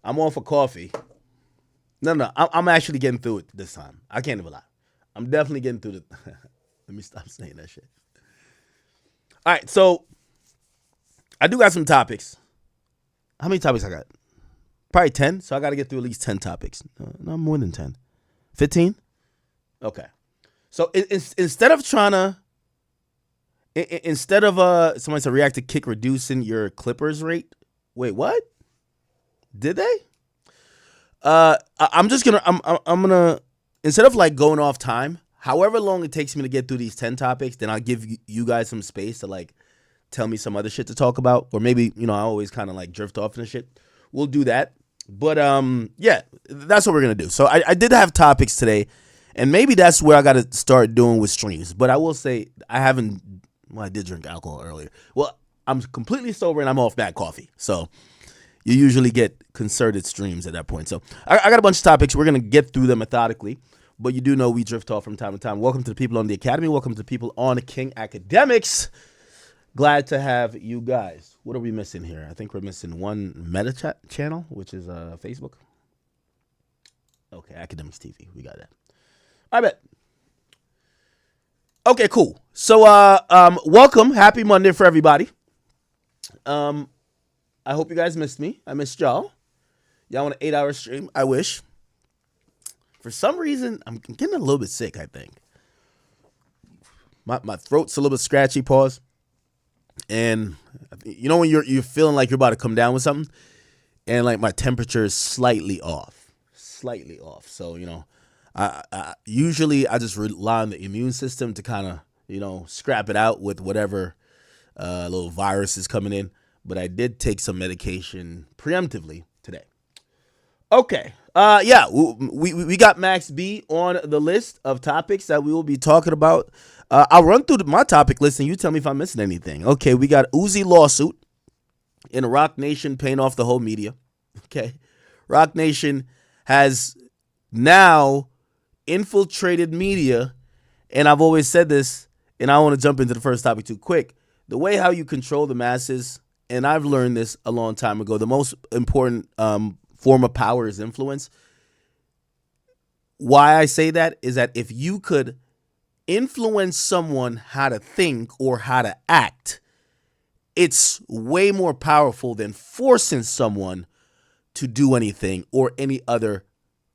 I'm all for coffee. No. I'm actually getting through it this time. I can't even lie. I'm definitely getting through the. Let me stop saying that shit. All right, so I do got some topics. How many topics I got? Probably 10. So I got to get through at least 10 topics. No more than 10. 15? Okay. So instead of trying to, somebody said react to kick reducing your clippers rate. Wait, what? Did they? I'm just gonna, I'm gonna, instead of like going off time, however long it takes me to get through these 10 topics, then I'll give you guys some space to like tell me some other shit to talk about, or maybe, I always kind of like drift off and shit. We'll do that. But yeah, that's what we're gonna do. So I did have topics today, and maybe that's where I got to start doing with streams. But I will say I did drink alcohol earlier. Well, I'm completely sober and I'm off bad coffee. So you usually get concerted streams at that point. So I got a bunch of topics. We're gonna get through them methodically. But you do know we drift off from time to time. Welcome to the people on the Academy. Welcome to the people on King Academics. Glad to have you guys. What are we missing here? I think we're missing one meta chat channel, which is Facebook. Okay, Academics TV. We got that. I bet. Okay, cool. So, welcome. Happy Monday for everybody. I hope you guys missed me. I missed y'all. Y'all want an 8-hour stream? I wish. For some reason, I'm getting a little bit sick, I think. My throat's a little bit scratchy, pause. And when you're feeling like you're about to come down with something, and like my temperature is slightly off. So, I usually I just rely on the immune system to kind of, scrap it out with whatever little virus is coming in. But I did take some medication preemptively today. Okay. Yeah, we got Max B on the list of topics that we will be talking about. I'll run through my topic list and you tell me if I'm missing anything. Okay, we got Uzi lawsuit in Rock Nation paying off the whole media. Okay, Rock Nation has now infiltrated media, and I've always said this, and I want to jump into the first topic too quick. The way how you control the masses, and I've learned this a long time ago, the most important form of power is influence. Why I say that is that if you could influence someone how to think or how to act, it's way more powerful than forcing someone to do anything or any other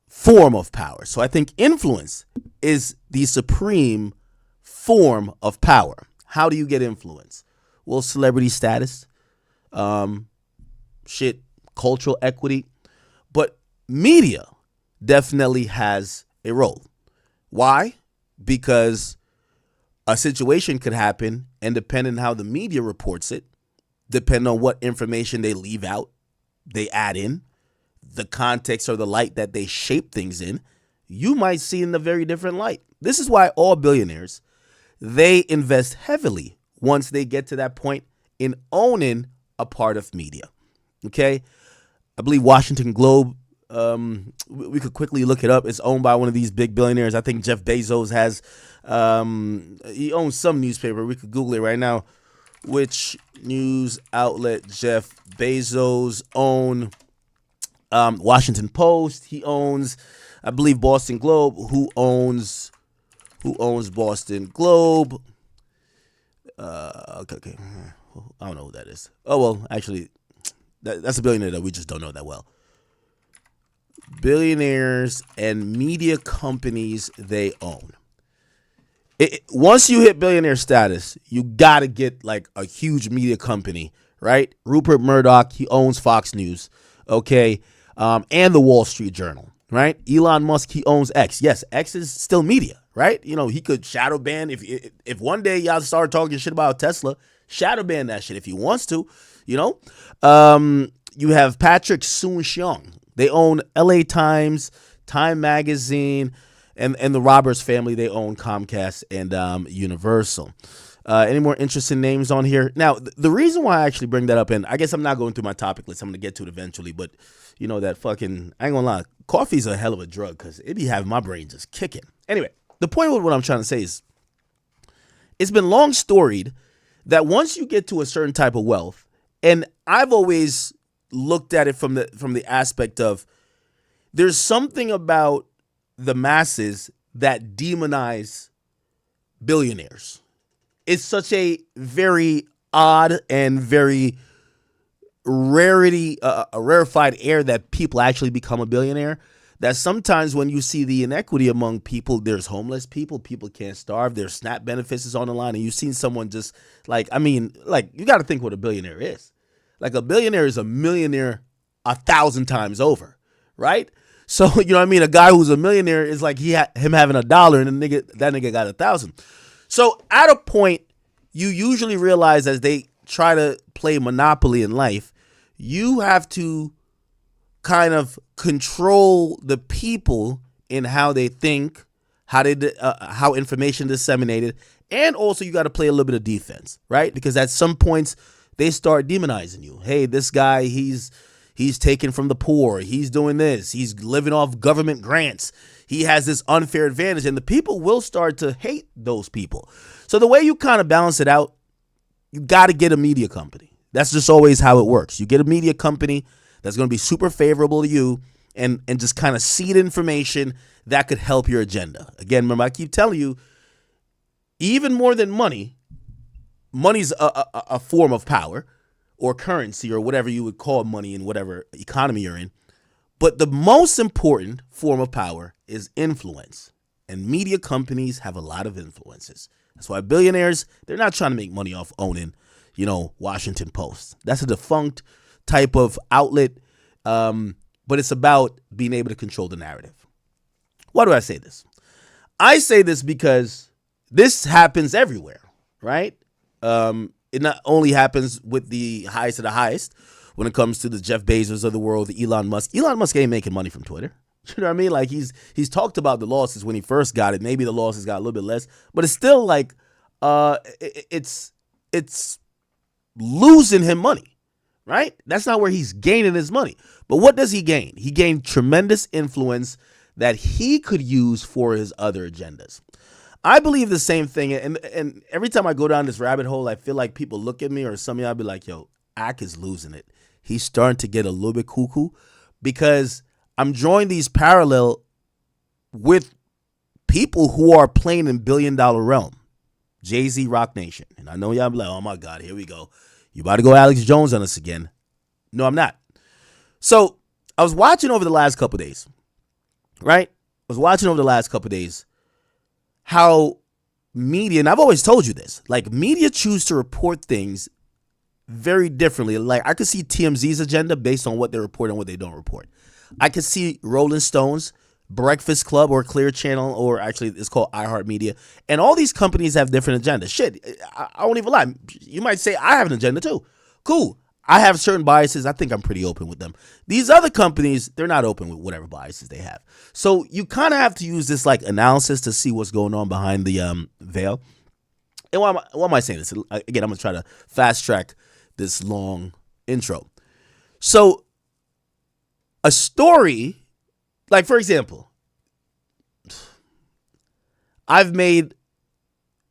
form of power. So I think influence is the supreme form of power. How do you get influence? Well, celebrity status, cultural equity. But media definitely has a role. Why? Because a situation could happen, and depending on how the media reports it, depending on what information they leave out, they add in, the context or the light that they shape things in, you might see in a very different light. This is why all billionaires, they invest heavily once they get to that point in owning a part of media. Okay? I believe Washington Globe, we could quickly look it up. It's owned by one of these big billionaires. I think Jeff Bezos has, he owns some newspaper. We could Google it right now. Which news outlet Jeff Bezos own? Washington Post. He owns, I believe, Boston Globe. Who owns Boston Globe? Okay. I don't know who that is. Oh, well, actually, that's a billionaire that we just don't know that well. Billionaires and media companies they own. Once you hit billionaire status, you got to get like a huge media company, right? Rupert Murdoch, he owns Fox News, okay, and the Wall Street Journal, right? Elon Musk, he owns X. Yes, X is still media, right? He could shadow ban if one day y'all start talking shit about Tesla, shadow ban that shit if he wants to, You have Patrick Soon-Shiong. They own LA Times, Time Magazine, and the Roberts family, they own Comcast and Universal. Any more interesting names on here? Now, the reason why I actually bring that up, and I guess I'm not going through my topic list. I'm going to get to it eventually, but that fucking, I ain't going to lie, coffee's a hell of a drug because it be having my brain just kicking. Anyway, the point with what I'm trying to say is it's been long storied that once you get to a certain type of wealth, and I've always looked at it from the aspect of there's something about the masses that demonize billionaires. It's such a very odd and very a rarefied air that people actually become a billionaire, that sometimes when you see the inequity among people, there's homeless people can't starve, there's SNAP benefits is on the line, and you've seen someone just like, I mean, like, you got to think what a billionaire is. Like, a billionaire is a millionaire 1,000 times over, right? So, you know what I mean? A guy who's a millionaire is like him having $1 and that nigga got 1,000. So at a point, you usually realize as they try to play Monopoly in life, you have to kind of control the people in how they think, how information disseminated, and also you got to play a little bit of defense, right? Because at some points they start demonizing you. Hey, this guy, he's taken from the poor. He's doing this. He's living off government grants. He has this unfair advantage, and the people will start to hate those people. So the way you kind of balance it out, you got to get a media company. That's just always how it works. You get a media company that's going to be super favorable to you and just kind of seed information that could help your agenda. Again, remember, I keep telling you, even more than money's a form of power or currency or whatever you would call money in whatever economy you're in. But the most important form of power is influence. And media companies have a lot of influences. That's why billionaires, they're not trying to make money off owning, Washington Post. That's a defunct type of outlet, but it's about being able to control the narrative. Why do I say this? I say this because this happens everywhere, right? It not only happens with the highest of the highest when it comes to the Jeff Bezos of the world, the Elon Musk. Elon Musk ain't making money from Twitter. You know what I mean? Like, he's talked about the losses when he first got it. Maybe the losses got a little bit less, but it's still like it's losing him money, right? That's not where he's gaining his money. But what does he gain? He gained tremendous influence that he could use for his other agendas. I believe the same thing, and every time I go down this rabbit hole, I feel like people look at me, or some of y'all be like, yo, Ak is losing it. He's starting to get a little bit cuckoo, because I'm drawing these parallel with people who are playing in $1 billion realm. Jay-Z, Rock Nation. And I know y'all be like, oh my God, here we go. You about to go Alex Jones on us again. No, I'm not. So I was watching over the last couple of days, right? How media, and I've always told you this, like, media choose to report things very differently. Like, I could see TMZ's agenda based on what they report and what they don't report. I could see Rolling Stones, Breakfast Club, or Clear Channel, or actually it's called iHeartMedia. And all these companies have different agendas. Shit, I won't even lie. You might say I have an agenda too. Cool. I have certain biases. I think I'm pretty open with them. These other companies, they're not open with whatever biases they have. So you kind of have to use this like analysis to see what's going on behind the veil. And why am I saying this? Again, I'm going to try to fast track this long intro. So a story, like, for example, I've made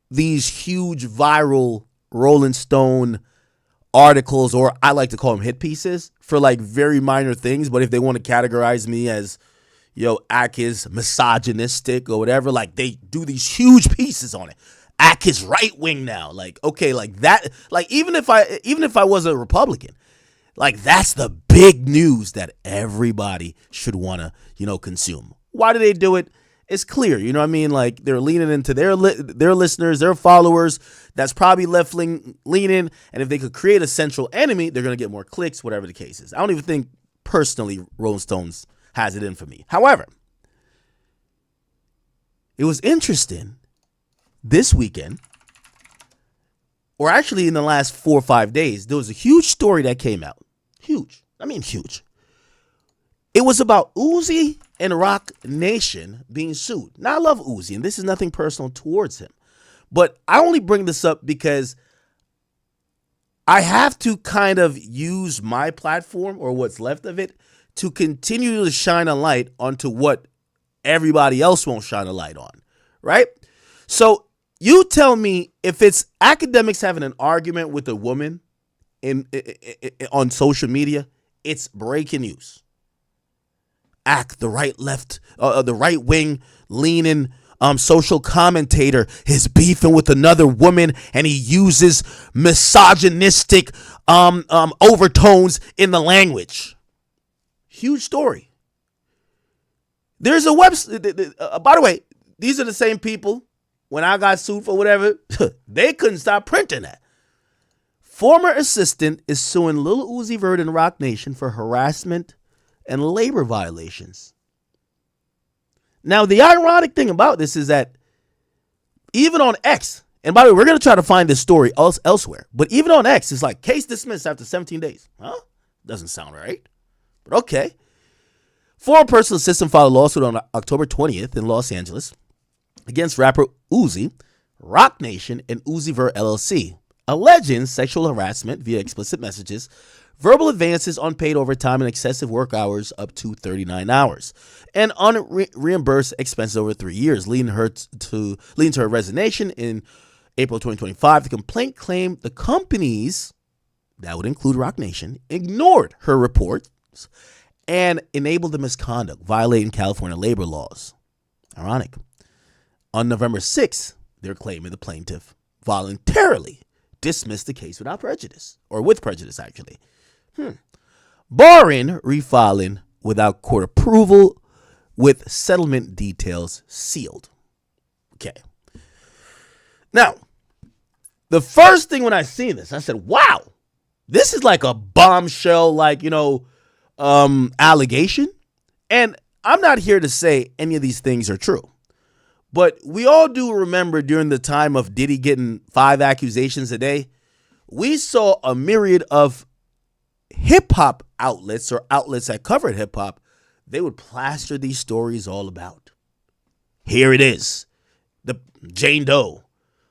these huge viral Rolling Stone articles, or I like to call them hit pieces, for like very minor things. But if they want to categorize me as, Ak is misogynistic or whatever, like, they do these huge pieces on it. Ak is right wing now. Like, okay, like that, like, even if I was a Republican, like, that's the big news that everybody should want to, consume. Why do they do it? It's clear, you know what I mean? Like, they're leaning into their listeners, their followers. That's probably left leaning. And if they could create a central enemy, they're going to get more clicks, whatever the case is. I don't even think, personally, Rolling Stones has it in for me. However, it was interesting this weekend, or actually in the last 4 or 5 days, there was a huge story that came out. Huge. I mean, huge. It was about Uzi and Rock Nation being sued. Now, I love Uzi, and this is nothing personal towards him. But I only bring this up because I have to kind of use my platform, or what's left of it, to continue to shine a light onto what everybody else won't shine a light on, right? So you tell me, if it's academics having an argument with a woman on social media, It's breaking news. Act, the right wing leaning social commentator is beefing with another woman, and he uses misogynistic overtones in the language. Huge story. There's a website. By the way, these are the same people when I got sued for whatever. They couldn't stop printing that. Former assistant is suing Lil Uzi Vert and Roc Nation for harassment and labor violations. Now, the ironic thing about this is that even on X, and by the way, we're going to try to find this story elsewhere, but even on X, it's like case dismissed after 17 days. Huh? Doesn't sound right, but okay. Former personal assistant filed a lawsuit on October 20th in Los Angeles against rapper Uzi, Roc Nation, and Uzi Vert LLC, alleging sexual harassment via explicit messages, verbal advances, unpaid overtime, and excessive work hours up to 39 hours, and unreimbursed expenses over 3 years, leading to her resignation in April 2025. The complaint claimed the companies, that would include Roc Nation, ignored her reports and enabled the misconduct, violating California labor laws. Ironic. On November 6th, they're claiming the plaintiff voluntarily dismissed the case without prejudice, or with prejudice, actually. Barring refiling without court approval, with settlement details sealed. Okay. Now, the first thing when I seen this, I said, wow, this is like a bombshell, allegation. And I'm not here to say any of these things are true. But we all do remember during the time of Diddy getting 5 accusations a day, we saw a myriad of hip-hop outlets or outlets that covered hip-hop. They would plaster these stories all about. Here it is. The Jane Doe.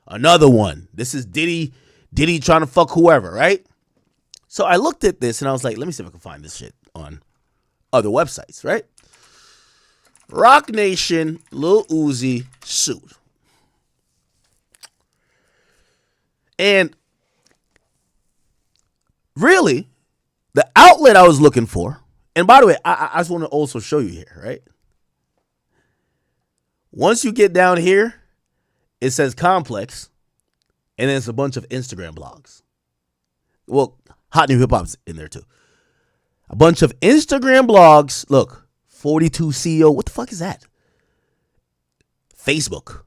Another one. This is Diddy trying to fuck whoever, right? So I looked at this and I was like, let me see if I can find this shit on other websites, right? Roc Nation, Lil Uzi sued. And really, the outlet I was looking for, and by the way, I just want to also show you here, right? Once you get down here, it says Complex, and then it's a bunch of Instagram blogs. Well, Hot New Hip Hop's in there too. A bunch of Instagram blogs. Look. 42 CEO. What the fuck is that? Facebook.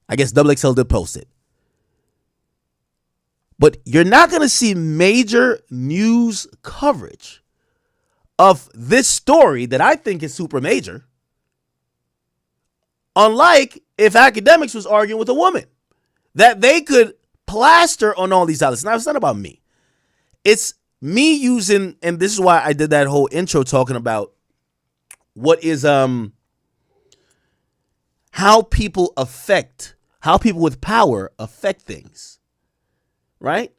I guess XXL did post it. But you're not going to see major news coverage of this story that I think is super major. Unlike if Academics was arguing with a woman that they could plaster on all these outlets. Now, it's not about me. It's me using, and this is why I did that whole intro talking about what is how people with power affect things, right?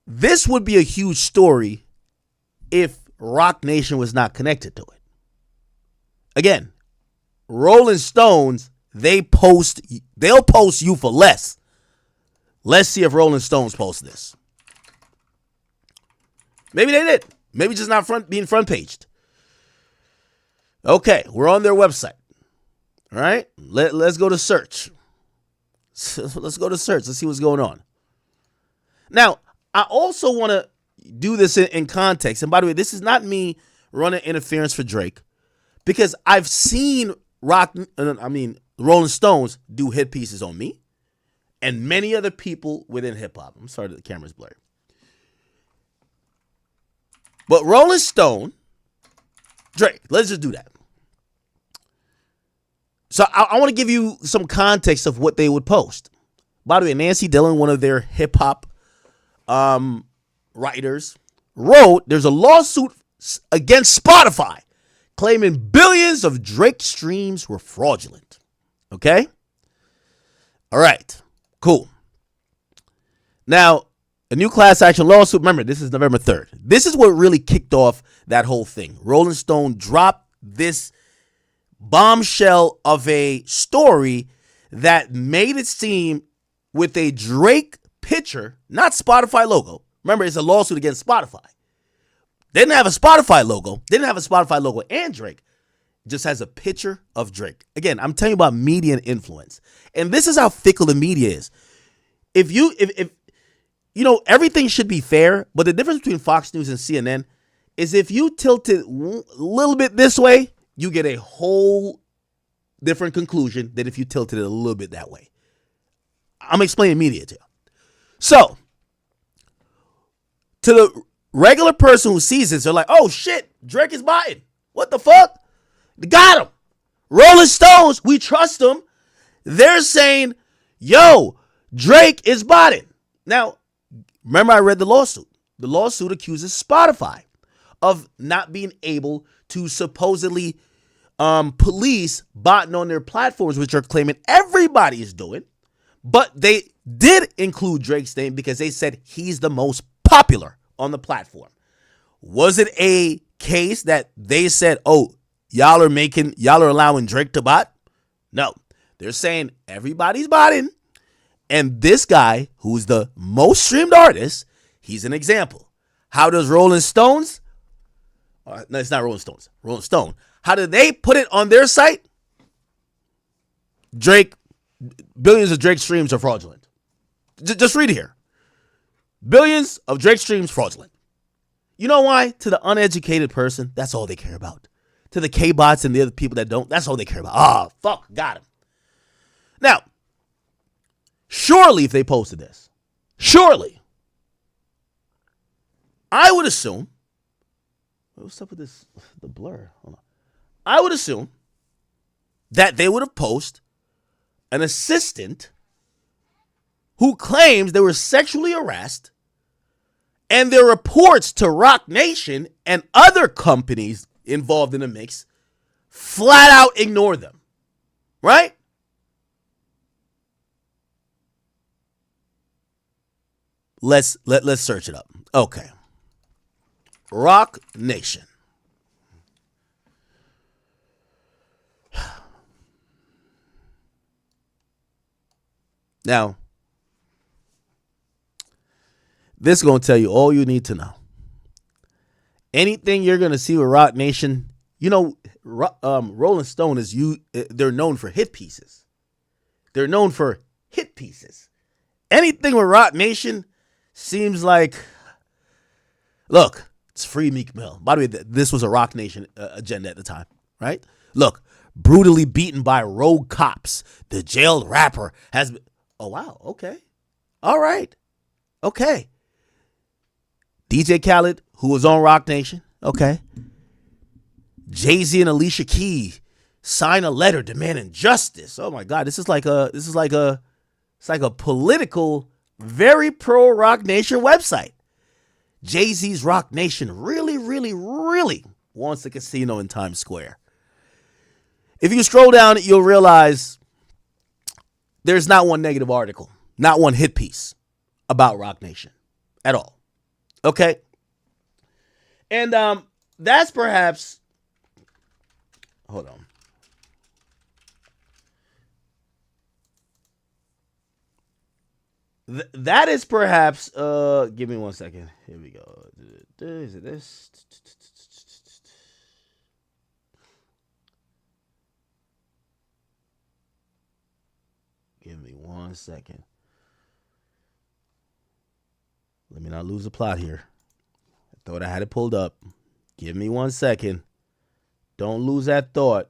This would be a huge story if Roc Nation was not connected to it. Again, Rolling Stones, they'll post you for less. Let's see if Rolling Stones post this. Maybe they did. Maybe just not being front paged. Okay, we're on their website. All right, let's go to search. Let's go to search. Let's see what's going on. Now, I also want to do this in context. And by the way, this is not me running interference for Drake, because I've seen Rolling Stones do hit pieces on me and many other people within hip hop. I'm sorry that the camera's blurry. But Rolling Stone, Drake, let's just do that. So I want to give you some context of what they would post. By the way, Nancy Dillon, one of their hip hop writers, wrote, there's a lawsuit against Spotify claiming billions of Drake streams were fraudulent. Okay? All right. Cool. Now, a new class action lawsuit. Remember, this is November 3rd. This is what really kicked off that whole thing. Rolling Stone dropped this bombshell of a story that made it seem with a Drake picture, not Spotify logo, Remember, it's a lawsuit against Spotify. They didn't have a Spotify logo. They didn't have a Spotify logo and Drake. It just has a picture of Drake. Again, I'm telling you about media and influence. And this is how fickle the media is. If everything should be fair, but the difference between Fox News and CNN is if you tilt it a little bit this way, you get a whole different conclusion than if you tilted it a little bit that way. I'm explaining media to you. So, to the regular person who sees this, they're like, oh shit, Drake is buying. What the fuck? They got him. Rolling Stones, we trust them. They're saying, yo, Drake is buying. Now, remember I read the lawsuit. The lawsuit accuses Spotify of not being able to supposedly police botting on their platforms, which are claiming everybody is doing. But they did include Drake's name because they said he's the most popular on the platform. Was it a case that they said, oh, y'all are allowing Drake to bot? No. They're saying everybody's botting. And this guy, who's the most streamed artist, he's an example. How does Rolling Stones? No, it's not Rolling Stones. Rolling Stone. How did they put it on their site? Drake, billions of Drake streams are fraudulent. Just read it here. Billions of Drake streams fraudulent. You know why? To the uneducated person, that's all they care about. To the K-bots and the other people that don't, that's all they care about. Ah, fuck, got him. Now, surely if they posted this, surely, I would assume, what's up with this, the blur? Hold on. I would assume that they would have posted an assistant who claims they were sexually harassed, and their reports to Roc Nation and other companies involved in the mix flat out ignore them. Right? Let's search it up. Okay. Roc Nation. Now, this is going to tell you all you need to know. Anything you're going to see with Roc Nation, Rolling Stone they're known for hit pieces. They're known for hit pieces. Anything with Roc Nation seems like, look, it's free Meek Mill. By the way, this was a Roc Nation agenda at the time, right? Look, brutally beaten by rogue cops. The jailed rapper has been, oh, wow, okay. All right, okay. DJ Khaled, who was on Roc Nation, okay. Jay-Z and Alicia Keys sign a letter demanding justice. Oh my God, it's like a political, very pro Roc Nation website. Jay-Z's Roc Nation really, really, really wants a casino in Times Square. If you scroll down, you'll realize there's not one negative article, not one hit piece about Roc Nation at all. Okay? And that's perhaps, hold on. That is perhaps, give me 1 second. Here we go. Is it this? Give me 1 second. Let me not lose the plot here. I thought I had it pulled up. Give me 1 second. Don't lose that thought.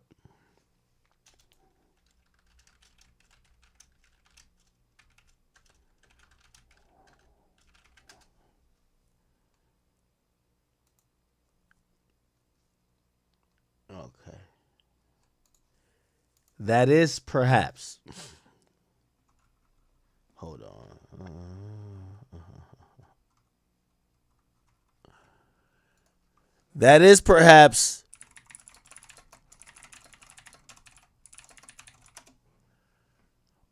Okay. That is perhaps. Hold on. That is perhaps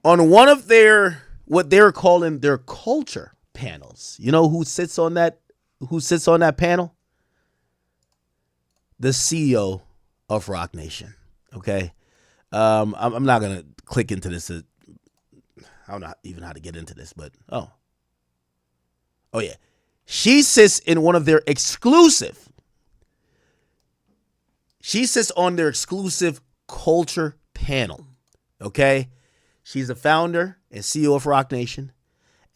on one of their, what they're calling their culture panels. You know who sits on that? Who sits on that panel? The CEO of Roc Nation. Okay. I'm not going to click into this. I don't know even how to get into this, but oh yeah. She sits in one of their on their exclusive culture panel. Okay? She's the founder and CEO of Rock Nation.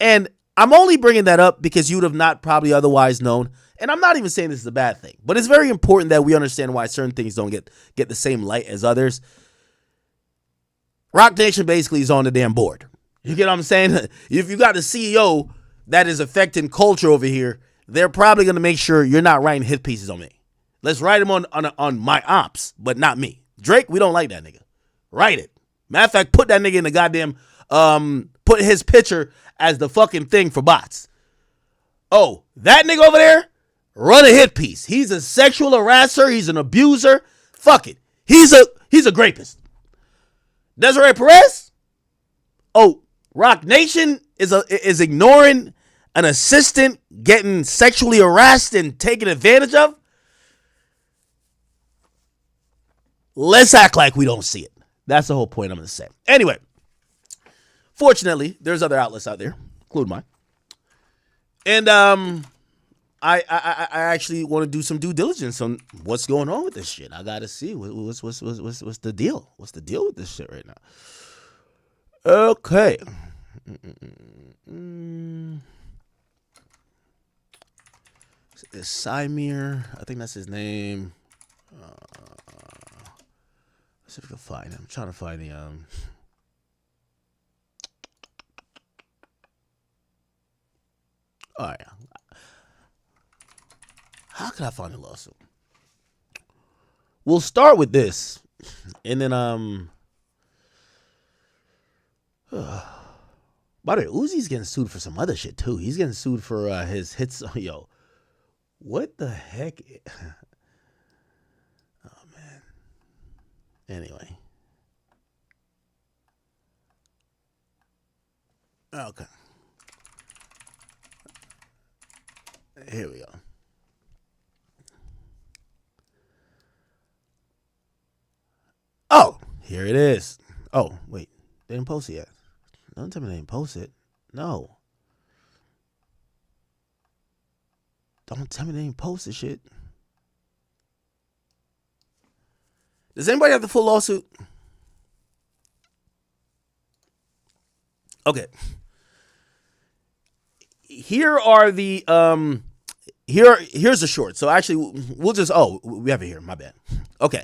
And I'm only bringing that up because you would have not probably otherwise known. And I'm not even saying this is a bad thing, but it's very important that we understand why certain things don't get the same light as others. Rock Nation basically is on the damn board. You get what I'm saying? If you got a CEO that is affecting culture over here, they're probably going to make sure you're not writing hit pieces on me. Let's write them on my ops, but not me. Drake, we don't like that nigga. Write it. Matter of fact, put that nigga in the goddamn, put his picture as the fucking thing for bots. Oh, that nigga over there, run a hit piece. He's a sexual harasser. He's an abuser. Fuck it. He's a grapist. Desiree Perez? Oh, Rock Nation is ignoring an assistant getting sexually harassed and taken advantage of? Let's act like we don't see it. That's the whole point I'm going to say. Anyway, fortunately, there's other outlets out there, including mine. And I actually want to do some due diligence on what's going on with this shit. I got to see what's the deal. What's the deal with this shit right now? Okay. It's Simir. I think that's his name. Let's see if we can find him. I'm trying to find the all right. How can I find the lawsuit? We'll start with this, and then by the way, Uzi's getting sued for some other shit too. He's getting sued for his hits. Yo, what the heck? Oh man. Anyway. Okay. Here we go. Oh, here it is. Oh, wait. They didn't post it yet. Don't tell me they didn't post it. No. Don't tell me they didn't post this shit. Does anybody have the full lawsuit? Okay. Here are the here's the short. So actually we'll just we have it here. My bad. Okay.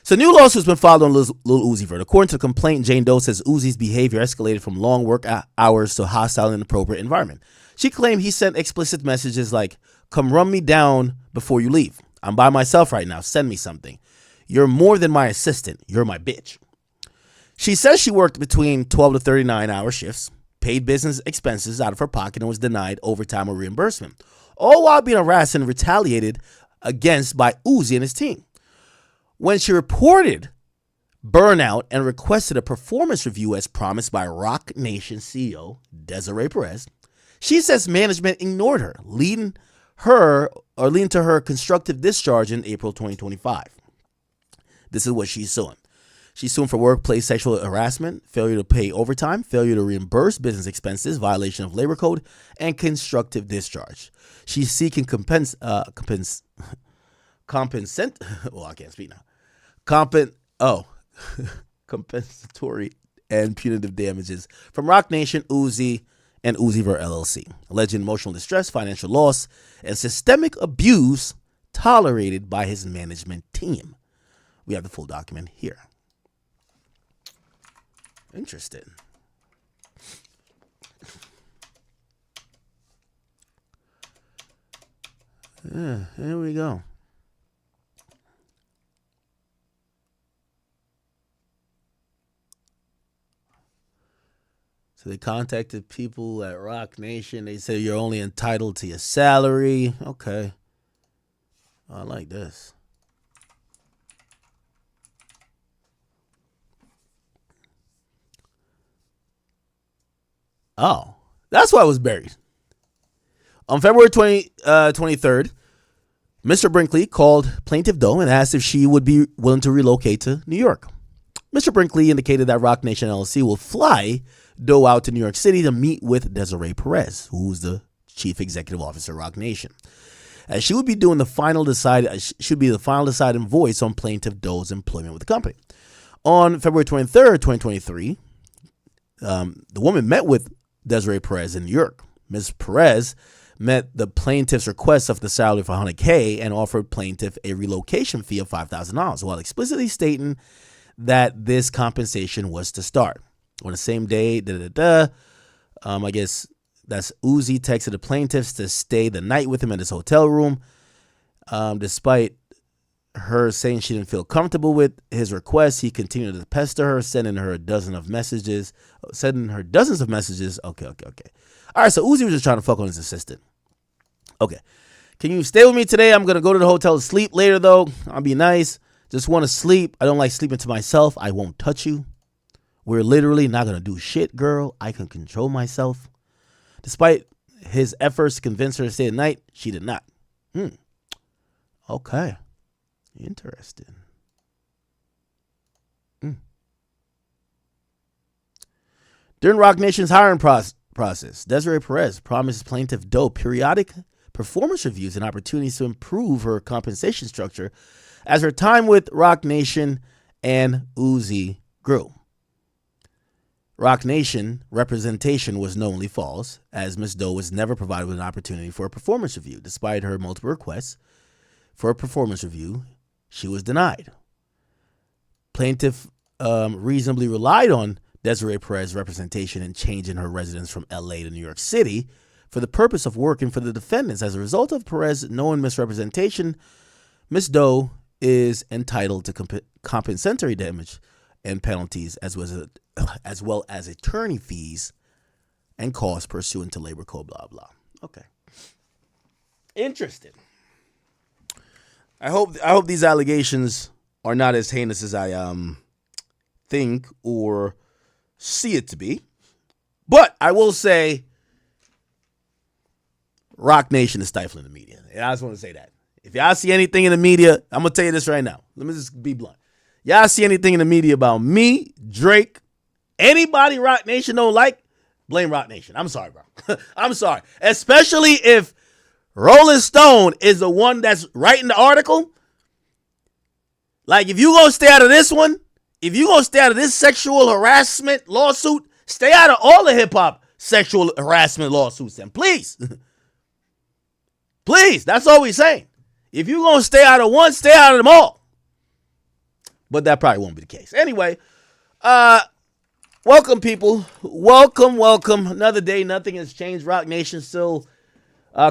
So new lawsuit's been filed on Lil Uzi Vert. According to the complaint, Jane Doe says Uzi's behavior escalated from long work hours to hostile and inappropriate environment. She claimed he sent explicit messages like, "Come run me down before you leave. I'm by myself right now. Send me something. You're more than my assistant. You're my bitch." She says she worked between 12 to 39-hour shifts, paid business expenses out of her pocket, and was denied overtime or reimbursement, all while being harassed and retaliated against by Uzi and his team. When she reported burnout and requested a performance review as promised by Rock Nation CEO Desiree Perez, she says management ignored her, leading to her constructive discharge in April 2025. This is what she's suing. She's suing for workplace sexual harassment, failure to pay overtime, failure to reimburse business expenses, violation of labor code, and constructive discharge. She's seeking compensatory and punitive damages from Rock Nation, Uzi, and Uzi Vert LLC, alleging emotional distress, financial loss, and systemic abuse tolerated by his management team. We have the full document here. Interesting. Yeah, here we go. So they contacted people at Rock Nation. They said you're only entitled to your salary. Okay. I like this. Oh, that's why it was buried. On February 23rd, Mr. Brinkley called Plaintiff Doe and asked if she would be willing to relocate to New York. Mr. Brinkley indicated that Rock Nation LLC will fly Doe out to New York City to meet with Desiree Perez, who's the chief executive officer, Roc Nation. As she would be doing the final deciding voice on plaintiff Doe's employment with the company. On February 23rd, 2023, the woman met with Desiree Perez in New York. Ms. Perez met the plaintiff's request of the salary for $100K and offered plaintiff a relocation fee of $5,000 while explicitly stating that this compensation was to start. On the same day, I guess that's Uzi texted the plaintiffs to stay the night with him in his hotel room. Despite her saying she didn't feel comfortable with his request, he continued to pester her, sending her dozens of messages. Okay. All right, so Uzi was just trying to fuck on his assistant. Okay. Can you stay with me today? I'm going to go to the hotel to sleep later, though. I'll be nice. Just want to sleep. I don't like sleeping to myself. I won't touch you. We're literally not going to do shit, girl. I can control myself. Despite his efforts to convince her to stay the night, she did not. Okay. Interesting. During Roc Nation's hiring process, Desiree Perez promised plaintiff Doe periodic performance reviews and opportunities to improve her compensation structure as her time with Roc Nation and Uzi grew. Roc Nation representation was knowingly false, as Ms. Doe was never provided with an opportunity for a performance review. Despite her multiple requests for a performance review, she was denied. Plaintiff reasonably relied on Desiree Perez's representation in changing her residence from L.A. to New York City for the purpose of working for the defendants. As a result of Perez's known misrepresentation, Ms. Doe is entitled to compensatory damage and penalties as well as attorney fees and costs pursuant to labor code, blah, blah. Okay. Interesting. I hope these allegations are not as heinous as I think or see it to be. But I will say Roc Nation is stifling the media. And I just want to say that. If y'all see anything in the media, I'm going to tell you this right now. Let me just be blunt. Y'all see anything in the media about me, Drake, anybody Roc Nation don't like, blame Roc Nation. I'm sorry, bro. I'm sorry. Especially if Rolling Stone is the one that's writing the article. Like, if you gonna stay out of this one, if you gonna stay out of this sexual harassment lawsuit, stay out of all the hip-hop sexual harassment lawsuits then, please. Please, that's all we're saying. If you gonna stay out of one, stay out of them all. But that probably won't be the case. Anyway, welcome, people. Welcome. Another day, nothing has changed. Roc Nation still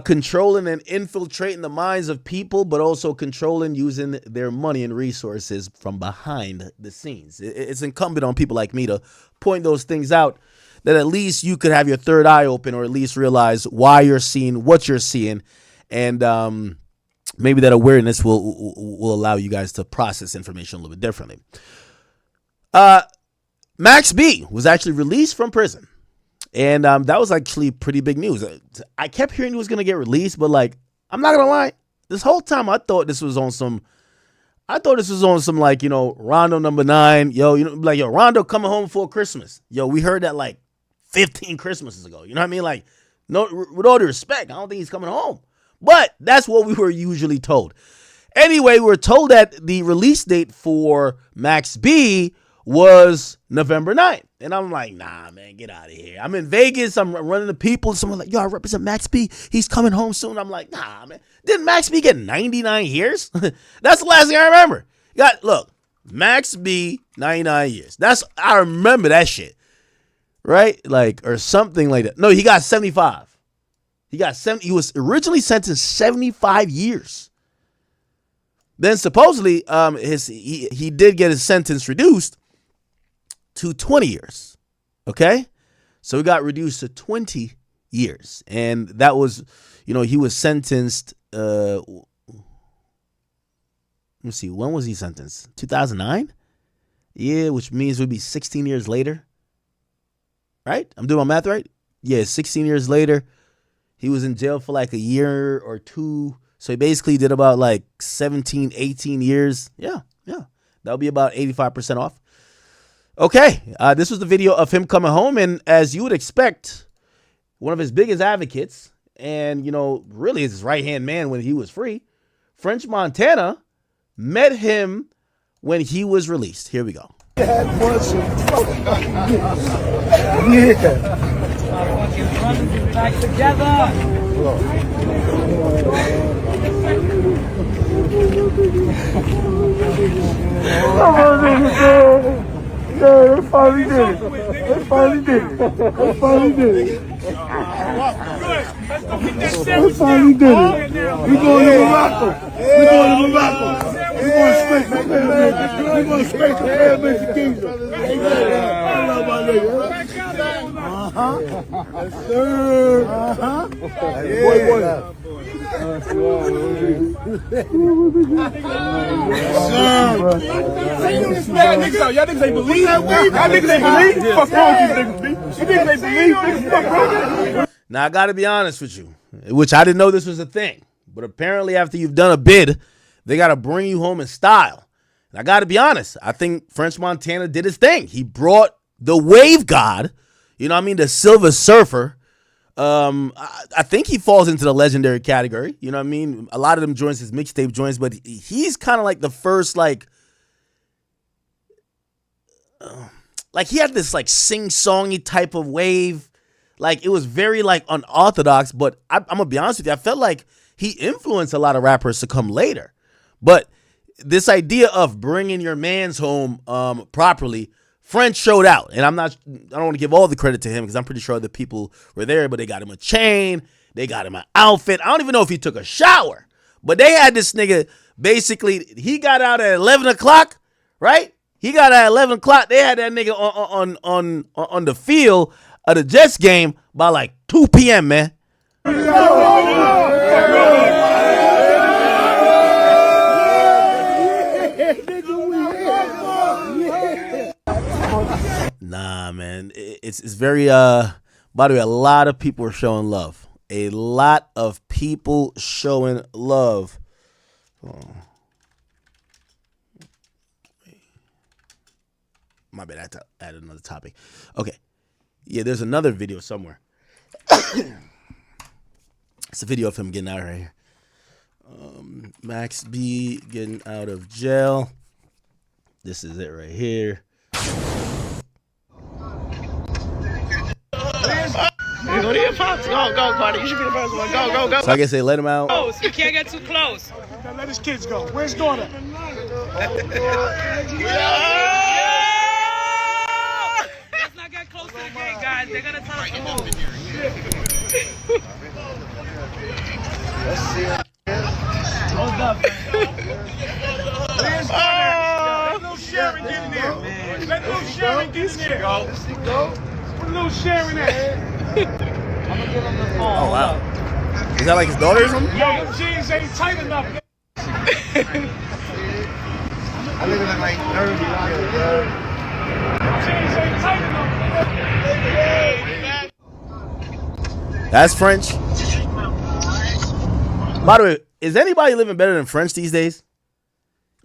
controlling and infiltrating the minds of people, but also controlling using their money and resources from behind the scenes. It's incumbent on people like me to point those things out, that at least you could have your third eye open, or at least realize why you're seeing what you're seeing. And maybe that awareness will allow you guys to process information a little bit differently. Max B was actually released from prison. And that was actually pretty big news. I kept hearing he was going to get released, but like, I'm not going to lie. This whole time I thought this was on some like, Rondo number 9. Yo, Rondo coming home for Christmas. Yo, we heard that like 15 Christmases ago. You know what I mean? Like, no, with all due respect, I don't think he's coming home. But that's what we were usually told. Anyway, we were told that the release date for Max B was November 9th. And I'm like, nah, man, get out of here. I'm in Vegas. I'm running the people. Someone like, yo, I represent Max B. He's coming home soon. I'm like, nah, man. Didn't Max B get 99 years? That's the last thing I remember. Look, Max B, 99 years. I remember that shit. Right? Like, or something like that. No, he got 75. He was originally sentenced 75 years. Then supposedly, he did get his sentence reduced to 20 years. Okay? So he got reduced to 20 years. And that was, he was sentenced, let me see, when was he sentenced? 2009? Yeah, which means it would be 16 years later. Right? I'm doing my math right? Yeah, 16 years later. He was in jail for like a year or two. So he basically did about like 17, 18 years. Yeah. That'll be about 85% off. Okay. This was the video of him coming home. And as you would expect, one of his biggest advocates and, really is his right-hand man when he was free. French Montana met him when he was released. Here we go. Yeah. Back together. Yeah, they finally did it. They finally did it. They finally did it. They finally did it. We going to Morocco. We going to Morocco. We going to space the pyramids. We going to space the pyramids of Giza. I love my nigga. Yes, sir. Boy. Y'all niggas ain't believe that way. Y'all niggas ain't believe. Fuck wrong with these niggas, B. You niggas ain't believe. Niggas fuck wrong. Now I gotta be honest with you, which I didn't know this was a thing, but apparently after you've done a bid, they gotta bring you home in style. And I gotta be honest, I think French Montana did his thing. He brought the wave god, the Silver Surfer. I think he falls into the legendary category. A lot of them joints, his mixtape joints, but he's kind of like the first, like he had this like sing-songy type of wave. Like it was very like unorthodox, but I'm gonna be honest with you, I felt like he influenced a lot of rappers to come later. But this idea of bringing your mans home properly, French showed out, and I don't want to give all the credit to him because I'm pretty sure the people were there, but they got him a chain, they got him an outfit. I don't even know if he took a shower, but they had this nigga, basically, he got out at 11 o'clock, right? He got out at 11 o'clock. They had that nigga on the field of the Jets game by like 2 p.m., man. Nah, man. It's very, by the way, a lot of people are showing love. A lot of people showing love. Oh. My bad, I had to add another topic. Okay. Yeah, there's another video somewhere. It's a video of him getting out right here. Max B getting out of jail. This is it right here. Go to your pops. Go, Carter. You should be the first one. Go. So I guess they let him out. Close. You can't get too close. Let his kids go. Where's daughter? Let's not get close to the gate, guys. They're gonna tell us to move. Let's see. Hold up. Where's daughter? Let little Sharon get in there. Let little Sharon get in there. Let's go. Put little Sharon in. I'm gonna give him the phone. Oh, wow. Is that like his daughter or something? Yo, the jeans ain't tight enough. I live in like 30 jeans ain't tight enough. That's French. By the way, is anybody living better than French these days?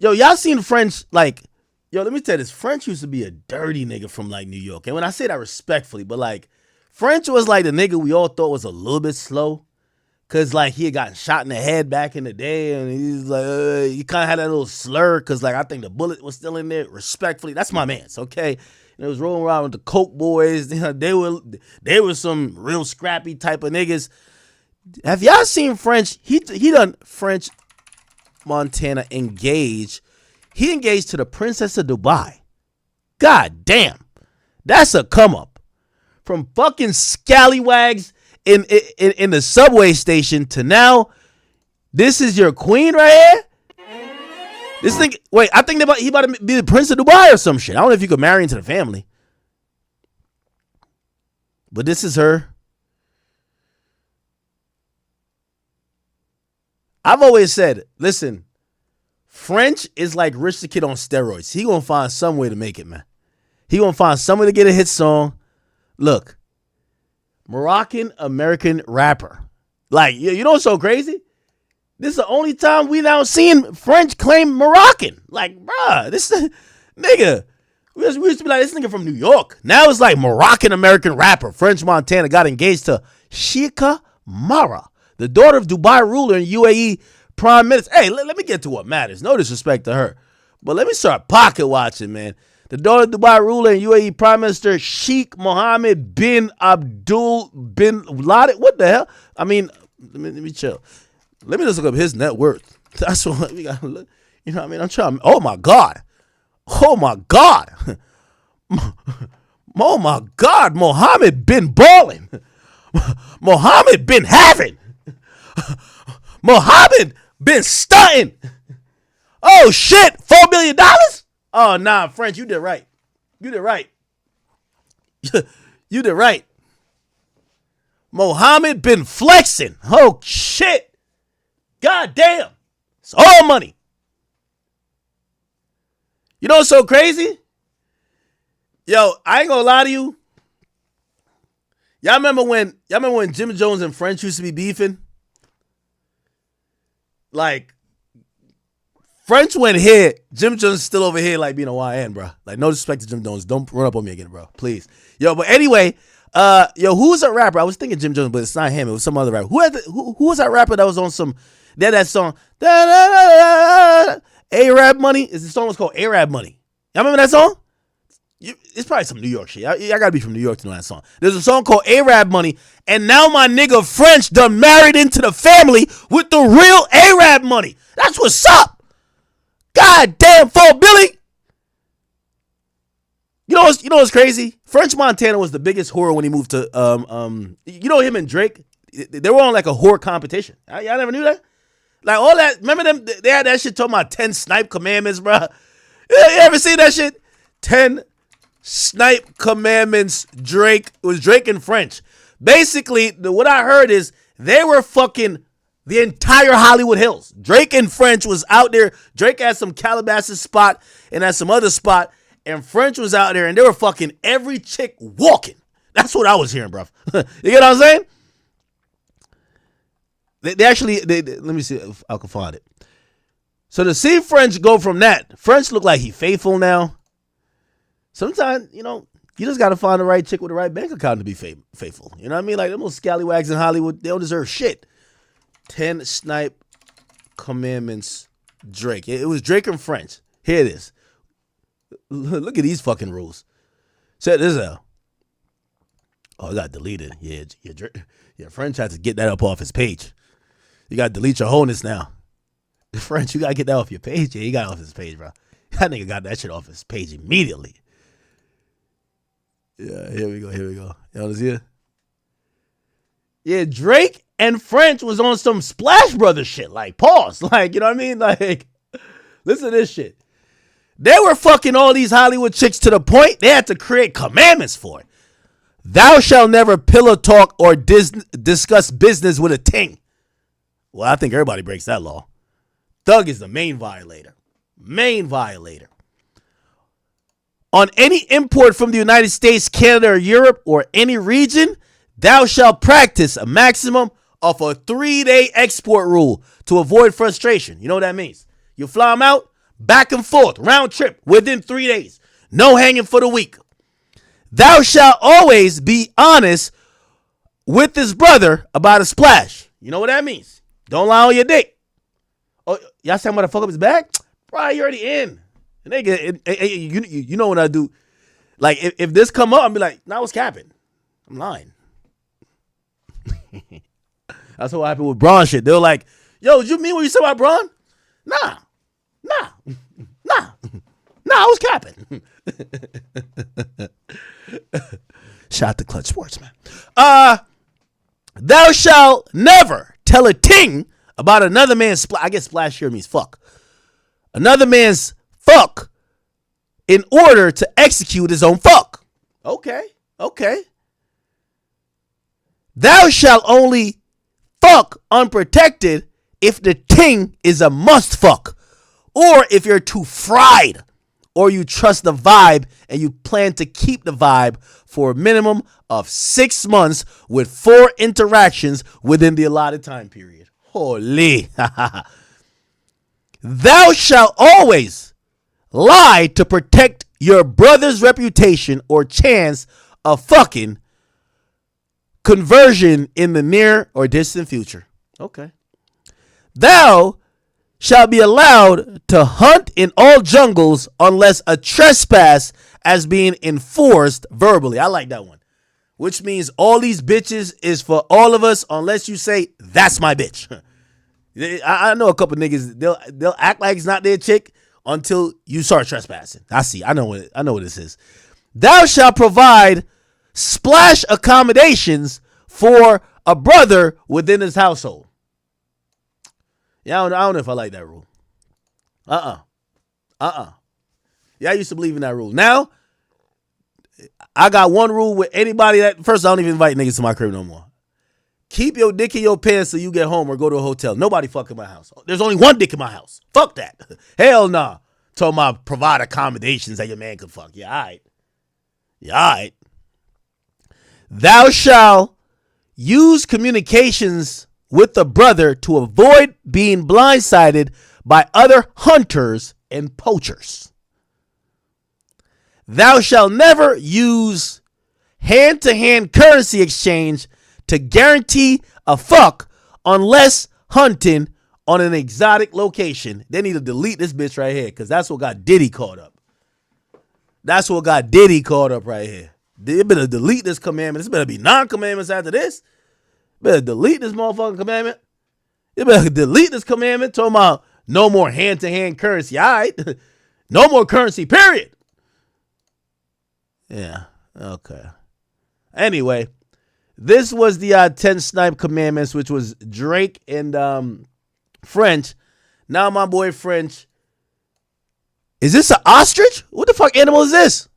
Yo, y'all seen French, like, let me tell you this. French used to be a dirty nigga from, like, New York. And when I say that respectfully, but, like, French was, like, the nigga we all thought was a little bit slow. Because, like, he had gotten shot in the head back in the day. And he's like, he kind of had that little slur. Because, like, I think the bullet was still in there. Respectfully. That's my man's, okay? And it was rolling around with the Coke boys. They were some real scrappy type of niggas. Have y'all seen French? He done French Montana engage. He engaged to the Princess of Dubai. God damn. That's a come up. From fucking scallywags in the subway station to now, this is your queen right here? This thing, wait, I think he about to be the Prince of Dubai or some shit. I don't know if you could marry into the family. But this is her. I've always said, listen, French is like Rich the Kid on steroids. He gonna find some way to make it, man. He gonna find some way to get a hit song. Look, Moroccan American rapper. Like, you know what's so crazy? This is the only time we now seen French claim Moroccan. Like, bruh, this nigga. We used to be like, this nigga from New York. Now it's like Moroccan American rapper. French Montana got engaged to Sheikha Mara, the daughter of Dubai ruler and UAE Prime Minister. Hey, let me get to what matters. No disrespect to her. But let me start pocket watching, man. The daughter of Dubai ruler and UAE Prime Minister Sheikh Mohammed bin Abdul bin Laden. What the hell? I mean, let me chill. Let me just look up his net worth. That's what we got to look. You know what I mean? I'm trying. Oh, my God. Oh, my God. Oh, my God. Mohammed bin balling. Mohammed bin having. Mohammed been stunting. Oh, shit. $4 million? Oh, nah, French, you did right. You did right. You did right. Mohammed been flexing. Oh, shit. God damn. It's all money. You know what's so crazy? Yo, I ain't gonna lie to you. Y'all remember when Jim Jones and French used to be beefing? Like, French went here. Jim Jones is still over here like being a YN, bro. Like, no disrespect to Jim Jones. Don't run up on me again, bro. Please. Yo, but anyway, who's a rapper? I was thinking Jim Jones, but it's not him. It was some other rapper. Who was that rapper that was on some, that song? A-Rap Money? The song was called A-Rap Money. Y'all remember that song? It's probably some New York shit. I gotta be from New York to know that song. There's a song called A-Rap Money, and now my nigga French done married into the family with the real A-Rap Money. That's what's up. God damn, $4 billion. You know what's crazy? French Montana was the biggest whore when he moved to him and Drake. They were on like a whore competition. Y'all never knew that? Like all that. Remember them? They had that shit talking about 10 snipe commandments, bro. You ever seen that shit? 10 snipe commandments. Drake. It was Drake and French. Basically, what I heard is they were fucking the entire Hollywood Hills. Drake and French was out there. Drake had some Calabasas spot and had some other spot. And French was out there and they were fucking every chick walking. That's what I was hearing, bro. You get what I'm saying? They actually, let me see if I can find it. So to see French go from that, French look like he faithful now. Sometimes, you just got to find the right chick with the right bank account to be faithful. You know what I mean? Like them little scallywags in Hollywood, they don't deserve shit. 10 snipe commandments, Drake. It was Drake and French. Here it is. Look at these fucking rules. Check this out. Oh, it got deleted. Yeah, French had to get that up off his page. You got to delete your wholeness now. French, you got to get that off your page. Yeah, he got it off his page, bro. That nigga got that shit off his page immediately. Yeah, here we go. You know this here? Yeah, Drake and French was on some Splash Brothers shit. Like, pause. Like, you know what I mean? Like, listen to this shit. They were fucking all these Hollywood chicks to the point they had to create commandments for it. Thou shalt never pillow talk or discuss business with a ting. Well, I think everybody breaks that law. Thug is the main violator. On any import from the United States, Canada, or Europe, or any region, thou shalt practice a maximum of a 3-day export rule to avoid frustration. You know what that means? You fly them out, back and forth, round trip, within 3 days. No hanging for the week. Thou shalt always be honest with his brother about a splash. You know what that means? Don't lie on your dick. Oh, y'all talking about to fuck up his bag? Bro, you already in. And they get, you know what I do? Like, if this come up, I'll be like, nah, I was capping. I'm lying. That's what happened with Braun shit. They were like, yo, did you mean what you said about Braun? Nah, I was capping. Shout out to Clutch Sports, man. Thou shalt never tell a ting about another man's I guess splash here means fuck. Another man's fuck in order to execute his own fuck. Okay. Thou shalt only fuck unprotected if the ting is a must fuck, or if you're too fried, or you trust the vibe and you plan to keep the vibe for a minimum of 6 months with 4 interactions within the allotted time period. Holy. Thou shalt always lie to protect your brother's reputation or chance of fucking, conversion in the near or distant future. Okay. Thou shalt be allowed to hunt in all jungles unless a trespass as being enforced verbally. I like that one. Which means all these bitches is for all of us unless you say, that's my bitch. I know a couple niggas, they'll act like it's not their chick until you start trespassing. I know what this is. Thou shalt provide splash accommodations for a brother within his household. Yeah, I don't know if I like that rule. Yeah, I used to believe in that rule. Now, I got one rule with anybody that, first, I don't even invite niggas to my crib no more. Keep your dick in your pants till you get home or go to a hotel. Nobody fuck in my house. There's only one dick in my house. Fuck that. Hell nah. Talking about provide accommodations that your man could fuck. Yeah, all right. Thou shalt use communications with the brother to avoid being blindsided by other hunters and poachers. Thou shalt never use hand-to-hand currency exchange to guarantee a fuck unless hunting on an exotic location. They need to delete this bitch right here because that's what got Diddy caught up. Right here. They better delete this commandment. This better be non-commandments after this. Better delete this motherfucking commandment. You better delete this commandment talking about no more hand-to-hand currency. All right. No more currency, period. Yeah. Okay. Anyway, this was the 10 Snipe Commandments, which was Drake and French. Now my boy French. Is this an ostrich? What the fuck animal is this?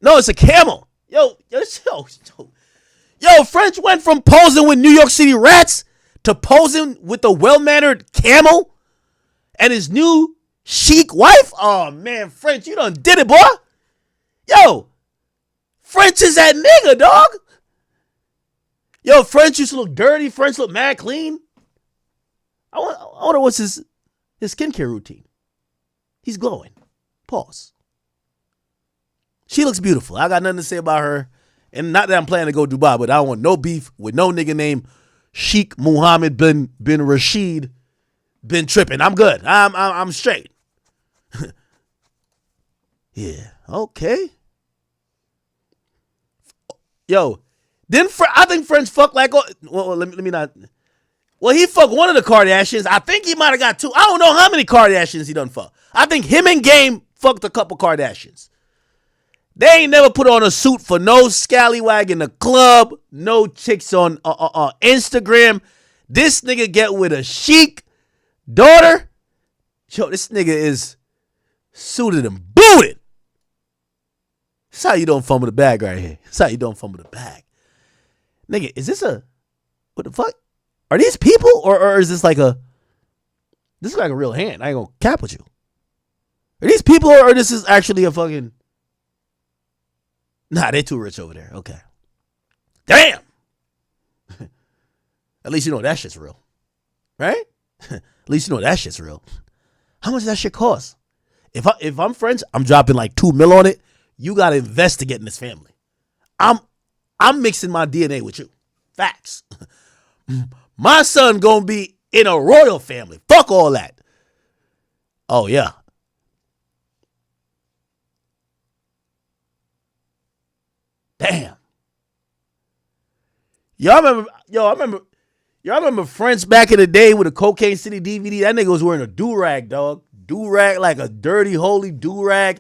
No, it's a camel. Yo, French went from posing with New York City rats to posing with a well-mannered camel and his new chic wife. Oh, man, French, you done did it, boy. Yo, French is that nigga, dog. Yo, French used to look dirty. French look mad clean. I wonder what's his skincare routine. He's glowing. Pause. She looks beautiful. I got nothing to say about her. And not that I'm planning to go Dubai, but I don't want no beef with no nigga named Sheikh Mohammed bin Rashid bin tripping. I'm good. I'm straight. Yeah. Okay. Yo, I think French fuck like, well, let me not. Well, he fucked one of the Kardashians. I think he might have got two. I don't know how many Kardashians he done fuck. I think him and Game fucked a couple Kardashians. They ain't never put on a suit for no scallywag in the club, no chicks on Instagram. This nigga get with a chic daughter. Yo, this nigga is suited and booted. That's how you don't fumble the bag right here. That's how you don't fumble the bag. Nigga, is this what the fuck? Are these people or is this like this is like a real hand? I ain't gonna cap with you. Are these people or this is actually a fucking... Nah, they too rich over there. Okay. Damn. At least you know that shit's real. Right? At least you know that shit's real. How much does that shit cost? If I'm French, I'm dropping like $2 million on it. You gotta invest to get in this family. I'm mixing my DNA with you. Facts. My son gonna be in a royal family. Fuck all that. Oh yeah. Damn. Y'all remember French back in the day with a Cocaine City DVD? That nigga was wearing a do-rag, dog. Do-rag, like a dirty, holy do-rag.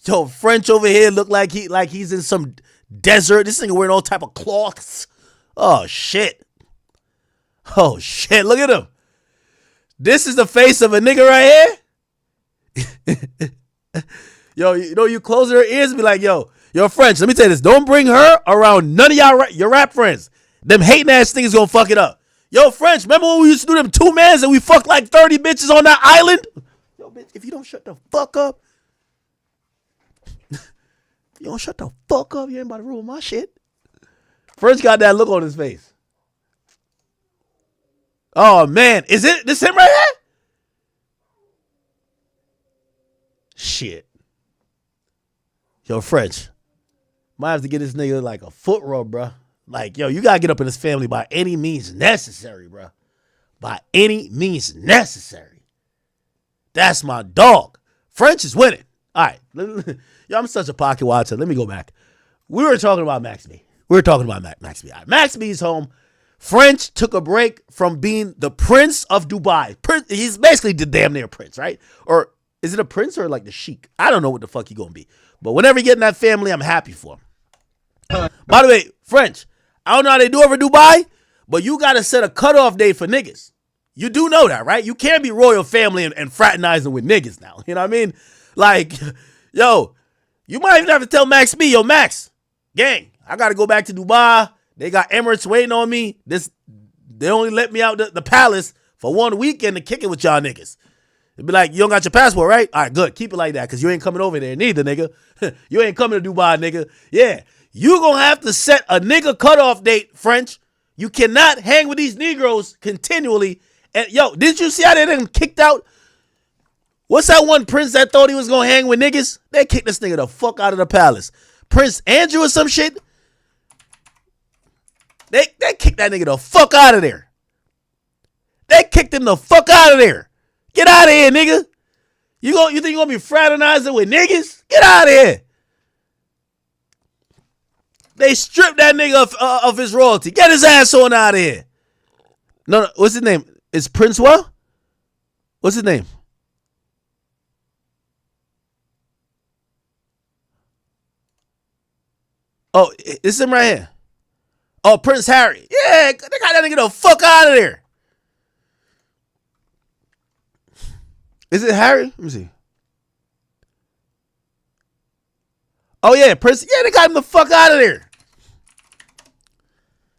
Yo, French over here look like he's in some desert. This nigga wearing all type of cloths. Oh, shit. Oh, shit. Look at him. This is the face of a nigga right here. Yo, you close her ears and be like, yo, French, let me tell you this. Don't bring her around none of your rap friends. Them hating ass niggas gonna fuck it up. Yo, French, remember when we used to do them 2-mans and we fucked like 30 bitches on that island? Yo, bitch, if you don't shut the fuck up, you don't shut the fuck up, you ain't about to ruin my shit. French got that look on his face. Oh, man. Is it this him right here? Shit. Yo, French. Might have to get this nigga like a foot rub, bro. Like, yo, you got to get up in this family by any means necessary, bro. By any means necessary. That's my dog. French is winning. All right. Yo, I'm such a pocket watcher. Let me go back. We were talking about Max B. We were talking about Max B. All right. Max B's home. French took a break from being the Prince of Dubai. He's basically the damn near prince, right? Or is it a prince or like the sheik? I don't know what the fuck he gonna be. But whenever he get in that family, I'm happy for him. By the way, French, I don't know how they do over Dubai, but you got to set a cutoff date for niggas. You do know that, right? You can't be royal family and fraternizing with niggas now. You know what I mean? Like, yo, you might even have to tell Max B, yo, Max, gang, I got to go back to Dubai. They got Emirates waiting on me. They only let me out the palace for one weekend to kick it with y'all niggas. It'd be like, you don't got your passport, right? All right, good. Keep it like that because you ain't coming over there neither, nigga. You ain't coming to Dubai, nigga. Yeah, you going to have to set a nigga cutoff date, French. You cannot hang with these Negroes continually. And, yo, did you see how they done kicked out? What's that one prince that thought he was going to hang with niggas? They kicked this nigga the fuck out of the palace. Prince Andrew or some shit? They kicked that nigga the fuck out of there. They kicked him the fuck out of there. Get out of here, nigga. You think you're going to be fraternizing with niggas? Get out of here. They stripped that nigga of his royalty. Get his ass on out of here. No, what's his name? Is Prince what? What's his name? Oh, it's him right here. Oh, Prince Harry. Yeah, they got that nigga the fuck out of there. Is it Harry? Let me see. Oh, yeah, Prince. Yeah, they got him the fuck out of there.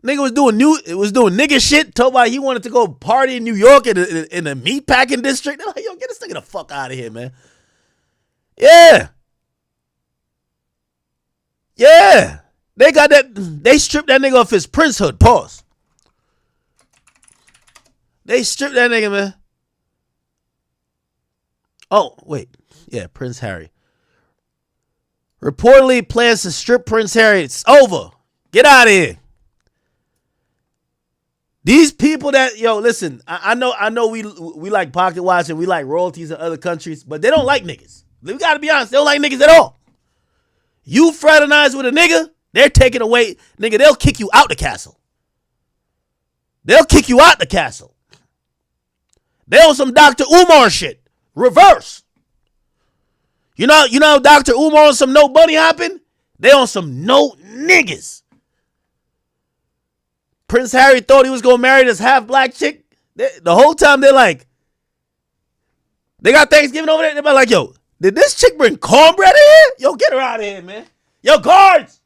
Nigga was doing nigga shit. Told about he wanted to go party in New York in the meatpacking district. They're like, yo, get this nigga the fuck out of here, man. Yeah. Yeah. They got that. They stripped that nigga off his princehood. Pause. They stripped that nigga, man. Oh, wait. Yeah, Prince Harry. Reportedly plans to strip Prince Harry. It's over. Get out of here. These people that, yo, listen, I know we like pocket watching, we like royalties in other countries, but they don't like niggas. We gotta be honest, they don't like niggas at all. You fraternize with a nigga, they're taking away, nigga, they'll kick you out the castle. They'll kick you out the castle. They on some Dr. Umar shit. Reverse. You know Dr. Umar on some no bunny hopping? They on some no niggas. Prince Harry thought he was going to marry this half black chick. The whole time they're like, they got Thanksgiving over there. They're like, yo, did this chick bring cornbread in here? Yo, get her out of here, man. Yo, guards.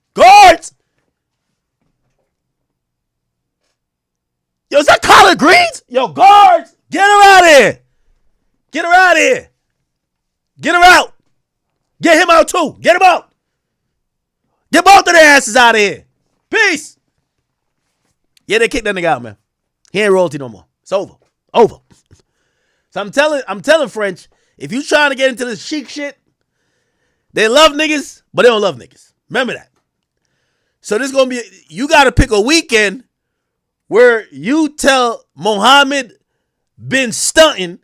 Yo, is that collard greens? Yo, guards, get her out of here. Get her out of here. Get her out. Get him out too. Get him out. Get both of their asses out of here. Peace. Yeah, they kicked that nigga out, man. He ain't royalty no more. It's over. So I'm telling French, if you trying to get into this chic shit, they love niggas, but they don't love niggas. Remember that. So this is going to be, you got to pick a weekend where you tell Mohammed bin Stunting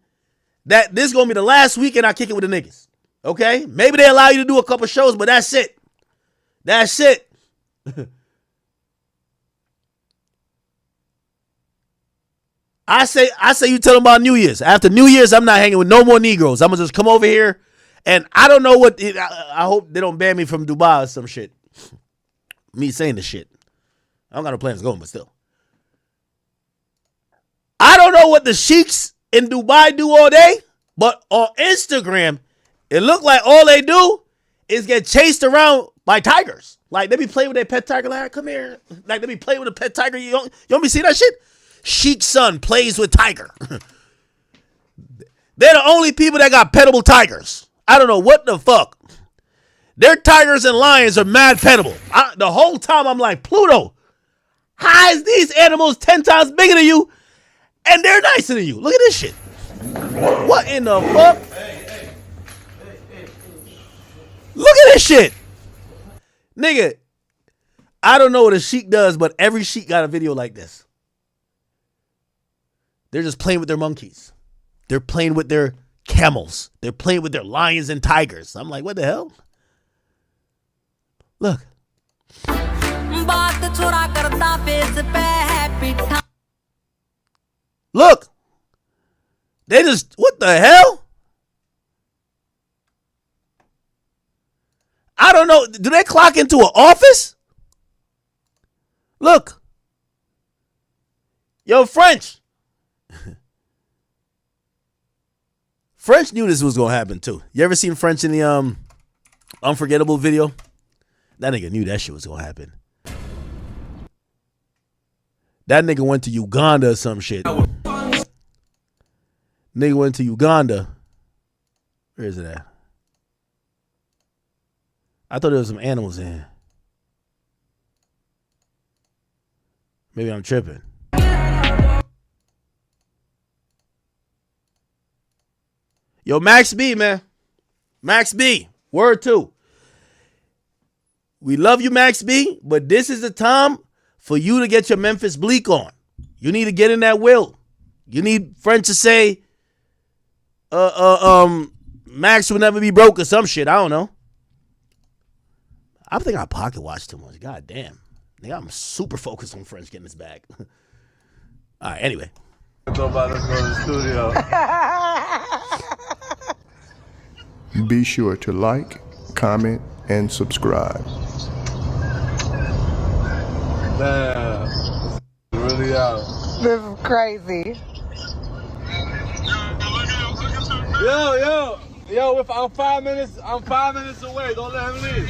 that this is going to be the last weekend I kick it with the niggas. Okay? Maybe they allow you to do a couple shows, but that's it. That's it. I say you tell them about New Year's. After New Year's, I'm not hanging with no more Negroes. I'm going to just come over here, and I don't know what, I hope they don't ban me from Dubai or some shit. Me saying this shit. I don't got no plans going, but still. I don't know what the sheiks in Dubai do all day, but on Instagram, it look like all they do is get chased around by tigers. Like, they be playing with their pet tiger. Like, come here. Like, they be playing with a pet tiger. You don't be see that shit? Sheik's son plays with tiger. They're the only people that got pettable tigers. I don't know what the fuck. Their tigers and lions are mad pettable. The whole time I'm like, Pluto, how is these animals 10 times bigger than you and they're nicer than you? Look at this shit. What in the fuck? Look at this shit. Nigga, I don't know what a sheik does, but every sheik got a video like this. They're just playing with their monkeys. They're playing with their camels. They're playing with their lions and tigers. I'm like, what the hell? Look. Look. They just, what the hell? I don't know. Do they clock into an office? Look. Yo, French. French knew this was going to happen, too. You ever seen French in the Unforgettable video? That nigga knew that shit was going to happen. That nigga went to Uganda or some shit. Nigga went to Uganda. Where is it at? I thought there was some animals in here. Maybe I'm tripping. Yo, Max B, man. Max B. Word 2. We love you, Max B, but this is the time for you to get your Memphis Bleak on. You need to get in that will. You need French to say, Max will never be broke or some shit. I don't know. I think I pocket watched too much. God damn. Nigga, I'm super focused on French getting this back. All right, anyway. Let's go to the studio. Be sure to like, comment, and subscribe. Damn. Really out. This is crazy. Yo, if I'm 5 minutes away. Don't let him leave.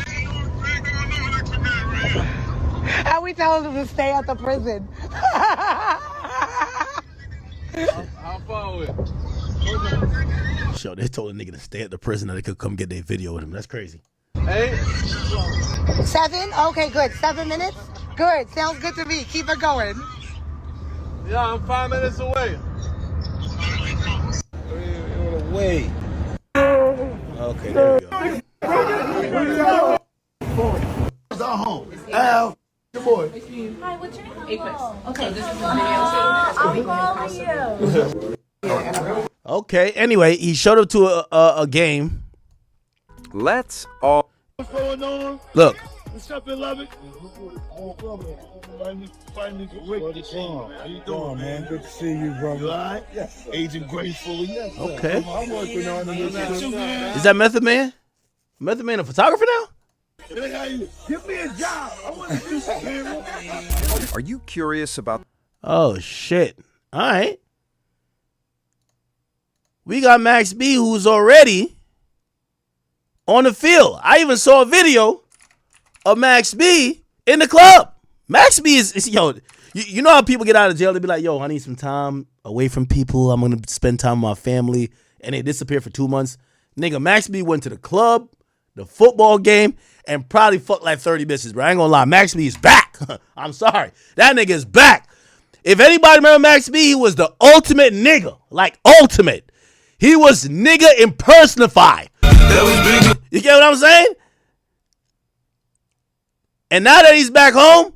How we telling him to stay at the prison? How far away? Yo, they told a nigga to stay at the prison that they could come get their video with him. That's crazy. 8? 7? Okay, good. 7 minutes? Good. Sounds good to me. Keep it going. Yeah, I'm 5 minutes away. Wait. Okay, there we go. Al, your boy. Hi, what's your name? Okay, this is the video too. I'm calling you. Okay, anyway, he showed up to a game. Let's all. What's going on? Look. What's up, beloved? Finally, Rick. How you doing, man? Good to see you, brother. You all right? Yes. Agent Gracefully. Yes. Okay. I'm working on it. Is that Method Man? Method Man a photographer now? Give me a job. I want to do some camera. Are you curious about? Oh, shit. All right. We got Max B, who's already on the field. I even saw a video of Max B in the club. Max B is yo, you know how people get out of jail? They be like, yo, I need some time away from people. I'm going to spend time with my family. And they disappear for 2 months. Nigga, Max B went to the club, the football game, and probably fucked like 30 bitches, bro. I ain't gonna lie. Max B is back. I'm sorry. That nigga is back. If anybody remember Max B, he was the ultimate nigga. Like, ultimate. He was nigga impersonified. You get what I'm saying? And now that he's back home,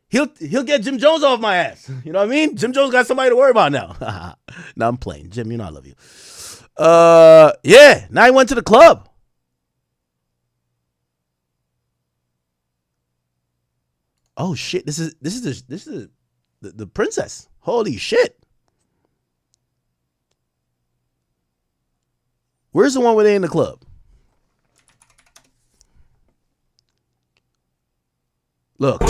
he'll get Jim Jones off my ass. You know what I mean? Jim Jones got somebody to worry about now. No, I'm playing. Jim, you know I love you. Yeah. Now he went to the club. Oh shit! This is the princess. Holy shit! Where's the one where they in the club? Look.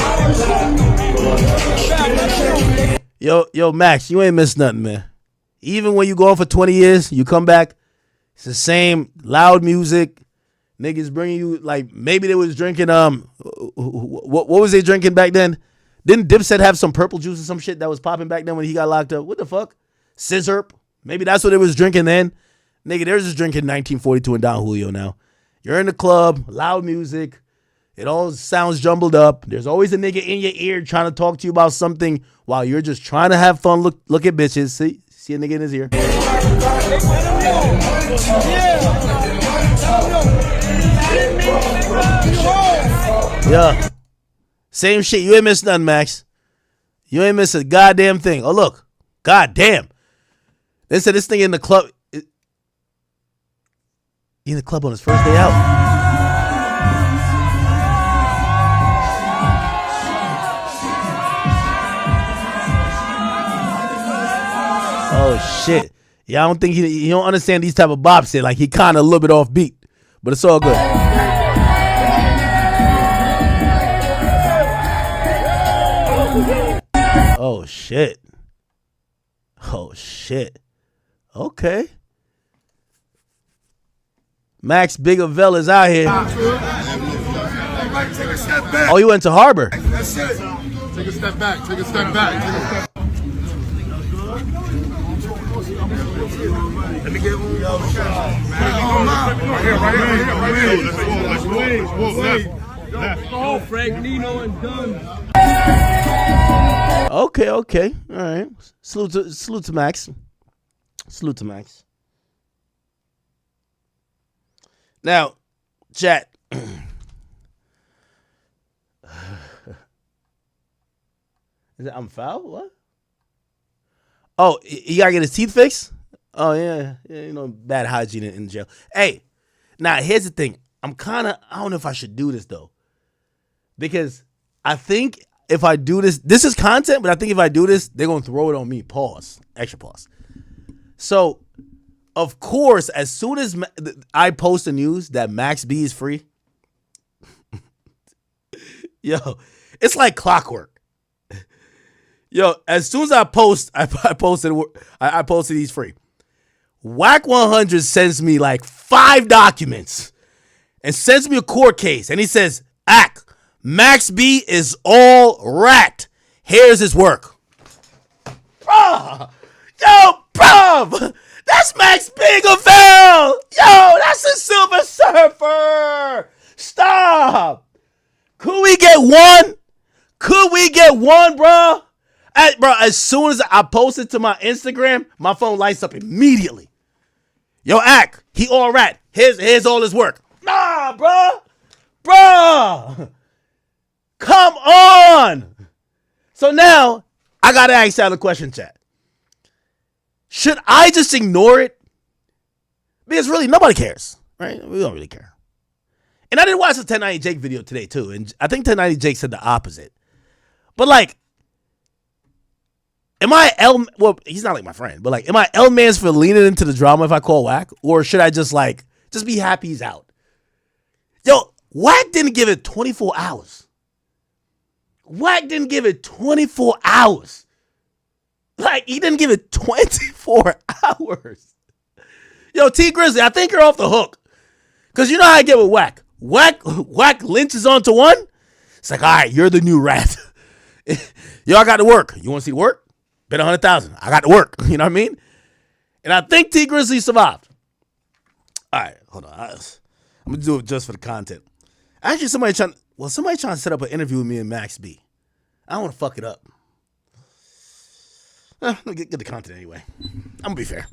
Yo, Max, you ain't missed nothing, man. Even when you go on for 20 years, you come back, it's the same loud music. Niggas bringing you, like, maybe they was drinking, what was they drinking back then? Didn't Dipset have some purple juice or some shit that was popping back then when he got locked up? What the fuck? Scissorp? Maybe that's what they was drinking then. Nigga, they're just drinking 1942 and Don Julio now. You're in the club, loud music. It all sounds jumbled up. There's always a nigga in your ear trying to talk to you about something while you're just trying to have fun. Look at bitches. See a nigga in his ear. Yeah. Same shit. You ain't missed nothing, Max. You ain't missed a goddamn thing. Oh, look. Goddamn. They said this thing in the club. In the club on his first day out. Oh, shit. Yeah, I don't think he don't understand these type of bops here. Like, he kind of a little bit off beat. But it's all good. Oh, shit. Oh, shit. Okay. Max Bigavell is out here. Oh, you went to Harbor. That's it. Take a step back. Take a step back. Let me get one. Right here. Oh, Frank, Nino, and Dunn. Okay. All right. Salute to Max. Salute to Max. Now, chat. Is it I'm foul? What? Oh, he gotta get his teeth fixed? Oh, yeah, you know, bad hygiene in jail. Hey, now here's the thing. I don't know if I should do this, though. Because I think if I do this is content, but I think if I do this, they're going to throw it on me. Pause. Extra pause. So, of course, as soon as I post the news that Max B is free, yo, it's like clockwork. Yo, as soon as I posted he's free. Whack 100 sends me like 5 documents and sends me a court case, and he says, Max B is all rat. Here's his work. Bruh. Yo, bruv. That's Max Bigavell. Yo, that's the Silver Surfer. Stop. Could we get one? Bruh? As soon as I post it to my Instagram, my phone lights up immediately. Yo, he all rat. Here's all his work. Nah, bruh. Come on. So now, I got to ask y'all a question, chat. Should I just ignore it? Because really, nobody cares, right? We don't really care. And I did watch the 1090 Jake video today, too. And I think 1090 Jake said the opposite. But, like, well, he's not like my friend, but, like, am I L-Mans for leaning into the drama if I call Whack? Or should I just be happy he's out? Yo, Whack didn't give it 24 hours. Whack didn't give it 24 hours. Like, he didn't give it 24 hours. Yo, T Grizzly, I think you're off the hook. Because you know how I get with Whack. Whack lynches onto one. It's like, all right, you're the new rat. Yo, I got to work. You want to see the work? Bet 100,000. I got to work. You know what I mean? And I think T Grizzly survived. All right, hold on. I'm going to do it just for the content. Actually, somebody trying to set up an interview with me and Max B. I don't want to fuck it up. Let me get the content anyway. I'm going to be fair.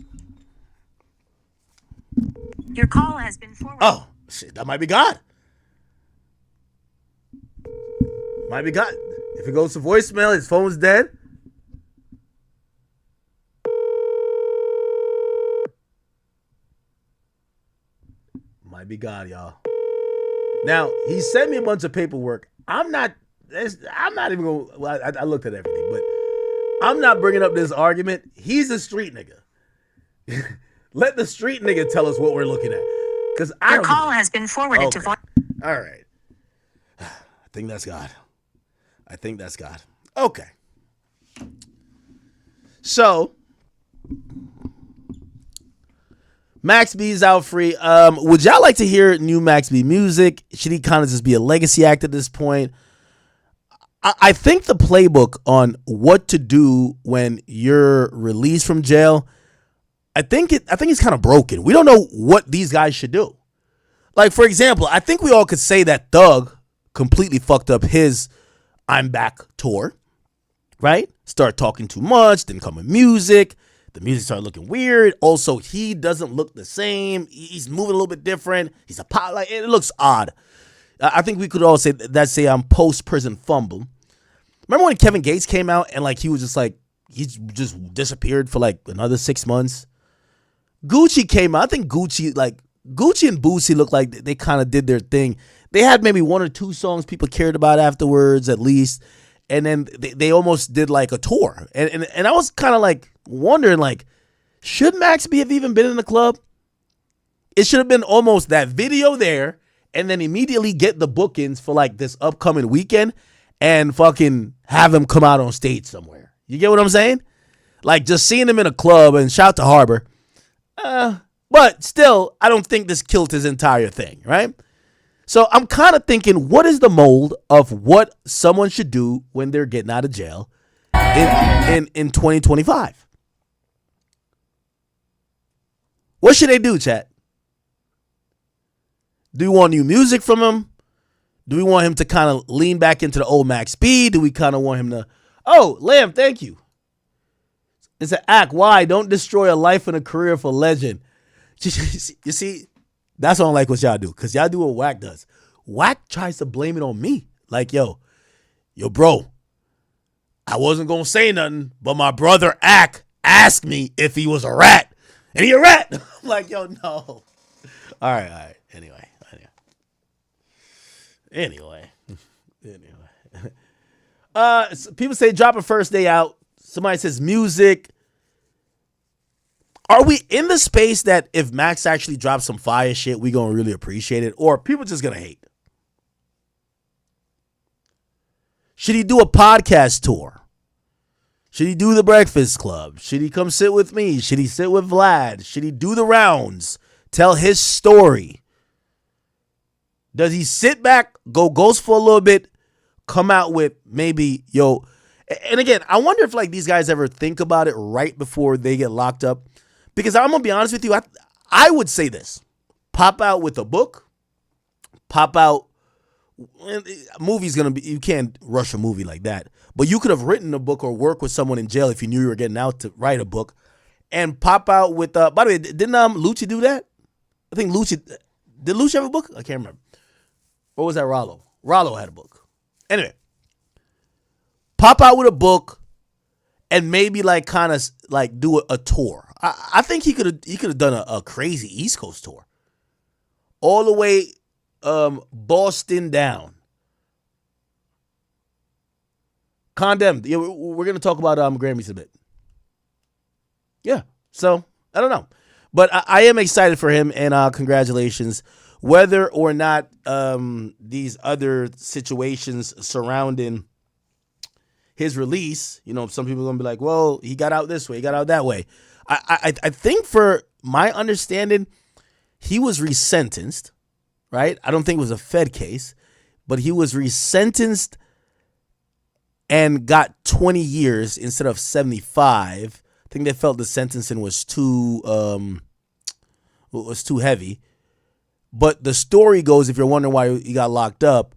Your call has been forwarded. Oh, shit. That might be God. Might be God. If it goes to voicemail, his phone's dead. Might be God, y'all. Now, he sent me a bunch of paperwork. I'm not even going to, well, I looked at everything, but I'm not bringing up this argument. He's a street nigga. Let the street nigga tell us what we're looking at. Because Your call has been forwarded to voice. All right. I think that's God. Okay. So, Max B's out free. Would y'all like to hear new Max B music? Should he kind of just be a legacy act at this point? I think the playbook on what to do when you're released from jail, I think it's kind of broken. We don't know what these guys should do. Like, for example, I think we all could say that Thug completely fucked up his I'm Back tour, right? Start talking too much, didn't come with music. The music started looking weird. Also, he doesn't look the same. He's moving a little bit different. He's a pop, like, it looks odd. I think we could all say that's a post-prison fumble. Remember when Kevin Gates came out and like he was just like, he just disappeared for like another 6 months? Gucci came out. I think Gucci and Boosie looked like they kind of did their thing. They had maybe 1 or 2 songs people cared about afterwards at least. And then they almost did like a tour. And I was kind of like wondering like, should Max B have even been in the club? It should have been almost that video there and then immediately get the bookings for like this upcoming weekend and fucking have him come out on stage somewhere. You get what I'm saying? Like just seeing him in a club, and shout to Harbor. But still, I don't think this killed his entire thing, right? So I'm kind of thinking, what is the mold of what someone should do when they're getting out of jail in 2025? What should they do, chat? Do we want new music from him? Do we want him to kind of lean back into the old Max B? Do we kind of want him to... Oh, Lamb, thank you. It's an act. Why? Don't destroy a life and a career for legend. You see, that's what I don't like what y'all do. Because y'all do what Wack does. Wack tries to blame it on me. Like, yo, bro, I wasn't going to say nothing, but my brother Ack asked me if he was a rat. And he a rat. I'm like, yo, no. All right. Anyway. So people say drop a first day out. Somebody says music. Are we in the space that if Max actually drops some fire shit, we gonna really appreciate it? Or people just gonna hate? Should he do a podcast tour? Should he do the Breakfast Club? Should he come sit with me? Should he sit with Vlad? Should he do the rounds? Tell his story? Does he sit back, go ghost for a little bit, come out with maybe, yo, and again, I wonder if like these guys ever think about it right before they get locked up. Because I'm going to be honest with you, I would say this. Pop out with a book. Pop out. Movie's going to be, you can't rush a movie like that. But you could have written a book or work with someone in jail if you knew you were getting out to write a book. And pop out with, by the way, didn't Lucci do that? I think did Lucci have a book? I can't remember. Or was that Rollo? Rollo had a book. Anyway, pop out with a book and maybe like kind of like do a tour. I think he could have done a crazy East Coast tour. All the way Boston down. Condemned. Yeah, we're going to talk about Grammys a bit. Yeah, so I don't know. But I am excited for him, and congratulations. Whether or not these other situations surrounding his release, you know, some people are going to be like, well, he got out this way, he got out that way. I think for my understanding, he was resentenced, right? I don't think it was a Fed case, but he was resentenced and got 20 years instead of 75. I think they felt the sentencing was too heavy. But the story goes, if you're wondering why he got locked up,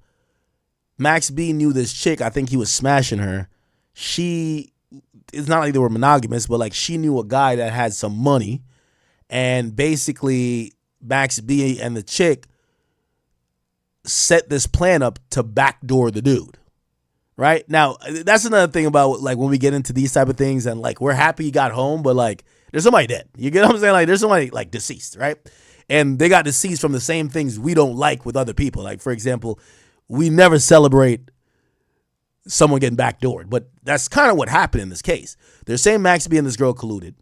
Max B knew this chick. I think he was smashing her. It's not like they were monogamous, but like she knew a guy that had some money. And basically, Max B and the chick set this plan up to backdoor the dude. Right? Now, that's another thing about like when we get into these type of things and like we're happy he got home, but like there's somebody dead. You get what I'm saying? Like there's somebody like deceased, right? And they got deceased from the same things we don't like with other people. Like, for example, we never celebrate someone getting backdoored. But that's kind of what happened in this case. They're saying Max B and this girl colluded.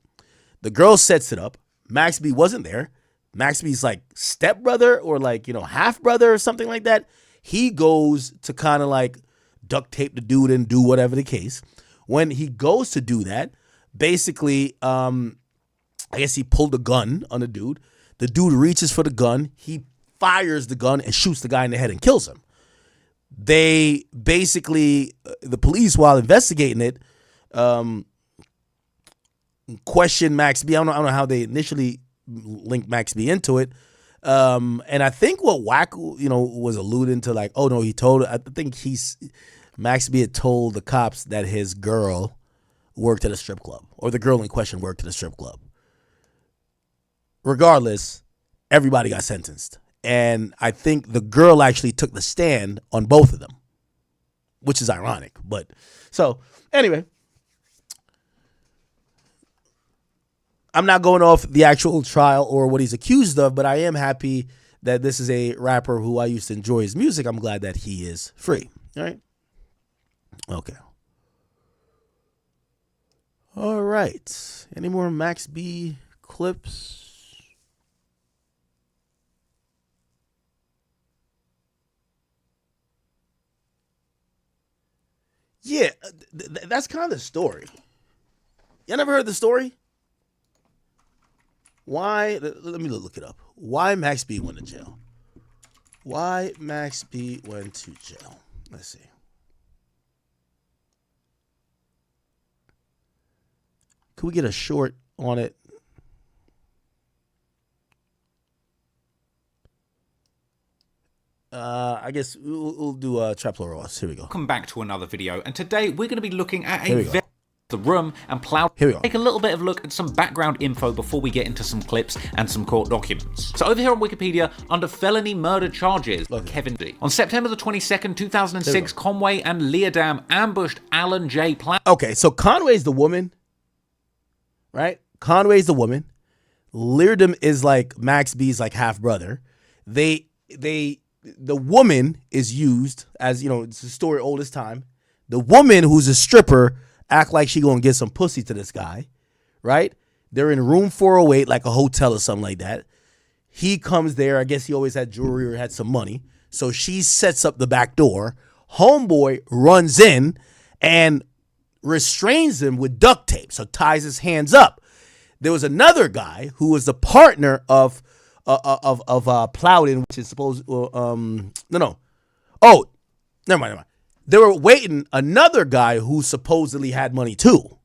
The girl sets it up. Max B wasn't there. Max B's like stepbrother or like, you know, half brother or something like that. He goes to kind of like duct tape the dude and do whatever the case. When he goes to do that, basically, I guess he pulled a gun on the dude. The dude reaches for the gun. He fires the gun and shoots the guy in the head and kills him. They basically, the police, while investigating it, questioned Max B. I don't know how they initially linked Max B into it. And I think what Wack, you know, was alluding to, like, oh no, I think Max B had told the cops that his girl worked at a strip club, or the girl in question worked at a strip club. Regardless, everybody got sentenced. And I think the girl actually took the stand on both of them, which is ironic. But so anyway, I'm not going off the actual trial or what he's accused of, but I am happy that this is a rapper who I used to enjoy his music. I'm glad that he is free. All right. Okay. All right. Any more Max B clips? Yeah, that's kind of the story. You never heard the story? Why? Let me look it up. Why Max B went to jail? Why Max B went to jail? Let's see. Could we get a short on it? I guess we'll do Traplo Ross. Here we go. Welcome back to another video, and today we're going to be looking at the room and plow. Here we go. Take a little bit of a look at some background info before we get into some clips and some court documents. So over here on Wikipedia, under felony murder charges, Kevin D. On September the 22nd, 2006, Conway and Leodam ambushed Alan J. Plow. Okay, so Conway's the woman, right? Conway's the woman. Leardam is like Max B's like half brother. The woman is used as, it's a story old as time. The woman who's a stripper act like she gonna get some pussy to this guy, right? They're in room 408, like a hotel or something like that. He comes there. I guess he always had jewelry or had some money. So she sets up the back door. Homeboy runs in and restrains him with duct tape. So ties his hands up. There was another guy who was the partner of Plowden, which is supposed no. Oh, never mind. They were waiting another guy who supposedly had money too,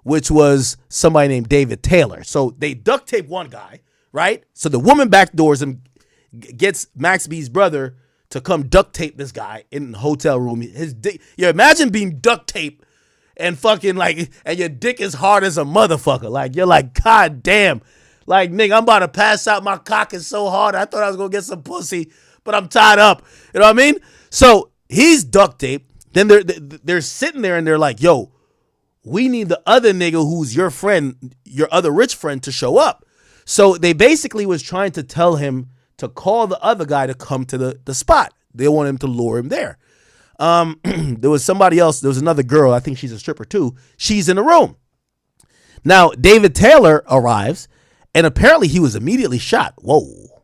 which was somebody named David Taylor. So they duct tape one guy, right? So the woman backdoors him, gets Max B's brother to come duct tape this guy in the hotel room. His dick, imagine being duct taped and fucking and your dick is hard as a motherfucker. Like, you're like, God damn. Like, nigga, I'm about to pass out. My cock is so hard. I thought I was going to get some pussy, but I'm tied up. You know what I mean? So he's duct taped. Then they're sitting there and they're like, yo, we need the other nigga who's your friend, your other rich friend, to show up. So they basically was trying to tell him to call the other guy to come to the spot. They want him to lure him there. There was somebody else. There was another girl. I think she's a stripper too. She's in the room. Now, David Taylor arrives, and apparently he was immediately shot. Whoa.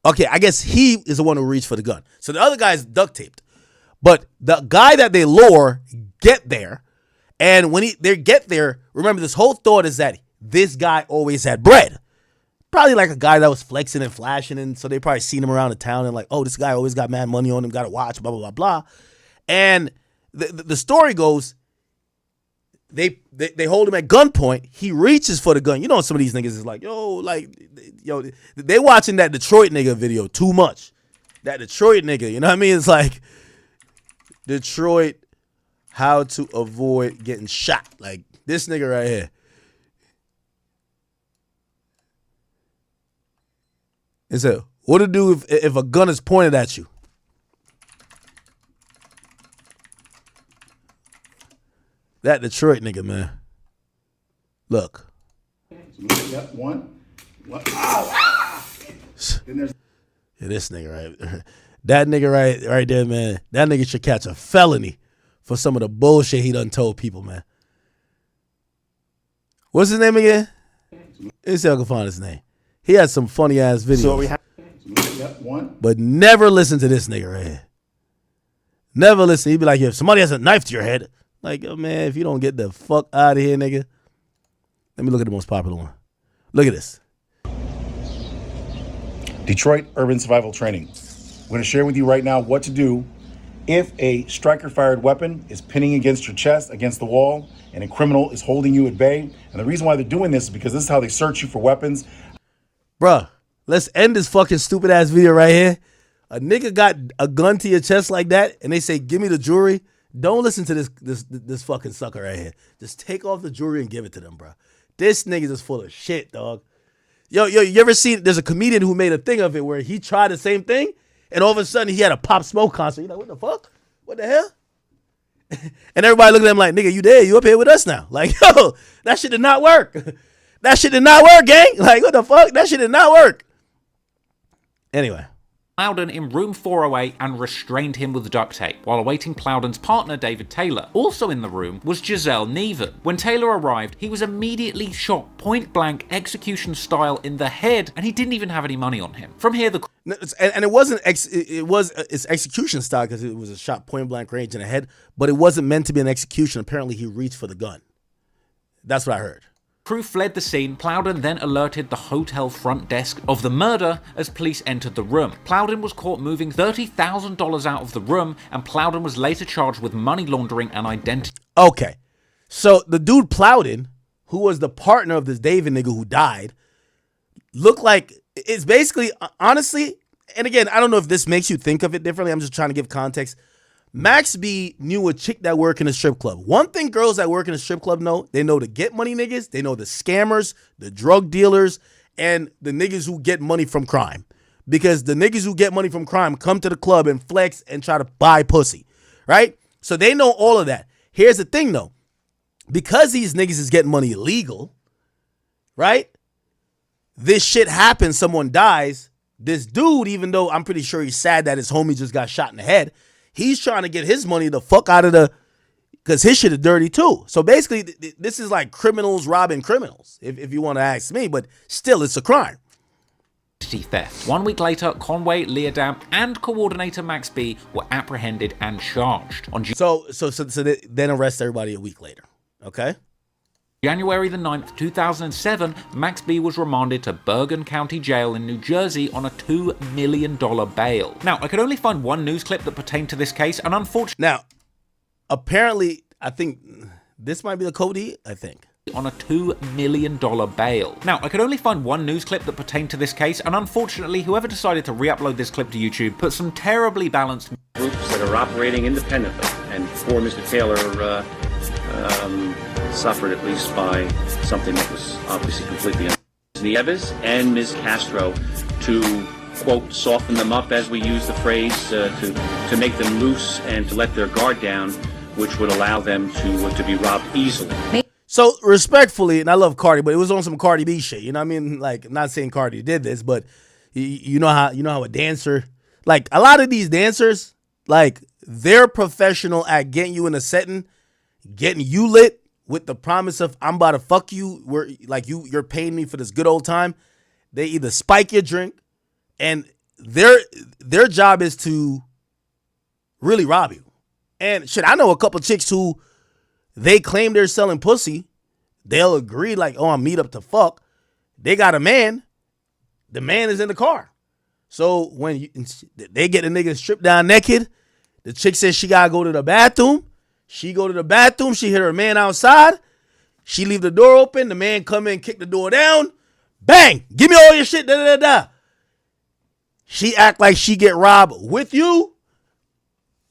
Okay, I guess he is the one who reached for the gun. So the other guy is duct taped. But the guy that they lure get there, and when they get there, remember, this whole thought is that this guy always had bread. Probably like a guy that was flexing and flashing, and so they probably seen him around the town and like, oh, this guy always got mad money on him, got a watch, blah, blah, blah, blah. And the story goes, they hold him at gunpoint. He reaches for the gun. You know, some of these niggas is like, they watching that Detroit nigga video too much. That Detroit nigga, you know what I mean? It's like, Detroit, how to avoid getting shot. Like this nigga right here. It said, what to do if a gun is pointed at you? That Detroit nigga, man. Look. Yep, one. Ow! Yeah, this nigga right. That nigga right there, man. That nigga should catch a felony for some of the bullshit he done told people, man. What's his name again? Let's see if I can find his name. He had some funny ass videos. So we have one. But never listen to this nigga right here. Never listen. He'd be like, if somebody has a knife to your head, like, oh, man, if you don't get the fuck out of here, nigga. Let me look at the most popular one. Look at this. Detroit Urban Survival Training. I'm going to share with you right now what to do if a striker-fired weapon is pinning against your chest, against the wall, and a criminal is holding you at bay. And the reason why they're doing this is because this is how they search you for weapons. Bruh, let's end this fucking stupid-ass video right here. A nigga got a gun to your chest like that, and they say, give me the jewelry. Don't listen to this fucking sucker right here. Just take off the jewelry and give it to them, bruh. This nigga is full of shit, dog. Yo, you ever seen, there's a comedian who made a thing of it where he tried the same thing and all of a sudden he had a Pop Smoke concert. You're like, what the fuck? What the hell? And everybody looking at him like, nigga, you dead. You up here with us now. Like, yo, that shit did not work. That shit did not work, gang. Like, what the fuck? That shit did not work. Anyway. Plowden in room 408 and restrained him with duct tape while awaiting Plowden's partner David Taylor. Also in the room was Giselle Neven. When Taylor arrived, he was immediately shot point blank execution style in the head, and he didn't even have any money on him. From here, and it wasn't it's execution style because it was a shot point blank range in the head, but it wasn't meant to be an execution. Apparently, he reached for the gun. That's what I heard. Crew fled the scene. Plowden then alerted the hotel front desk of the murder as police entered the room. Plowden was caught moving $30,000 out of the room, and Plowden was later charged with money laundering and identity. Okay, so the dude Plowden, who was the partner of this David nigga who died, looked like, it's basically, honestly, and again, I don't know if this makes you think of it differently. I'm just trying to give context. Max B knew a chick that worked in a strip club. One thing girls that work in a strip club know, they know the get money niggas, they know the scammers, the drug dealers, and the niggas who get money from crime. Because the niggas who get money from crime come to the club and flex and try to buy pussy, right? So they know all of that. Here's the thing though. Because these niggas is getting money illegal, right? This shit happens, someone dies. This dude, even though I'm pretty sure he's sad that his homie just got shot in the head, he's trying to get his money the fuck out of the, because his shit is dirty too. So basically, this is like criminals robbing criminals, if you want to ask me, but still, it's a crime. Theft. 1 week later, Conway, Leodam, and coordinator Max B were apprehended and charged. On So they then arrest everybody a week later, okay? January the 9th, 2007, Max B was remanded to Bergen County Jail in New Jersey on a $2 million bail. Now, I could only find one news clip that pertained to this case, and unfortunately... Now, apparently, I think this might be the Cody, I think. On a $2 million bail. Now, I could only find one news clip that pertained to this case, and unfortunately, whoever decided to re-upload this clip to YouTube put some terribly balanced... Groups that are operating independently, and poor Mr. Taylor suffered at least by something that was obviously completely Nieves and Ms. Castro to, quote, soften them up, as we use the phrase, to make them loose and to let their guard down, which would allow them to be robbed easily. So respectfully, and I love Cardi, but it was on some Cardi B shit. You know what I mean? Like, I'm not saying Cardi did this, but you know how a dancer, like a lot of these dancers, like they're professional at getting you in a setting, getting you lit with the promise of I'm about to fuck you. Where like you're paying me for this good old time. They either spike your drink, and their job is to really rob you. And shit, I know a couple chicks who they claim they're selling pussy. They'll agree like, oh, I'm meet up to fuck. They got a man. The man is in the car. So when they get the nigga stripped down naked, the chick says she gotta go to the bathroom. She go to the bathroom. She hit her man outside. She leave the door open. The man come in, kick the door down. Bang! Give me all your shit. Da da da da. She act like she get robbed with you.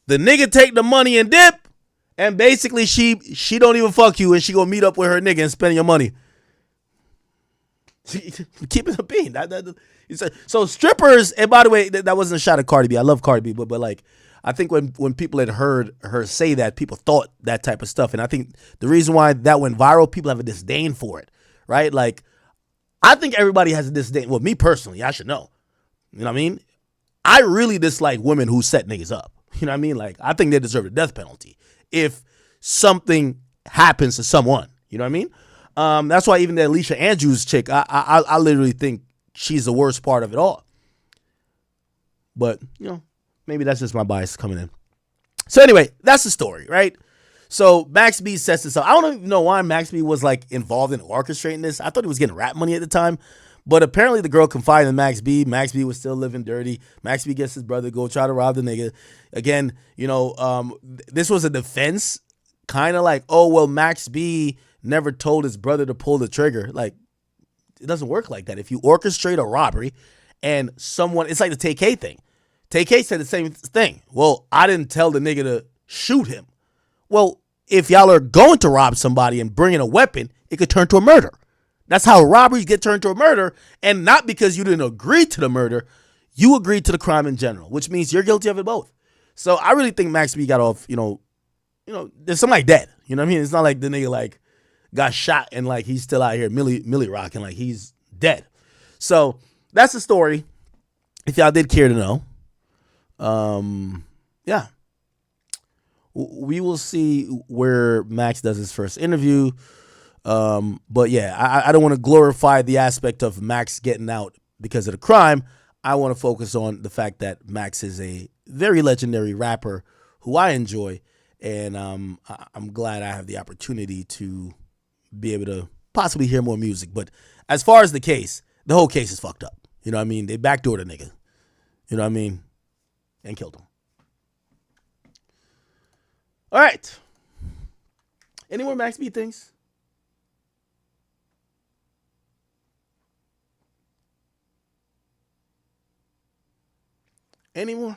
The nigga take the money and dip. And basically, she don't even fuck you, and she gonna meet up with her nigga and spend your money. Keep it a bean. So strippers, and by the way, that wasn't a shot at Cardi B. I love Cardi B, but like, I think when people had heard her say that, people thought that type of stuff. And I think the reason why that went viral, people have a disdain for it, right? Like, I think everybody has a disdain. Well, me personally, I should know. You know what I mean? I really dislike women who set niggas up. You know what I mean? Like, I think they deserve the death penalty if something happens to someone. You know what I mean? That's why even the Alicia Andrews chick, I literally think she's the worst part of it all. But, you know, maybe that's just my bias coming in. So anyway, that's the story, right? So Max B sets this up. I don't even know why Max B was like involved in orchestrating this. I thought he was getting rap money at the time. But apparently the girl confided in Max B. Max B was still living dirty. Max B gets his brother to go try to rob the nigga. Again, you know, this was a defense. Kind of like, oh, well, Max B never told his brother to pull the trigger. Like, it doesn't work like that. If you orchestrate a robbery and someone, it's like the Tay-K thing. Tay-K said the same thing. Well, I didn't tell the nigga to shoot him. Well, if y'all are going to rob somebody and bring in a weapon, it could turn to a murder. That's how robberies get turned to a murder, and not because you didn't agree to the murder, you agreed to the crime in general, which means you're guilty of it both. So I really think Max B got off, there's somebody dead. You know what I mean? It's not like the nigga like got shot and like he's still out here millie rocking like he's dead. So that's the story. If y'all did care to know. Yeah. We will see where Max does his first interview. But yeah, I don't want to glorify the aspect of Max getting out because of the crime. I want to focus on the fact that Max is a very legendary rapper who I enjoy, and I'm glad I have the opportunity to be able to possibly hear more music. But as far as the case, the whole case is fucked up. You know what I mean? They backdoored a nigga. You know what I mean? And killed him. All right. Any more Max B things? Any more?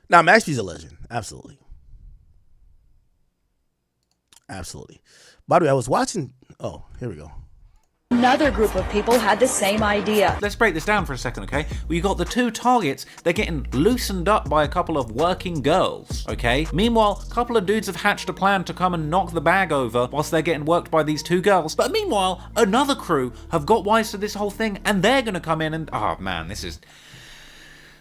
Now, Max B's a legend. Absolutely. Absolutely. By the way, I was watching. Oh, here we go. Another group of people had the same idea. Let's break this down for a second, okay? Well, you got the two targets. They're getting loosened up by a couple of working girls, okay? Meanwhile, a couple of dudes have hatched a plan to come and knock the bag over whilst they're getting worked by these two girls. But meanwhile, another crew have got wise to this whole thing, and they're going to come in and... Oh, man, this is...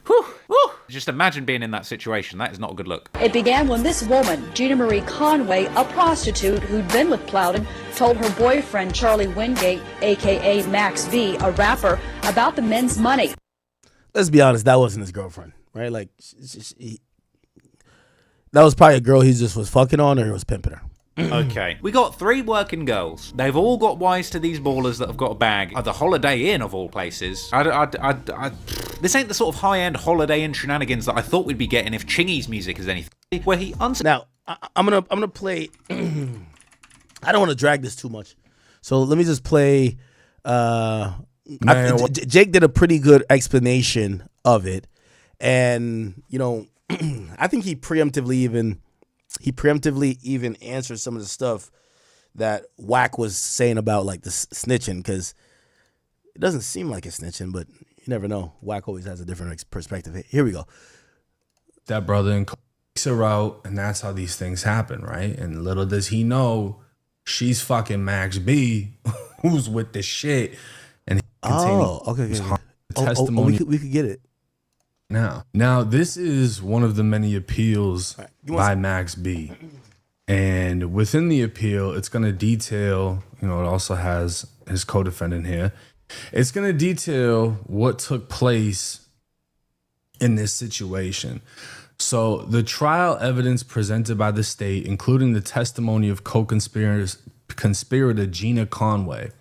Whew, whew. Just imagine being in that situation. That is not a good look. It began when this woman, Gina Marie Conway, a prostitute who'd been with Plowden, told her boyfriend, Charlie Wingate, a.k.a. Max B, a rapper, about the men's money. Let's be honest, that wasn't his girlfriend, right? Like, that was probably a girl he just was fucking on or he was pimping her. Okay. We got three working girls. They've all got wise to these ballers that have got a bag at the Holiday Inn of all places. This ain't the sort of high-end Holiday Inn shenanigans that I thought we'd be getting if Chingy's music is anything. Where he Now, I'm gonna play. I don't want to drag this too much, so let me just play. Jake did a pretty good explanation of it, and I think he preemptively even answered some of the stuff that Wack was saying about like the snitching, because it doesn't seem like it's snitching, but you never know. Wack always has a different perspective. Here we go. That brother and takes her out, and that's how these things happen, right? And little does he know, she's fucking Max B, who's with the shit, and okay. testimony. We could get it. Now, this is one of the many appeals by Max B. And within the appeal, it's going to detail, it also has his co-defendant here. It's going to detail what took place in this situation. So the trial evidence presented by the state, including the testimony of co-conspirator Gina Conway.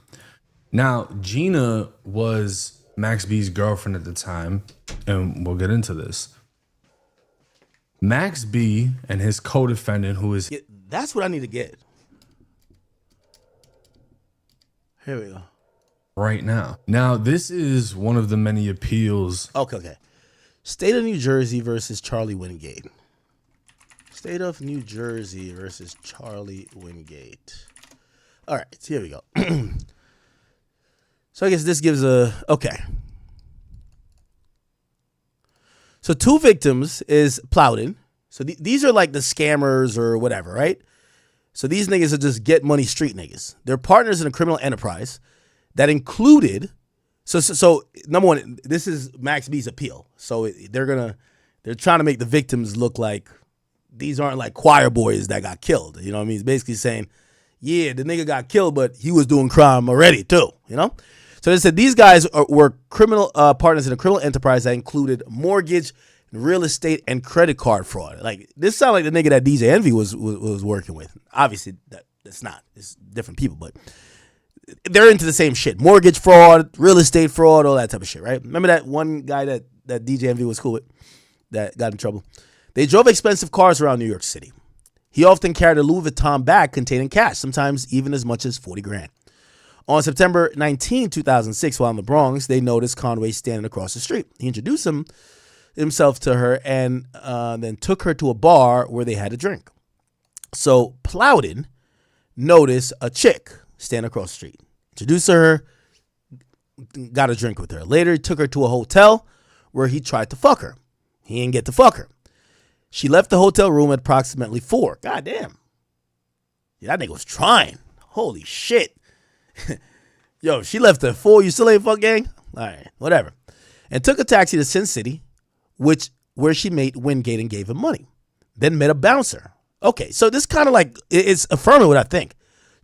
Now, Gina was Max B's girlfriend at the time, and we'll get into this. Max B and his co-defendant, who is... That's what I need to get. Here we go. Right now. Now, this is one of the many appeals. Okay. State of New Jersey versus Charlie Wingate. State of New Jersey versus Charlie Wingate. All right, so here we go. So I guess this gives okay. So two victims is Plowden. So these are like the scammers or whatever, right? So these niggas are just get money street niggas. They're partners in a criminal enterprise that included. So number one, this is Max B's appeal. So they're trying to make the victims look like these aren't like choir boys that got killed. You know what I mean? It's basically saying, yeah, the nigga got killed, but he was doing crime already too. So they said these guys were criminal partners in a criminal enterprise that included mortgage, real estate, and credit card fraud. Like, this sounds like the nigga that DJ Envy was working with. Obviously, that's not. It's different people, but they're into the same shit. Mortgage fraud, real estate fraud, all that type of shit, right? Remember that one guy that DJ Envy was cool with that got in trouble? They drove expensive cars around New York City. He often carried a Louis Vuitton bag containing cash, sometimes even as much as 40 grand. On September 19, 2006, while in the Bronx, they noticed Conway standing across the street. He introduced himself to her and then took her to a bar where they had a drink. So Plowden noticed a chick standing across the street. Introduced her, got a drink with her. Later, he took her to a hotel where he tried to fuck her. He didn't get to fuck her. She left the hotel room at approximately 4. God damn. Yeah, that nigga was trying. Holy shit. Yo, she left at 4. You still ain't fuck, gang? All right, whatever. And took a taxi to Sin City, where she met Wingate and gave him money. Then met a bouncer. Okay, so this kind of like, it's affirming what I think.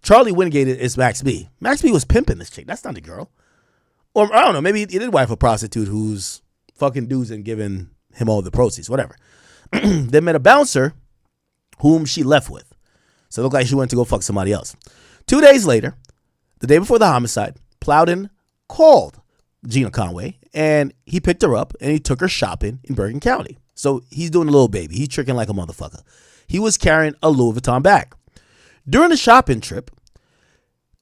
Charlie Wingate is Max B. Max B was pimping this chick. That's not the girl. Or, I don't know, maybe he did wife a prostitute who's fucking dudes and giving him all the proceeds, whatever. Then met a bouncer whom she left with. So it looked like she went to go fuck somebody else. 2 days later, the day before the homicide, Plowden called Gina Conway and he picked her up and he took her shopping in Bergen County. So he's doing a little baby. He's tricking like a motherfucker. He was carrying a Louis Vuitton bag. During the shopping trip,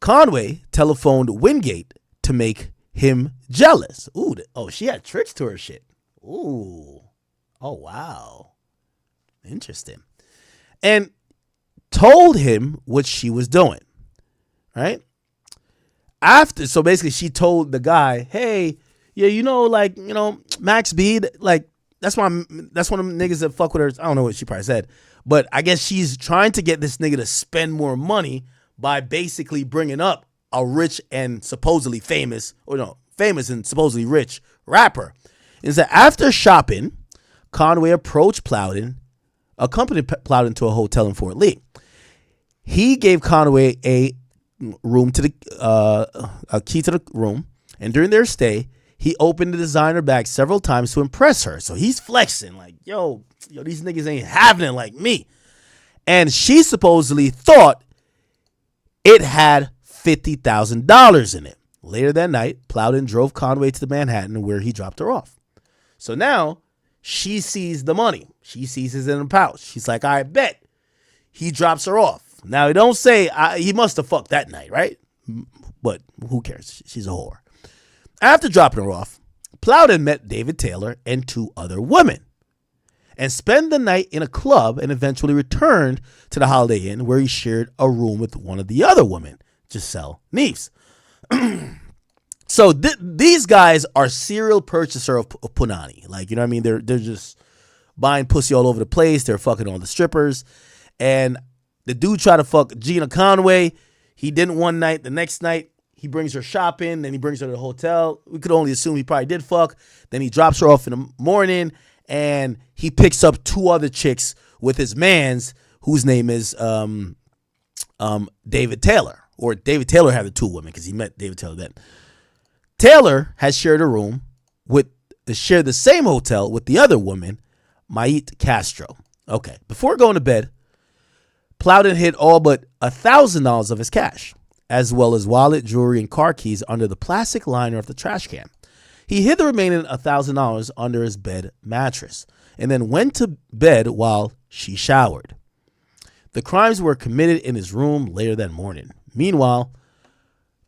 Conway telephoned Wingate to make him jealous. Ooh, she had tricks to her shit. Ooh. Oh, wow. Interesting. And told him what she was doing. Right? So basically she told the guy, hey, yeah, Max B, like, that's one of them niggas that fuck with her. I don't know what she probably said. But I guess she's trying to get this nigga to spend more money by basically bringing up a rich and supposedly famous and supposedly rich rapper. Is that after shopping, Conway approached Plowden, accompanied Plowden to a hotel in Fort Lee. He gave Conway a key to the room, and during their stay, he opened the designer bag several times to impress her. So he's flexing like, yo, these niggas ain't having it like me. And she supposedly thought it had $50,000 in it. Later that night, Plowden drove Conway to the Manhattan where he dropped her off. So now she sees the money. She sees it in a pouch. She's like, I bet. He drops her off. Now, he don't say he must have fucked that night, right? But who cares? She's a whore. After dropping her off, Plowden met David Taylor and 2 other women and spent the night in a club and eventually returned to the Holiday Inn where he shared a room with one of the other women, Giselle Neves. So these guys are serial purchaser of punani. Like, you know what I mean? They're just buying pussy all over the place. They're fucking all the strippers. And the dude tried to fuck Gina Conway. He didn't one night. The next night, he brings her shopping. Then he brings her to the hotel. We could only assume he probably did fuck. Then he drops her off in the morning. And he picks up 2 other chicks with his mans, whose name is David Taylor. Or David Taylor had the 2 women because he met David Taylor then. Taylor has shared the same hotel with the other woman, Mait Castro. Okay, before going to bed, Plowden hid all but $1,000 of his cash, as well as wallet, jewelry, and car keys under the plastic liner of the trash can. He hid the remaining $1,000 under his bed mattress and then went to bed while she showered. The crimes were committed in his room later that morning. Meanwhile,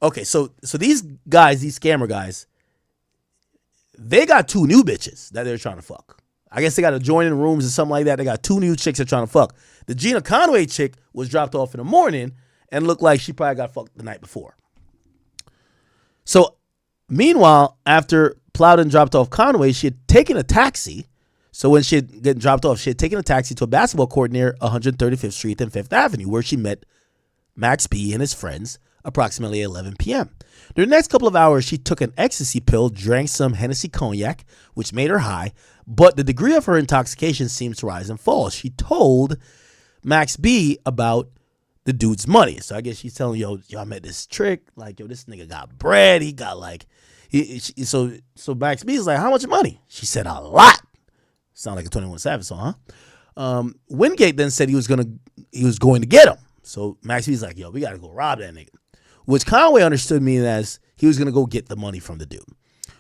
okay, so these guys, these scammer guys, they got 2 new bitches that they're trying to fuck. I guess they got to join in rooms or something like that. They got 2 new chicks they're trying to fuck. The Gina Conway chick was dropped off in the morning and looked like she probably got fucked the night before. So, meanwhile, after Plowden dropped off Conway, she had taken a taxi. So when she had gotten dropped off, she had taken a taxi to a basketball court near 135th Street and 5th Avenue, where she met Max B and his friends approximately 11 p.m. During the next couple of hours, she took an ecstasy pill, drank some Hennessy cognac, which made her high, but the degree of her intoxication seems to rise and fall. She told Max B about the dude's money. So I guess she's telling, yo, I met this trick. Like, yo, this nigga got bread. He got like, so Max B is like, how much money? She said a lot. Sound like a 21 Savage song, huh? Wingate then said he was going to get him. So Max B's like, yo, we got to go rob that nigga. Which Conway understood meaning as he was going to go get the money from the dude.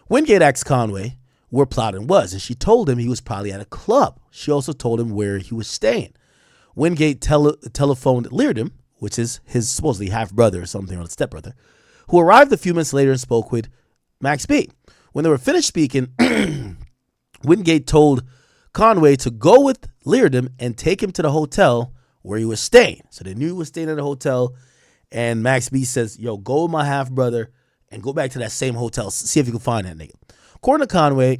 Wingate asked Conway where Plowden was, and she told him he was probably at a club. She also told him where he was staying. Wingate telephoned Leardom, which is his supposedly half-brother or something, or a stepbrother, who arrived a few minutes later and spoke with Max B. When they were finished speaking, Wingate told Conway to go with Leardom and take him to the hotel where he was staying. So they knew he was staying at a hotel, and Max B says, yo, go with my half-brother and go back to that same hotel. See if you can find that nigga. According to Conway,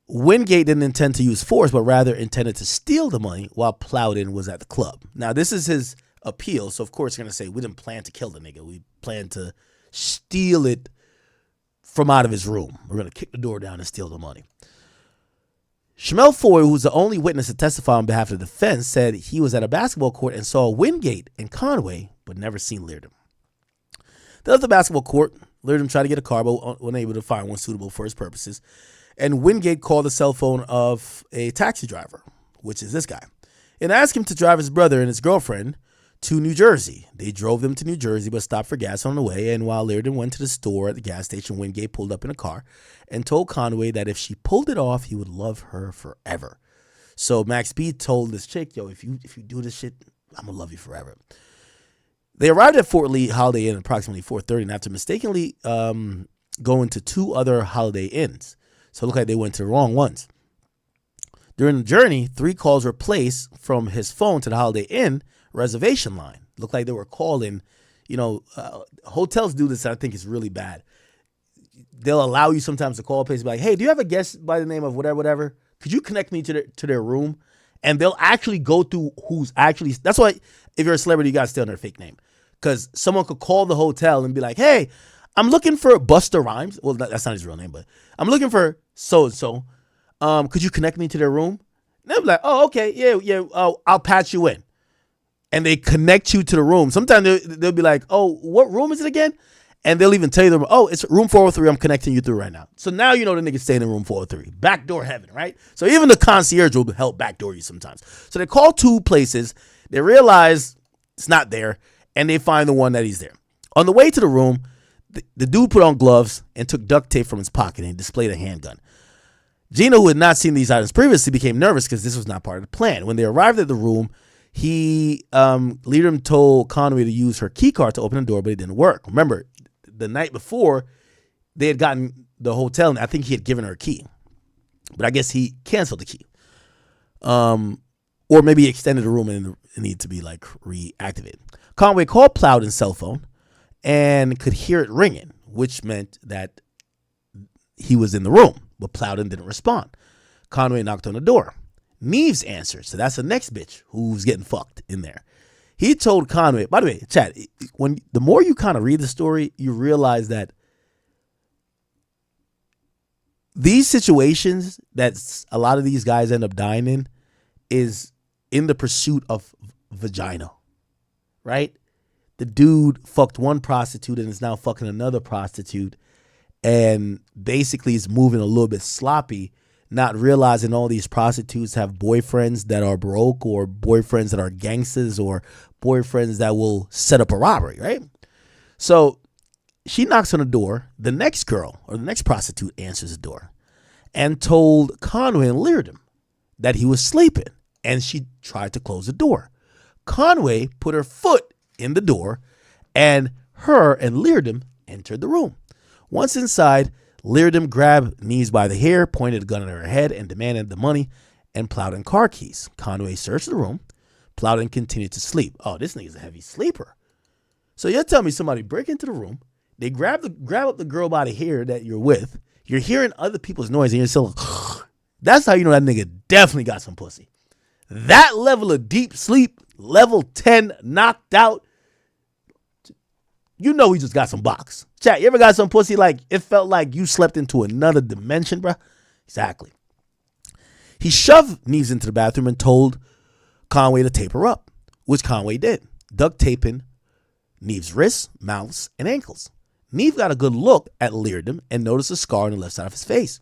Wingate didn't intend to use force, but rather intended to steal the money while Plowden was at the club. Now, this is his appeal, so of course you're going to say, we didn't plan to kill the nigga. We planned to steal it from out of his room. We're going to kick the door down and steal the money. Shamel Foy, who's the only witness to testify on behalf of the defense, said he was at a basketball court and saw Wingate and Conway, but never seen Leardom. They left the basketball court. Leardom tried to get a car, but unable to find one suitable for his purposes. And Wingate called the cell phone of a taxi driver, which is this guy, and asked him to drive his brother and his girlfriend to New Jersey. They drove them to New Jersey, but stopped for gas on the way. And while Leardom went to the store at the gas station, Wingate pulled up in a car and told Conway that if she pulled it off, he would love her forever. So Max B told this chick, yo, if you do this shit, I'm going to love you forever. They arrived at Fort Lee Holiday Inn at approximately 4:30, and after mistakenly going to two other Holiday Inns. So it looked like they went to the wrong ones. During the journey, 3 calls were placed from his phone to the Holiday Inn reservation line. Looked like they were calling, hotels do this, and I think it's really bad. They'll allow you sometimes to call a place and be like, hey, do you have a guest by the name of whatever? Could you connect me to their room? And they'll actually go through who's actually, that's why if you're a celebrity, you got to stay under a fake name. Because someone could call the hotel and be like, hey, I'm looking for Busta Rhymes. Well, that's not his real name, but I'm looking for so-and-so. Could you connect me to their room? And they'll be like, oh, okay, yeah, I'll patch you in. And they connect you to the room. Sometimes they'll be like, oh, what room is it again? And they'll even tell you, oh, it's room 403. I'm connecting you through right now. So now you know the nigga's staying in room 403. Backdoor heaven, right? So even the concierge will help backdoor you sometimes. So they call 2 places. They realize it's not there. And they find the one that he's there. On the way to the room, the dude put on gloves and took duct tape from his pocket and displayed a handgun. Gina, who had not seen these items previously, became nervous because this was not part of the plan. When they arrived at the room, Leardom told Conway to use her key card to open the door, but it didn't work. Remember, the night before, they had gotten the hotel, and I think he had given her a key. But I guess he canceled the key. Or maybe he extended the room and it needed to be like reactivated. Conway called Plowden's cell phone and could hear it ringing, which meant that he was in the room, but Plowden didn't respond. Conway knocked on the door. Neves answered, so that's the next bitch who's getting fucked in there. He told Conway, by the way, Chad, when the more you kind of read the story, you realize that these situations that a lot of these guys end up dying in is in the pursuit of vagina, right? The dude fucked one prostitute and is now fucking another prostitute and basically is moving a little bit sloppy, not realizing all these prostitutes have boyfriends that are broke or boyfriends that are gangsters or boyfriends that will set up a robbery, right? So she knocks on the door. The next girl or the next prostitute answers the door and told Conway and Leardom that he was sleeping, and she tried to close the door. Conway put her foot in the door, and her and Leardom entered the room. Once inside, Leardom grabbed Neves by the hair, pointed a gun at her head, and demanded the money and Plowden car keys. Conway searched the room. Plowden continued to sleep. Oh, this nigga's a heavy sleeper. So you're telling me somebody break into the room, they grab up the girl by the hair that you're with, you're hearing other people's noise, and you're still that's how you know that nigga definitely got some pussy. That level of deep sleep, level 10 knocked out, you know he just got some box. Chat, you ever got some pussy like it felt like you slept into another dimension, bruh? Exactly. He shoved Neves into the bathroom and told Conway to tape her up, which Conway did, duct taping Neves' wrists, mouths, and ankles. Neves got a good look at Leardom and noticed a scar on the left side of his face.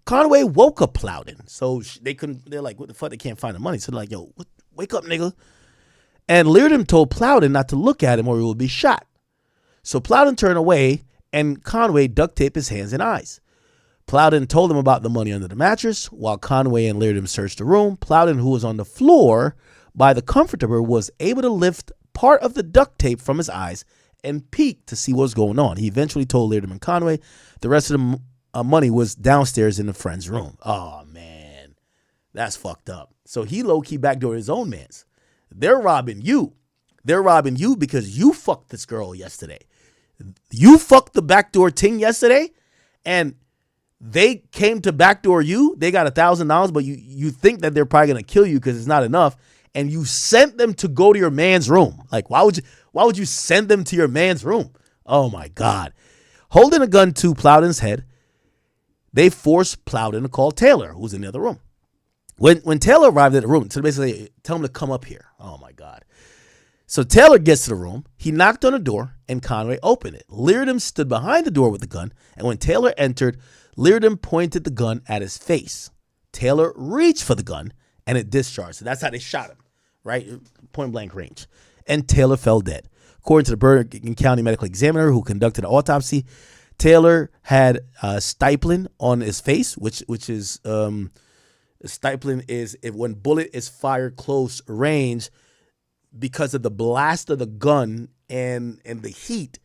Conway woke up Plowden, so they're like, what the fuck, they can't find the money. So they're like, yo, wake up, nigga. And Leardom told Plowden not to look at him or he will be shot. So Plowden turned away and Conway duct taped his hands and eyes. Plowden told him about the money under the mattress. While Conway and Leardom searched the room, Plowden, who was on the floor by the comforter, was able to lift part of the duct tape from his eyes and peek to see what was going on. He eventually told Leardom and Conway the rest of the money was downstairs in the friend's room. Oh, man. That's fucked up. So he low-key backdoored his own mans. They're robbing you. They're robbing you because you fucked this girl yesterday. You fucked the backdoor ting yesterday, and they came to backdoor you. They got $1,000, but you think that they're probably going to kill you because it's not enough, and you sent them to go to your man's room. Like, why would you send them to your man's room? Oh, my God. Holding a gun to Plowden's head, they forced Plowden to call Taylor, who's in the other room. When Taylor arrived at the room, so basically tell him to come up here. Oh, my God. So Taylor gets to the room. He knocked on the door, and Conway opened it. Leardom stood behind the door with the gun, and when Taylor entered, Leardom pointed the gun at his face. Taylor reached for the gun, and it discharged. So that's how they shot him, right? Point blank range. And Taylor fell dead. According to the Bergen County medical examiner who conducted an autopsy, Taylor had stipling on his face, which is stipling is if when bullet is fired close range, because of the blast of the gun and the heat,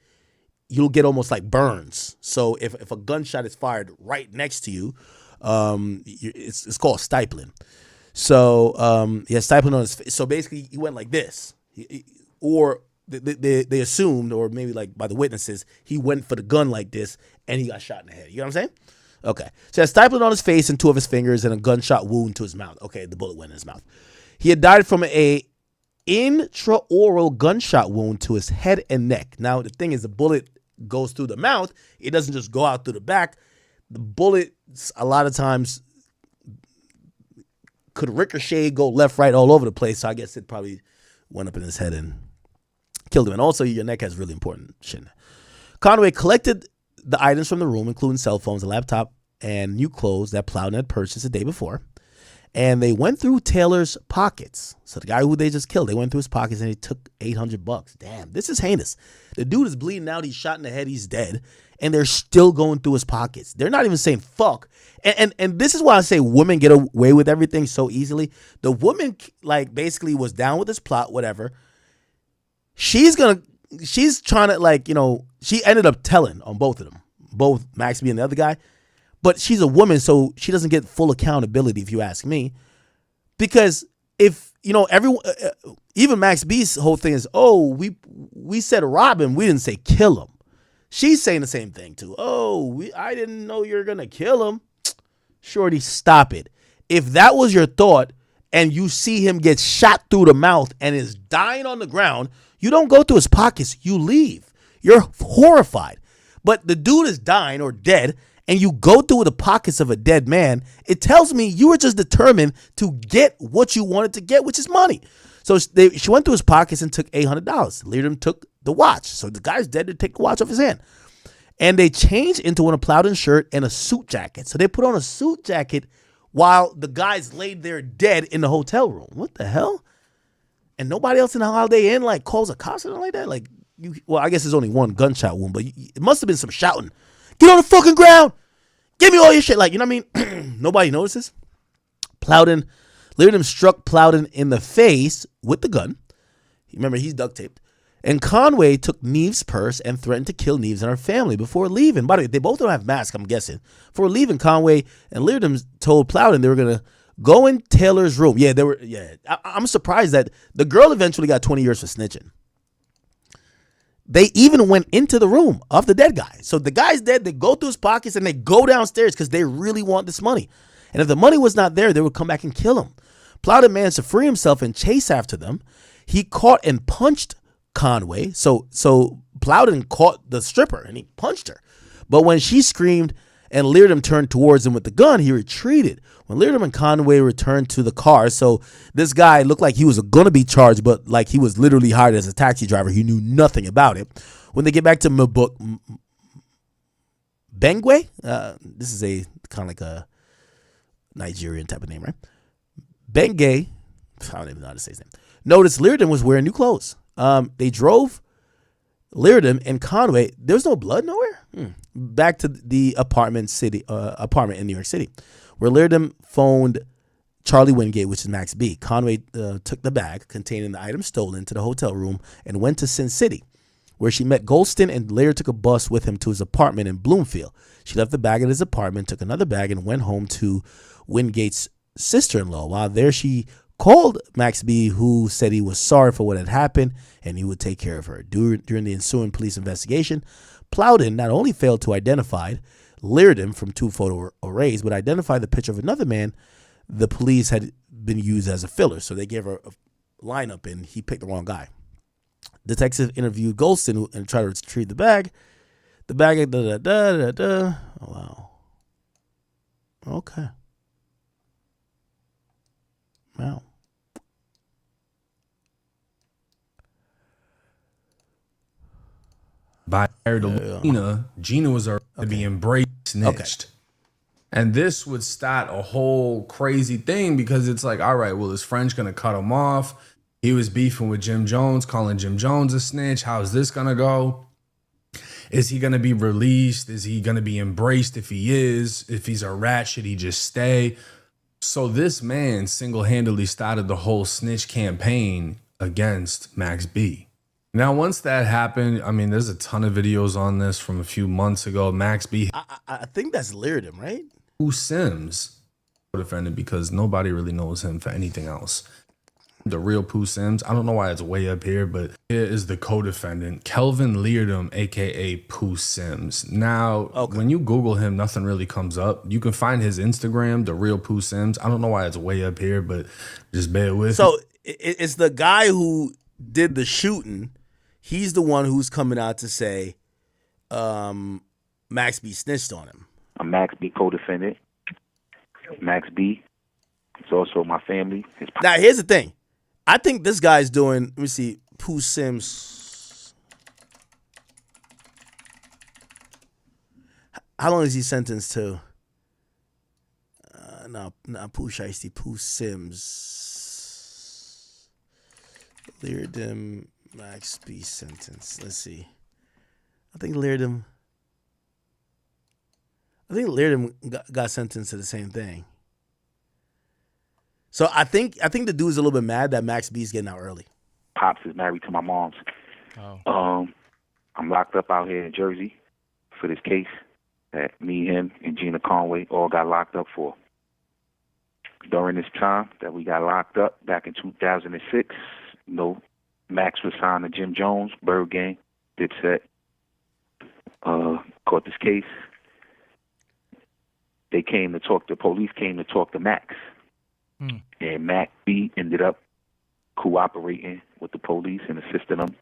you'll get almost like burns. So if a gunshot is fired right next to you, it's called stipling. So he had stipling on his face. So basically he went like this, or they assumed, or maybe like by the witnesses, he went for the gun like this and he got shot in the head. You know what I'm saying? Okay. So he had stipling on his face and two of his fingers and a gunshot wound to his mouth. Okay, the bullet went in his mouth. He had died from a intraoral gunshot wound to his head and neck. Now, the thing is, the bullet goes through the mouth. It doesn't just go out through the back. The bullet, a lot of times, could ricochet, go left, right, all over the place. So I guess it probably went up in his head and killed him. And also, your neck has really important shit. Conway collected the items from the room, including cell phones, a laptop, and new clothes that Plowden had purchased the day before. And they went through Taylor's pockets. So the guy who they just killed, they went through his pockets and he took $800. Damn, this is heinous. The dude is bleeding out. He's shot in the head. He's dead. And they're still going through his pockets. They're not even saying fuck. And this is why I say women get away with everything so easily. The woman, like, basically was down with this plot, whatever. She's trying to, like, you know, she ended up telling on both of them, both Maxby and the other guy. But she's a woman, so she doesn't get full accountability, if you ask me. Because if, you know, everyone, even Max B's whole thing is, oh, we said rob him, we didn't say kill him. She's saying the same thing too. Oh, I didn't know you were going to kill him. Shorty, stop it. If that was your thought and you see him get shot through the mouth and is dying on the ground, you don't go through his pockets, you leave. You're horrified. But the dude is dying or dead, and you go through the pockets of a dead man, it tells me you were just determined to get what you wanted to get, which is money. So she went through his pockets and took $800. Leardom took the watch. So the guy's dead to take the watch off his hand. And they changed into a Plowden shirt and a suit jacket. So they put on a suit jacket while the guy's laid there dead in the hotel room. What the hell? And nobody else in the Holiday Inn like calls a cop or something like that? Like, well, I guess there's only one gunshot wound, but it must have been some shouting. Get on the fucking ground. Give me all your shit. Like, you know what I mean? Nobody notices. Leardom struck Plowden in the face with the gun. Remember, he's duct taped. And Conway took Neve's purse and threatened to kill Neves and her family before leaving. By the way, they both don't have masks, I'm guessing. Before leaving, Conway and Leardom told Plowden they were going to go in Taylor's room. Yeah, they were. Yeah, I'm surprised that the girl eventually got 20 years for snitching. They even went into the room of the dead guy. So the guy's dead. They go through his pockets and they go downstairs because they really want this money. And if the money was not there, they would come back and kill him. Plowden managed to free himself and chase after them. He caught and punched Conway. So Plowden caught the stripper and he punched her. But when she screamed and Leardom turned towards him with the gun, he retreated. When Leardom and Conway returned to the car, so this guy looked like he was going to be charged, but like he was literally hired as a taxi driver. He knew nothing about it. When they get back to Bengwe, this is a kind of like a Nigerian type of name, right? Bengay, I don't even know how to say his name. Notice Leardom was wearing new clothes. They drove Leardom and Conway, there was no blood nowhere. Back to the apartment in New York City, where Leardom phoned Charlie Wingate, which is Max B. Conway took the bag containing the items stolen to the hotel room and went to Sin City, where she met Golston and later took a bus with him to his apartment in Bloomfield. She left the bag at his apartment, took another bag, and went home to Wingate's sister-in-law. While there, she called Max B, who said he was sorry for what had happened and he would take care of her. During the ensuing police investigation, Plowden not only failed to identify Leardom from 2 photo arrays, but identified the picture of another man the police had been used as a filler. So they gave her a lineup and he picked the wrong guy. Detective interviewed Golston and tried to retrieve the bag. The bag, Oh, wow. Okay. Wow. By Gina was already being embraced, snitched. And this would start a whole crazy thing because it's like, all right, well, his friend's going to cut him off. He was beefing with Jim Jones, calling Jim Jones a snitch. How's this going to go? Is he going to be released? Is he going to be embraced? If he is, if he's a rat, should he just stay? So this man single-handedly started the whole snitch campaign against Max B. Now, once that happened, I mean, there's a ton of videos on this from a few months ago. Max B. I think that's Leardom, right? Who Sims defended because nobody really knows him for anything else. The real Pooh Sims, I don't know why it's way up here, but here is the co-defendant, Kelvin Leardom, aka Pooh Sims. Now, when you Google him, nothing really comes up. You can find his Instagram, the real Pooh Sims. I don't know why it's way up here, but just bear with me. So it's the guy who did the shooting. He's the one who's coming out to say Max B snitched on him. I'm Max B co-defendant. Max B is also my family. Now, here's the thing. I think this guy's doing, let me see, Pooh Sims. How long is he sentenced to? No, not Pooh Shiesty, Pooh Sims. Leardom, Max B sentence. Let's see. I think Leardom got sentenced to the same thing. So I think the dude's a little bit mad that Max B's getting out early. Pops is married to my mom's. I'm locked up out here in Jersey for this case that me, him, and Gina Conway all got locked up for. During this time that we got locked up back in 2006, Max was signed to Jim Jones, Bird Gang, Dipset. Caught this case. The police came to talk to Max. And Max B ended up cooperating with the police and assisting them.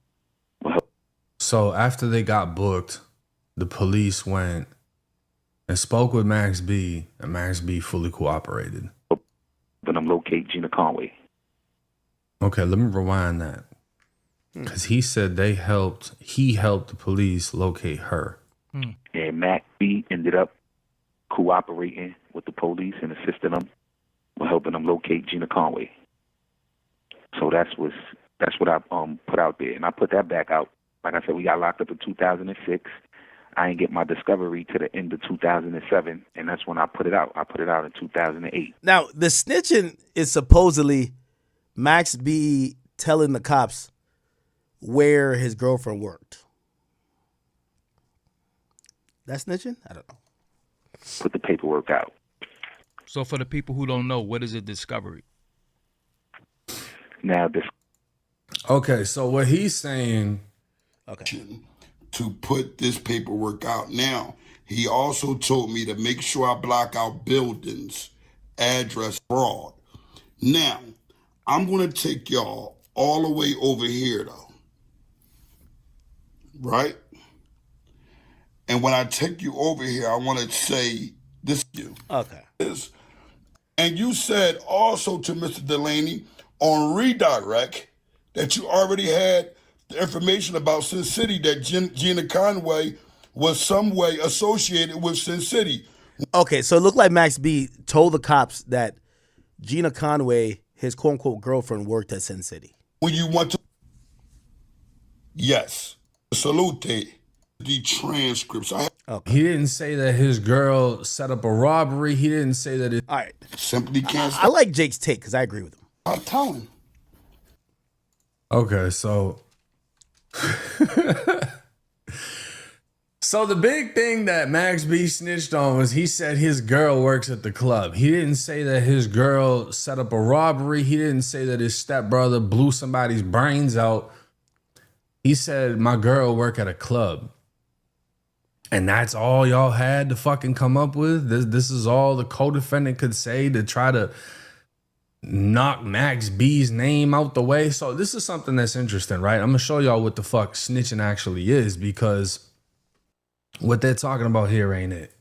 So after they got booked, the police went and spoke with Max B, and Max B fully cooperated. But I'm locate Gina Conway. Okay, let me rewind that. Because he said he helped the police locate her. And Max B ended up cooperating with the police and assisting them. We're helping them locate Gina Conway. So that's what I put out there, and I put that back out. Like I said, we got locked up in 2006. I didn't get my discovery to the end of 2007, and that's when I put it out. I put it out in 2008. Now the snitching is supposedly Max B telling the cops where his girlfriend worked. That's snitching? I don't know. Put the paperwork out. So for the people who don't know, what is a discovery? Now Okay, so what he's saying, to put this paperwork out. Now, he also told me to make sure I block out buildings, address fraud. Now, I'm going to take y'all all the way over here, though. Right? And when I take you over here, I want to say this to you. Okay. And you said also to Mr. Delaney on redirect that you already had the information about Sin City, that Gina Conway was some way associated with Sin City. Okay, so it looked like Max B told the cops that Gina Conway, his quote-unquote girlfriend, worked at Sin City. When you want to... Yes. Salute. The transcripts. He didn't say that his girl set up a robbery. He didn't say that it. All right. Simply can't. I like Jake's take because I agree with him. I'm telling. Okay, so. So the big thing that Max B snitched on was he said his girl works at the club. He didn't say that his girl set up a robbery. He didn't say that his stepbrother blew somebody's brains out. He said, my girl work at a club. And that's all y'all had to fucking come up with? This is all the co-defendant could say to try to knock Max B's name out the way? So this is something that's interesting, right? I'm going to show y'all what the fuck snitching actually is, because what they're talking about here ain't it.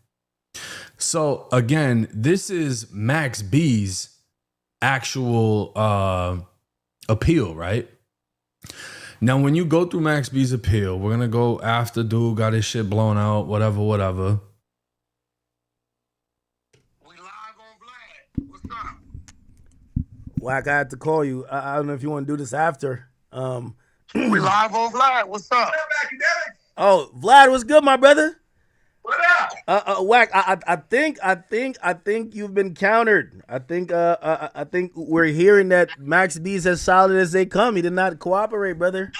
So again, this is Max B's actual appeal, right? Now, when you go through Max B's appeal, we're going to go after dude got his shit blown out, whatever. We live on Vlad. What's up? Wack, I had to call you. I don't know if you want to do this after. We live on Vlad. What's up? Oh, Vlad, what's good, my brother? What up? Wack, I think you've been countered. I think we're hearing that Max B's as solid as they come. He did not cooperate, brother.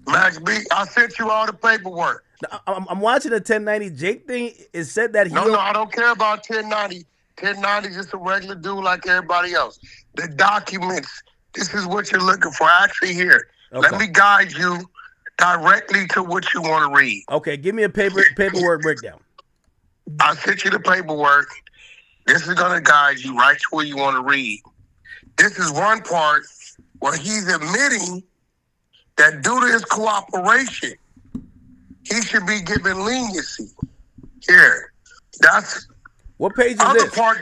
Max B, I sent you all the paperwork. I'm watching the 1090 Jake thing. It said that he. No, I don't care about 1090. 1090 is just a regular dude like everybody else. The documents, this is what you're looking for. Actually, here, Okay. Let me guide you directly to what you want to read. Okay, give me a paperwork breakdown. I sent you the paperwork. This is going to guide you right to where you want to read. This is one part where he's admitting that due to his cooperation, he should be given leniency. Here, that's what page is other this? Part,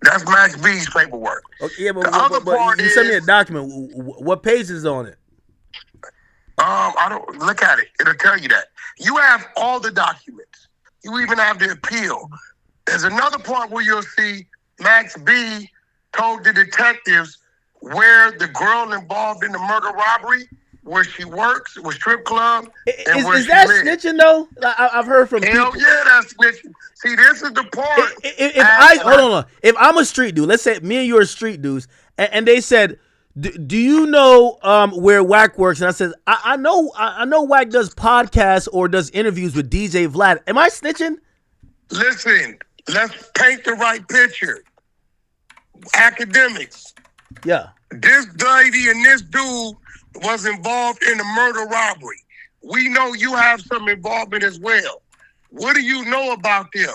that's Max B's paperwork. Okay, yeah, but part you sent me a document. What page is on it? I don't look at it. It'll tell you that. You have all the documents. You even have the appeal. There's another part where you'll see Max B told the detectives where the girl involved in the murder robbery, where she works, with strip club, and where Is she that lives. snitching though? I've heard from Hell people. yeah, that's snitching. See, this is the part. Hold on. If I'm a street dude, let's say me and you are street dudes, and they said, "Do you know where Wack works?" And I said, "I know Wack does podcasts or does interviews with DJ Vlad." Am I snitching? Listen, let's paint the right picture. Academics. Yeah. This lady and this dude was involved in the murder robbery. We know you have some involvement as well. What do you know about them?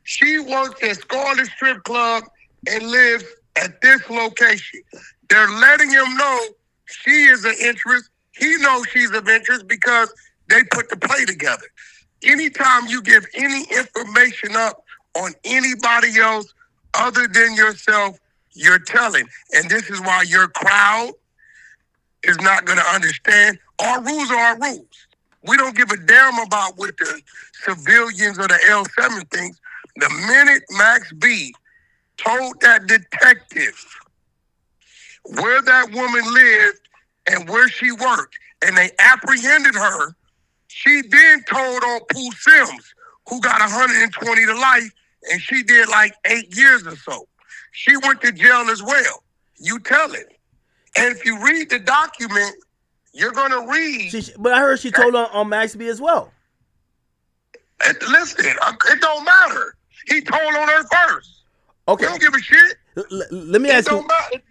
She works at Scarlet Strip Club and lives at this location. They're letting him know she is an interest. He knows she's of interest because they put the play together. Anytime you give any information up on anybody else other than yourself, you're telling. And this is why your crowd is not going to understand. Our rules are our rules. We don't give a damn about what the civilians or the L7 thinks. The minute Max B told that detective where that woman lived and where she worked, and they apprehended her, she then told on Pooh Sims, who got 120 to life, and she did like 8 years or so. She went to jail as well. You tell it. And if you read the document, you're going to read. But I heard she told on Max B as well. Listen, it don't matter. He told on her first. Okay. We don't give a shit. Let me ask you.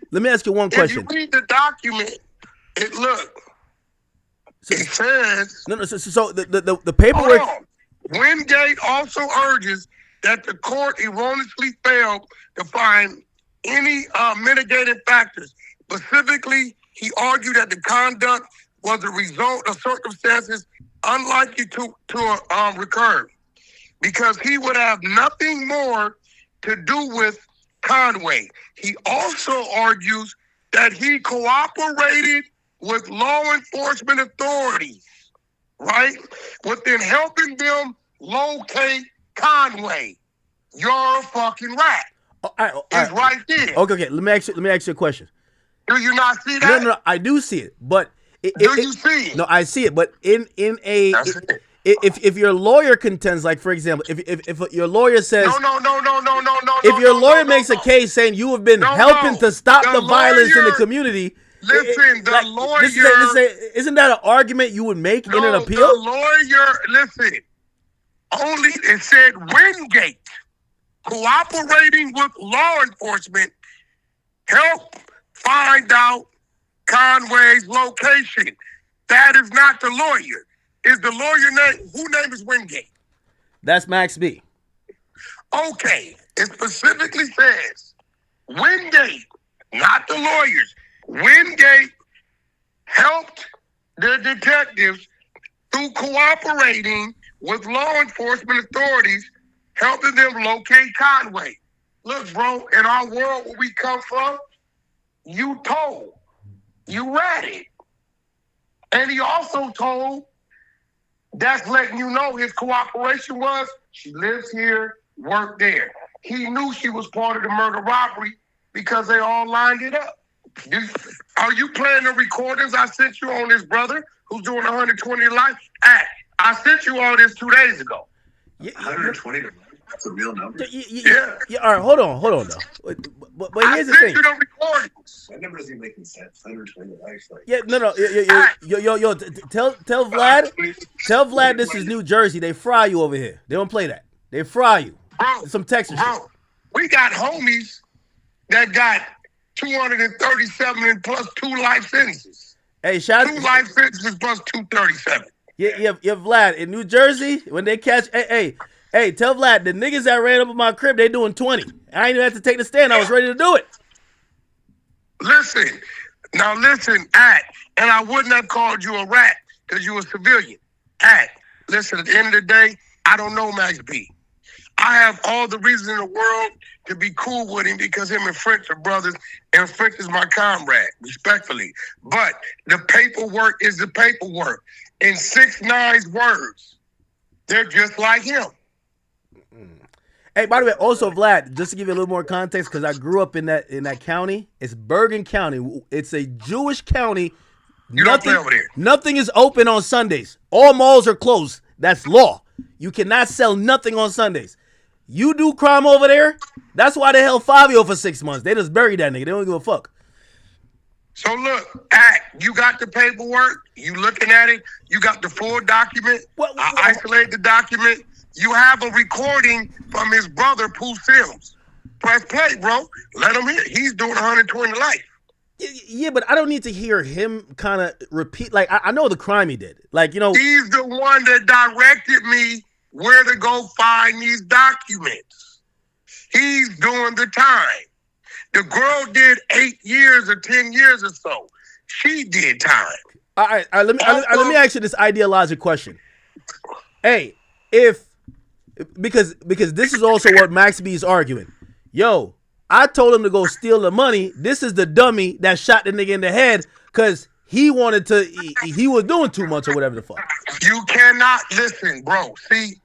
Let me ask you one question. If you read the document, it says. No. So the paperwork. Hold on. Wingate also urges that the court erroneously failed to find any mitigating factors. Specifically, he argued that the conduct was a result of circumstances unlikely to recur, because he would have nothing more to do with Conway. He also argues that he cooperated with law enforcement authorities, right, within helping them locate Conway. You're a fucking rat. It's right there. Okay. Let me ask you a question. Do you not see that? No. I do see it. But Do you see it? No, I see it. But if your lawyer contends, like for example, if your lawyer says No. If your lawyer makes a case saying you have been helping to stop the violence in the community, listen, the lawyer. Isn't that an argument you would make in an appeal? The lawyer, listen. Only it said Wingate cooperating with law enforcement help find out Conway's location. That is not the lawyer. Is the lawyer name? Whose name is Wingate? That's Max B. Okay. It specifically says Wingate, not the lawyers. Wingate helped the detectives through cooperating with law enforcement authorities, helping them locate Conway. Look, bro, in our world where we come from, you told. You read it. And he also told, that's letting you know his cooperation was, she lives here, work there. He knew she was part of the murder robbery because they all lined it up. Are you playing the recordings I sent you on this brother who's doing 120 to life? I sent you all this 2 days ago. 120 to life? That's a real number. Yeah. All right, hold on though. But here's the thing. You the recordings. That number isn't making sense. 120 to life. Like, Yeah, no. Yo. Tell Vlad this is New Jersey. They fry you over here. They don't play that. They fry you. Bro, some Texas shit. We got homies that got 237 and plus 2 life sentences. Hey, shout out 2 life sentences plus 237. Yeah, Vlad in New Jersey when they catch. Hey, tell Vlad the niggas that ran up in my crib they doing 20. I ain't even have to take the stand. I was ready to do it. Listen, and I wouldn't have called you a rat because you a civilian. Listen, at the end of the day, I don't know Max B. I have all the reason in the world to be cool with him because him and French are brothers, and French is my comrade, respectfully. But the paperwork is the paperwork. In 6ix9ine's words, they're just like him. Hey, by the way, also Vlad, just to give you a little more context, because I grew up in that county. It's Bergen County. It's a Jewish county. Don't play over there. Nothing is open on Sundays. All malls are closed. That's law. You cannot sell nothing on Sundays. You do crime over there, that's why they held Fabio for 6 months. They just buried that nigga. They don't give a fuck. So look, you got the paperwork. You looking at it. You got the full document. I isolate the document. You have a recording from his brother, Pooh Sims. Press play, bro. Let him hear. He's doing 120 life. Yeah, but I don't need to hear him kind of repeat. Like, I know the crime he did. Like, you know. He's the one that directed me where to go find these documents. He's doing the time. The girl did 8 years or 10 years or so. She did time. All right, let me ask you this ideological question. Hey, because this is also what Max B is arguing. Yo, I told him to go steal the money. This is the dummy that shot the nigga in the head because he wanted to. He was doing too much or whatever the fuck. You cannot listen, bro. See.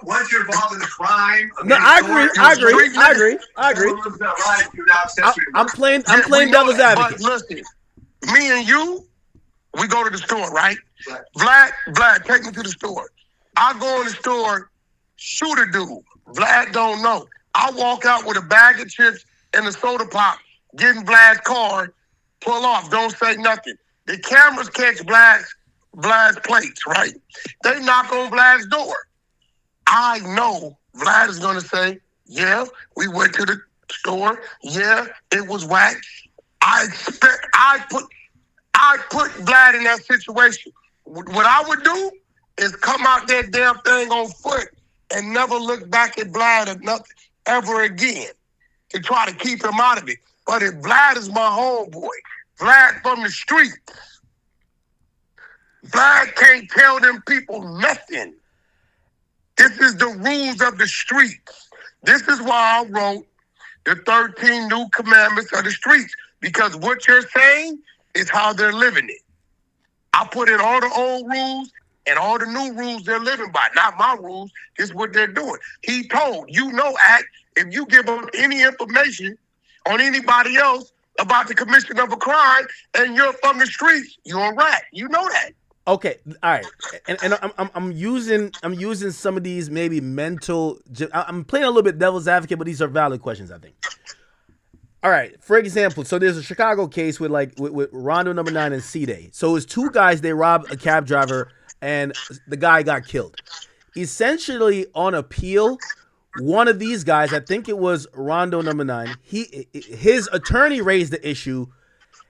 Once you're involved in a crime, I agree. I'm playing devil's advocate. But listen, me and you, we go to the store, right? Vlad, take me to the store. I go in the store, shoot a dude. Vlad don't know. I walk out with a bag of chips and a soda pop, get in Vlad's car, pull off, don't say nothing. The cameras catch Vlad's plates, right? They knock on Vlad's door. I know Vlad is going to say, yeah, we went to the store. Yeah, it was whack. I put Vlad in that situation. What I would do is come out that damn thing on foot and never look back at Vlad or nothing ever again to try to keep him out of it. But if Vlad is my homeboy, Vlad from the streets, Vlad can't tell them people nothing. This is the rules of the streets. This is why I wrote the 13 new commandments of the streets, because what you're saying is how they're living it. I put in all the old rules and all the new rules they're living by. Not my rules. This is what they're doing. He told, if you give them any information on anybody else, about the commission of a crime, and you're from the streets. You're a rat. You know that. Okay, all right, and I'm using some of these maybe mental. I'm playing a little bit devil's advocate, but these are valid questions, I think. All right, for example, so there's a Chicago case with Rondo number 9 and C-Day. So it's two guys, they robbed a cab driver, and the guy got killed. Essentially, on appeal, one of these guys, I think it was Rondo number 9, his attorney raised the issue.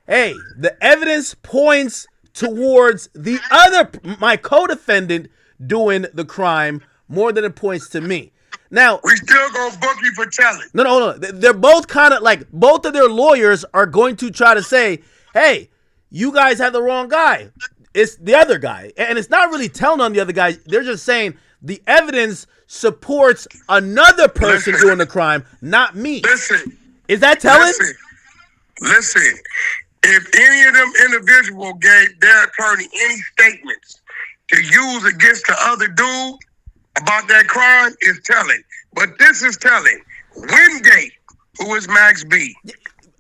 Hey, the evidence points towards the other, my co-defendant, doing the crime more than it points to me. Now we still gonna book you for telling. No. They're both kind of like, both of their lawyers are going to try to say, hey, you guys have the wrong guy. It's the other guy. And it's not really telling on the other guy. They're just saying the evidence supports another person doing the crime, not me. Listen. Is that telling? Listen. If any of them individuals gave their attorney any statements to use against the other dude about that crime, is telling. But this is telling. Wingate, who is Max B.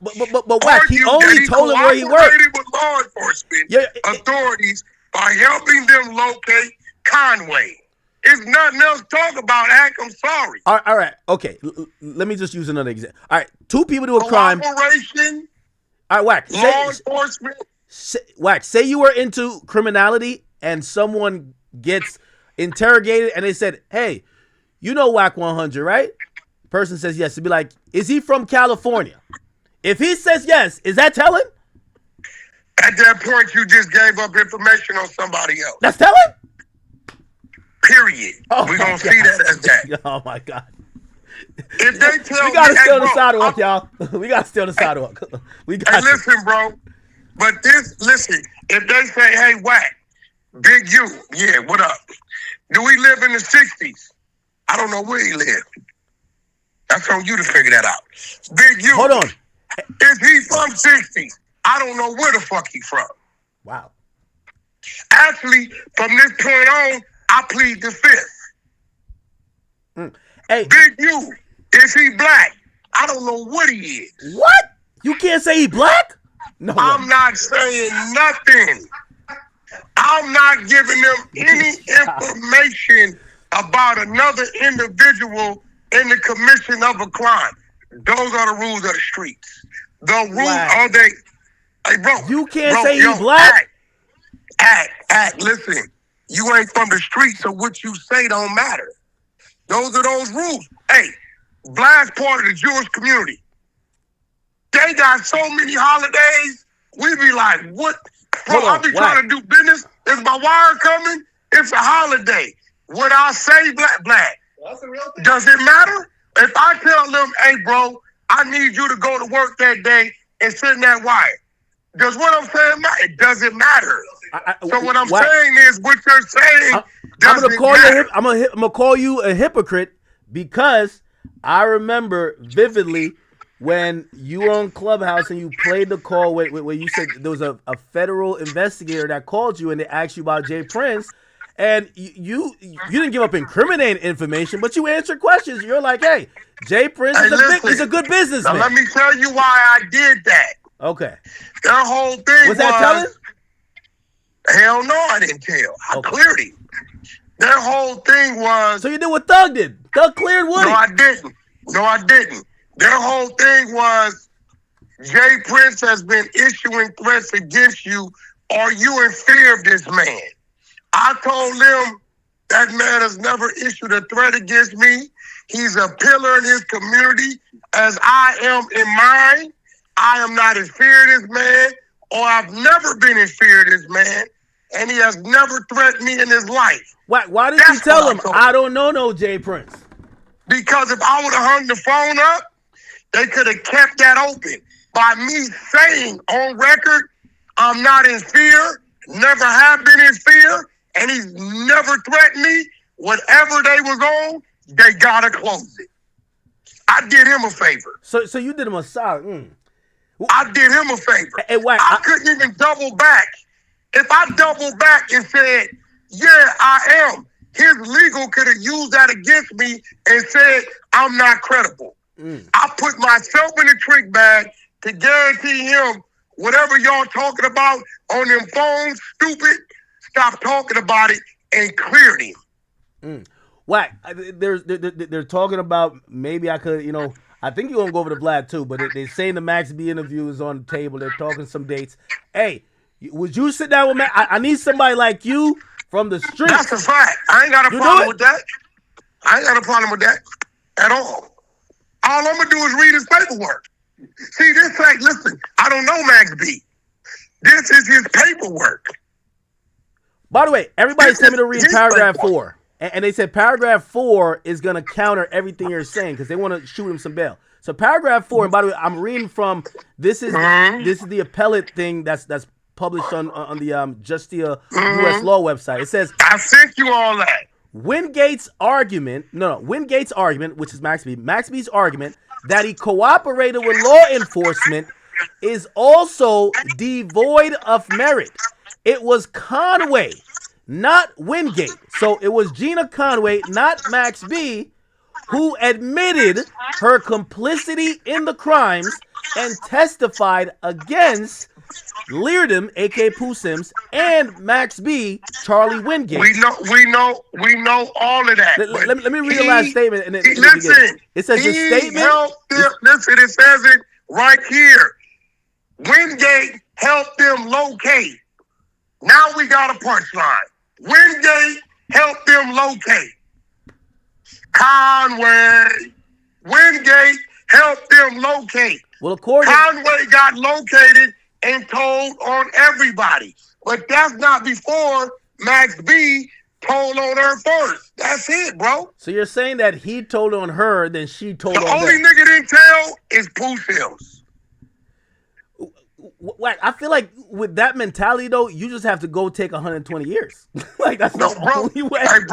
But Wack, he only told him where he worked. With law enforcement authorities by helping them locate Conway. If nothing else, talk about act. I'm sorry. All right. Okay. Let me just use another example. All right. Two people do a crime. Cooperation. All right, Wack. Law enforcement. Wack, say you were into criminality and someone gets interrogated and they said, hey, you know Wack 100, right? Person says yes. It'd be like, is he from California? If he says yes, is that telling? At that point, you just gave up information on somebody else. That's telling? Period. We're going to see that as that. Oh, my God. If they tell we got to stay on the sidewalk, y'all. We got to stay on the sidewalk. Listen, bro. But listen, if they say, hey, Wack, Big U, yeah, what up? Do we live in the 60s? I don't know where he lived. That's on you to figure that out. Big U. Hold on. Is he from 60s? I don't know where the fuck he from. Wow. Actually, from this point on, I plead the fifth. Hey. Big U, is he black? I don't know what he is. What? You can't say he black? No. I'm not saying nothing. I'm not giving them any information about another individual in the commission of a crime. Those are the rules of the streets. The rules are they. Hey, bro. You can't say he's black. Act. Listen, you ain't from the streets, so what you say don't matter. Those are those rules. Hey, Black's part of the Jewish community. They got so many holidays. We be like, what? Bro, I be trying to do business. Is my wire coming? It's a holiday. Would I say black? That's a real thing. Does it matter? If I tell them, hey, bro, I need you to go to work that day and send that wire. Does what I'm saying matter? It doesn't matter. So what I'm saying is, what you're saying doesn't matter. I'm gonna call you a hypocrite because I remember vividly when you were on Clubhouse and you played the call where you said there was a federal investigator that called you and they asked you about Jay Prince, and you didn't give up incriminating information, but you answered questions. You're like, hey, Jay Prince is a good businessman. Now let me tell you why I did that. Okay. Their whole thing was that telling? Hell no, I didn't tell. I cleared him. Their whole thing was. So you did what Thug did. Thug cleared Woody. No, I didn't. Their whole thing was Jay Prince has been issuing threats against you. Are you in fear of this man? I told them that man has never issued a threat against me. He's a pillar in his community as I am in mine. I am not in fear of this man, or I've never been in fear of this man, and he has never threatened me in his life. Why did you tell him, I don't know no Jay Prince? Because if I would have hung the phone up, they could have kept that open. By me saying on record, I'm not in fear, never have been in fear, and he's never threatened me. Whatever they was on, they gotta close it. I did him a favor. So you did him a solid. I did him a favor. Hey, I couldn't even double back. If I doubled back and said, yeah, I am, his legal could have used that against me and said, I'm not credible. I put myself in the trick bag to guarantee him whatever y'all talking about on them phones, stupid, stop talking about it and cleared him. Whack. They're talking about maybe I could, I think you're going to go over to Vlad too, but they're saying the Max B interview is on the table. They're talking some dates. Hey, would you sit down with Max? I need somebody like you from the street. That's a fact. I ain't got a problem with that. I ain't got a problem with that at all. All I'm going to do is read his paperwork. See, this ain't, listen, I don't know Max B. This is his paperwork. By the way, everybody sent me to read paragraph 4. And they said paragraph 4 is going to counter everything you're saying because they want to shoot him some bail. So paragraph 4, and by the way, I'm reading from, this is the appellate thing that's published on the Justia U.S. Law website. It says, I sent you all that. Wingate's argument, which is Max B's argument that he cooperated with law enforcement is also devoid of merit. It was Conway, not Wingate. So it was Gina Conway, not Max B, who admitted her complicity in the crimes and testified against Leardom, aka Pooh Sims, and Max B, Charlie Wingate. We know all of that. Let me read the last statement. And then listen, it says the statement. Listen, it says it right here. Wingate helped them locate. Now we got a punchline. Wingate helped them locate. Conway. Wingate helped them locate. Well, Conway got located and told on everybody. But that's not before Max B told on her first. That's it, bro. So you're saying that he told on her, then she told on The only nigga didn't tell is Pooh Sims. I feel like with that mentality, though, you just have to go take 120 years. Like, that's the only way. Hey,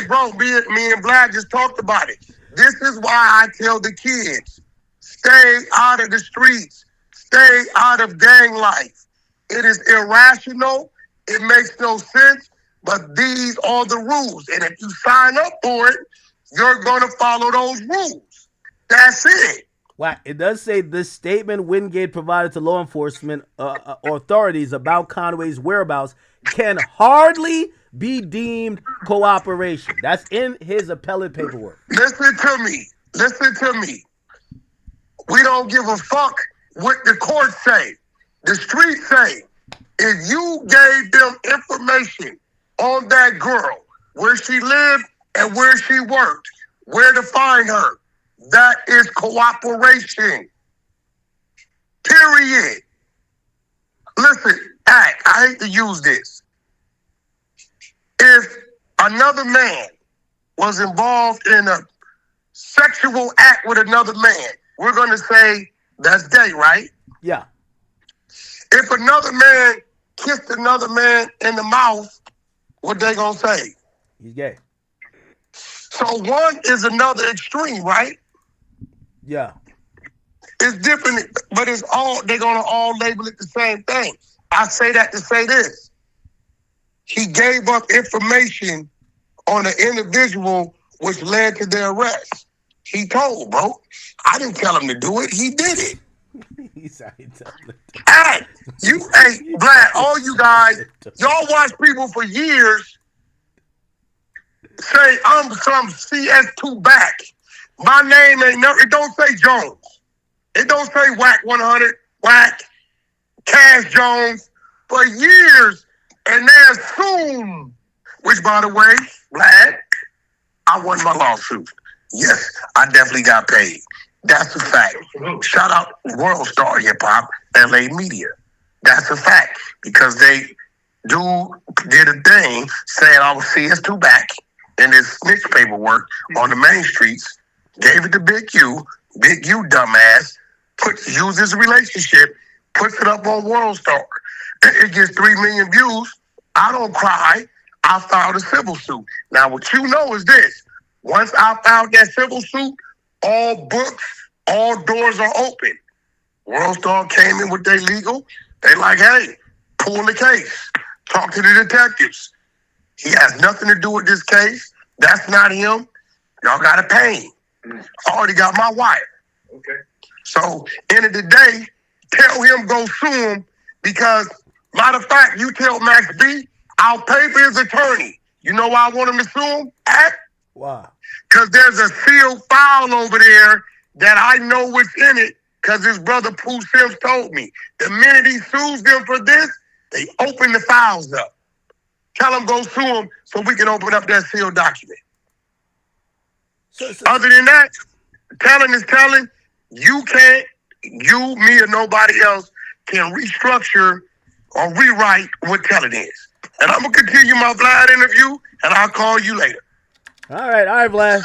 bro, me and Vlad just talked about it. This is why I tell the kids, stay out of the streets. Stay out of gang life. It is irrational. It makes no sense, but these are the rules. And if you sign up for it, you're going to follow those rules. That's it. Wow. It does say this statement Wingate provided to law enforcement authorities about Conway's whereabouts can hardly be deemed cooperation. That's in his appellate paperwork. Listen to me. We don't give a fuck what the court say. The street say, if you gave them information on that girl, where she lived and where she worked, where to find her, that is cooperation. Period. Listen, I hate to use this. If another man was involved in a sexual act with another man, we're going to say that's gay, right? Yeah. If another man kissed another man in the mouth, what they going to say? He's gay. So one is another extreme, right? Yeah. It's different, but it's all, they're going to all label it the same thing. I say that to say this. He gave up information on an individual which led to their arrest. He told, bro. I didn't tell him to do it. He did it. Hey, Vlad, all you guys, y'all watch people for years say, I'm some CS2 back. My name ain't never, it don't say Jones. It don't say Whack 100, Whack, Cash Jones for years. And they assume, which by the way, Vlad, I won my lawsuit. Yes, I definitely got paid. That's a fact. Shout out World Star Hip Hop, LA Media. That's a fact. Because they did a thing saying I was CS2 back in this snitch paperwork on the main streets, gave it to Big U, dumbass, used his relationship, puts it up on World Star. It gets 3 million views. I don't cry. I filed a civil suit. Now, what you know is this. Once I filed that civil suit, all books, all doors are open. World Star came in with their legal. They like, hey, pull the case. Talk to the detectives. He has nothing to do with this case. That's not him. Y'all got to pay him. I already got my wire. Okay. So, end of the day, tell him go sue him because, matter of fact, you tell Max B, I'll pay for his attorney. You know why I want him to sue him at? Why? Because there's a sealed file over there that I know what's in it because his brother Pooh Sims told me. The minute he sues them for this, they open the files up. Tell him go sue him so we can open up that sealed document. Other than that, telling is telling. You can't, you, me, or nobody else can restructure or rewrite what telling is. And I'm going to continue my Vlad interview, and I'll call you later. All right, Vlad.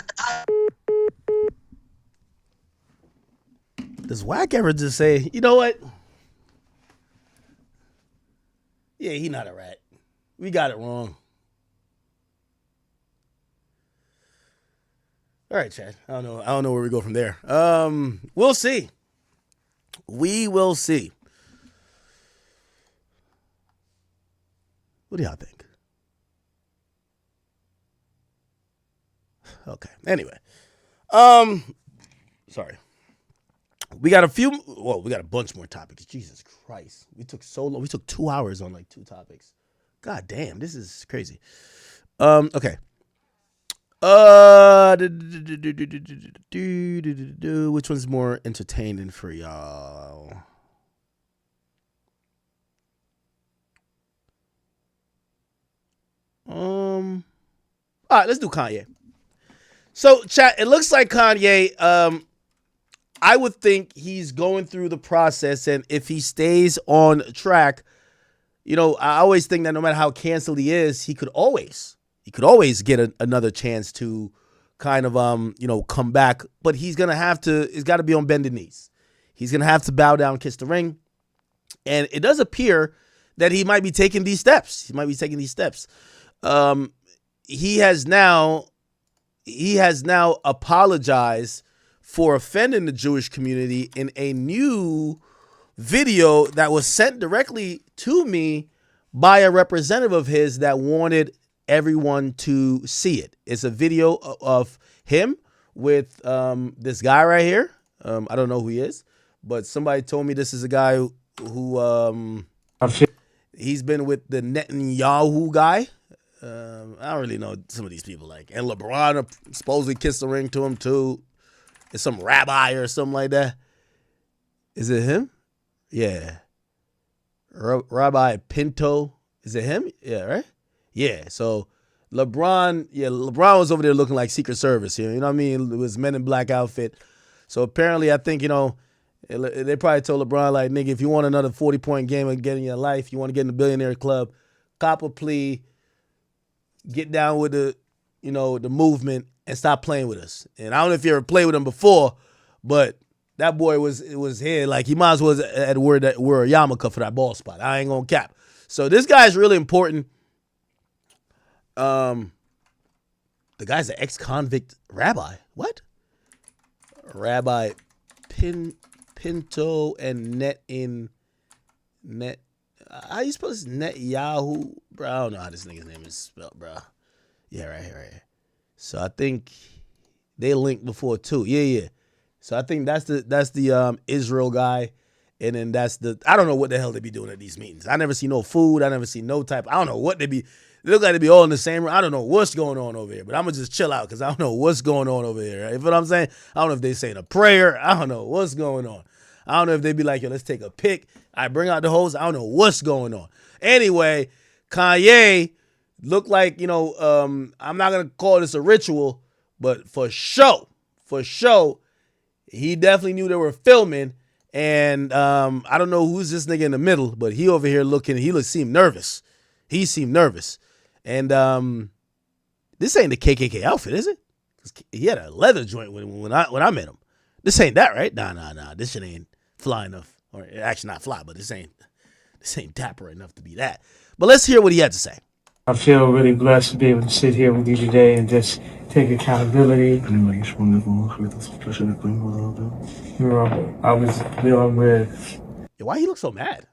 Does Wack ever just say, you know what? Yeah, he not a rat. We got it wrong. All right, Chad. I don't know where we go from there. We'll see. We will see. What do y'all think? Okay. Anyway. Sorry. We got a bunch more topics. Jesus Christ. We took so long. We took 2 hours on like 2 topics. God damn, this is crazy. Okay. Which one's more entertaining for y'all? All right, let's do Kanye. So, chat, it looks like Kanye, I would think he's going through the process, and if he stays on track, you know, I always think that no matter how canceled he is, he could always get another chance to kind of, come back. But he's got to be on bended knees. He's going to have to bow down, kiss the ring. And it does appear that he might be taking these steps. He has now apologized for offending the Jewish community in a new video that was sent directly to me by a representative of his that wanted everyone to see it. It's a video of him with this guy right here. I don't know who he is, but somebody told me this is a guy who he's been with the Netanyahu guy. I don't really know some of these people and LeBron supposedly kissed the ring to him too. It's some rabbi or something like that. Is it him? Yeah. Rabbi Pinto. Is it him? Yeah, right? Yeah. So LeBron was over there looking like Secret Service here. You know what I mean? It was Men in Black outfit. So apparently I think, they probably told LeBron, like, nigga, if you want another 40-point game again in your life, you want to get in the billionaire club, cop a plea, get down with the movement and stop playing with us. And I don't know if you ever played with him before, but that boy was here. Like, he might as well had wear a yarmulke for that ball spot. I ain't gonna cap. So this guy's really important. The guy's an ex-convict rabbi. What? Rabbi Pinto and how you spell this? Netanyahu? Bro, I don't know how this nigga's name is spelled, bro. Yeah, right here. So I think they linked before too. Yeah. So I think that's the Israel guy, and then I don't know what the hell they be doing at these meetings. I never see no food. I never see no type. I don't know what they be. They look like they be all in the same room. I don't know what's going on over here, but I'm gonna just chill out because I don't know what's going on over here. Right? You know what I'm saying? I don't know if they saying a prayer. I don't know what's going on. I don't know if they be like, yo, let's take a pic. I bring out the hose. I don't know what's going on. Anyway, Kanye looked like, I'm not going to call this a ritual, but for show, he definitely knew they were filming. And I don't know who's this nigga in the middle, but he over here seemed nervous. He seemed nervous. And this ain't the KKK outfit, is it? He had a leather joint when I met him. This ain't that, right? Nah. This shit ain't fly enough. Or actually not fly, but this ain't dapper enough to be that. But let's hear what he had to say. I feel really blessed to be able to sit here with you today and just take accountability. I was dealing with... Yo, why he look so mad?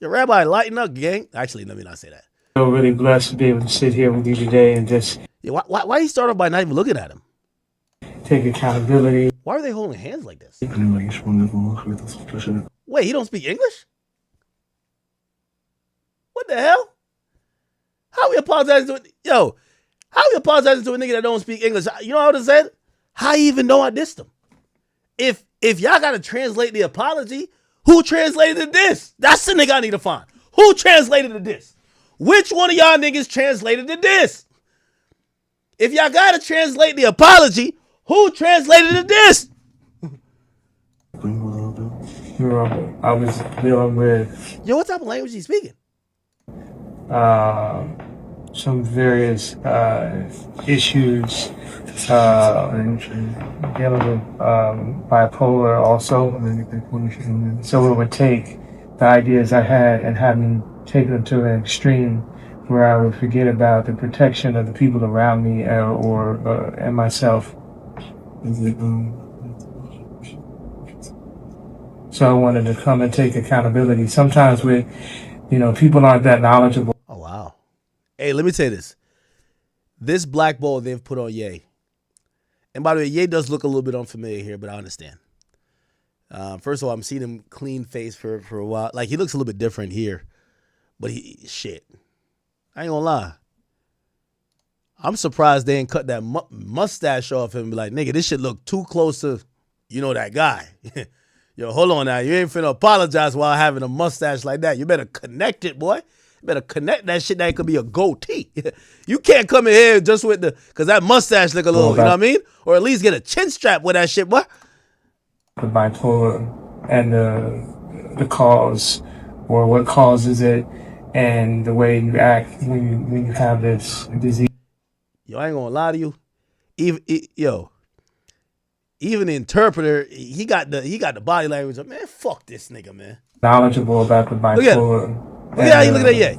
Your rabbi lighten up, gang. Actually, let me not say that. I feel really blessed to be able to sit here with you today and just... Yeah, why he start off by not even looking at him? Take accountability. Why are they holding hands like this? Wait, he don't speak English? What the hell? How we apologizing to how we apologizing to a nigga that don't speak English? You know what I said? How you even know I dissed him? If y'all gotta translate the apology, who translated this? That's the nigga I need to find. Who translated the diss? Which one of y'all niggas translated the diss? If y'all gotta translate the apology, who translated the diss? I was dealing with what type of language he speaking? some various issues, dealing with bipolar also. So it would take the ideas I had and have me take them to an extreme where I would forget about the protection of the people around me and myself. So I wanted to come and take accountability. Sometimes with, people aren't that knowledgeable. Oh, wow. Hey, let me tell you this. This black ball they've put on Ye. And by the way, Ye does look a little bit unfamiliar here, but I understand. First of all, I'm seeing him clean face for a while. Like, he looks a little bit different here. But shit. I ain't gonna lie. I'm surprised they ain't cut that mustache off him and be like, nigga, this shit look too close to, that guy. Yo, hold on now. You ain't finna apologize while having a mustache like that. You better connect it, boy. You better connect that shit. That could be a goatee. You can't come in here just with because that mustache look a little, you know what I mean? Or at least get a chin strap with that shit, boy. The bipolar and the cause or what causes it and the way you act when you have this disease. Yo, I ain't gonna lie to you. Even the interpreter, he got the body language of, man, fuck this nigga, man. Knowledgeable about the bipolar. Look at how you look at that, yeah.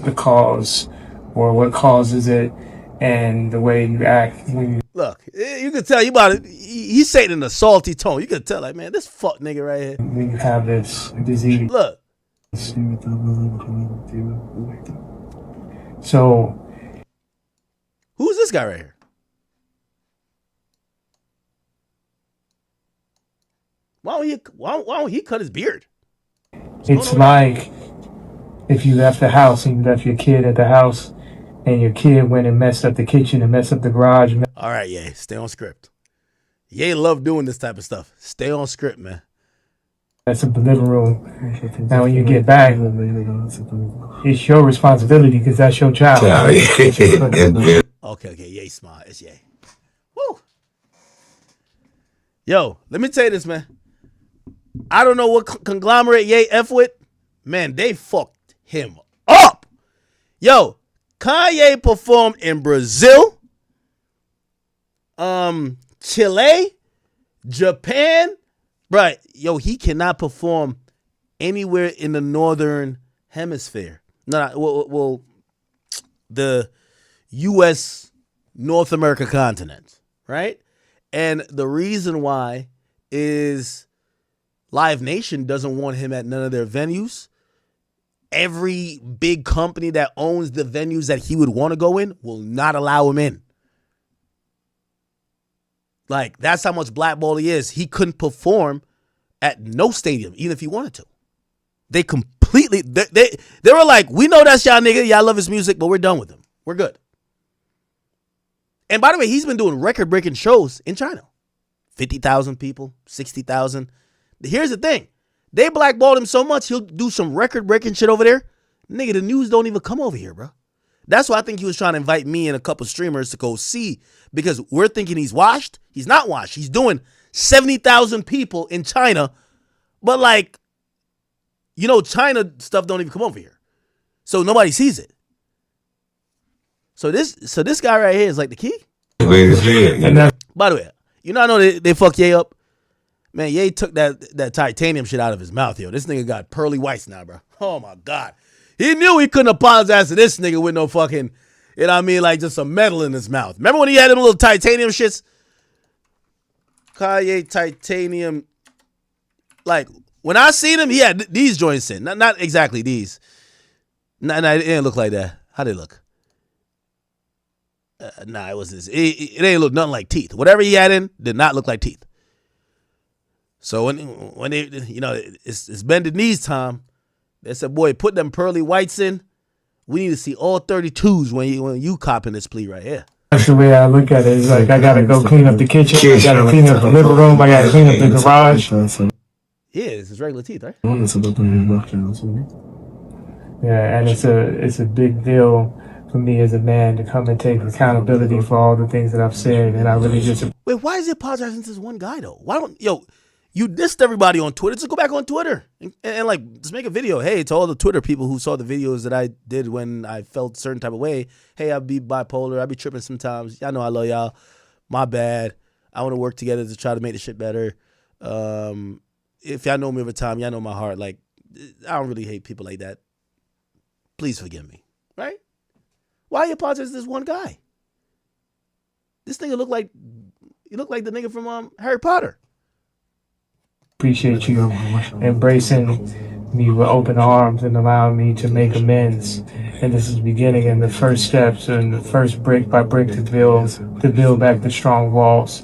The cause or what causes it and the way you act when you... Look, you can tell you about it. He's saying it in a salty tone. You can tell, like, man, this fuck nigga right here. When you have this disease. Look. So. Who's this guy right here? Why don't he cut his beard? It's like if you left the house and you left your kid at the house and your kid went and messed up the kitchen and messed up the garage. All right, Ye, stay on script. Ye love doing this type of stuff. Stay on script, man. That's in the living room. Now when you get back, it's your responsibility because that's your child. Okay, Ye smart. It's Ye. Woo. Yo, let me tell you this, man. I don't know what conglomerate Ye F with. Man, they fucked him up. Yo, Kanye performed in Brazil, Chile, Japan. Right. Yo, he cannot perform anywhere in the northern hemisphere. No, the U.S. North America continent, right? And the reason why is Live Nation doesn't want him at none of their venues. Every big company that owns the venues that he would want to go in will not allow him in. Like, that's how much blackball he is. He couldn't perform at no stadium, even if he wanted to. They completely, they were like, we know that's y'all nigga, y'all love his music, but we're done with him. We're good. And by the way, he's been doing record-breaking shows in China. 50,000 people, 60,000. Here's the thing. They blackballed him so much, he'll do some record-breaking shit over there. Nigga, the news don't even come over here, bro. That's why I think he was trying to invite me and a couple streamers to go see, because we're thinking he's washed. He's not washed. He's doing 70,000 people in China, but like, China stuff don't even come over here. So nobody sees it. So this guy right here is like the key. By the way, I know they fucked Ye up. Man, Ye took that titanium shit out of his mouth, yo. This nigga got pearly whites now, bro. Oh my God. He knew he couldn't apologize to this nigga with no fucking, like just some metal in his mouth. Remember when he had them little titanium shits? Kanye titanium. Like, when I seen him, he had these joints in. Not exactly these. Nah, it didn't look like that. How'd they look? It wasn't this. It ain't look nothing like teeth. Whatever he had in did not look like teeth. So when they, it's bended knees time, they said, boy, put them pearly whites in. We need to see all 32s when you copping this plea right here. That's the way I look at it. It's like I gotta go clean up the kitchen, I gotta clean up the living room, I gotta clean up the garage. Yeah, this is regular teeth, right? Yeah, and it's a big deal for me as a man to come and take accountability for all the things that I've said, and I really just. Wait, why is he apologizing to this one guy though? Why don't you dissed everybody on Twitter? Just go back on Twitter and like just make a video. Hey, to all the Twitter people who saw the videos that I did when I felt a certain type of way. Hey, I be bipolar. I be tripping sometimes. Y'all know I love y'all. My bad. I want to work together to try to make the shit better. If y'all know me over time, y'all know my heart. Like, I don't really hate people like that. Please forgive me. Right? Why you apologize to this one guy? This nigga look like the nigga from Harry Potter. Appreciate you embracing me with open arms and allowing me to make amends. And this is the beginning and the first steps and the first brick by brick to build back the strong walls.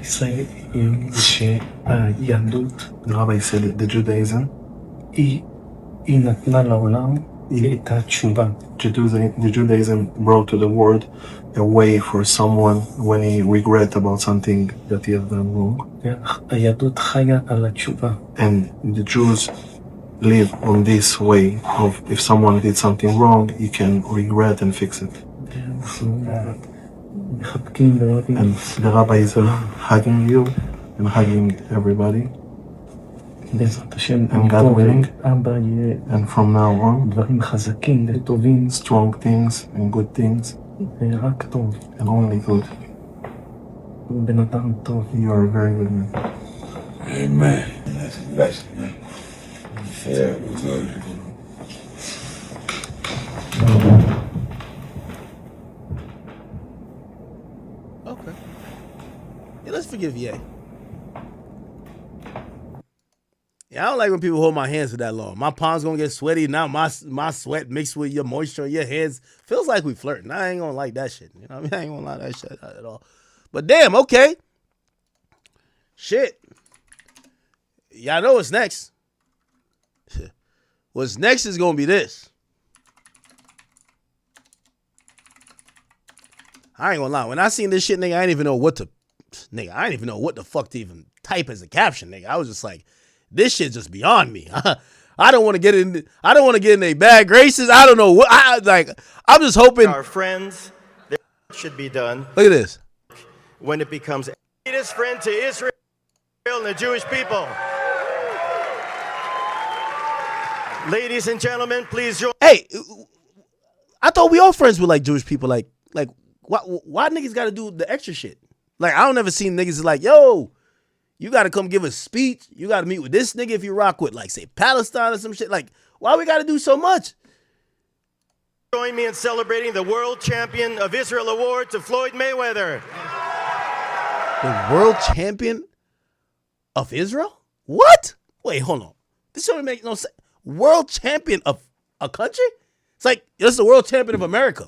Say יהדות, רבי said the Judaism, היא נתנה לעולם את התשובה. The Judaism brought to the world a way for someone when he regret about something that he has done wrong. היהדות חיה על התשובה. And the Jews live on this way of if someone did something wrong, you can regret and fix it. And the rabbi is hugging you and hugging everybody. And God willing, and from now on, strong things and good things, and only good. You are a very good man. Amen. That's the best, man. Yeah, we're good. Okay. Yeah, let's forgive Ye. Yeah, I don't like when people hold my hands for that long. My palms gonna get sweaty. Now my sweat mixed with your moisture in your hands. Feels like we flirting. I ain't gonna like that shit. You know what I mean? I ain't gonna like that shit at all. But damn, okay. Shit. Y'all know what's next. What's next is gonna be this. I ain't gonna lie. When I seen this shit, nigga, I didn't even know what the fuck to even type as a caption, nigga. I was just like, this shit just beyond me. I don't want to get in. I don't want to get in their bad graces. I don't know what. I'm just hoping. Our friends, there should be done. Look at this. When it becomes greatest friend to Israel and the Jewish people. Ladies and gentlemen, please join. Hey, I thought we all friends with like Jewish people. Like why niggas got to do the extra shit? Like I don't ever see niggas like, yo, you got to come give a speech. You got to meet with this nigga if you rock with, like, say, Palestine or some shit. Like, why we got to do so much? Join me in celebrating the World Champion of Israel Award to Floyd Mayweather. The World Champion of Israel? What? Wait, hold on. This don't make no sense. World Champion of a country? It's like, this is the World Champion of America.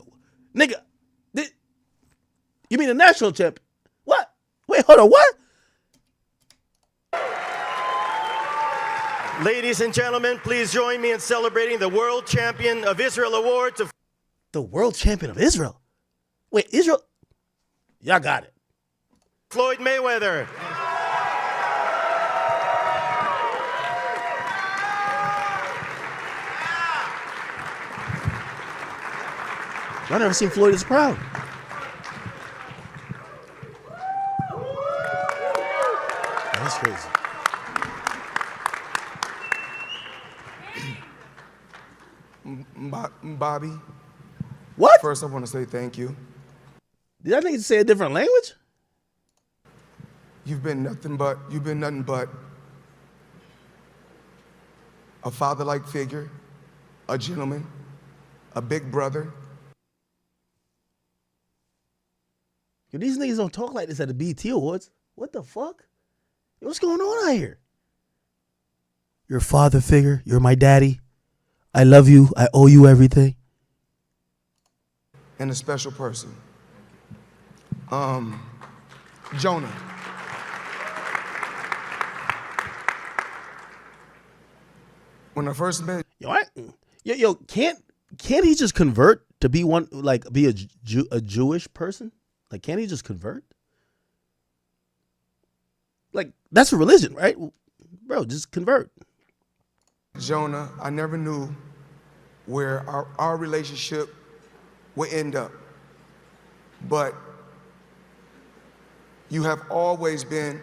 Nigga, you mean the national champion? What? Wait, hold on, what? Ladies and gentlemen, please join me in celebrating the World Champion of Israel Award to... The World Champion of Israel? Wait, Israel? Y'all got it. Floyd Mayweather. I never seen Floyd this proud. That's crazy. Bobby. What? First, I want to say thank you. Did I think to say a different language? You've been nothing but a father-like figure, a gentleman, a big brother. Yo, these niggas don't talk like this at the BET Awards. What the fuck? Yo, what's going on out here? You're a father figure. You're my daddy. I love you. I owe you everything. And a special person. Jonah. When I first met yo, can't he just convert to be one, like be a Jewish person? Like, can't he just convert? Like, that's a religion, right? Bro, just convert. Jonah, I never knew where our relationship would end up. But you have always been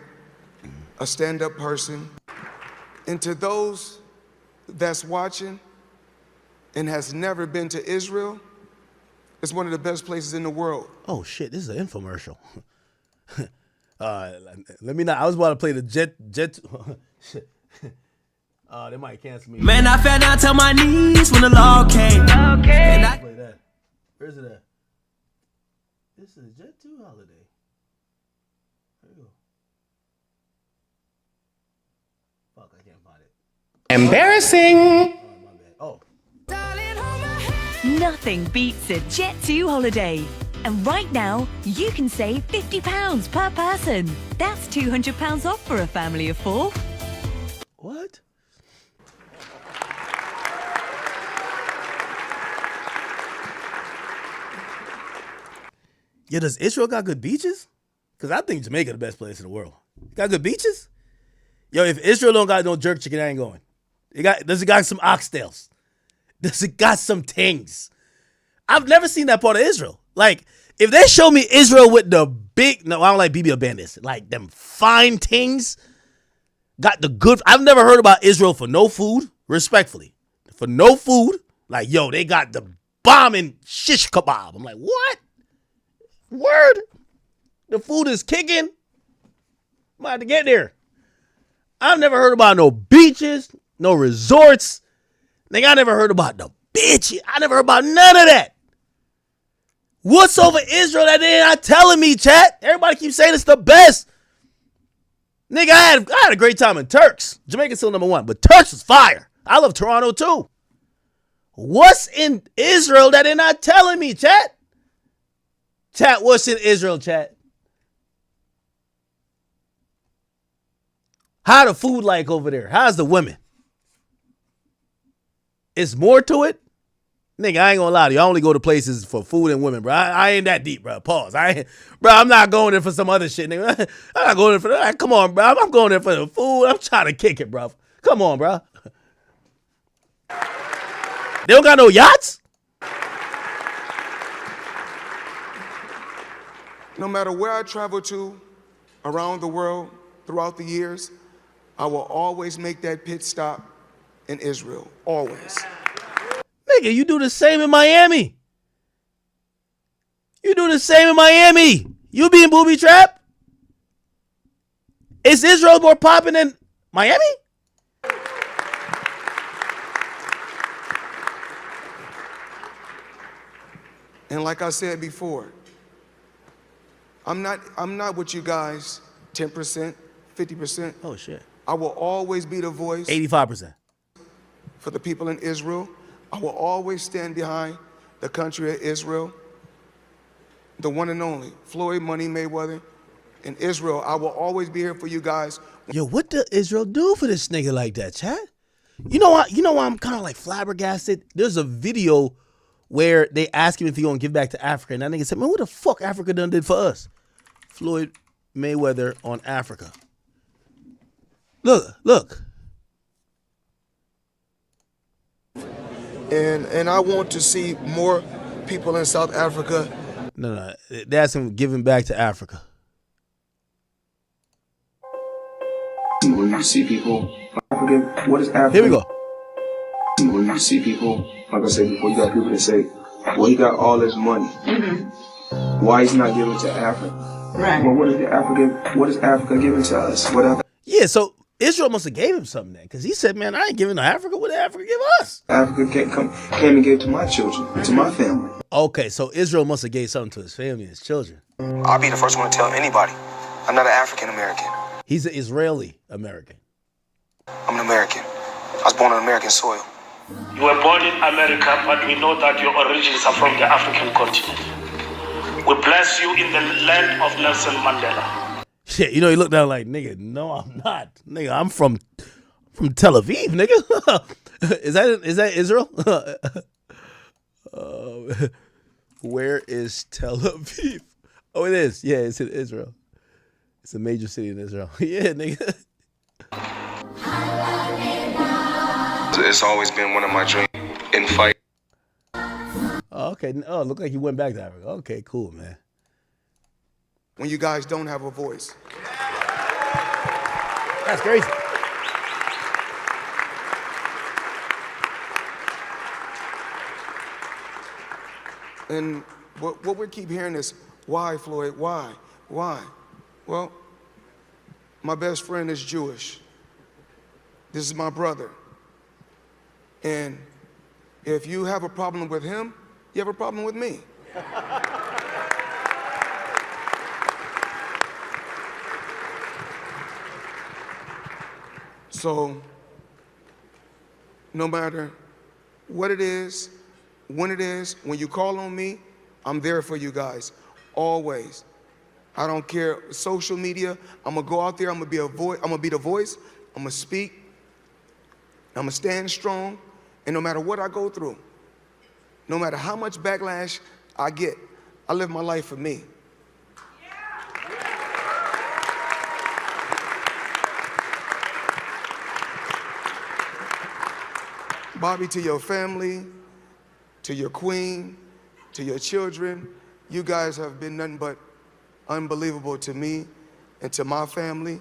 a stand-up person. And to those that's watching and has never been to Israel, it's one of the best places in the world. Oh shit, this is an infomercial. Let me not. I was about to play the jet. Shit. They might cancel me. Man, I fell down to my knees when the law came. And I Play that. Where's it at? This is a Jet 2 holiday. There you go. Fuck, I can't find it. Embarrassing. Oh. Nothing beats a Jet 2 holiday. And right now, you can save £50 per person. That's £200 off for a family of 4. What? Yeah, does Israel got good beaches? Because I think Jamaica the best place in the world. Got good beaches? Yo, if Israel don't got no jerk chicken, I ain't going. Does it got some oxtails? Does it got some things? I've never seen that part of Israel. Like, if they show me Israel with the big, no, I don't like BBL bandits. Like them fine things, got the good. I've never heard about Israel for no food, respectfully. For no food, like, yo, they got the bombing shish kebab. I'm like, what? Word? The food is kicking? I'm about to get there. I've never heard about no beaches, no resorts. Nigga, I never heard about the bitches. I never heard about none of that. What's over Israel that they not telling me, chat? Everybody keeps saying it's the best. Nigga, I had a great time in Turks. Jamaica's still number 1, but Turks was fire. I love Toronto too. What's in Israel that they're not telling me, chat? Chat, what's in Israel, chat? How the food like over there? How's the women? It's more to it? Nigga, I ain't gonna lie to you. I only go to places for food and women, bro. I ain't that deep, bro. Pause. I'm not going there for some other shit, nigga. I'm not going there for that. Come on, bro. I'm going there for the food. I'm trying to kick it, bro. Come on, bro. They don't got no yachts? No matter where I travel to around the world throughout the years, I will always make that pit stop in Israel. Always. Nigga, you do the same in Miami. You do the same in Miami. You be in booby trap? Is Israel more popping than Miami? And like I said before, I'm not with you guys 10%, 50%. Oh shit. I will always be the voice 85% for the people in Israel. I will always stand behind the country of Israel, the one and only Floyd Money Mayweather in Israel. I will always be here for you guys. Yo, what did Israel do for this nigga like that, chat? You know why I'm kind of like flabbergasted? There's a video where they ask him if he gonna give back to Africa, and that nigga said, man, what the fuck Africa done did for us? Floyd Mayweather on Africa. Look. And I want to see more people in South Africa. No, that's him giving back to Africa. When you see people, African, what is Africa? Here we go. When you see people, like I said before, you got people that say, well, he got all his money. Mm-hmm. Why he's not giving to Africa? Right. Well, what is Africa giving to us? Whatever. Yeah, so Israel must have gave him something then, because he said, man, I ain't giving to Africa. What did Africa give us? Africa came and gave to my children, to my family. Okay, so Israel must have gave something to his family and his children. I'll be the first one to tell anybody, I'm not an African American. He's an Israeli American. I'm an American. I was born on American soil. You were born in America, but we know that your origins are from the African continent. We bless you in the land of Nelson Mandela. Shit, you know, he looked down like, nigga, no, I'm not. Nigga, I'm from Tel Aviv, nigga. Is that Israel? Where is Tel Aviv? Oh, it is. Yeah, it's in Israel. It's a major city in Israel. Yeah, nigga. It's always been one of my dreams in fight. Oh, okay. Oh, look like you went back to Africa. Okay, cool, man. When you guys don't have a voice. That's crazy. And what we keep hearing is, why, Floyd? Why? Why? Well, my best friend is Jewish. This is my brother. And if you have a problem with him, you have a problem with me. So, no matter what it is, when you call on me, I'm there for you guys, always. I don't care, social media, I'm gonna go out there, I'm gonna be the voice, I'm gonna speak, I'm gonna stand strong, and no matter what I go through, no matter how much backlash I get, I live my life for me. Bobby, to your family, to your queen, to your children, you guys have been nothing but unbelievable to me and to my family.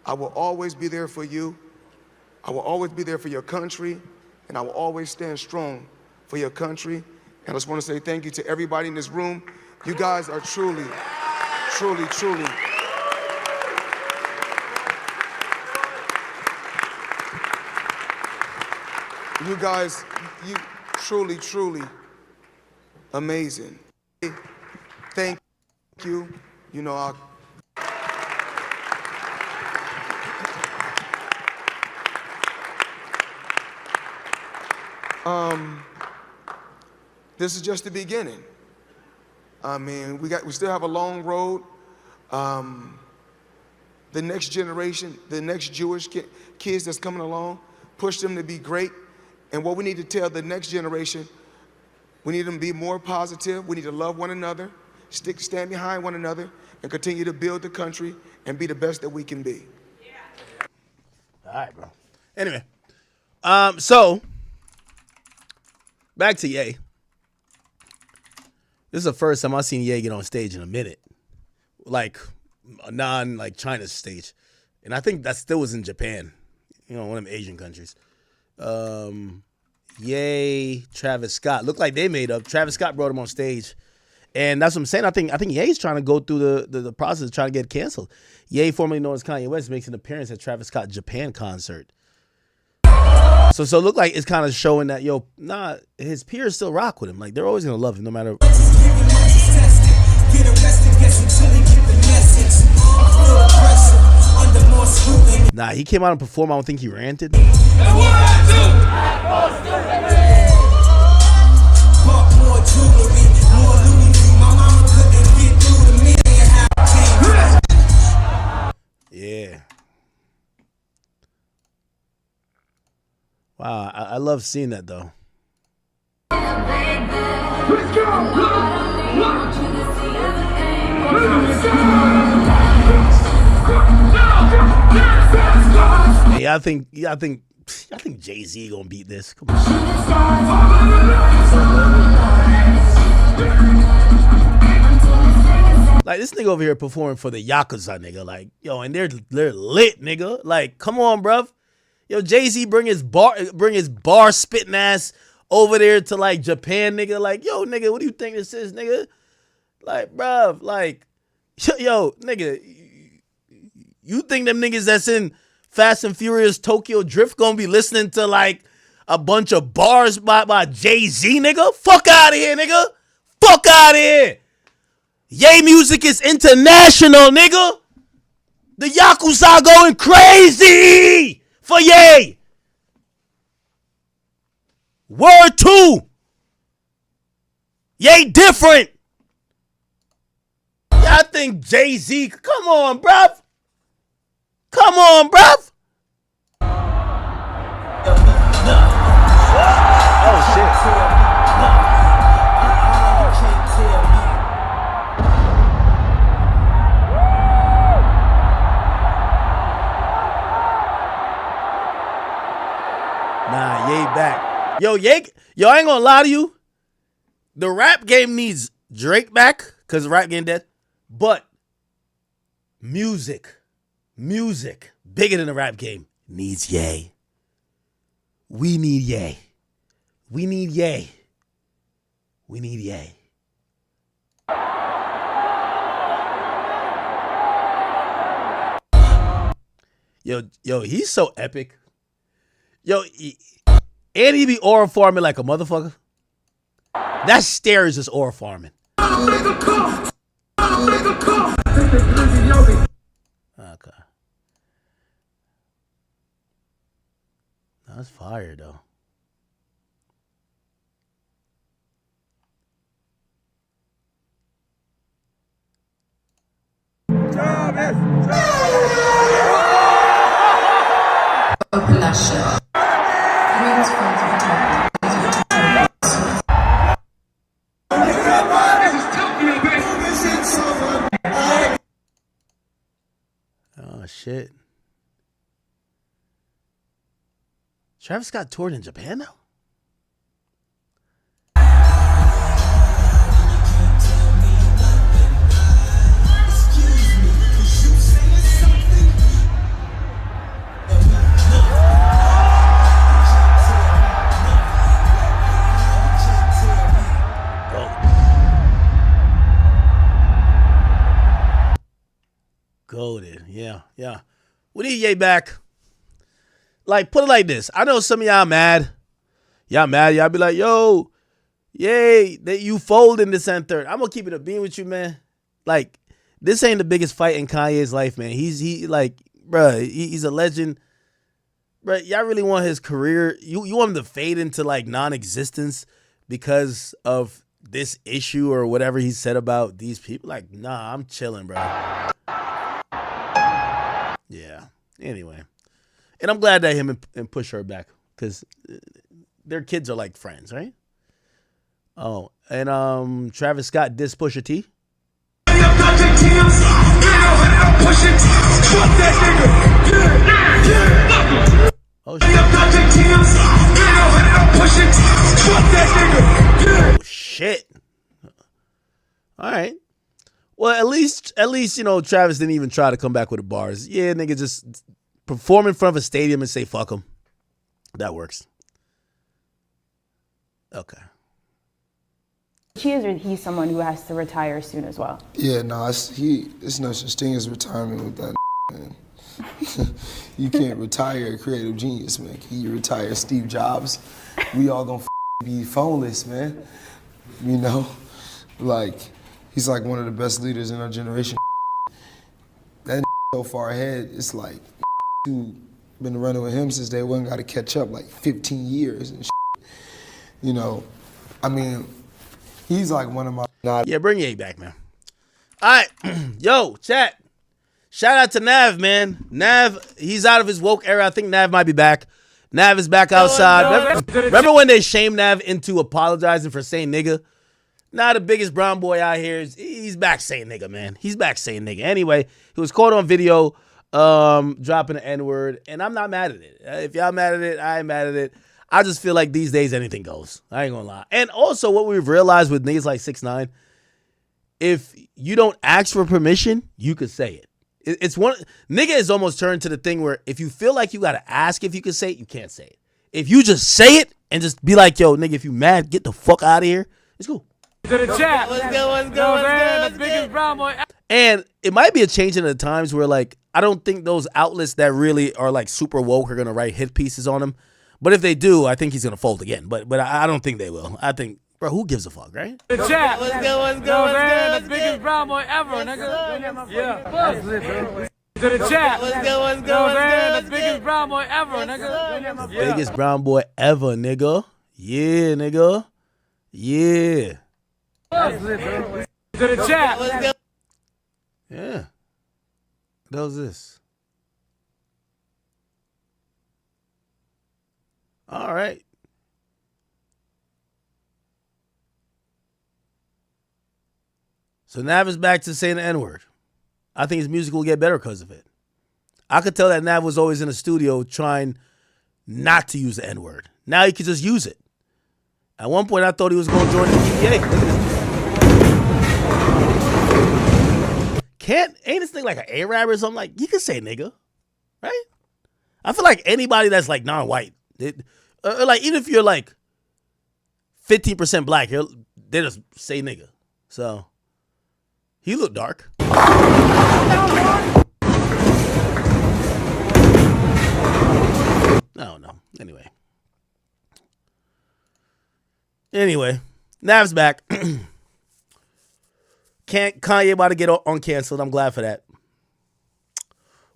I will always be there for you. I will always be there for your country, and I will always stand strong for your country. And I just want to say thank you to everybody in this room. You guys are truly, truly, truly. You guys, you truly, truly amazing. Thank you. You know, this is just the beginning. I mean, we still have a long road. The next generation, the next Jewish kids that's coming along, push them to be great. And what we need to tell the next generation, we need them to be more positive. We need to love one another, stand behind one another, and continue to build the country and be the best that we can be. All right, bro. Anyway, so back to Ye. This is the first time I've seen Ye get on stage in a minute, like a China stage, and I think that still was in Japan, you know, one of them Asian countries. Ye, Travis Scott looked like they made up. Travis Scott brought him on stage, and that's what I'm saying. I think Ye's trying to go through the process of trying to get canceled. Ye, formerly known as Kanye West, makes an appearance at Travis Scott Japan concert. So it looked like it's kind of showing that his peers still rock with him. Like they're always gonna love him no matter. Nah, he came out and performed. I don't think he ranted. Yeah. Wow, I love seeing that though. Hey, I think Jay-Z gonna beat this. Come on. Like this nigga over here performing for the Yakuza, nigga. Like, yo, and they're lit, nigga. Like, come on, bruv. Yo, Jay-Z bring his bar spitting ass over there to like Japan, nigga. Like, yo, nigga, what do you think this is, nigga? Like, bruv, like, yo, nigga, you think them niggas that's in Fast and Furious Tokyo Drift gonna be listening to like a bunch of bars by Jay-Z, nigga? Fuck out of here, nigga. Fuck out of here. Ye music is international, nigga. The Yakuza going crazy for Ye. Word 2. Ye different. Yeah, I think Jay-Z, come on, bruv. Come on, bruv. Oh, shit. Nah, Ye back. Yo, Ye, I ain't gonna lie to you. The rap game needs Drake back because the rap game dead. But music, bigger than the rap game, needs Ye. We need Ye. We need Ye. We need Ye. Yo, he's so epic. Yo, and he be aura farming like a motherfucker. That stare is just aura farming. Okay. That's fire, though. Open that shit up. Oh, shit. Travis Scott toured in Japan now? Goated. Yeah. We need Ye back. Like, put it like this. I know some of y'all mad. Y'all be like, yo, Ye, that you fold in this and third. I'm gonna keep it a beam with you, man. Like, this ain't the biggest fight in Kanye's life, man. He's a legend. Bruh, y'all really want his career? You want him to fade into like non-existence because of this issue or whatever he said about these people? Like, nah, I'm chilling, bro. Yeah. Anyway. And I'm glad that him and Push are back because their kids are like friends, right? Oh, and Travis Scott dissed Pusha T. Oh shit. All right. Well, at least you know Travis didn't even try to come back with the bars. Yeah, nigga, just perform in front of a stadium and say fuck him. That works. Okay. She is, or he's someone who has to retire soon as well. Yeah, no, it's no such thing as retirement with that man. You can't retire a creative genius, man. You retire Steve Jobs, we all gonna be phoneless, man. You know, like he's like one of the best leaders in our generation. That so far ahead, it's like who been running with him since day one, got to catch up like 15 years and shit. You know, I mean, he's like one of my. Yeah, bring Ye back, man. All right, yo, chat. Shout out to Nav, man. Nav, he's out of his woke era. I think Nav might be back. Nav is back outside. Remember when they shamed Nav into apologizing for saying nigga? Now the biggest brown boy out here, he's back saying nigga, man. He's back saying nigga. Anyway, he was caught on video dropping the N-word, and I'm not mad at it. If y'all mad at it, I ain't mad at it. I just feel like these days anything goes. I ain't gonna lie. And also what we've realized with niggas like 6ix9ine, if you don't ask for permission, you could say it. It's one nigga is almost turned to the thing where if you feel like you gotta ask if you can say it, you can't say it. If you just say it and just be like, yo, nigga, if you mad, get the fuck out of here. It's cool. To the chat. Let's go. The biggest brown boy. And it might be a change in the times where like I don't think those outlets that really are like super woke are gonna write hit pieces on him. But if they do, I think he's gonna fold again. But I don't think they will. I think, bro, who gives a fuck, right? The chat. Let's go. The biggest brown boy ever, nigga. Yeah. To the chat. Let's go. The biggest brown boy ever, nigga. Biggest brown boy ever, nigga. Yeah, nigga. Yeah. To the chat. Let's go. Yeah. What the hell is this? All right. So Nav is back to saying the N-word. I think his music will get better because of it. I could tell that Nav was always in the studio trying not to use the N-word. Now he can just use it. At one point, I thought he was going to join the PBA. Look at this. Ain't this thing like an Arab or something? Like, you can say nigga, right? I feel like anybody that's like non-white, like even if you're like 15% black, they just say nigga. So he looked dark. I don't know. Anyway, Nav's back. Kanye about to get uncancelled. I'm glad for that.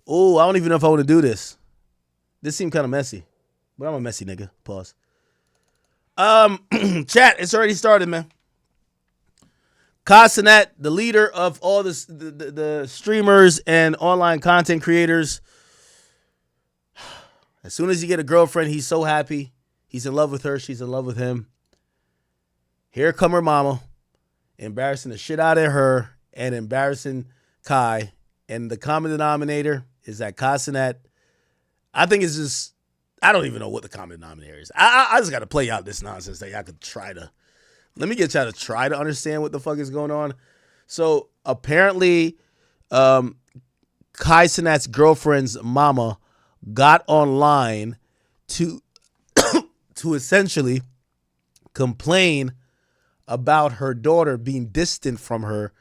Oh, I don't even know if I want to do this. This seemed kind of messy, but I'm a messy nigga. Pause. Chat, it's already started, man. Casanet, the leader of all the streamers and online content creators. As soon as you get a girlfriend, he's so happy. He's in love with her. She's in love with him. Here come her mama, embarrassing the shit out of her and embarrassing Kai. And the common denominator is that Casanet, I think it's just, I don't even know what the common denominator is. I just got to play out this nonsense that y'all could try to, let me get y'all to try to understand what the fuck is going on. So apparently, Kai Cenat's girlfriend's mama got online to essentially complain about her daughter being distant from her.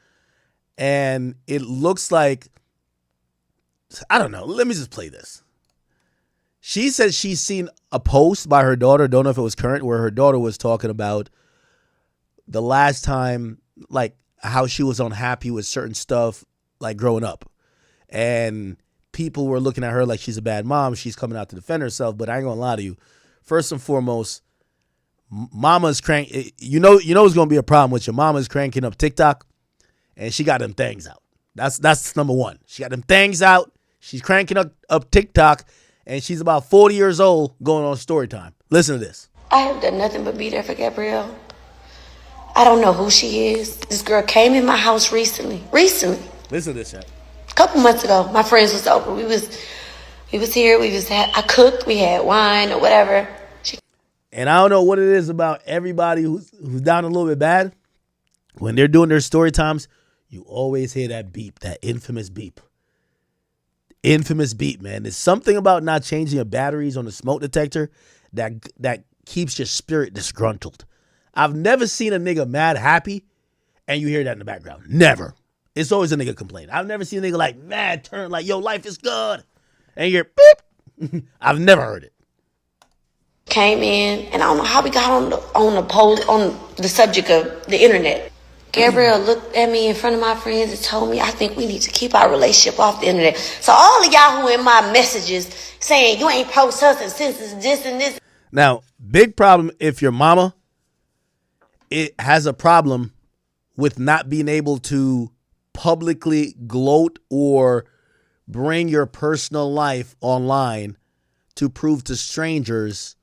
And it looks like, I don't know. Let me just play this. She says she's seen a post by her daughter, don't know if it was current, where her daughter was talking about the last time, like how she was unhappy with certain stuff, like growing up. And people were looking at her like she's a bad mom. She's coming out to defend herself, but I ain't gonna lie to you. First and foremost, mama's you know it's gonna be a problem with your mama's cranking up TikTok, and she got them things out. That's number one. She got them things out. She's cranking up TikTok, and she's about 40 years old going on story time. Listen to this. I have done nothing but be there for Gabrielle. I don't know who she is. This girl came in my house recently. Listen to this, chat. A couple months ago, my friends was over. We was here. I cooked. We had wine or whatever. And I don't know what it is about everybody who's down a little bit bad. When they're doing their story times, you always hear that beep, that infamous beep. Infamous beep, man. There's something about not changing your batteries on the smoke detector that keeps your spirit disgruntled. I've never seen a nigga mad happy and you hear that in the background. Never. It's always a nigga complaining. I've never seen a nigga like mad turn like, yo, life is good. And you're beep. I've never heard it. Came in, and I don't know how we got on the subject of the internet. Gabrielle looked at me in front of my friends and told me, I think we need to keep our relationship off the internet. So all of y'all who in my messages saying you ain't post us and since this and this. Now, big problem if your mama has a problem with not being able to publicly gloat or bring your personal life online to prove to strangers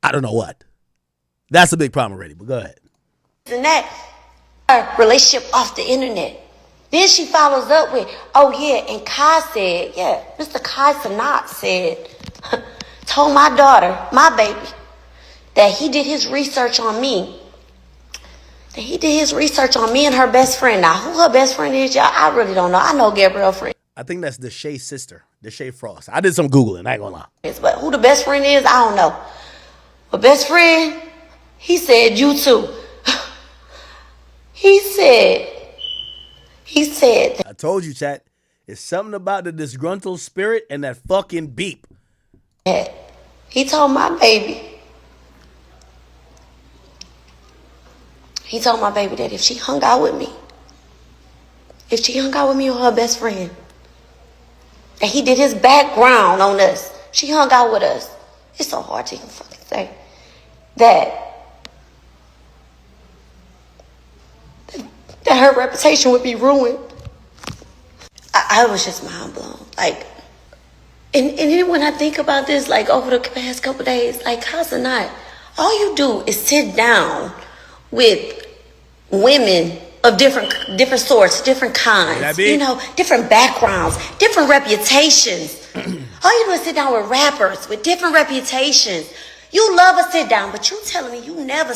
I don't know what. That's a big problem already, but go ahead. And that our relationship off the internet. Then she follows up with, oh yeah, and Kai said, yeah, Mr. Kai Cenat said, told my daughter, my baby, that he did his research on me. That he did his research on me and her best friend. Now, who her best friend is, y'all, I really don't know. I know Gabrielle's friend. I think that's Deshae's sister, Deshae Frost. I did some Googling, I ain't gonna lie. But who the best friend is, I don't know. But best friend, he said, you too. He said. I told you, chat. It's something about the disgruntled spirit and that fucking beep. He told my baby. He told my baby that if she hung out with me or her best friend, that he did his background on us. She hung out with us. It's so hard to even fucking say that her reputation would be ruined. I was just mind blown. Like, And then when I think about this, like over the past couple days, like Casanat, all you do is sit down with women of different sorts, different kinds, you know, different backgrounds, different reputations. All you do is sit down with rappers with different reputations. You love a sit down, but you telling me you never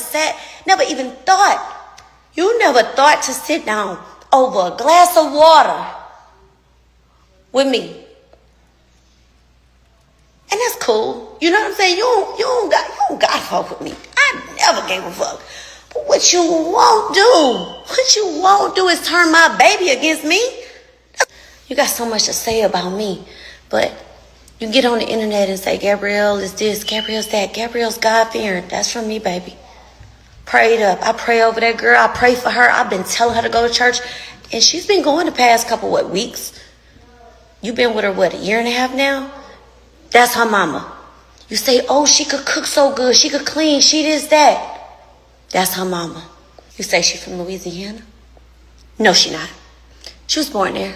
even thought to sit down over a glass of water with me. And that's cool. You know what I'm saying? You don't got to fuck with me. I never gave a fuck. But what you won't do is turn my baby against me. You got so much to say about me, but you get on the internet and say, Gabrielle is this, Gabrielle's that, Gabrielle's God-fearing. That's from me, baby. Prayed up. I pray over that girl. I pray for her. I've been telling her to go to church, and she's been going the past couple, weeks? You've been with her, a year and a half now? That's her mama. You say, oh, she could cook so good. She could clean. She this, that. That's her mama. You say she from Louisiana? No, she not. She was born there.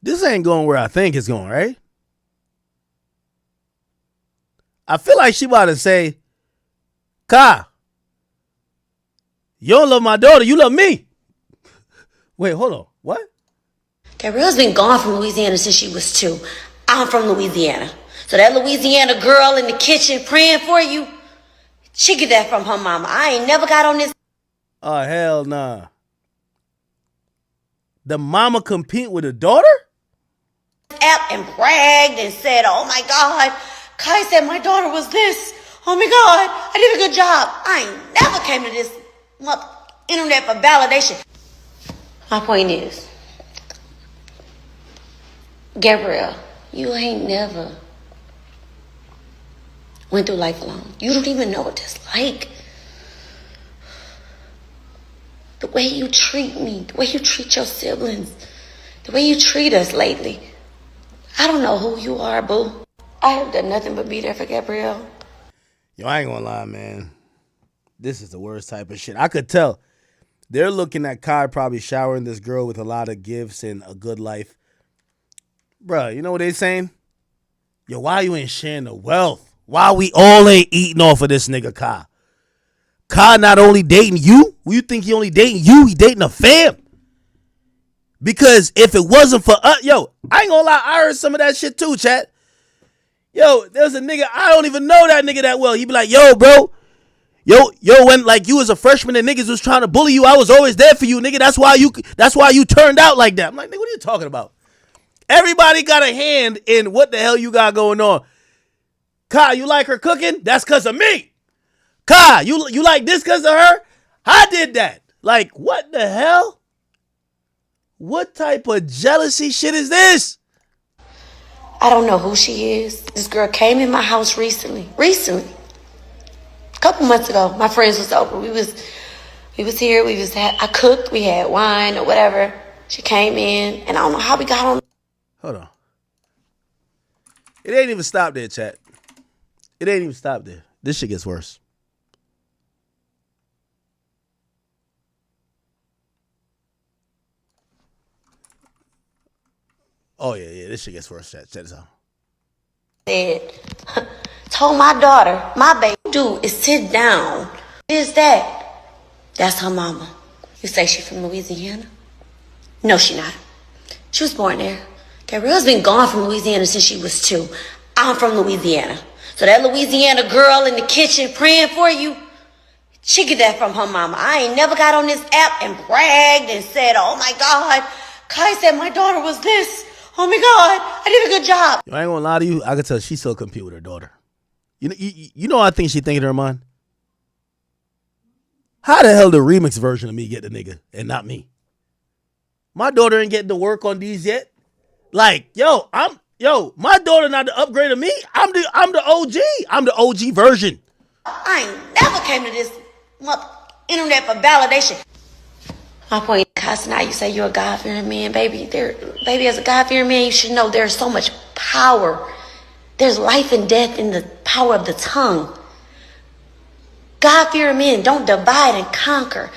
This ain't going where I think it's going, right? I feel like she about to say, Ka, you don't love my daughter, you love me. Wait, hold on. What? Gabrielle's been gone from Louisiana since she was 2. I'm from Louisiana. So that Louisiana girl in the kitchen praying for you, she get that from her mama. I ain't never got on this. Oh, hell nah. The mama compete with the daughter? App and bragged and said, oh my God, Kai said my daughter was this. Oh my God, I did a good job. I ain't never came to this internet for validation. My point is, Gabrielle, you ain't never went through life alone. You don't even know what that's like. The way you treat me, the way you treat your siblings, the way you treat us lately. I don't know who you are, boo. I have done nothing but be there for Gabrielle. Yo, I ain't gonna lie, man. This is the worst type of shit. I could tell. They're looking at Kai probably showering this girl with a lot of gifts and a good life. Bruh, you know what they saying? Yo, why you ain't sharing the wealth? Why we all ain't eating off of this nigga Kai? Kai not only dating you, you think he only dating you, he dating a fam. Because if it wasn't for us, yo, I ain't gonna lie, I heard some of that shit too, chat. Yo, there's a nigga, I don't even know that nigga that well. He be like, yo, bro, yo, when like you was a freshman and niggas was trying to bully you, I was always there for you, nigga. That's why you turned out like that. I'm like, nigga, what are you talking about? Everybody got a hand in what the hell you got going on. Kai, you like her cooking? That's because of me. Kai, you like this because of her? I did that. Like, what the hell? What type of jealousy shit is this? I don't know who she is. This girl came in my house recently. A couple months ago. My friends was over. We was here. I cooked. We had wine or whatever. She came in, and I don't know how we got on. Hold on. It ain't even stopped there, chat. It ain't even stopped there. This shit gets worse. Oh, yeah, this shit gets worse, chat. Check this out. Said, told my daughter, my baby do is sit down. Is that? That's her mama. You say she from Louisiana? No, she not. She was born there. Gabrielle's been gone from Louisiana since she was 2. I'm from Louisiana. So that Louisiana girl in the kitchen praying for you, she get that from her mama. I ain't never got on this app and bragged and said, oh my God, Kai said my daughter was this. Oh my God, I did a good job. Yo, I ain't gonna lie to you. I can tell she still compete with her daughter. You know I think she thinking in her mind? How the hell the remix version of me get the nigga and not me? My daughter ain't getting to work on these yet. Like, my daughter not the upgrade of me. I'm the OG. I'm the OG version. I ain't never came to this internet for validation. My point, Casanat, you say you're a God-fearing man, baby. Baby, as a God-fearing man, you should know there's so much power. There's life and death in the power of the tongue. God-fearing men don't divide and conquer.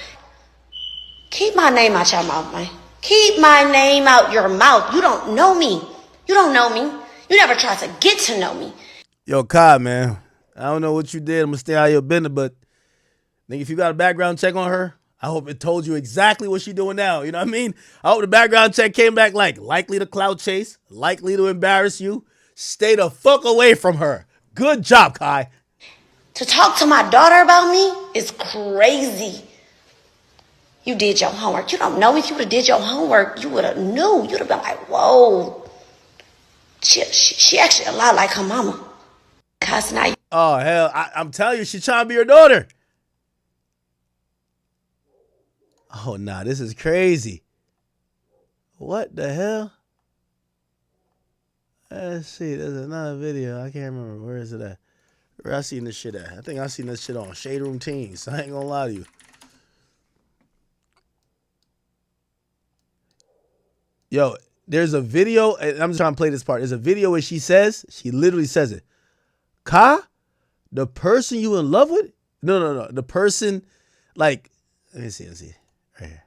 Keep my name out your mouth, man. Keep my name out your mouth. You don't know me. You don't know me. You never tried to get to know me. Yo, Kai, man, I don't know what you did. I'm going to stay out of your business, but nigga, if you got a background check on her, I hope it told you exactly what she doing now. You know what I mean? I hope the background check came back like likely to clout chase, likely to embarrass you. Stay the fuck away from her. Good job, Kai. To talk to my daughter about me is crazy. You did your homework. You don't know. If you would have did your homework, you would have knew. You'd have been like, whoa. She actually a lot like her mama. Oh, hell. I'm telling you, she's trying to be your daughter. Oh, nah, this is crazy. What the hell? Let's see. There's another video. I can't remember. Where is it at? Where I seen this shit at? I think I seen this shit on Shade Room Teens. I ain't gonna lie to you. Yo, there's a video, and I'm just trying to play this part. There's a video where she literally says it. Ka, the person you in love with? No. The person, like, let me see. Right here.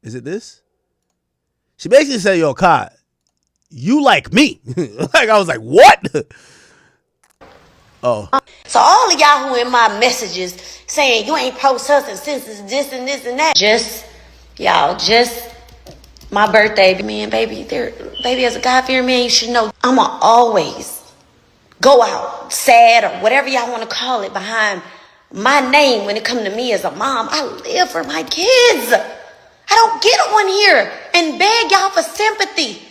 Is it this? She basically said, yo, Ka, you like me. Like, I was like, what? Oh. So all of y'all who in my messages saying you ain't pro-sus since it's this and this and that. Just my birthday, man, baby, as a God-fearing man, you should know I'ma always go out sad or whatever y'all want to call it behind my name when it comes to me as a mom. I live for my kids. I don't get on here and beg y'all for sympathy.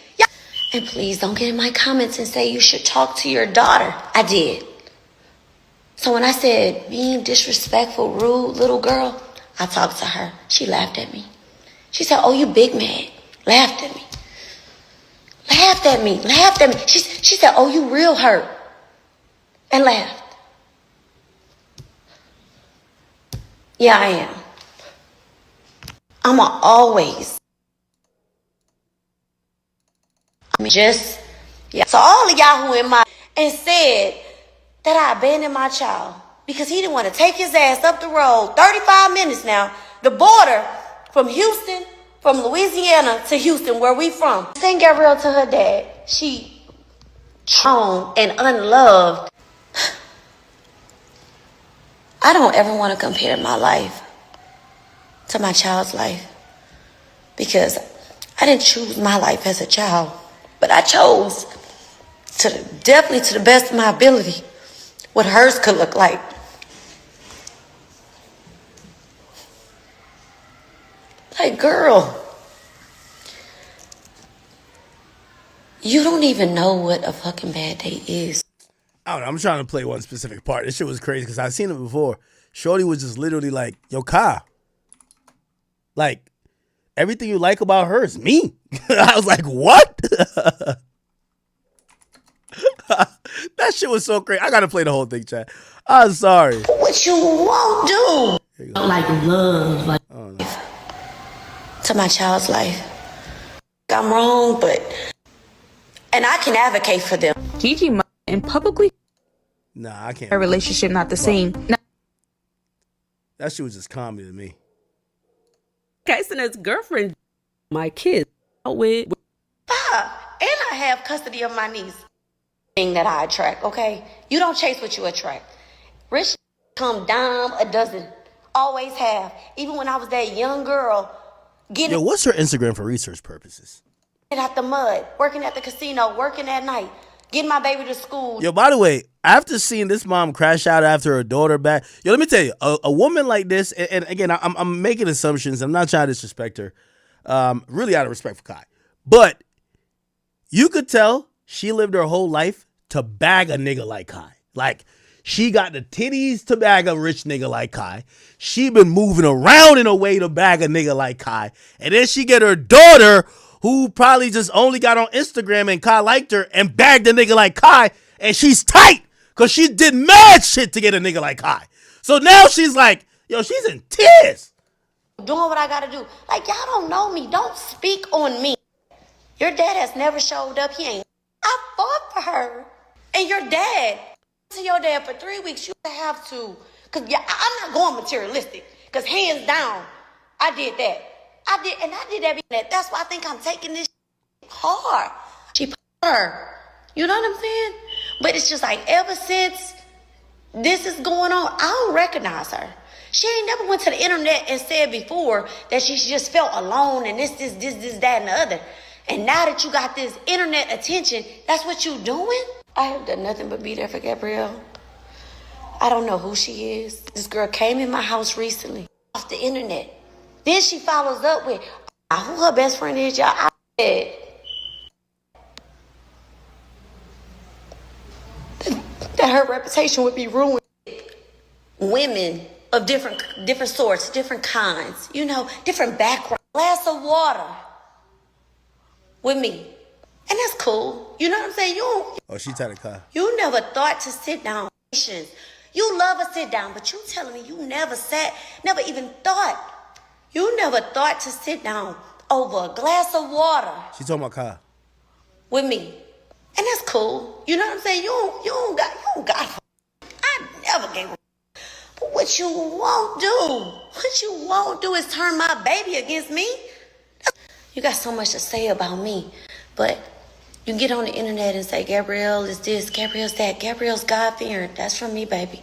And please don't get in my comments and say you should talk to your daughter. I did. So when I said being disrespectful, rude, little girl, I talked to her. She laughed at me. She said, oh, you big mad. Laughed at me. She said, oh, you real hurt. And laughed. Yeah, I am. I'ma always. So all of y'all who in my and said that I abandoned my child because he didn't want to take his ass up the road 35 minutes now, the border from Houston, from Louisiana to Houston, where we from. Send Gabrielle to her dad. She strong and unloved. I don't ever want to compare my life to my child's life because I didn't choose my life as a child, but I chose definitely to the best of my ability what hers could look like. Like, girl, you don't even know what a fucking bad day is. I don't know. I'm trying to play one specific part. This shit was crazy because I've seen it before. Shorty was just literally like, yo, Ka, like, everything you like about her is me. I was like, what? That shit was so crazy. I got to play the whole thing, chat. I'm sorry. What you won't do. Like love. Like to my child's life. I'm wrong, and I can advocate for them. Gigi and publicly. Nah, I can't. Our relationship not the same. That shit was just comedy to me. Kaysen's girlfriend, my kids, with. And I have custody of my niece. Thing that I attract, okay? You don't chase what you attract. Rich come dime a dozen. Always have. Even when I was that young girl, getting what's her Instagram for research purposes? Out the mud, working at the casino, working at night, getting my baby to school. Yo, by the way, after seeing this mom crash out after her daughter back, let me tell you, a woman like this, and again, I'm making assumptions. I'm not trying to disrespect her, really out of respect for Kai, but you could tell she lived her whole life to bag a nigga like Kai. Like, she got the titties to bag a rich nigga like Kai. She been moving around in a way to bag a nigga like Kai. And then she get her daughter, who probably just only got on Instagram and Kai liked her and bagged a nigga like Kai. And she's tight because she did mad shit to get a nigga like Kai. So now she's like, yo, she's in tears. Doing what I gotta do. Like, y'all don't know me. Don't speak on me. Your dad has never showed up. He ain't. I fought for her. And your dad, to your dad for 3 weeks, you have to. Because I'm not going materialistic. Because hands down, I did that. I did everything. That's why I think I'm taking this hard. She put her. You know what I'm saying? But it's just like ever since this is going on, I don't recognize her. She ain't never went to the internet and said before that she just felt alone and this, that, and the other. And now that you got this internet attention, that's what you doing? I have done nothing but be there for Gabrielle. I don't know who she is. This girl came in my house recently off the internet. Then she follows up with, who her best friend is, y'all? I said, that her reputation would be ruined. Women of different sorts, different kinds, you know, different backgrounds. Glass of water with me. And that's cool. You know what I'm saying? She tried to car. You never thought to sit down. You love a sit down, but you telling me you never even thought. You never thought to sit down over a glass of water. She talking about car. With me. And that's cool. You know what I'm saying? You don't got. I never gave a. But what you won't do is turn my baby against me. You got so much to say about me, but you get on the internet and say, Gabrielle is this, Gabrielle's that, Gabrielle's God-fearing. That's from me, baby.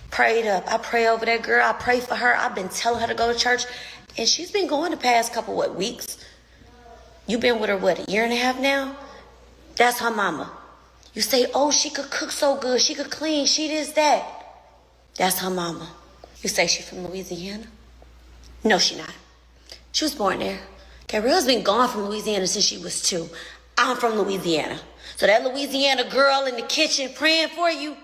Prayed up. I pray over that girl. I pray for her. I've been telling her to go to church, and she's been going the past couple, weeks? You've been with her, a year and a half now? That's her mama. You say, oh, she could cook so good. She could clean. She this, that. That's her mama. You say she from Louisiana? No, she not. She was born there. Gabrielle's been gone from Louisiana since she was 2. I'm from Louisiana. So that Louisiana girl in the kitchen praying for you,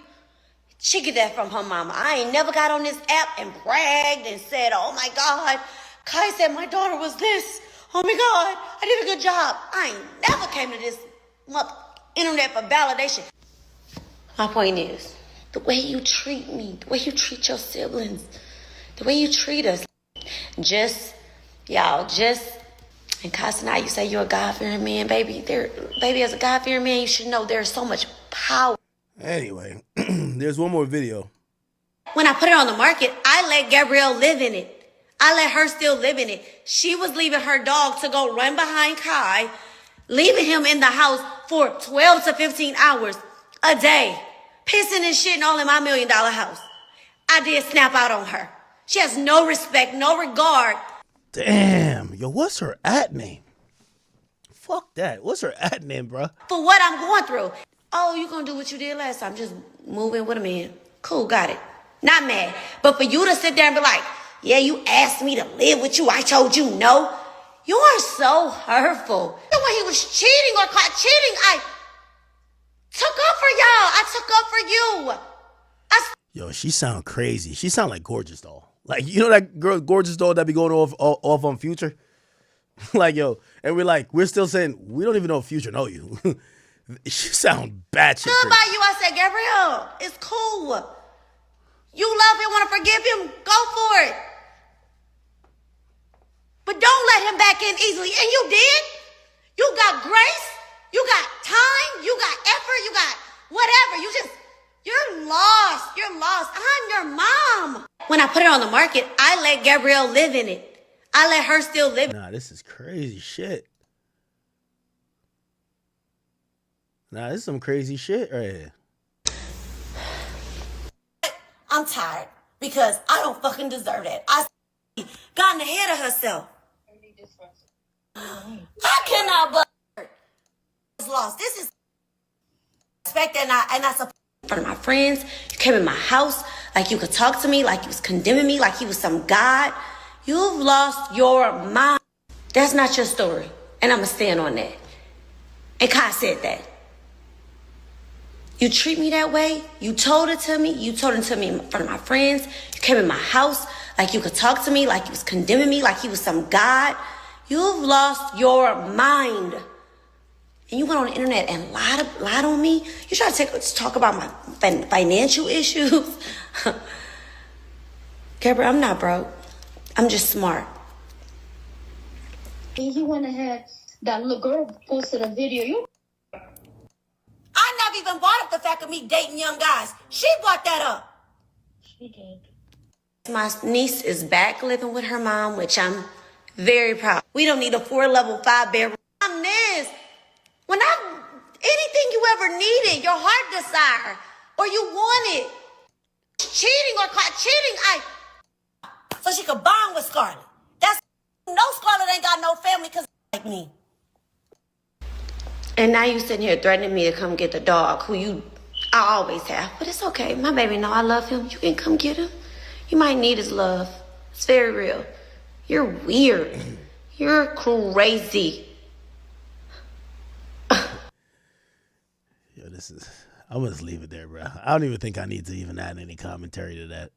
she get that from her mama. I ain't never got on this app and bragged and said, oh my God, Kai said my daughter was this. Oh my God, I did a good job. I ain't never came to this internet for validation. My point is, the way you treat me, the way you treat your siblings, the way you treat us, and Kai and I, you say you're a God-fearing man, baby. Baby, as a God-fearing man, you should know there's so much power. Anyway, there's one more video. When I put it on the market, I let Gabrielle live in it. I let her still live in it. She was leaving her dog to go run behind Kai, leaving him in the house for 12 to 15 hours a day, pissing and shitting all in my $1 million house. I did snap out on her. She has no respect, no regard. Damn, yo, what's her @name? Fuck that. What's her @name, bruh? For what I'm going through. Oh, you gonna do what you did last time, just move in with a man. Cool, got it. Not mad. But for you to sit there and be like, yeah, you asked me to live with you, I told you no. You are so hurtful. When he was cheating or caught cheating, I took up for y'all. I took up for you. Yo, she sound crazy. She sound like Gorgeous Doll. Like, you know that girl, Gorgeous Doll, that be going off on Future? Like, yo, and we're still saying, we don't even know if Future know you. She sound batshit crazy. Good about you, I said, Gabrielle, it's cool. You love him, want to forgive him, go for it. But don't let him back in easily. And you did. You got grace. You got time. You got effort. You got whatever. You're lost. You're lost. I'm your mom. When I put it on the market, I let Gabrielle live in it. I let her still live. Nah, this is crazy shit. Nah, this is some crazy shit right here. I'm tired because I don't fucking deserve that. I gotten ahead of herself. I cannot but lost. This is respect and I support in front of my friends. You came in my house like you could talk to me, like you was condemning me, like you was some god. You've lost your mind. That's not your story. And I'm going to stand on that. And Kai said that. You treat me that way. You told it to me. You told it to me in front of my friends. You came in my house like you could talk to me, like you was condemning me, like you was some god. You've lost your mind. And you went on the internet and lied on me. You try to talk about my financial issues. Gabrielle, I'm not broke. I'm just smart. He went ahead. That little girl posted a video. I never even brought up the fact of me dating young guys. She brought that up. She did. My niece is back living with her mom, which I'm Very proud. We don't need a 4-level, 5-bedroom. I'm this. Anything you ever needed, your heart desire, or you wanted, cheating or caught cheating, so she could bond with Scarlett. No, Scarlett ain't got no family because like me. And now you sitting here threatening me to come get the dog I always have. But it's okay. My baby know I love him. You can come get him. You might need his love. It's very real. You're weird. You're crazy. Yo, I'm gonna just leave it there, bro. I don't even think I need to even add any commentary to that.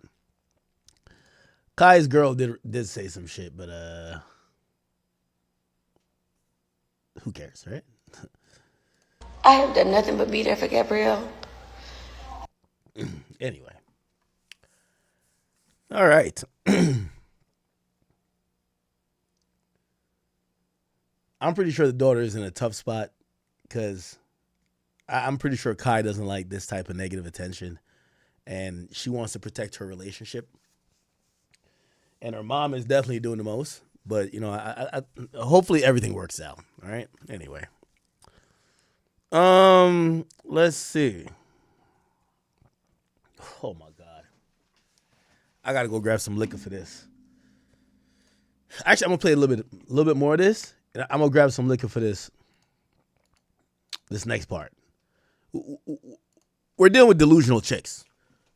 Kai's girl did say some shit, but who cares, right? I have done nothing but be there for Gabrielle. Anyway. All right. I'm pretty sure the daughter is in a tough spot because I'm pretty sure Kai doesn't like this type of negative attention and she wants to protect her relationship. And her mom is definitely doing the most. But, you know, I hopefully everything works out. All right. Anyway. Let's see. Oh, my God. I got to go grab some liquor for this. Actually, I'm going to play a little bit more of this. And I'm going to grab some liquor for this next part. We're dealing with delusional chicks.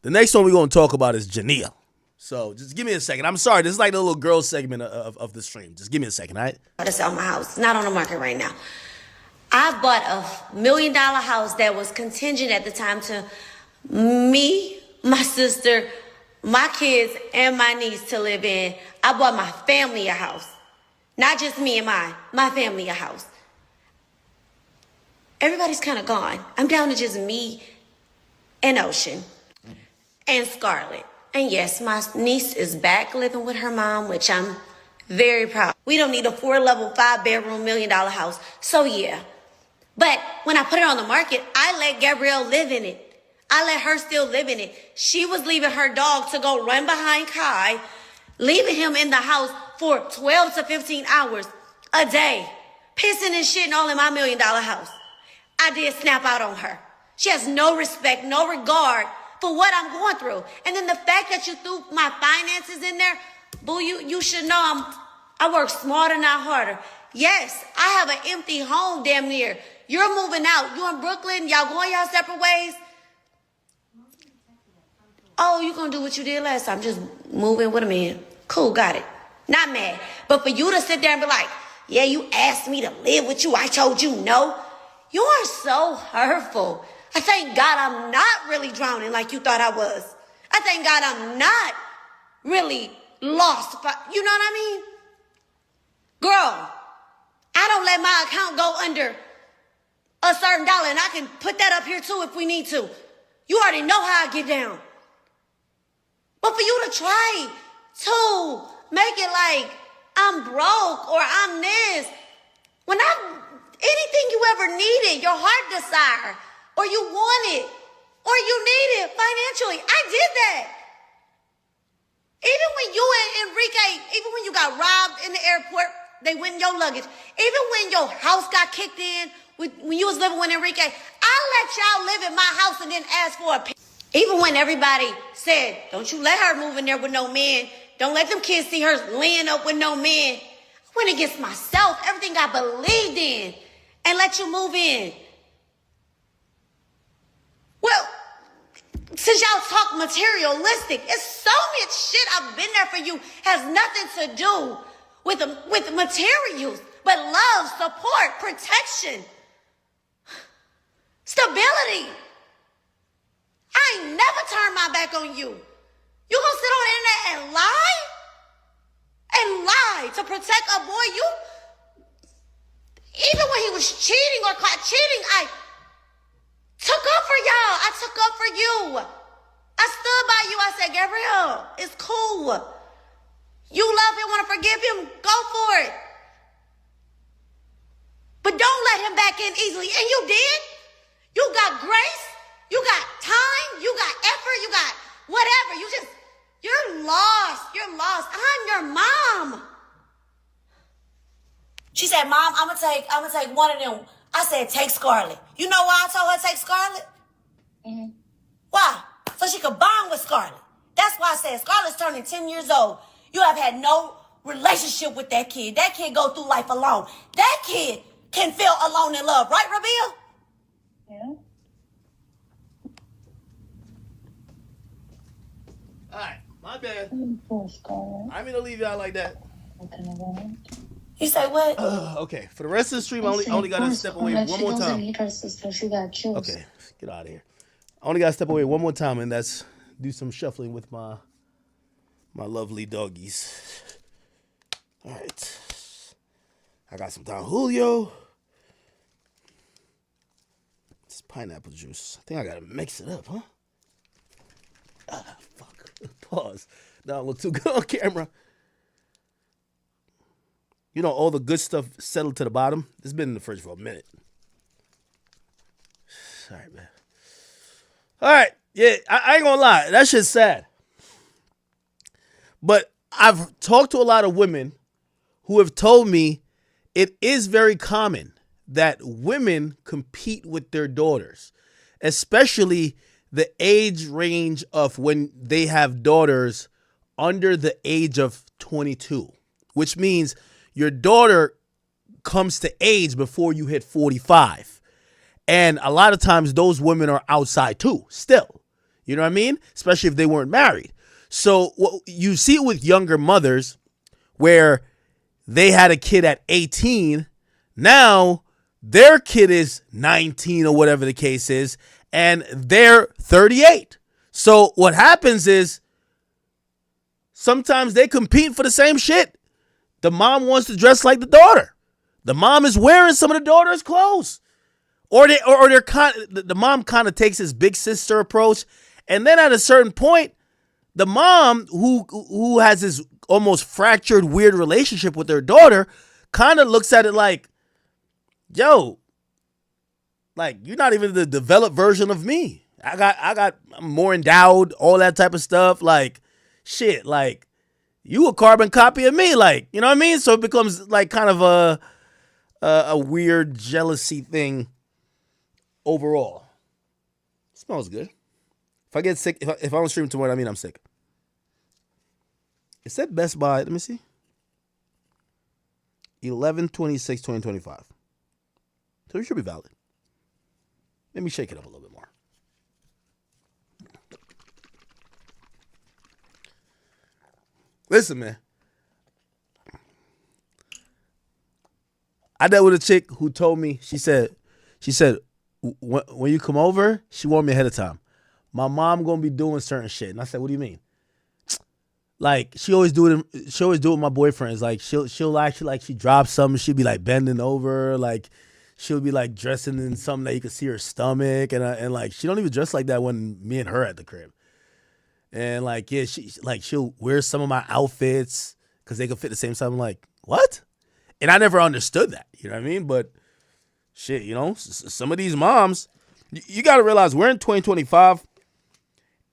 The next one we're going to talk about is Jania. So just give me a second. I'm sorry. This is like the little girl segment of the stream. Just give me a second, all right? To sell my house. It's not on the market right now. I bought a $1 million house that was contingent at the time to me, my sister, my kids, and my niece to live in. I bought my family a house. Not just me and my family a house. Everybody's kind of gone. I'm down to just me and Ocean and Scarlett. And yes, my niece is back living with her mom, which I'm very proud. We don't need a 4-level, 5-bedroom, $1 million house. So yeah. But when I put it on the market, I let Gabrielle live in it. I let her still live in it. She was leaving her dog to go run behind Kai, leaving him in the house for 12 to 15 hours a day, pissing and shitting all in my $1 million house. I did snap out on her. She has no respect, no regard for what I'm going through. And then the fact that you threw my finances in there, boo, you should know I work smarter, not harder. Yes, I have an empty home damn near. You're moving out. You in Brooklyn, y'all going y'all separate ways. Oh, you gonna do what you did last time, just move in with a man. Cool, got it. Not mad. But for you to sit there and be like, yeah, you asked me to live with you, I told you no. You are so hurtful. I thank God I'm not really drowning like you thought I was. I thank God I'm not really lost. You know what I mean? Girl, I don't let my account go under a certain dollar, and I can put that up here too if we need to. You already know how I get down. But for you to try to make it like I'm broke or I'm this, when anything you ever needed, your heart desire, or you wanted, or you needed financially, I did that. Even when you and Enrique, even when you got robbed in the airport, they went in your luggage. Even when your house got kicked in, when you was living with Enrique, I let y'all live in my house and then ask for a penny. Even when everybody said, don't you let her move in there with no man. Don't let them kids see her laying up with no man. I went against myself, everything I believed in, and let you move in. Well, since y'all talk materialistic, it's so much shit I've been there for you has nothing to do with materials, but love, support, protection, stability. I ain't never turned my back on you. You gonna sit on the internet and lie? And lie to protect a boy? Even when he was cheating or caught cheating, I took up for y'all. I took up for you. I stood by you. I said, Gabrielle, it's cool. You love him, want to forgive him, go for it. But don't let him back in easily. And you did. You got grace. You got time. You got effort. You got whatever. You're lost. You're lost. I'm your mom. She said, Mom, I'm gonna take one of them. I said, take Scarlett. You know why I told her to take Scarlett? Mm-hmm. Why? So she could bond with Scarlett. That's why I said Scarlett's turning 10 years old. You have had no relationship with that kid. That kid go through life alone. That kid can feel alone in love. Right, Rabia? Yeah. All right, my bad. I mean to leave y'all like that. You say what? Okay, for the rest of the stream, I only gotta step away one more time. Okay, get out of here. I only gotta step away one more time, and that's do some shuffling with my lovely doggies. All right, I got some Don Julio. It's pineapple juice. I think I gotta mix it up, huh? Fuck. Pause. Now I look too good on camera. You know, all the good stuff settled to the bottom. It's been in the fridge for a minute. All right, man. All right. Yeah, I ain't gonna lie. That shit's sad. But I've talked to a lot of women who have told me it is very common that women compete with their daughters, especially the age range of when they have daughters under the age of 22, which means your daughter comes to age before you hit 45. And a lot of times those women are outside too, still. You know what I mean? Especially if they weren't married. So you see it with younger mothers where they had a kid at 18. Now their kid is 19 or whatever the case is, and they're 38. So what happens is sometimes they compete for the same shit. The mom wants to dress like the daughter. The mom is wearing some of the daughter's clothes. Or the mom kind of takes his big sister approach. And then at a certain point, the mom who has this almost fractured, weird relationship with her daughter kind of looks at it like, yo, like, you're not even the developed version of me. I'm more endowed, all that type of stuff. Like, shit, like, you a carbon copy of me, like, you know what I mean? So it becomes like kind of a weird jealousy thing overall. It smells good. If I get sick, if I don't stream tomorrow, I mean I'm sick. It said Best Buy. Let me see. 11/26/2025. So it should be valid. Let me shake it up a little bit more. Listen, man. I dealt with a chick who told me, she said, when you come over, she warned me ahead of time. My mom gonna be doing certain shit. And I said, what do you mean? Like, she always do it with my boyfriends. Like, she'll actually, like, she drops something, she'll be like bending over, like she'll be like dressing in something that you can see her stomach, and like she don't even dress like that when me and her at the crib. And like, yeah, she'll wear some of my outfits because they can fit the same size. I'm like, what? And I never understood that. You know what I mean? But shit, you know, some of these moms, you got to realize we're in 2025,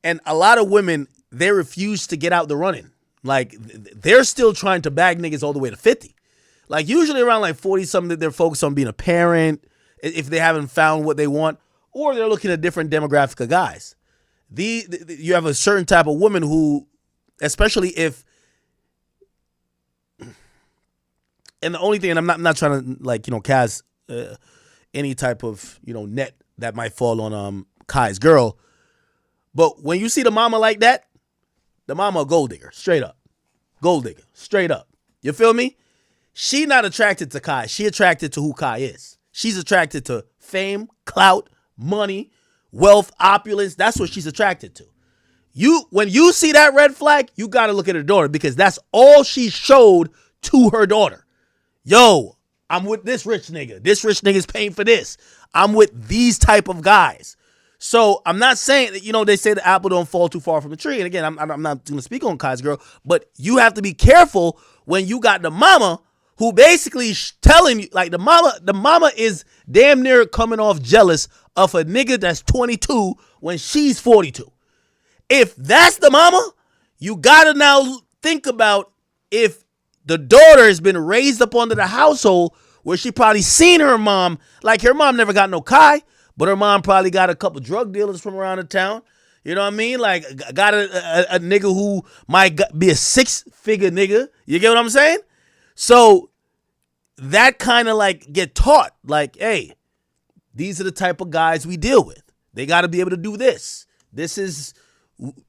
and a lot of women, they refuse to get out the running. Like, they're still trying to bag niggas all the way to 50. Like, usually around like 40 something, they're focused on being a parent if they haven't found what they want, or they're looking at a different demographic of guys. You have a certain type of woman who, especially if, and the only thing, and I'm not trying to, like, you know, cast any type of, you know, net that might fall on Kai's girl, but when you see the mama like that, the mama a gold digger, straight up. Gold digger, straight up. You feel me? She not attracted to Kai. She attracted to who Kai is. She's attracted to fame, clout, money, wealth, opulence. That's what she's attracted to. When you see that red flag, you got to look at her daughter, because that's all she showed to her daughter. Yo, I'm with this rich nigga. This rich nigga's paying for this. I'm with these type of guys. So I'm not saying that, you know, they say the apple don't fall too far from the tree. And again, I'm not going to speak on Kai's girl, but you have to be careful when you got the mama who basically telling you, like, the mama is damn near coming off jealous of a nigga that's 22 when she's 42. If that's the mama, you got to now think about if The daughter has been raised up under the household where she probably seen her mom. Like, her mom never got no Kai, but her mom probably got a couple drug dealers from around the town. You know what I mean? Like, got a nigga who might be a 6-figure nigga. You get what I'm saying? So that kind of like get taught. Like, hey, these are the type of guys we deal with. They got to be able to do this. This is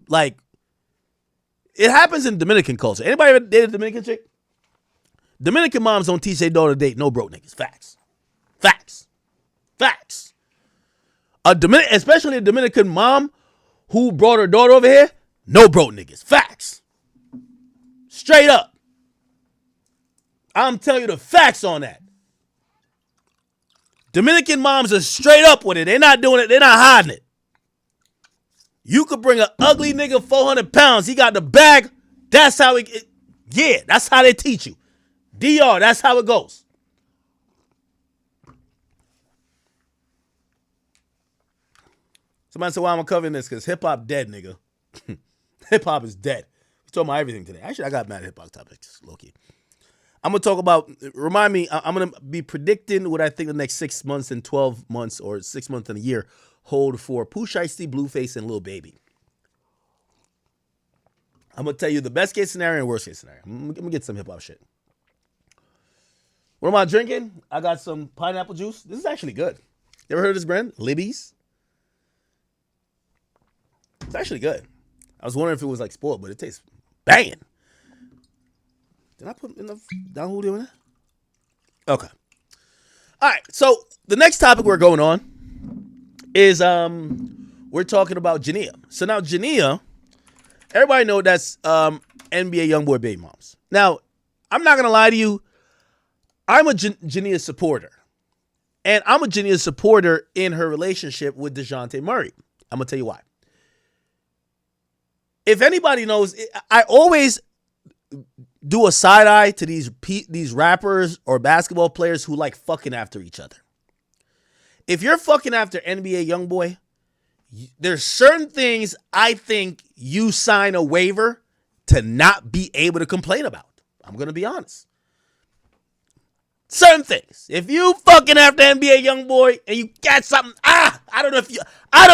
like, it happens in Dominican culture. Anybody ever dated a Dominican chick? Dominican moms don't teach their daughter to date no broke niggas. Facts. Especially a Dominican mom who brought her daughter over here, no broke niggas. Facts. Straight up. I'm telling you the facts on that. Dominican moms are straight up with it. They're not doing it. They're not hiding it. You could bring an ugly nigga 400 pounds. He got the bag. That's how that's how they teach you. DR, that's how it goes. Somebody said, why am I covering this? Because hip-hop dead, nigga. Hip-hop is dead. We're talking about everything today. Actually, I got mad hip-hop topics, low-key. I'm going to talk about, remind me, I'm going to be predicting what I think the next 6 months and 12 months or 6 months and a year hold for Pooh Shiesty, Blueface, and Lil Baby. I'm going to tell you the best case scenario and worst case scenario. I'm going to get some hip-hop shit. What am I drinking? I got some pineapple juice. This is actually good. You ever heard of this brand? Libby's? It's actually good. I was wondering if it was like spoiled, but it tastes banging. Did I put enough down Julio in there? Okay. All right. So the next topic we're going on is we're talking about Jania. So now Jania, everybody know that's NBA YoungBoy baby moms. Now, I'm not gonna lie to you. I'm a Jania supporter. And I'm a Jania supporter in her relationship with DeJounte Murray. I'm going to tell you why. If anybody knows, I always do a side eye to these rappers or basketball players who like fucking after each other. If you're fucking after NBA YoungBoy, there's certain things I think you sign a waiver to not be able to complain about. I'm going to be honest. Certain things. If you fucking after NBA YoungBoy and you got something, I don't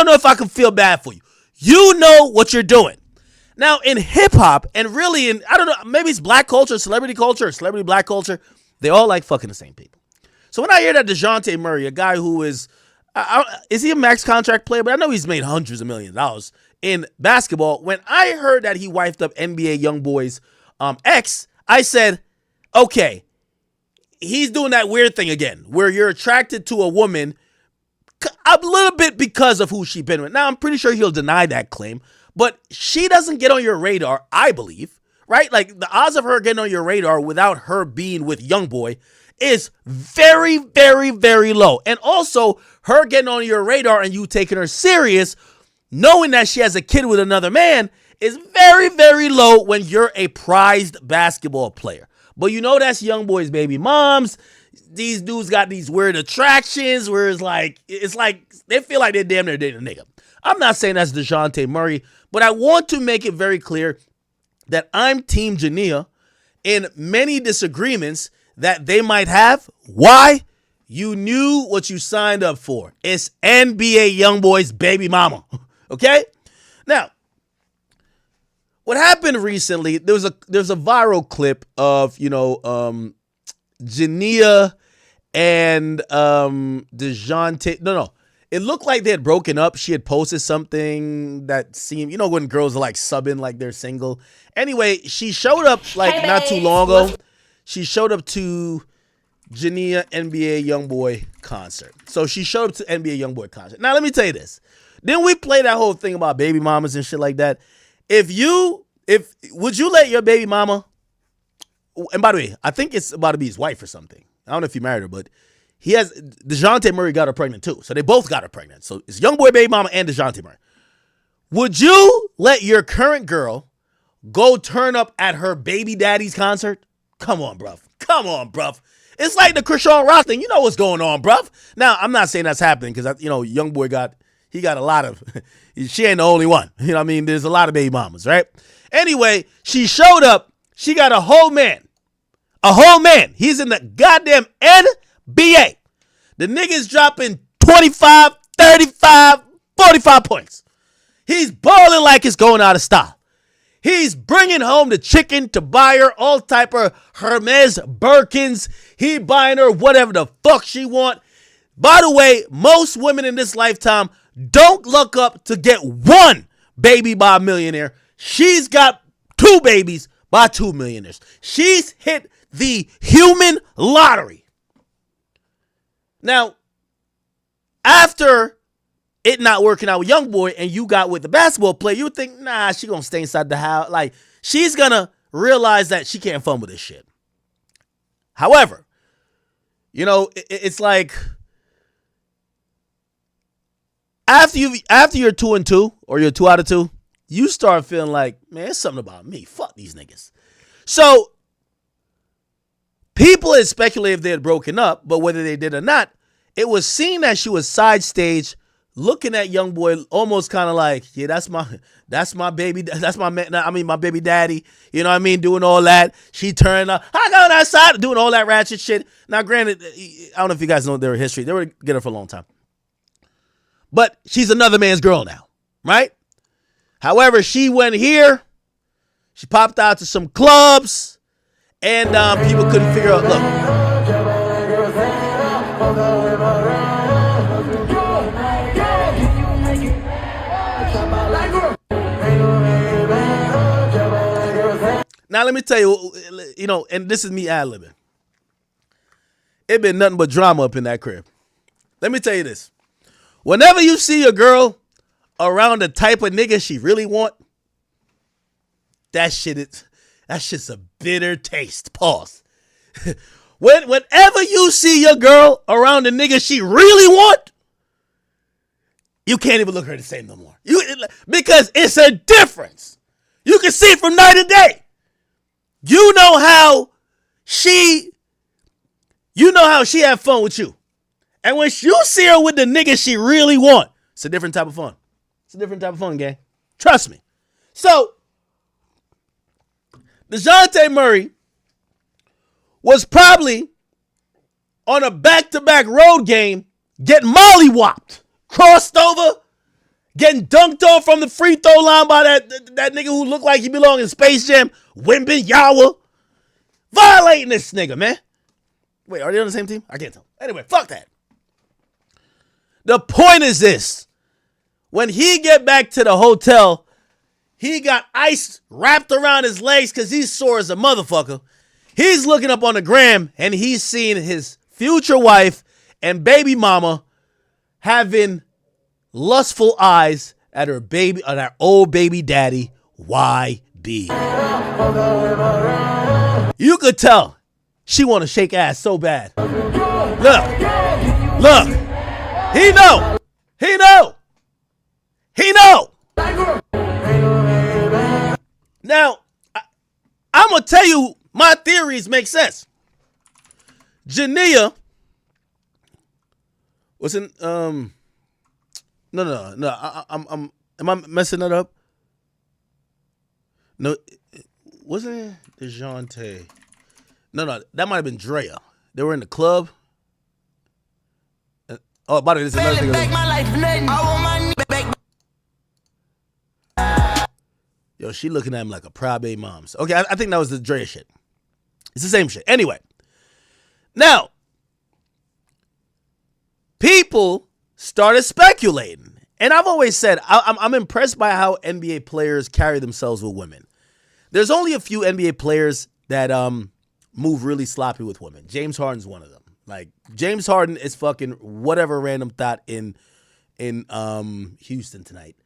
know if I can feel bad for you. You know what you're doing. Now in hip hop and really in, I don't know, maybe it's black culture, celebrity culture, or celebrity black culture, they all like fucking the same people. So when I hear that DeJounte Murray, a guy who is he a max contract player? But I know he's made hundreds of millions of dollars in basketball. When I heard that he wifed up NBA YoungBoy's ex, I said, okay, he's doing that weird thing again, where you're attracted to a woman a little bit because of who she's been with. Now, I'm pretty sure he'll deny that claim, but she doesn't get on your radar, I believe, right? Like, the odds of her getting on your radar without her being with YoungBoy is very, very, very low. And also, her getting on your radar and you taking her serious, knowing that she has a kid with another man, is very, very low when you're a prized basketball player. But you know that's YoungBoy's baby moms. These dudes got these weird attractions where it's like they feel like they're damn near dating a nigga. I'm not saying that's DeJounte Murray, but I want to make it very clear that I'm Team Jania in many disagreements that they might have. Why? You knew what you signed up for. It's NBA YoungBoy's baby mama. Okay? Now, what happened recently, there's a viral clip of, Jania and DeJounte. No. It looked like they had broken up. She had posted something that seemed, when girls are like subbing like they're single. Anyway, she showed up not too long ago. She showed up to Jania NBA YoungBoy concert. So she showed up to NBA YoungBoy concert. Now, let me tell you this. Didn't we play that whole thing about baby mamas and shit like that? Would you let your baby mama, and by the way, I think it's about to be his wife or something. I don't know if he married her, but DeJounte Murray got her pregnant too. So they both got her pregnant. So it's YoungBoy baby mama and DeJounte Murray. Would you let your current girl go turn up at her baby daddy's concert? Come on, bruv. It's like the Krishan Ross thing. You know what's going on, bruv. Now, I'm not saying that's happening because, YoungBoy got a lot of, she ain't the only one. You know what I mean? There's a lot of baby mamas, right? Anyway, she showed up. She got a whole man. A whole man. He's in the goddamn NBA. The nigga's dropping 25, 35, 45 points. He's balling like it's going out of style. He's bringing home the chicken to buy her all type of Hermes Birkins. He buying her whatever the fuck she want. By the way, most women in this lifetime don't look up to get one baby by a millionaire. She's got 2 babies by 2 millionaires. She's hit the human lottery. Now, after it not working out with young boy and you got with the basketball player, you would think, nah, she gonna stay inside the house. Like, she's gonna realize that she can't fumble this shit. However, you know, it's like after you're 2 and 2 or you're 2 out of 2, you start feeling like, man, it's something about me. Fuck these niggas. So people had speculated if they had broken up, but whether they did or not, it was seen that she was side stage looking at young boy almost kind of like, yeah, that's my baby. That's my man. I mean, my baby daddy. You know what I mean? Doing all that. She turned up. I go on that side, doing all that ratchet shit. Now, granted, I don't know if you guys know their history. They were together for a long time. But she's another man's girl now, right? However, she went here. She popped out to some clubs. And people couldn't figure out, look. Now, let me tell you, you know, and this is me ad-libbing. It been nothing but drama up in that crib. Let me tell you this. Whenever you see a girl around the type of nigga she really want, that's just a bitter taste. Pause. Whenever you see your girl around the nigga she really want, you can't even look at her the same no more. Because it's a difference. You can see it from night to day. You know how she had fun with you. And when you see her with the nigga she really want, it's a different type of fun. It's a different type of fun, gang. Trust me. So, DeJounte Murray was probably on a back-to-back road game getting molly-whopped, crossed over, getting dunked on from the free throw line by that nigga who looked like he belonged in Space Jam, Wembenyama, violating this nigga, man. Wait, are they on the same team? I can't tell. Anyway, fuck that. The point is this. When he get back to the hotel, he got ice wrapped around his legs because he's sore as a motherfucker. He's looking up on the gram and he's seeing his future wife and baby mama having lustful eyes at her baby, at her old baby daddy, YB. You could tell she want to shake ass so bad. Look. He know. Now, I'm going to tell you my theories make sense. Jania was in, no. Am I messing that up? No, wasn't it DeJounte? No, that might have been Drea. They were in the club. Oh, by the way, this is another thing. Yo, she looking at him like a proud baby moms. Okay, I think that was the Drea shit. It's the same shit. Anyway, now, people started speculating. And I've always said, I'm impressed by how NBA players carry themselves with women. There's only a few NBA players that move really sloppy with women. James Harden's one of them. Like, James Harden is fucking whatever random thought in Houston tonight.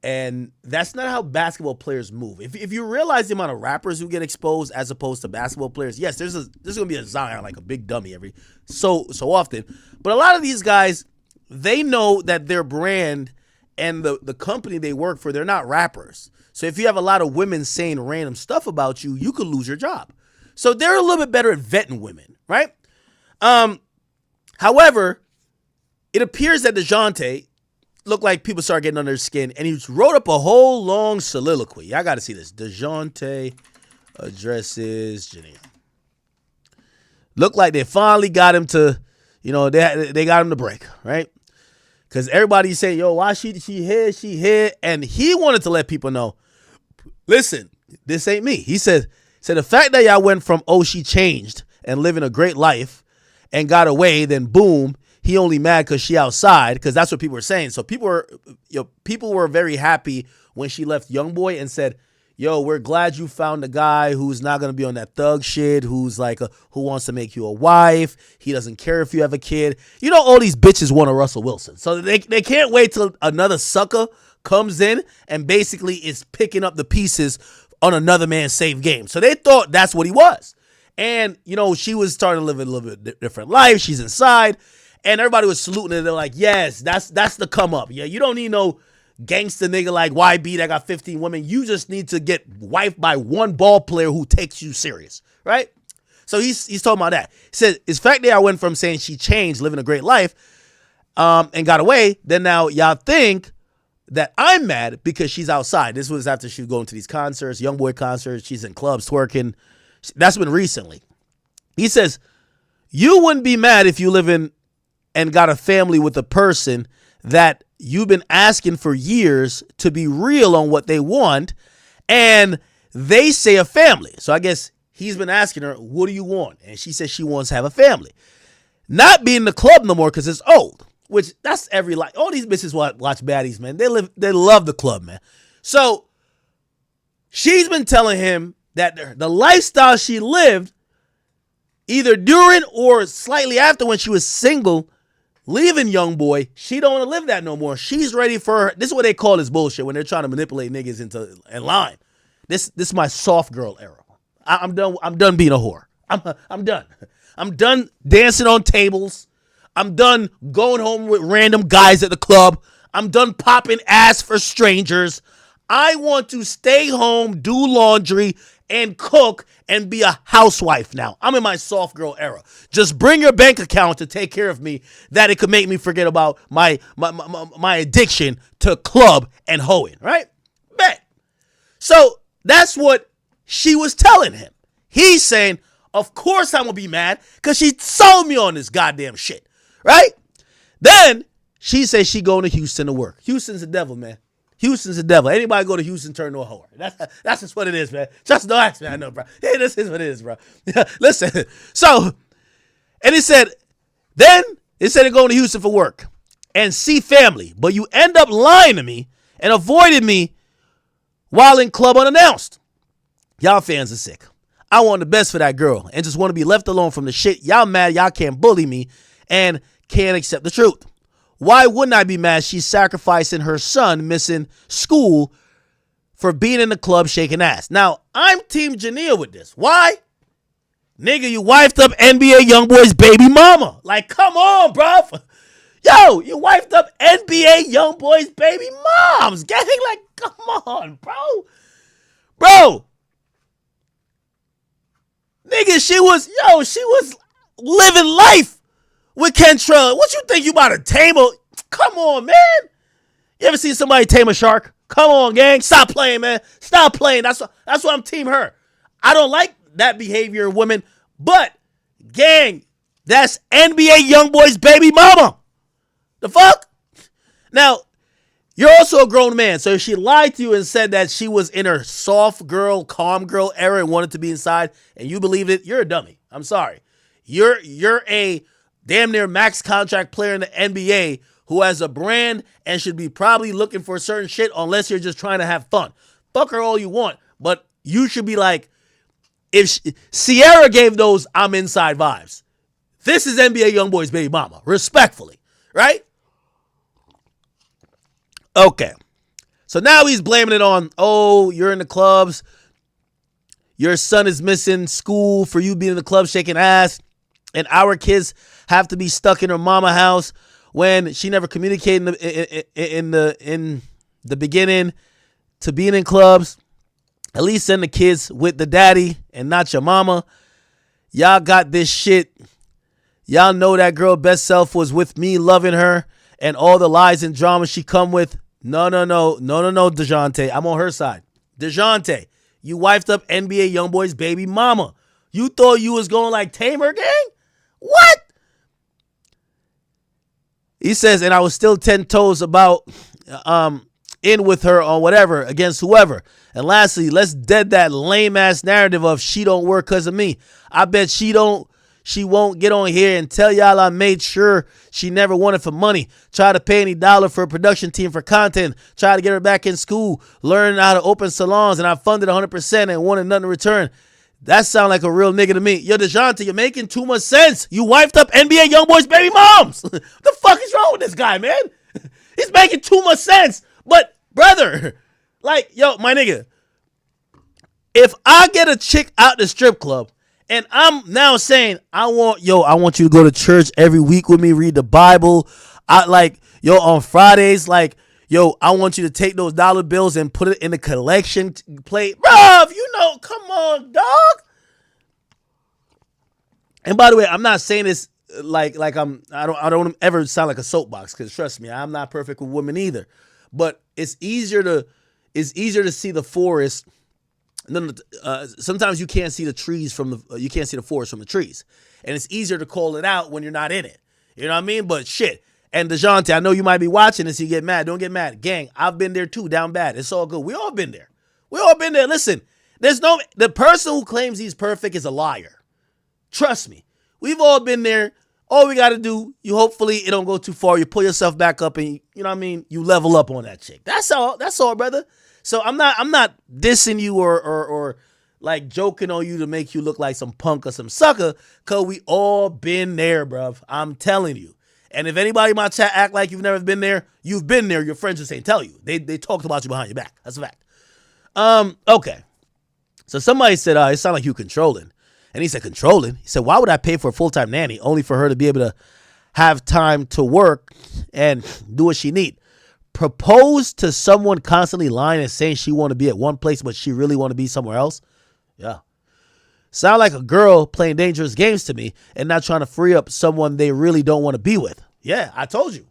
And that's not how basketball players move. If you realize the amount of rappers who get exposed as opposed to basketball players, yes, there's going to be a Zion, like a big dummy every so often. But a lot of these guys, they know that their brand and the company they work for, they're not rappers. So if you have a lot of women saying random stuff about you, you could lose your job. So they're a little bit better at vetting women, right? However, it appears that DeJounte looked like people started getting under his skin, and he wrote up a whole long soliloquy. I got to see this. DeJounte addresses Jania. Looked like they finally got him to, they got him to break, right? Because everybody's saying, yo, why she here? And he wanted to let people know, listen, this ain't me. He said the fact that y'all went from, oh, she changed and living a great life and got away, then boom, he only mad because she outside, because that's what people were saying. So people were very happy when she left Youngboy and said, yo, we're glad you found a guy who's not going to be on that thug shit, who's like, who wants to make you a wife. He doesn't care if you have a kid. All these bitches want a Russell Wilson. So they can't wait till another sucker comes in and basically is picking up the pieces on another man's safe game. So they thought that's what he was. And, she was starting to live a little bit different life. She's inside. And everybody was saluting her. They're like, yes, that's the come up. Yeah, you don't need no gangster nigga like YB that got 15 women. You just need to get wifed by one ball player who takes you serious, right? So he's talking about that. He said, it's fact that I went from saying she changed, living a great life, and got away, then now y'all think that I'm mad because she's outside. This was after she was going to these concerts, Youngboy concerts. She's in clubs twerking. That's been recently. He says, you wouldn't be mad if you live in and got a family with a person that you've been asking for years to be real on what they want, and they say a family. So I guess he's been asking her, what do you want? And she says she wants to have a family. Not be in the club no more because it's old, which that's all these bitches watch baddies, man. They love the club, man. So she's been telling him that the lifestyle she lived either during or slightly after when she was single, leaving Youngboy, she don't want to live that no more. She's ready for her. This is what they call this bullshit when they're trying to manipulate niggas into in line. This is my soft girl era. I'm done. I'm done being a whore. I'm done. I'm done dancing on tables. I'm done going home with random guys at the club. I'm done popping ass for strangers. I want to stay home, do laundry, and cook, and be a housewife now. I'm in my soft girl era. Just bring your bank account to take care of me, that it could make me forget about my addiction to club and hoeing, right? Bet. So that's what she was telling him. He's saying, of course I'm going to be mad because she sold me on this goddamn shit, right? Then she says she going to Houston to work. Houston's the devil, man. Houston's the devil. Anybody go to Houston turn to a whore. That's just what it is, man. Just no accident, I know, bro. Hey, this is what it is, bro. Listen. So, and it said they're going to Houston for work and see family, but you end up lying to me and avoided me while in club unannounced. Y'all fans are sick. I want the best for that girl and just want to be left alone from the shit. Y'all mad y'all can't bully me and can't accept the truth. Why wouldn't I be mad she's sacrificing her son missing school for being in the club shaking ass? Now, I'm Team Janelle with this. Why? Nigga, you wifed up NBA Youngboy's baby mama. Like, come on, bruv. Yo, you wifed up NBA Youngboy's baby moms. Gang, like, come on, bro. Bro. Nigga, she was living life with Kentrell. What you think you about to tame her? Come on, man. You ever seen somebody tame a shark? Come on, gang. Stop playing, man. Stop playing. That's why I'm Team her. I don't like that behavior of women, but gang, that's NBA Youngboy's baby mama. The fuck? Now, you're also a grown man, so if she lied to you and said that she was in her soft girl, calm girl era and wanted to be inside, and you believed it, you're a dummy. I'm sorry. You're a damn near max contract player in the NBA who has a brand and should be probably looking for certain shit unless you're just trying to have fun. Fuck her all you want, but you should be like, if Sierra gave those I'm inside vibes, this is NBA Youngboy's baby mama, respectfully, right? Okay. So now he's blaming it on, oh, you're in the clubs. Your son is missing school for you being in the club shaking ass. And our kids have to be stuck in her mama house when she never communicated in the beginning to being in clubs. At least send the kids with the daddy and not your mama. Y'all got this shit. Y'all know that girl best self was with me loving her and all the lies and drama she come with. No, DeJounte. I'm on her side. DeJounte, you wifed up NBA Youngboy's baby mama. You thought you was going like Tamer, gang? What? He says, and I was still 10 toes about in with her on whatever against whoever. And lastly, let's dead that lame ass narrative of she don't work because of me. I bet she won't get on here and tell y'all I made sure she never wanted for money. Try to pay any dollar for a production team for content. Try to get her back in school. Learn how to open salons, and I funded 100% and wanted nothing in return. That sound like a real nigga to me. Yo, DeJounte, you're making too much sense. You wifed up NBA YoungBoy's baby moms. What the fuck is wrong with this guy, man? He's making too much sense. But, brother, like, yo, my nigga, if I get a chick out the strip club and I'm now saying, I want you to go to church every week with me, read the Bible. On Fridays, like, yo, I want you to take those dollar bills and put it in the collection plate. Bruv, come on, dog. And by the way, I'm not saying this like I don't ever sound like a soapbox, because trust me, I'm not perfect with women either. But it's easier to see the forest. Sometimes you can't see the trees you can't see the forest from the trees. And it's easier to call it out when you're not in it. You know what I mean? But shit. And DeJounte, I know you might be watching this, you get mad. Don't get mad. Gang, I've been there too, down bad. It's all good. We all been there. Listen, the person who claims he's perfect is a liar. Trust me. We've all been there. All we got to do, hopefully it don't go too far. You pull yourself back up and you know what I mean? You level up on that chick. That's all, brother. So I'm not dissing you or like joking on you to make you look like some punk or some sucker, because we all been there, bruv. I'm telling you. And if anybody in my chat act like you've never been there, you've been there. Your friends just ain't tell you. They talked about you behind your back. That's a fact. Okay. So somebody said, it sounded like you controlling. And he said, controlling? He said, why would I pay for a full-time nanny only for her to be able to have time to work and do what she need? Propose to someone constantly lying and saying she want to be at one place, but she really want to be somewhere else? Yeah. Sound like a girl playing dangerous games to me and not trying to free up someone they really don't want to be with. Yeah, I told you.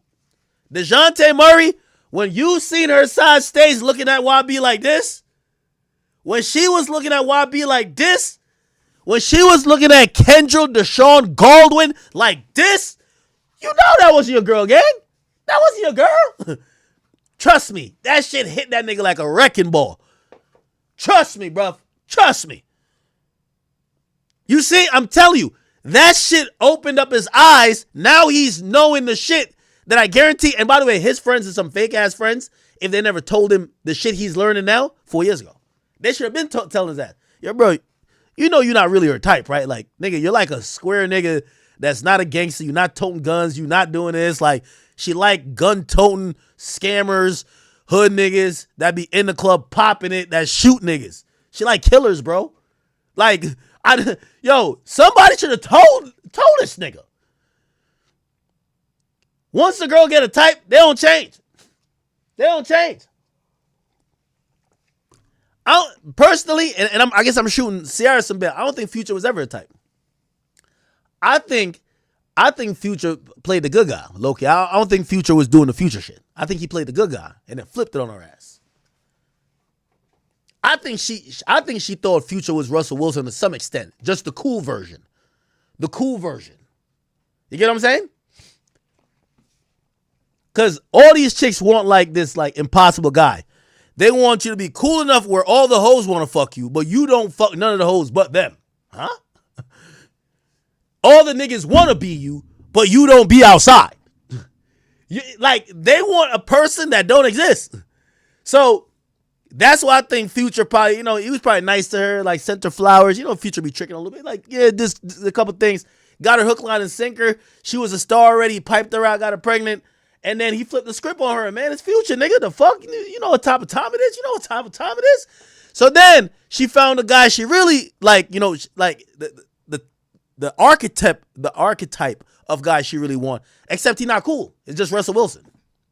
DeJounte Murray, when you seen her side stage looking at YB like this, when she was looking at YB like this, when she was looking at Kendra Deshaun Baldwin like this, you know that wasn't your girl, gang. That wasn't your girl. Trust me, that shit hit that nigga like a wrecking ball. Trust me, bruv. Trust me. You see, I'm telling you, that shit opened up his eyes. Now he's knowing the shit that I guarantee. And by the way, his friends are some fake ass friends. If they never told him the shit he's learning now 4 years ago, they should have been telling us that. Yo, bro, you know you're not really her type, right? Like, nigga, you're like a square nigga that's not a gangster. You're not toting guns. You're not doing this. Like, she like gun-toting scammers, hood niggas that be in the club popping it, that shoot niggas. She like killers, bro. Like, somebody should have told this nigga. Once the girl get a type, they don't change. They don't change. Personally, and I guess I'm shooting Ciara some bit. I don't think Future was ever a type. I think Future played the good guy, low-key. I don't think Future was doing the Future shit. I think he played the good guy and then flipped it on her ass. I think she thought Future was Russell Wilson to some extent, just the cool version. The cool version. You get what I'm saying? Because all these chicks want like this like impossible guy. They want you to be cool enough where all the hoes want to fuck you, but you don't fuck none of the hoes but them. Huh? All the niggas want to be you, but you don't be outside. They want a person that don't exist. So that's why I think Future probably, he was probably nice to her, like sent her flowers. Future be tricking a little bit. Like, yeah, this a couple things. Got her hook, line, and sinker. She was a star already. He piped her out, got her pregnant. And then he flipped the script on her. Man, it's Future, nigga. The fuck? You know what type of time it is? You know what type of time it is? So then she found a guy she really, like the archetype of guy she really want. Except he not cool. It's just Russell Wilson.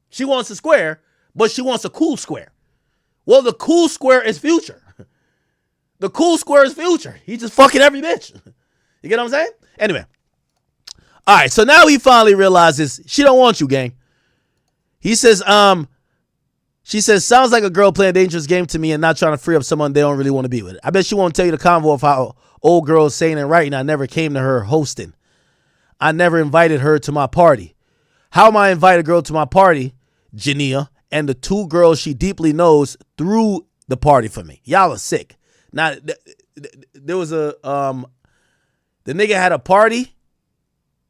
She wants a square, but she wants a cool square. Well, the cool square is Future. The cool square is Future. He just fucking every bitch. You get what I'm saying? Anyway. All right, so now he finally realizes she don't want you, gang. He says, she says, sounds like a girl playing a dangerous game to me and not trying to free up someone they don't really want to be with. I bet she won't tell you the convo of how old girl saying and writing. I never came to her hosting. I never invited her to my party. How am I invite a girl to my party, Jania, and the 2 girls she deeply knows threw the party for me? Y'all are sick. Now, there was the nigga had a party,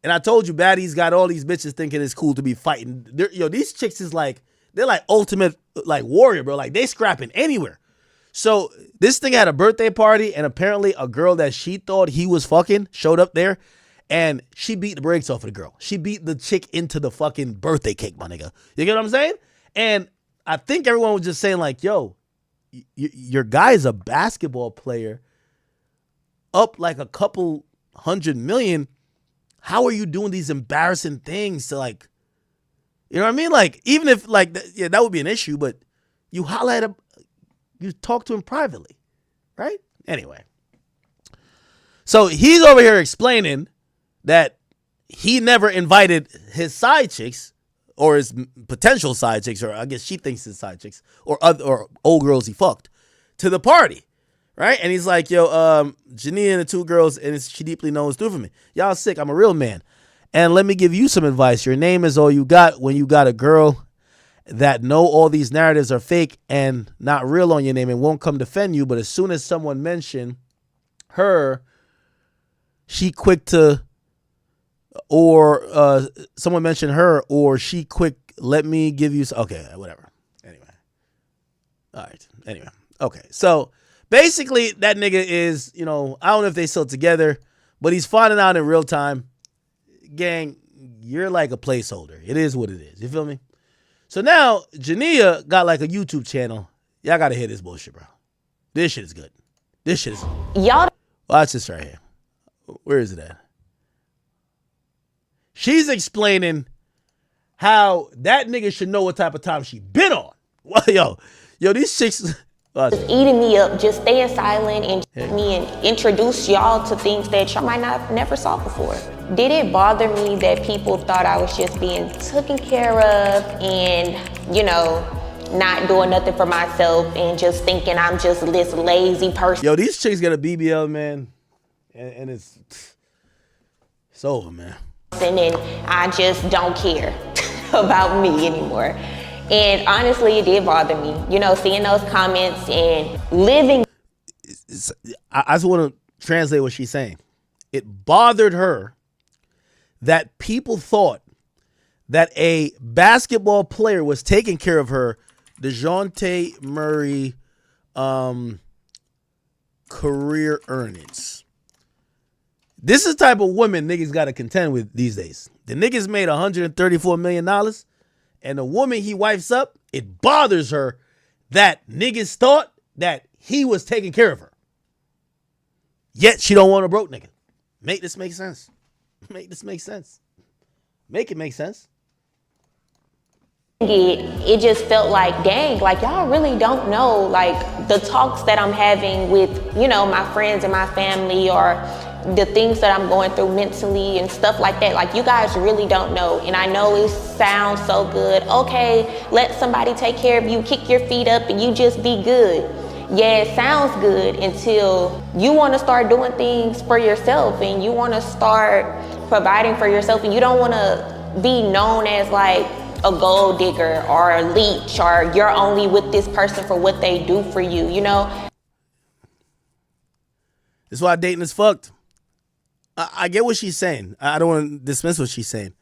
and I told you, Baddies got all these bitches thinking it's cool to be fighting. These chicks is like, they're like ultimate like warrior, bro. Like, they scrapping anywhere. So this thing had a birthday party, and apparently a girl that she thought he was fucking showed up there. And she beat the brakes off of the girl. She beat the chick into the fucking birthday cake, my nigga. You get what I'm saying? And I think everyone was just saying like, yo, your guy's a basketball player up like a couple $100 million. How are you doing these embarrassing things to like, you know what I mean? Like, even if like, yeah, that would be an issue, but you holler at him, you talk to him privately, right? Anyway. So he's over here explaining that he never invited his side chicks or his potential side chicks, or I guess she thinks his side chicks, or old girls he fucked, to the party, right? And he's like, yo, Jania and the 2 girls, and she deeply knows through for me. Y'all sick. I'm a real man. And let me give you some advice. Your name is all you got when you got a girl that know all these narratives are fake and not real on your name and won't come defend you. But as soon as someone mention her, she quick to, or someone mentioned her, or she quick, let me give you, okay, whatever. Anyway. All right. Anyway. Okay. So basically that nigga is, I don't know if they still together, but he's finding out in real time. Gang, you're like a placeholder. It is what it is. You feel me? So now Jania got like a YouTube channel. Y'all got to hear this bullshit, bro. This shit is good. This shit is. Y'all. Watch this right here. Where is it at? She's explaining how that nigga should know what type of time she been on. Well, yo, these chicks just eating me up, just staying silent and me and introduce y'all to things that y'all might not never saw before. Did it bother me that people thought I was just being taken care of and, not doing nothing for myself and just thinking I'm just this lazy person? Yo, these chicks got a BBL, man, and it's over, man. And I just don't care about me anymore. And honestly, it did bother me, seeing those comments and living. I just want to translate what she's saying. It bothered her that people thought that a basketball player was taking care of her DeJounte Murray career earnings. This is the type of woman niggas got to contend with these days. The niggas made $134 million, and the woman he wifes up, it bothers her that niggas thought that he was taking care of her. Yet she don't want a broke nigga. Make this make sense. Make this make sense. Make it make sense. It just felt like, dang, like y'all really don't know, like the talks that I'm having with, my friends and my family, or the things that I'm going through mentally and stuff like that. Like, you guys really don't know. And I know it sounds so good. Okay, let somebody take care of you, kick your feet up, and you just be good. Yeah, it sounds good until you want to start doing things for yourself and you want to start providing for yourself, and you don't want to be known as like a gold digger or a leech, or you're only with this person for what they do for you, That's why dating is fucked. I get what she's saying. I don't want to dismiss what she's saying.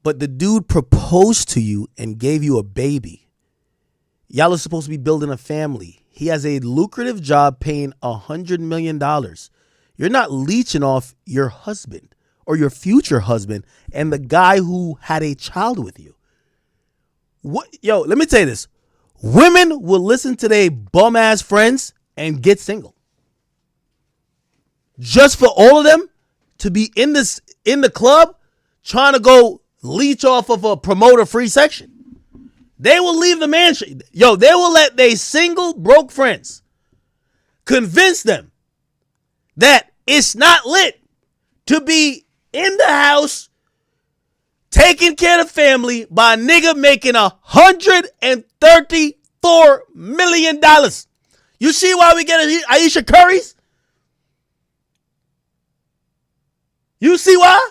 But the dude proposed to you and gave you a baby. Y'all are supposed to be building a family. He has a lucrative job paying $100 million. You're not leeching off your husband or your future husband and the guy who had a child with you. What? Yo, let me tell you this. Women will listen to their bum ass friends and get single. Just for all of them to be in the club trying to go leech off of a promoter free section. They will leave the mansion. Yo, they will let their single broke friends convince them that it's not lit to be in the house taking care of the family by a nigga making $134 million. You see why we get Aisha Curry's? You see why?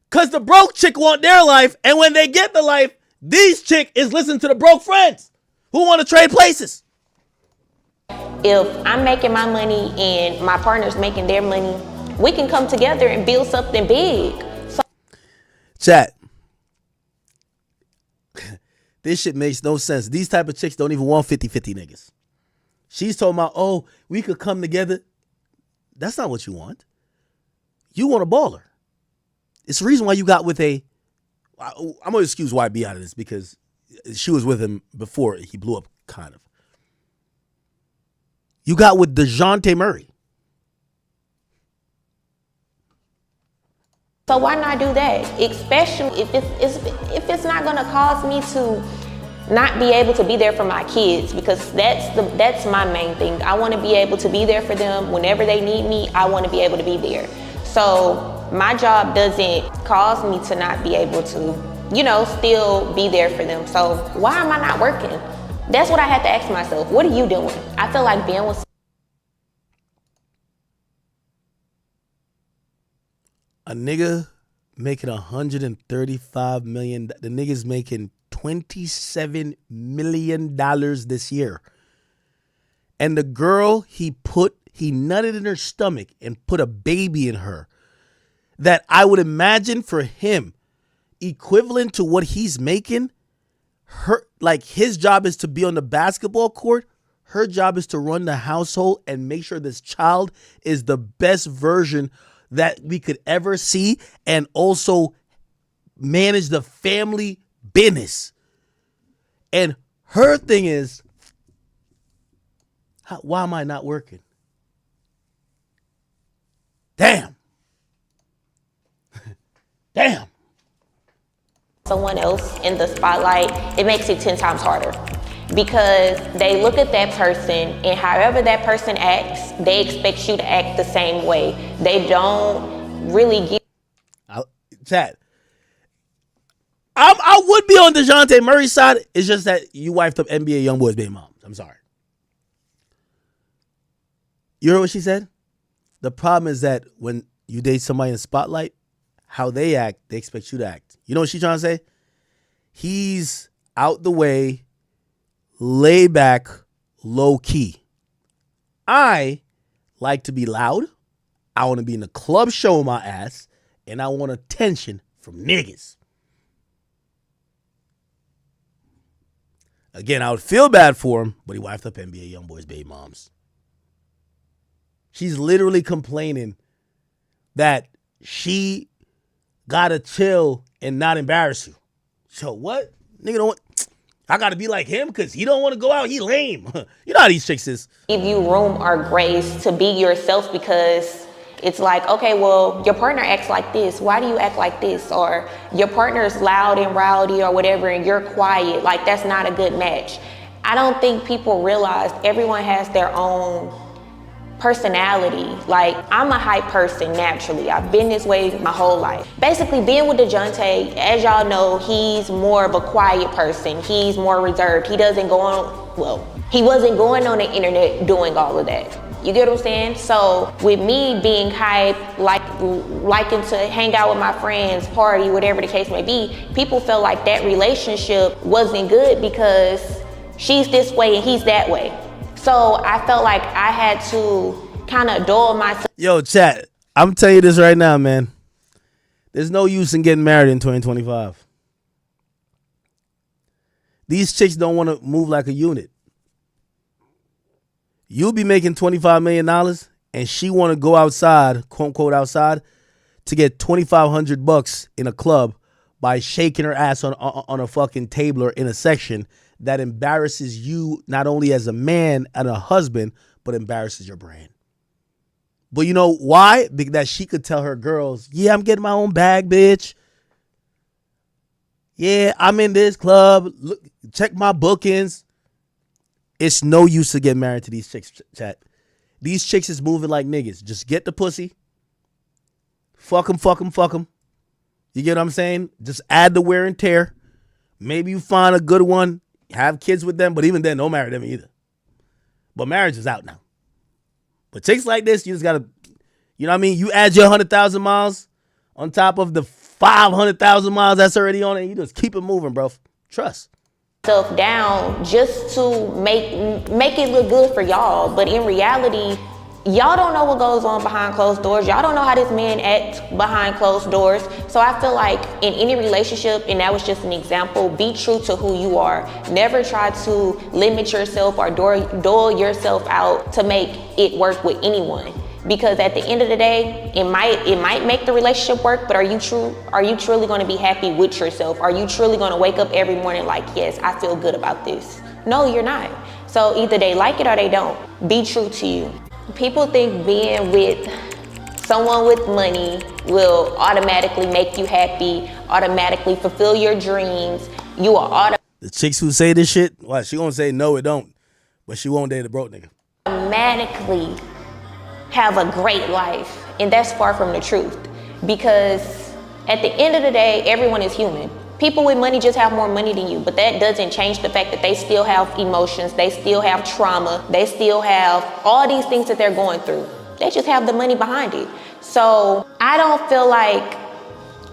Because the broke chick want their life, and when they get the life, these chick is listening to the broke friends who want to trade places. If I'm making my money and my partner's making their money, we can come together and build something big. So Chat. This shit makes no sense. These type of chicks don't even want 50-50 niggas. She's talking about, oh, we could come together. That's not what you want. You want a baller. It's the reason why you got with I'm going to excuse YB out of this because she was with him before he blew up, kind of. You got with DeJounte Murray. So why not do that? Especially if it's not gonna cause me to not be able to be there for my kids, because that's my main thing. I want to be able to be there for them whenever they need me. I want to be able to be there. So my job doesn't cause me to not be able to, still be there for them. So why am I not working? That's what I had to ask myself. What are you doing? I feel like being with a nigga making $135 million. The nigga's making $27 million this year. And the girl he nutted in her stomach and put a baby in her. That I would imagine for him, equivalent to what he's making, his job is to be on the basketball court. Her job is to run the household and make sure this child is the best version that we could ever see, and also manage the family business. And her thing is, why am I not working? Damn. Damn. someone else in the spotlight, it makes it 10 times harder. Because they look at that person, and however that person acts, they expect you to act the same way. They don't really give. Chat. I would be on DeJounte Murray's side. It's just that you wifed up NBA YoungBoy's baby moms. I'm sorry. You heard what she said? The problem is that when you date somebody in the spotlight, how they act, they expect you to act. You know what she's trying to say? He's out the way, lay back, low key. I like to be loud. I want to be in the club showing my ass, and I want attention from niggas. Again, I would feel bad for him, but he wifed up NBA YoungBoy's baby moms. She's literally complaining that she gotta chill and not embarrass you. So what? Nigga don't want, I gotta be like him because he don't want to go out. He lame. You know how these chicks is. Give you room or grace to be yourself, because it's like, okay, well, your partner acts like this. Why do you act like this? Or your partner's loud and rowdy or whatever, and you're quiet. Like, that's not a good match. I don't think people realize everyone has their own personality. Like, I'm a hype person naturally. I've been this way my whole life. Basically, being with DeJounte, as y'all know, he's more of a quiet person. He's more reserved. He doesn't go on, well, he wasn't going on the internet doing all of that. You get what I'm saying? So with me being hype, liking to hang out with my friends, party, whatever the case may be, people felt like that relationship wasn't good because she's this way and he's that way. So I felt like I had to kind of dull myself. Yo, chat, I'm telling you this right now, man. There's no use in getting married in 2025. These chicks don't want to move like a unit. You'll be making $25 million and she want to go outside, quote unquote outside, to get $2,500 in a club by shaking her ass on a fucking table or in a section that embarrasses you not only as a man and a husband, but embarrasses your brand. But you know why? Because she could tell her girls, yeah, I'm getting my own bag, bitch. Yeah, I'm in this club. Look, check my bookings. It's no use to get married to these chicks, chat. These chicks is moving like niggas. Just get the pussy. Fuck them, fuck them, fuck them. You get what I'm saying? Just add the wear and tear. Maybe you find a good one. Have kids with them, but even then, don't marry them either. But marriage is out now. But chicks like this, you just gotta You know what I mean? You add your 100,000 miles on top of the 500,000 miles that's already on it. You just keep it moving, bro. Trust. Self down just to make it look good for y'all, but in reality, y'all don't know what goes on behind closed doors. Y'all don't know how this man acts behind closed doors. So I feel like in any relationship, and that was just an example, be true to who you are. Never try to limit yourself or dole yourself out to make it work with anyone. Because at the end of the day, it might make the relationship work, but are you truly going to be happy with yourself? Are you truly going to wake up every morning like, yes, I feel good about this? No, you're not. So either they like it or they don't. Be true to you. People think being with someone with money will automatically make you happy, automatically fulfill your dreams. You are the chicks who say this shit, well, she gonna say no, it don't, but she won't date a broke nigga. Automatically have a great life, and that's far from the truth, because at the end of the day, everyone is human. People with money just have more money than you, but that doesn't change the fact that they still have emotions, they still have trauma, they still have all these things that they're going through. They just have the money behind it. So I don't feel like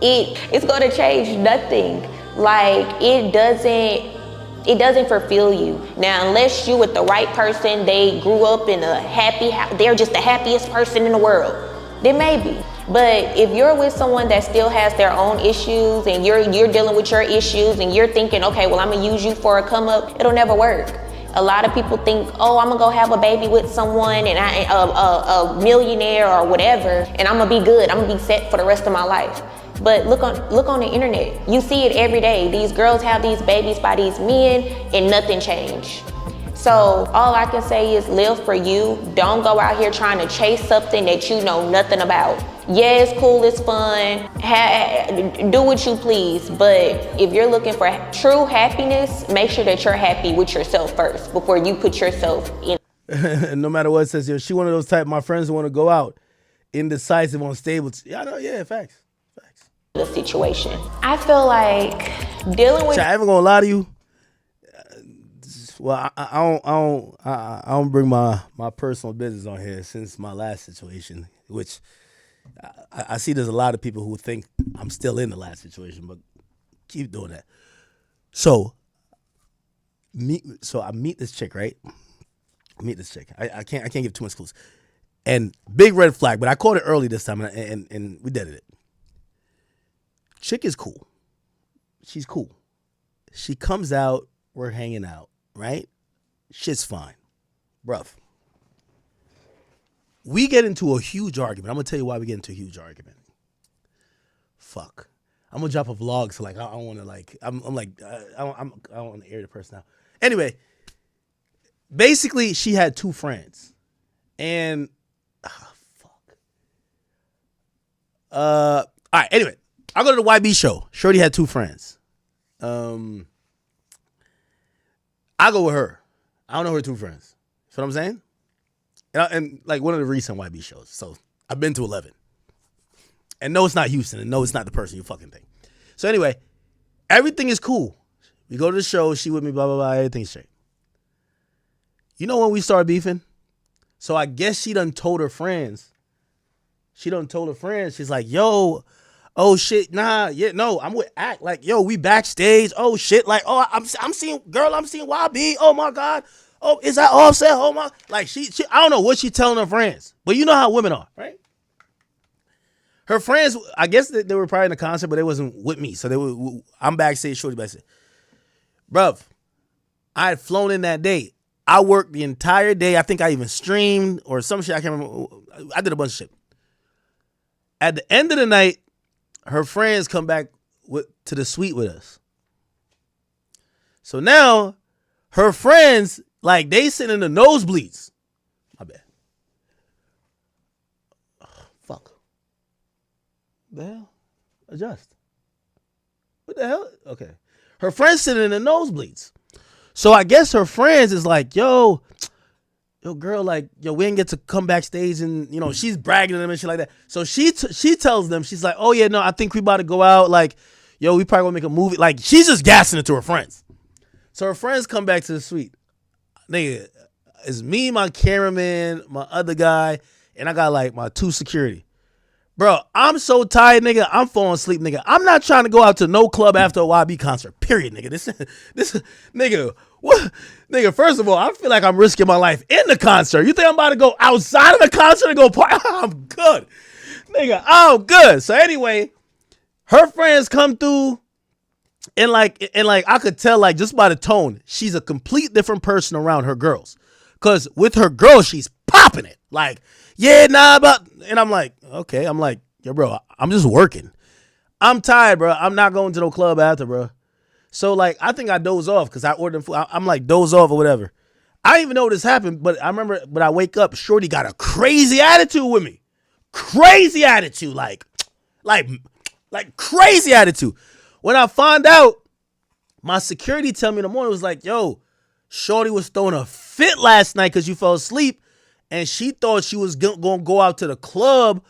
it's going to change nothing. Like it doesn't fulfill you. Now, unless you with the right person, they grew up in a happy house, they're just the happiest person in the world, then maybe. But if you're with someone that still has their own issues and you're dealing with your issues and you're thinking, okay, well, I'm gonna use you for a come up, it'll never work. A lot of people think, oh, I'm gonna go have a baby with someone and a millionaire or whatever, and I'm gonna be good, I'm gonna be set for the rest of my life. But look on the internet. You see it every day. These girls have these babies by these men and nothing changed. So all I can say is live for you. Don't go out here trying to chase something that you know nothing about. Yeah, it's cool, it's fun. Do what you please. But if you're looking for true happiness, make sure that you're happy with yourself first before you put yourself in. No matter what it says here, she one of those type, my friends who want to go out indecisive, unstable. Yeah, facts. The situation. I feel like dealing with. I ain't gonna lie to you. Well, I don't bring my personal business on here since my last situation, which I see there's a lot of people who think I'm still in the last situation, but keep doing that. So I meet this chick, right? I can't give too much clues. And big red flag, but I caught it early this time, and we did it. Chick is cool. She's cool. She comes out, we're hanging out, right? Shit's fine. Bruv. We get into a huge argument. I'm going to tell you why we get into a huge argument. Fuck. I'm going to drop a vlog, so like, I don't want to like, I don't want to air the person out. Anyway, basically, she had two friends. And, all right, anyway. I go to the YB show. Shorty had two friends. I go with her. I don't know her two friends. You know what I'm saying? And like one of the recent YB shows. So I've been to 11. And no, it's not Houston. And no, it's not the person you fucking think. So anyway, everything is cool. We go to the show. She with me, blah, blah, blah. Everything's straight. You know when we started beefing? So I guess she done told her friends. She's like, yo, oh shit, nah, yeah, no, I'm with Act. Like, yo, we backstage. Oh shit, like, oh, I'm seeing YB. Oh my God. Oh, is that Offset? Oh my, like she I don't know what she telling her friends, but you know how women are, right? Her friends, I guess they were probably in the concert, but they wasn't with me. So I'm backstage, Shorty backstage. Bruv, I had flown in that day. I worked the entire day. I think I even streamed or some shit. I can't remember. I did a bunch of shit. At the end of the night, her friends come back to the suite with us. So now, her friends, like, they sit in the nosebleeds. My bad. Oh, fuck. The hell? Adjust. What the hell? Okay. Her friends sitting in the nosebleeds. So I guess her friends is like, yo, girl, like, yo, we didn't get to come backstage, and, you know, she's bragging to them and shit like that. So she tells them, she's like, oh yeah, no, I think we about to go out. Like, yo, we probably gonna make a movie. Like, she's just gassing it to her friends. So her friends come back to the suite. Nigga, it's me, my cameraman, my other guy, and I got like my 2 security. Bro, I'm so tired, nigga. I'm falling asleep, nigga. I'm not trying to go out to no club after a YB concert. Period, nigga. This nigga, what? Nigga, first of all, I feel like I'm risking my life in the concert. You think I'm about to go outside of the concert and go party? I'm good. Nigga, I'm good. So anyway, her friends come through and like I could tell like just by the tone, she's a complete different person around her girls. Cause with her girls, she's popping it. Like, yeah, nah, but, and I'm like, okay. I'm like, yo, bro, I'm just working. I'm tired, bro. I'm not going to no club after, bro. So like, I think I doze off because I ordered food. I'm like doze off or whatever. I didn't even know this happened, but I remember when I wake up, Shorty got a crazy attitude with me. Crazy attitude, like crazy attitude. When I found out, my security tell me in the morning, was like, yo, Shorty was throwing a fit last night because you fell asleep, and she thought she was going to go out to the club,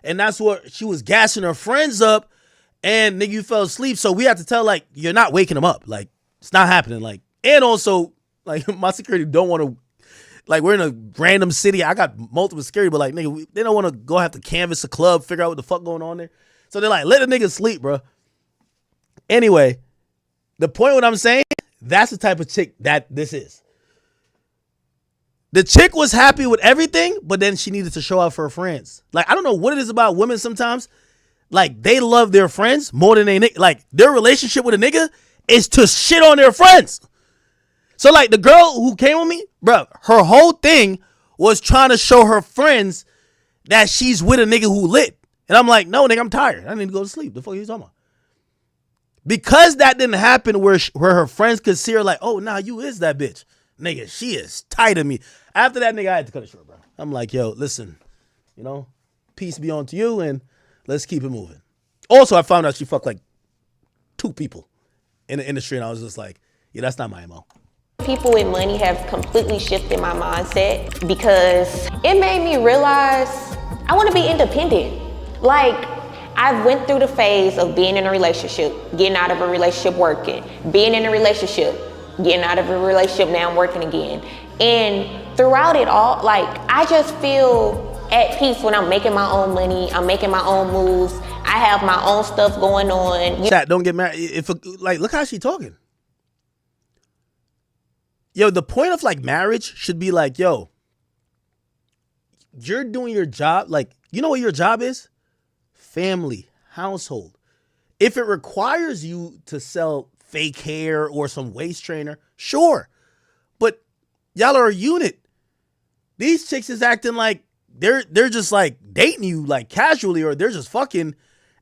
and that's what she was gassing her friends up, and nigga, you fell asleep, so we have to tell, like, you're not waking them up. Like, it's not happening. Like, and also, like, my security don't want to, like, we're in a random city. I got multiple security, but, like, nigga, they don't want to go have to canvass a club, figure out what the fuck going on there. So they're like, let the nigga sleep, bro. Anyway, the point what I'm saying, that's the type of chick that this is. The chick was happy with everything, but then she needed to show out for her friends. Like, I don't know what it is about women sometimes. Like, they love their friends more than they nigga. Like, their relationship with a nigga is to shit on their friends. So, like, the girl who came with me, bro, her whole thing was trying to show her friends that she's with a nigga who lit. And I'm like, no, nigga, I'm tired. I need to go to sleep. The fuck are you talking about? Because that didn't happen where her friends could see her like, oh, nah, you is that bitch. Nigga, she is tight of me. After that, nigga, I had to cut it short, bro. I'm like, yo, listen, you know, peace be on to you, and let's keep it moving. Also, I found out she fucked like 2 people in the industry, and I was just like, yeah, that's not my MO. People with money have completely shifted my mindset because it made me realize I want to be independent. Like, I went through the phase of being in a relationship, getting out of a relationship, working, being in a relationship, getting out of a relationship, now I'm working again. And throughout it all, like, I just feel at peace when I'm making my own money, I'm making my own moves, I have my own stuff going on. Chat, don't get married. Like, look how she talking. Yo, the point of like marriage should be like, yo, you're doing your job. Like, you know what your job is? Family, household. If it requires you to sell fake hair or some waist trainer, sure. But y'all are a unit. These chicks is acting like they're just like dating you like casually, or they're just fucking,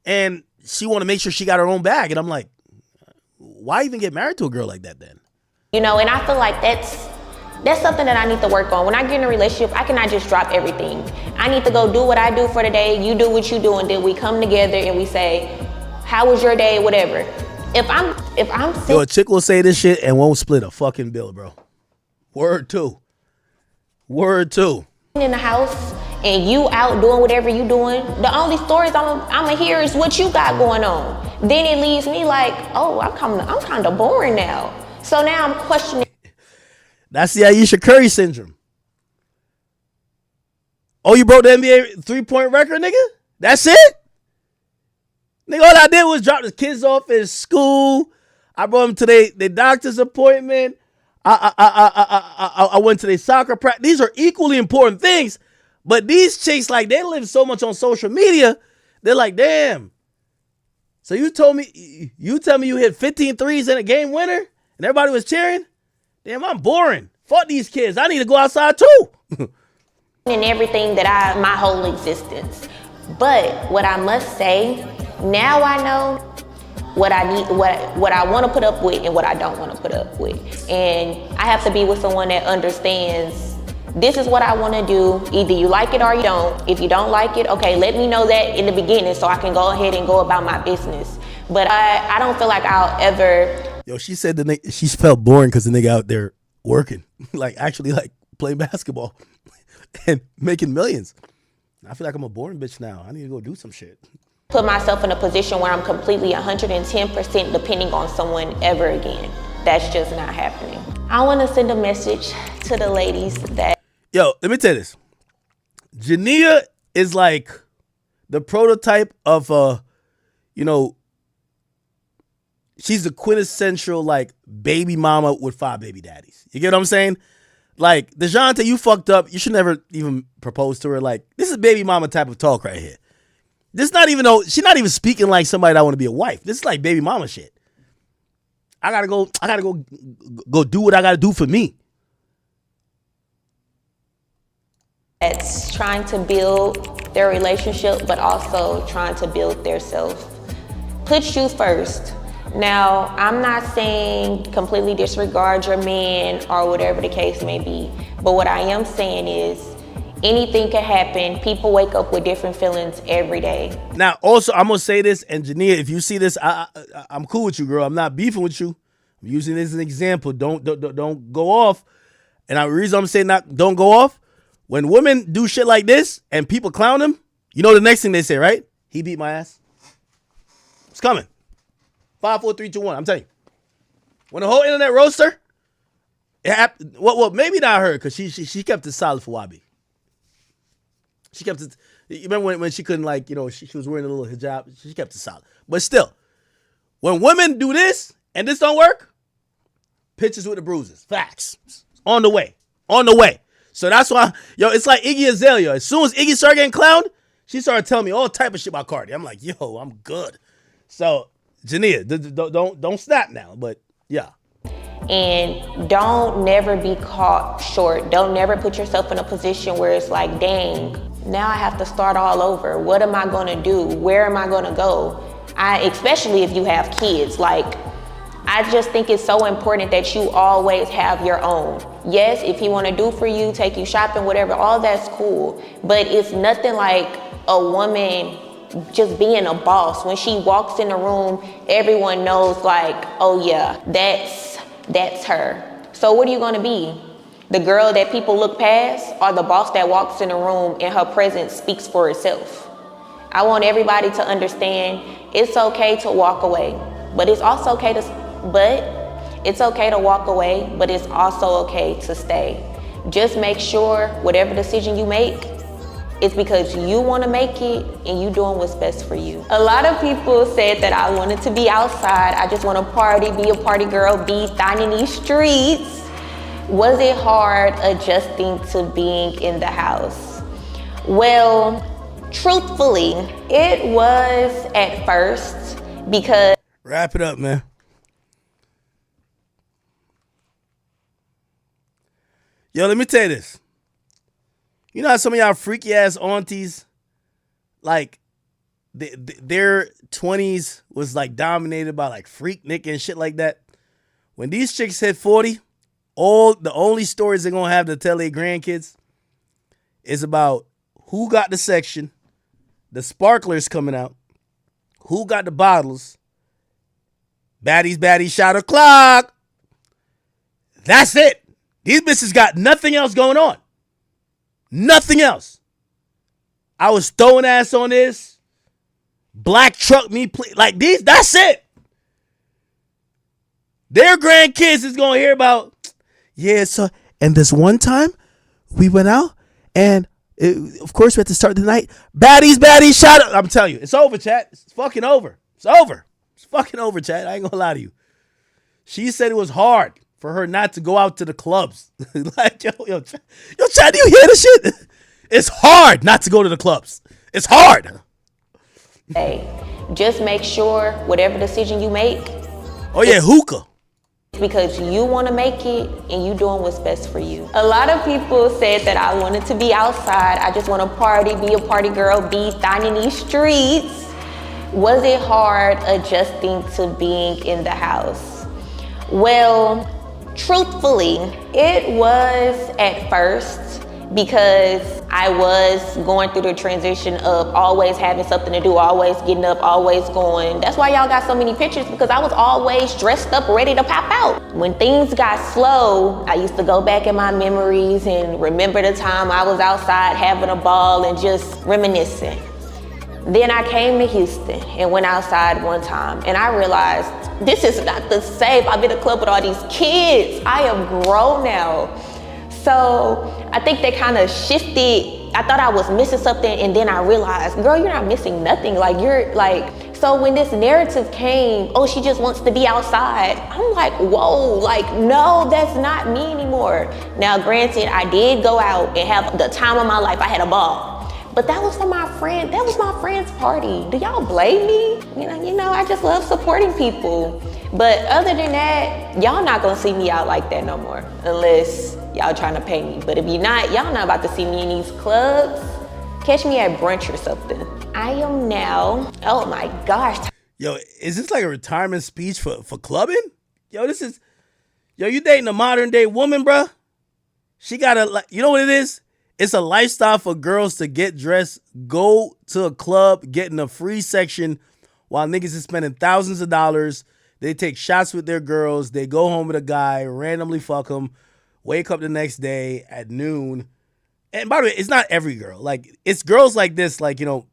and she want to make sure she got her own bag. And I'm like, why even get married to a girl like that then? You know, and I feel like that's something that I need to work on. When I get in a relationship, I cannot just drop everything. I need to go do what I do for the day, you do what you do, and then we come together and we say, how was your day, whatever. If I'm Yo, a chick will say this shit and won't split a fucking bill, bro. Word 2. In the house and you out doing whatever you doing, the only stories I'ma hear is what you got going on. Then it leaves me like, oh, I'm kind of boring now. So now I'm questioning. That's the Ayesha Curry syndrome. Oh, you broke the NBA 3-point record, nigga? That's it? Nigga, all I did was drop the kids off at school. I brought them to their doctor's appointment. I went to their soccer practice. These are equally important things. But these chicks, like, they live so much on social media. They're like, damn. So you tell me you hit 15 threes in a game winner and everybody was cheering? Damn, I'm boring. Fuck these kids. I need to go outside too. In everything that my whole existence. But what I must say, now I know what I need, what I want to put up with and what I don't want to put up with. And I have to be with someone that understands this is what I want to do. Either you like it or you don't. If you don't like it, okay, let me know that in the beginning so I can go ahead and go about my business. But I don't feel like I'll ever. Yo, she said she felt boring because the nigga out there working, like actually like playing basketball and making millions. I feel like I'm a boring bitch now. I need to go do some shit. Put myself in a position where I'm completely 110% depending on someone ever again. That's just not happening. I want to send a message to the ladies that. Yo, let me tell you this. Jania is like the prototype of she's the quintessential like baby mama with 5 baby daddies. You get what I'm saying? Like, DeJounte, you fucked up. You should never even propose to her. Like, this is baby mama type of talk right here. This not even she's not even speaking like somebody that want to be a wife. This is like baby mama shit. I gotta go do what I gotta do for me. It's trying to build their relationship, but also trying to build their self. Put you first. Now, I'm not saying completely disregard your man or whatever the case may be, but what I am saying is anything can happen. People wake up with different feelings every day. Now, also, I'm gonna say this, and Jania, if you see this, I'm cool with you, girl. I'm not beefing with you. I'm using this as an example. Don't go off. And the reason I'm saying don't go off, when women do shit like this and people clown them, you know the next thing they say, right? He beat my ass. It's coming. 5, 4, 3, 2, 1. I'm telling you. When the whole internet roaster, well, maybe not her, because she kept it solid for YB. She kept it. You remember when she couldn't, like, she was wearing a little hijab? She kept it solid. But still, when women do this and this don't work, pictures with the bruises. Facts. On the way. So that's why, it's like Iggy Azalea. As soon as Iggy started getting clowned, she started telling me all type of shit about Cardi. I'm like, I'm good. So, Jania, don't snap now, but yeah. And don't never be caught short. Don't never put yourself in a position where it's like, dang, now I have to start all over. What am I gonna do? Where am I gonna go? Especially if you have kids, like, I just think it's so important that you always have your own. Yes, if he wanna do for you, take you shopping, whatever, all that's cool. But it's nothing like a woman just being a boss. When she walks in the room, everyone knows, like, oh yeah, that's her. So what are you gonna be? The girl that people look past, or the boss that walks in the room and her presence speaks for itself? I want everybody to understand it's okay to walk away, but it's also okay to walk away, but it's also okay to stay. Just make sure whatever decision you make, it's because you want to make it and you doing what's best for you. A lot of people said that I wanted to be outside. I just want to party, be a party girl, be down in these streets. Was it hard adjusting to being in the house? Well, truthfully, it was at first because... Wrap it up, man. Let me tell you this. You know how some of y'all freaky ass aunties, like, their 20s was like dominated by like freak Nick and shit like that. When these chicks hit 40, the only stories they're gonna have to tell their grandkids is about who got the section, the sparklers coming out, who got the bottles, baddies shot o'clock. That's it. These bitches got nothing else going on. Nothing else. I was throwing ass on this. Black truck me, please. Like these, that's it. Their grandkids is going to hear about, so, and this one time we went out and of course we had to start the night. Baddies, shut up. I'm telling you, it's over, chat. It's fucking over. It's over. It's fucking over, chat. I ain't going to lie to you. She said it was hard for her not to go out to the clubs. Like, yo, chat, do you hear this shit? It's hard not to go to the clubs. It's hard. Hey, just make sure whatever decision you make. Oh yeah, hookah. Because you want to make it and you doing what's best for you. A lot of people said that I wanted to be outside. I just want to party, be a party girl, be down in these streets. Was it hard adjusting to being in the house? Well, truthfully, it was at first because I was going through the transition of always having something to do, always getting up, always going. That's why y'all got so many pictures, because I was always dressed up, ready to pop out. When things got slow, I used to go back in my memories and remember the time I was outside having a ball and just reminiscing. Then I came to Houston and went outside one time and I realized this is not the same. I'm in a club with all these kids. I am grown now. So I think they kind of shifted. I thought I was missing something, and then I realized, girl, you're not missing nothing. Like, you're like, so when this narrative came, oh, she just wants to be outside. I'm like, whoa, like, no, that's not me anymore. Now, granted, I did go out and have the time of my life. I had a ball. But that was for my friend. That was my friend's party. Do y'all blame me? You know, I just love supporting people. But other than that, y'all not gonna see me out like that no more, unless y'all trying to pay me. But if you're not, y'all not about to see me in these clubs. Catch me at brunch or something. I am now, oh my gosh. Yo, is this like a retirement speech for clubbing? Yo, you dating a modern day woman, bruh? She got you know what it is? It's a lifestyle for girls to get dressed, go to a club, get in a free section while niggas is spending thousands of dollars. They take shots with their girls. They go home with a guy, randomly fuck him, wake up the next day at noon. And by the way, it's not every girl. Like, it's girls like this, like, you know,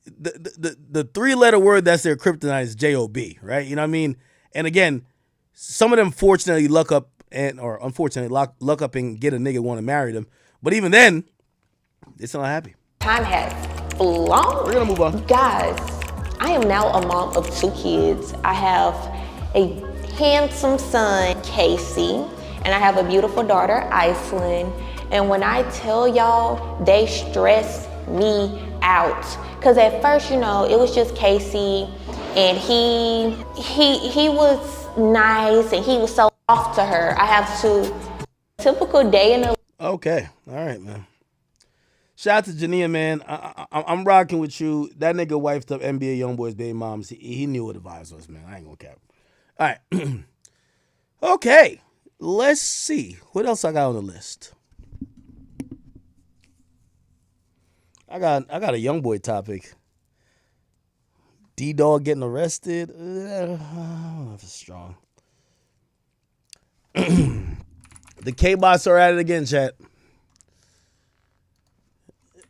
the three-letter word that's their kryptonite is J-O-B, right? You know what I mean? And again, some of them fortunately luck up or unfortunately luck up and get a nigga want to marry them. But even then, they're still not happy. Time has flown. We're gonna move on. Guys, I am now a mom of 2 kids. I have a handsome son, Casey, and I have a beautiful daughter, Iceman. And when I tell y'all, they stress me out. Cause at first, you know, it was just Casey, and he was nice, and he was so off to her. I have typical day in the. Okay, all right, man. Shout out to Jania, man. I'm rocking with you. That nigga wifed up NBA YoungBoy's baby moms. He knew what the vibes was, man. I ain't gonna cap. All right. Okay, let's see. What else I got on the list? I got a YoungBoy topic. D-Dog getting arrested. I don't know if it's strong. The K-Bots are at it again, chat.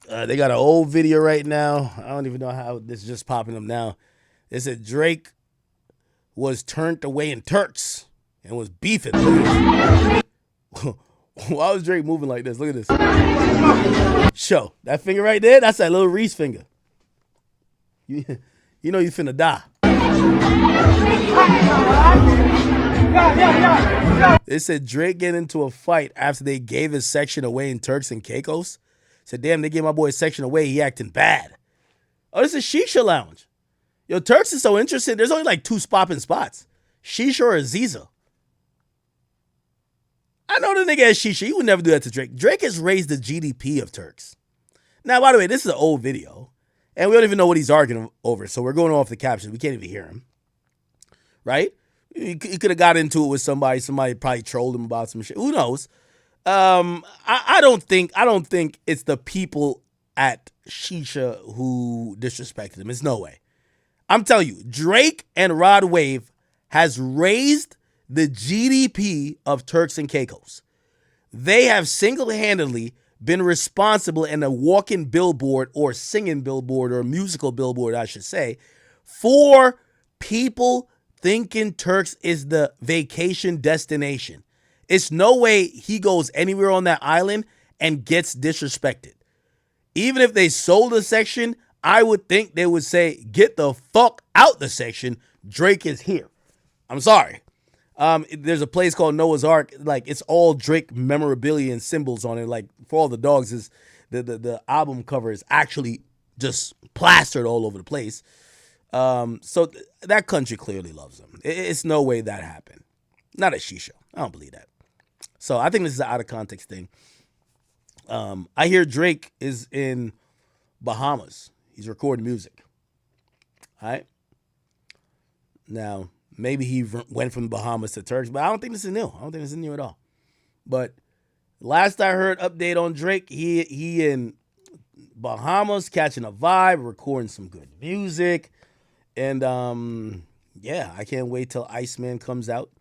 They got an old video right now. I don't even know how this is just popping up now. They said Drake was turned away in Turks and was beefing. Why was Drake moving like this? Look at this. Show. That finger right there, that's that little Reese finger. You know you finna die. They said Drake get into a fight after they gave his section away in Turks and Caicos. Said, damn, they gave my boy a section away. He acting bad. Oh, this is Shisha Lounge. Yo, Turks is so interesting. There's only like 2 spopping spots. Shisha or Aziza. I know the nigga as Shisha. He would never do that to Drake. Drake has raised the GDP of Turks. Now, by the way, this is an old video. And we don't even know what he's arguing over. So we're going off the captions. We can't even hear him. Right? He could have got into it with somebody. Somebody probably trolled him about some shit. Who knows? I don't think it's the people at Shisha who disrespected him. It's no way. I'm telling you, Drake and Rod Wave has raised the GDP of Turks and Caicos. They have single-handedly been responsible in a walking billboard or singing billboard or musical billboard, I should say, for people thinking Turks is the vacation destination. It's no way he goes anywhere on that island and gets disrespected. Even if they sold a section, I would think they would say, get the fuck out the section. Drake is here. I'm sorry. There's a place called Noah's Ark. Like, it's all Drake memorabilia and symbols on it. Like, For All the Dogs is the album cover is actually just plastered all over the place. So that country clearly loves him. It's no way that happened. Not at Shisha. I don't believe that. So I think this is an out of context thing. I hear Drake is in Bahamas. He's recording music. All right. Now, maybe he went from the Bahamas to Turks, but I don't think this is new. I don't think this is new at all. But last I heard update on Drake, he in Bahamas catching a vibe, recording some good music. And yeah, I can't wait till Iceman comes out.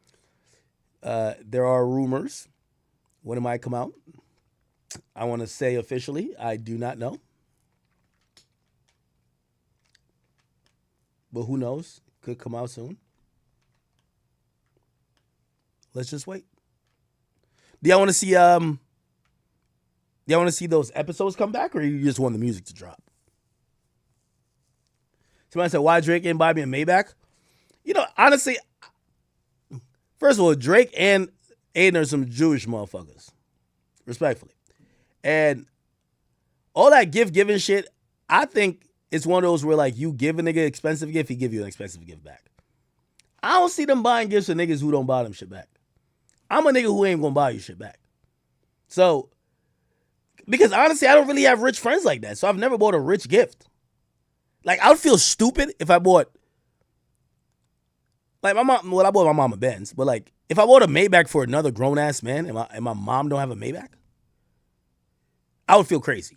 There are rumors. When it might come out? I want to say officially, I do not know. But who knows? Could come out soon. Let's just wait. Do y'all want to see Y'all want to see those episodes come back, or you just want the music to drop? Somebody said, why Drake ain't buy me a Maybach? You know, honestly, first of all, Drake and Aiden are some Jewish motherfuckers. Respectfully. And all that gift giving shit, I think it's one of those where like you give a nigga an expensive gift, he give you an expensive gift back. I don't see them buying gifts to niggas who don't buy them shit back. I'm a nigga who ain't gonna buy you shit back. So, because honestly, I don't really have rich friends like that. So I've never bought a rich gift. Like, I would feel stupid if I bought, like my mom, well, I bought my mom a Benz, but like, if I bought a Maybach for another grown-ass man and my mom don't have a Maybach, I would feel crazy.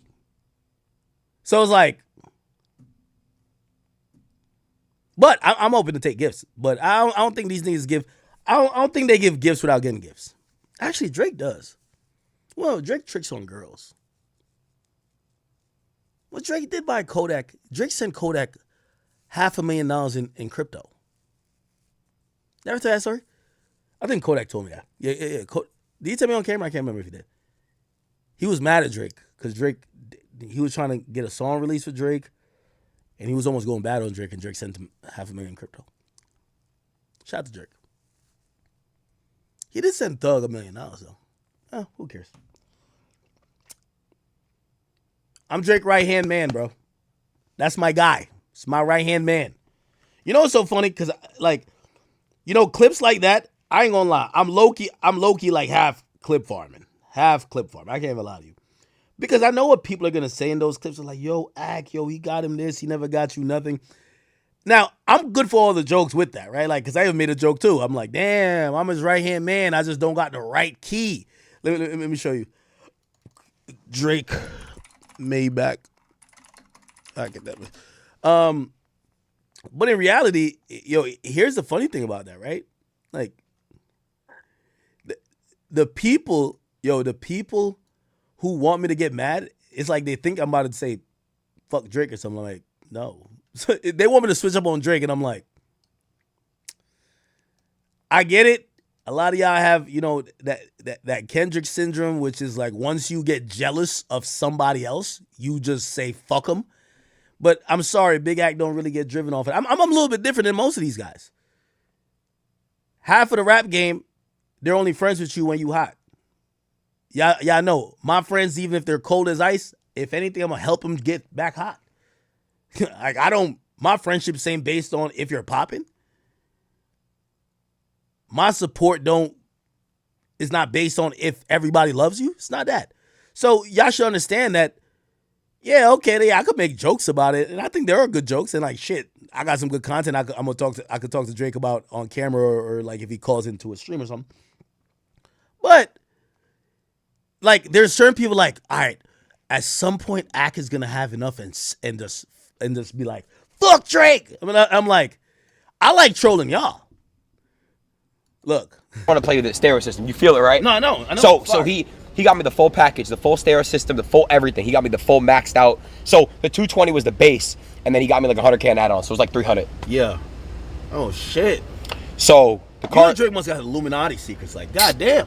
So it's like, but I'm open to take gifts. But I don't think these niggas give, I don't think they give gifts without getting gifts. Actually, Drake does. Well, Drake tricks on girls. Well, Drake did buy Kodak. Drake sent Kodak $500,000 in crypto. Never tell that story? I think Kodak told me that. Yeah. Did he tell me on camera? I can't remember if he did. He was mad at Drake because Drake, he was trying to get a song released for Drake, and he was almost going bad on Drake, and Drake sent him $500,000 in crypto. Shout out to Drake. He did send Thug $1 million though. Oh, who cares? I'm Drake right-hand man, bro. That's my guy. It's my right-hand man. You know what's so funny? Because, like, you know, clips like that, I ain't gonna lie. I'm low-key like half clip farming. I can't even lie to you. Because I know what people are gonna say in those clips. They're like, yo, he got him this, he never got you nothing. Now, I'm good for all the jokes with that, right? Like, because I even made a joke too. I'm like, damn, I'm his right-hand man. I just don't got the right key. Let me show you. Drake Maybach. I get that. But in reality, yo, here's the funny thing about that, right? Like, the people who want me to get mad, it's like they think I'm about to say fuck Drake or something. I'm like, no. So they want me to switch up on Drake, and I'm like, I get it. A lot of y'all have, you know, that Kendrick syndrome, which is like once you get jealous of somebody else, you just say fuck them. But I'm sorry, Big Act don't really get driven off it. I'm a little bit different than most of these guys. Half of the rap game, they're only friends with you when you hot. Y'all know, my friends, even if they're cold as ice, if anything, I'm gonna help them get back hot. Like, my friendship's ain't based on if you're popping. My support is not based on if everybody loves you. It's not that. So y'all should understand that, yeah, okay, I could make jokes about it, and I think there are good jokes, and like, shit, I got some good content I could talk to Drake about on camera, or like if he calls into a stream or something. But like, there's certain people like, all right, at some point, Ak is gonna have enough and just be like, fuck Drake. I mean, I'm like, I like trolling y'all. Look, I want to play with the stereo system. You feel it, right? No, I know. So he got me the full package, the full stereo system, the full everything. He got me the full maxed out. So the 220 was the base, and then he got me like a 100K add-on, so it was like 300. Yeah. Oh shit. So the car. You know Drake must have Illuminati secrets. Like, goddamn.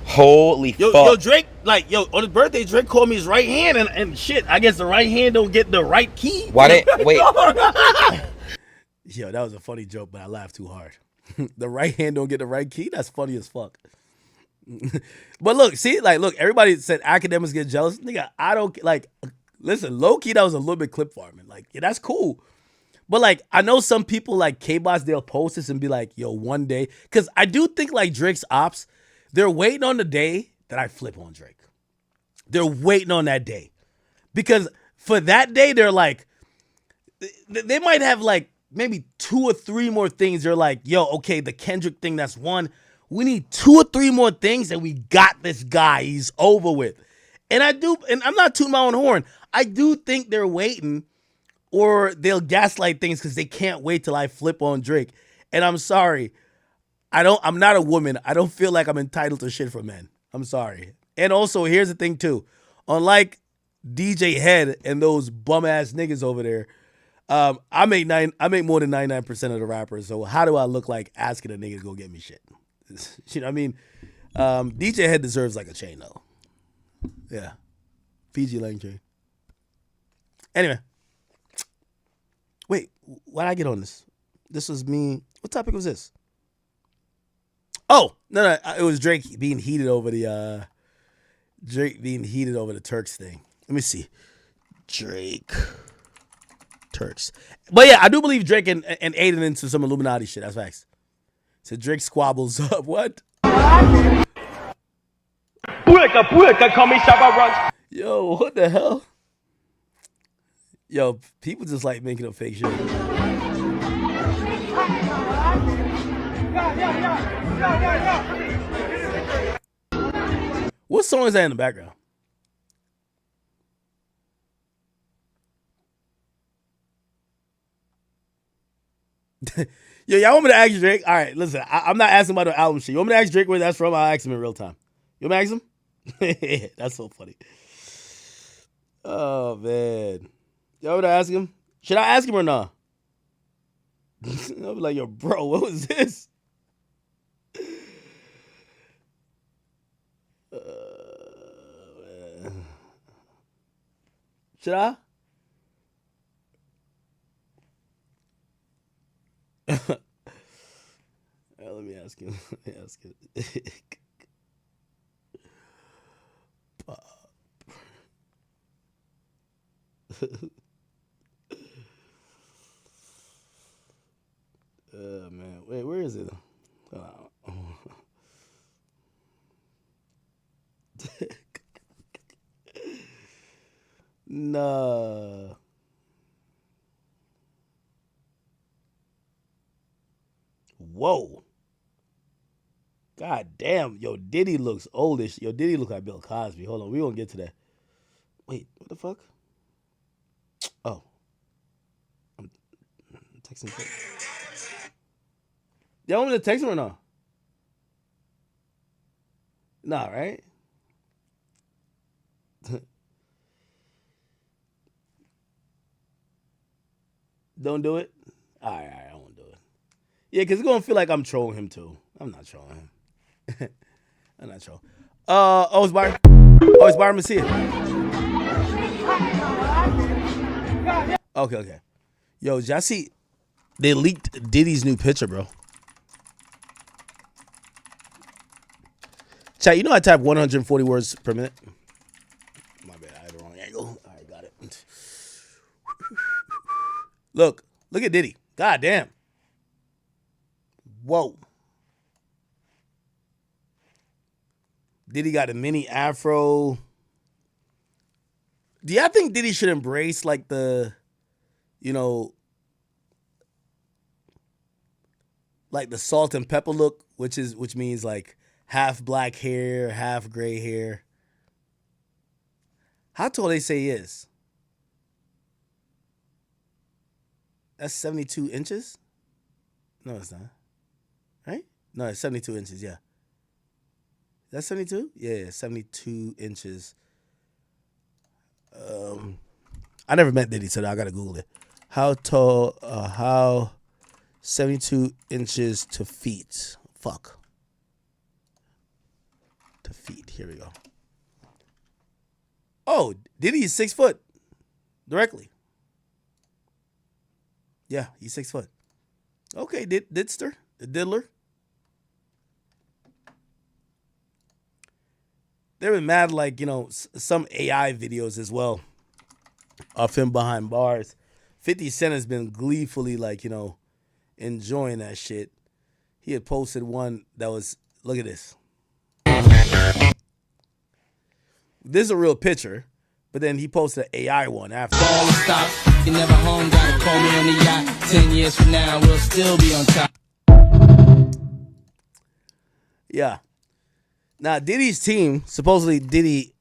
Holy fuck. Yo, Drake, like, yo, on his birthday, Drake called me his right hand, and shit, I guess the right hand don't get the right key. Why didn't, wait. Yo, that was a funny joke, but I laughed too hard. The right hand don't get the right key? That's funny as fuck. But look, everybody said academics get jealous. Nigga, I don't, like, listen, low-key, that was a little bit clip farming. Like, yeah, that's cool. But, like, I know some people, like K-Boss, they'll post this and be like, yo, one day. Because I do think, like, Drake's ops, they're waiting on the day that I flip on Drake. They're waiting on that day. Because for that day, they're like, they might have, like, maybe 2 or 3 more things. They're like, yo, okay, the Kendrick thing, that's one. We need 2 or 3 more things, and we got this guy. He's over with. And I'm not tooting my own horn. I do think they're waiting, or they'll gaslight things because they can't wait till I flip on Drake. And I'm sorry. I'm not a woman. I don't feel like I'm entitled to shit from men. I'm sorry. And also, here's the thing too. Unlike DJ Head and those bum ass niggas over there, I make more than 99% of the rappers. So how do I look like asking a nigga to go get me shit? You know what I mean? DJ Head deserves like a chain though. Yeah. Fiji Lang Train. Anyway. Wait, why did I get on this? This was me. What topic was this? Oh, no, it was Drake being heated over the Turks thing. Let me see. Drake. Turks. But yeah, I do believe Drake and Aiden into some Illuminati shit. That's facts. So Drake squabbles up. What? Yo, what the hell? Yo, people just like making up fake shit. What song is that in the background? Yo, y'all want me to ask Drake? All right, listen, I'm not asking about the album shit. You want me to ask Drake where that's from? I'll ask him in real time. You want me to ask him? That's so funny. Oh, man. Y'all want to ask him? Should I ask him or not? I'll be like, yo, bro, what was this? Should I? Let me ask him. Man, wait, where is it? Nah. Whoa. God damn. Yo, Diddy looks oldish. Yo, Diddy look like Bill Cosby. Hold on. We won't get to that. Wait, what the fuck? Oh. I'm texting. Y'all want me to text him or no? Nah, right? Don't do it? All right, I won't do it. Yeah, because it's going to feel like I'm trolling him too. I'm not trolling him. I'm not trolling. Oh, it's Byron. Oh, it's Byron Messiah. Okay. Yo, did y'all see? They leaked Diddy's new picture, bro. Chat, you know I type 140 words per minute? My bad, I had the wrong angle. All right, got it. Look at Diddy. God damn. Whoa. Diddy got a mini afro. Do y'all think Diddy should embrace like the, like the salt and pepper look, which means like half black hair, half gray hair? How tall they say he is? That's 72 inches? No, it's not. Right? No, it's 72 inches, yeah. That's 72? Yeah, 72 inches. I never met Diddy, so I gotta Google it. How tall, how 72 inches to feet. Fuck. To feet, here we go. Oh, Diddy's 6 foot. Directly. Yeah, he's 6 foot. Okay, Didster, the diddler. There been mad, like, some AI videos as well of him behind bars. 50 Cent has been gleefully, like, enjoying that shit. He had posted one that was, look at this. This is a real picture, but then he posted an AI one after. You never home, gotta call me on the yacht. 10 years from now, we'll still be on top. Yeah. Now, Diddy's team, supposedly Diddy,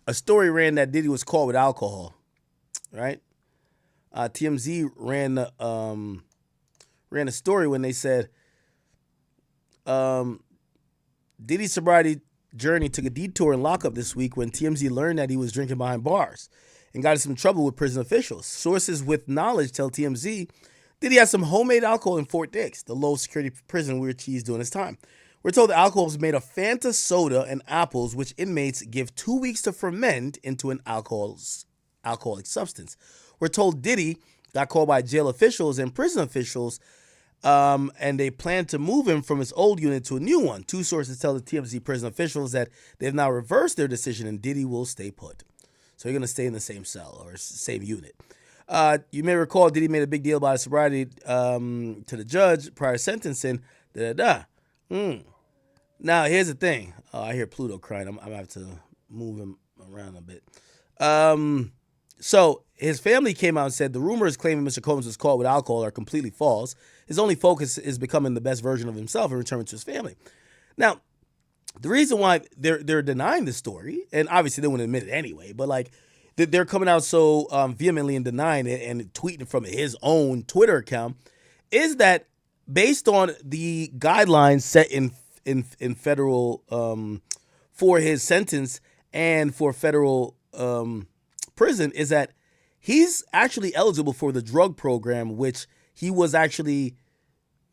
a story ran that Diddy was caught with alcohol, right? TMZ ran a story when they said Diddy's sobriety journey took a detour in lockup this week when TMZ learned that he was drinking behind bars and got in some trouble with prison officials. Sources with knowledge tell TMZ Diddy had some homemade alcohol in Fort Dix, the low security prison where he's doing his time. We're told the alcohol is made of Fanta soda and apples, which inmates give 2 weeks to ferment into an alcoholic substance. We're told Diddy got called by jail officials and prison officials, and they plan to move him from his old unit to a new one. 2 sources tell the TMZ prison officials that they've now reversed their decision and Diddy will stay put. So you're going to stay in the same cell or same unit. You may recall Diddy made a big deal about his sobriety to the judge prior to sentencing. Now, here's the thing. Oh, I hear Pluto crying. I'm going to have to move him around a bit. So his family came out and said the rumors claiming Mr. Combs was caught with alcohol are completely false. His only focus is becoming the best version of himself and returning to his family. Now, the reason why they're denying this story, and obviously they wouldn't admit it anyway, but like they're coming out so vehemently and denying it and tweeting from his own Twitter account, is that based on the guidelines set in federal for his sentence and for federal prison, is that he's actually eligible for the drug program, which he was actually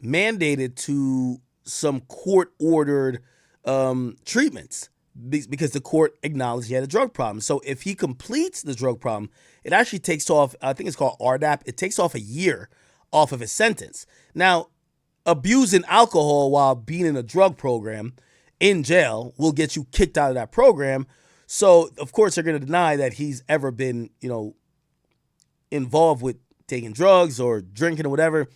mandated to some court-ordered treatments because the court acknowledged he had a drug problem. So if he completes the drug problem, it actually takes off, I think it's called RDAP, it takes off a year off of his sentence. Now, abusing alcohol while being in a drug program in jail will get you kicked out of that program. So, of course, they're going to deny that he's ever been, involved with taking drugs or drinking or whatever.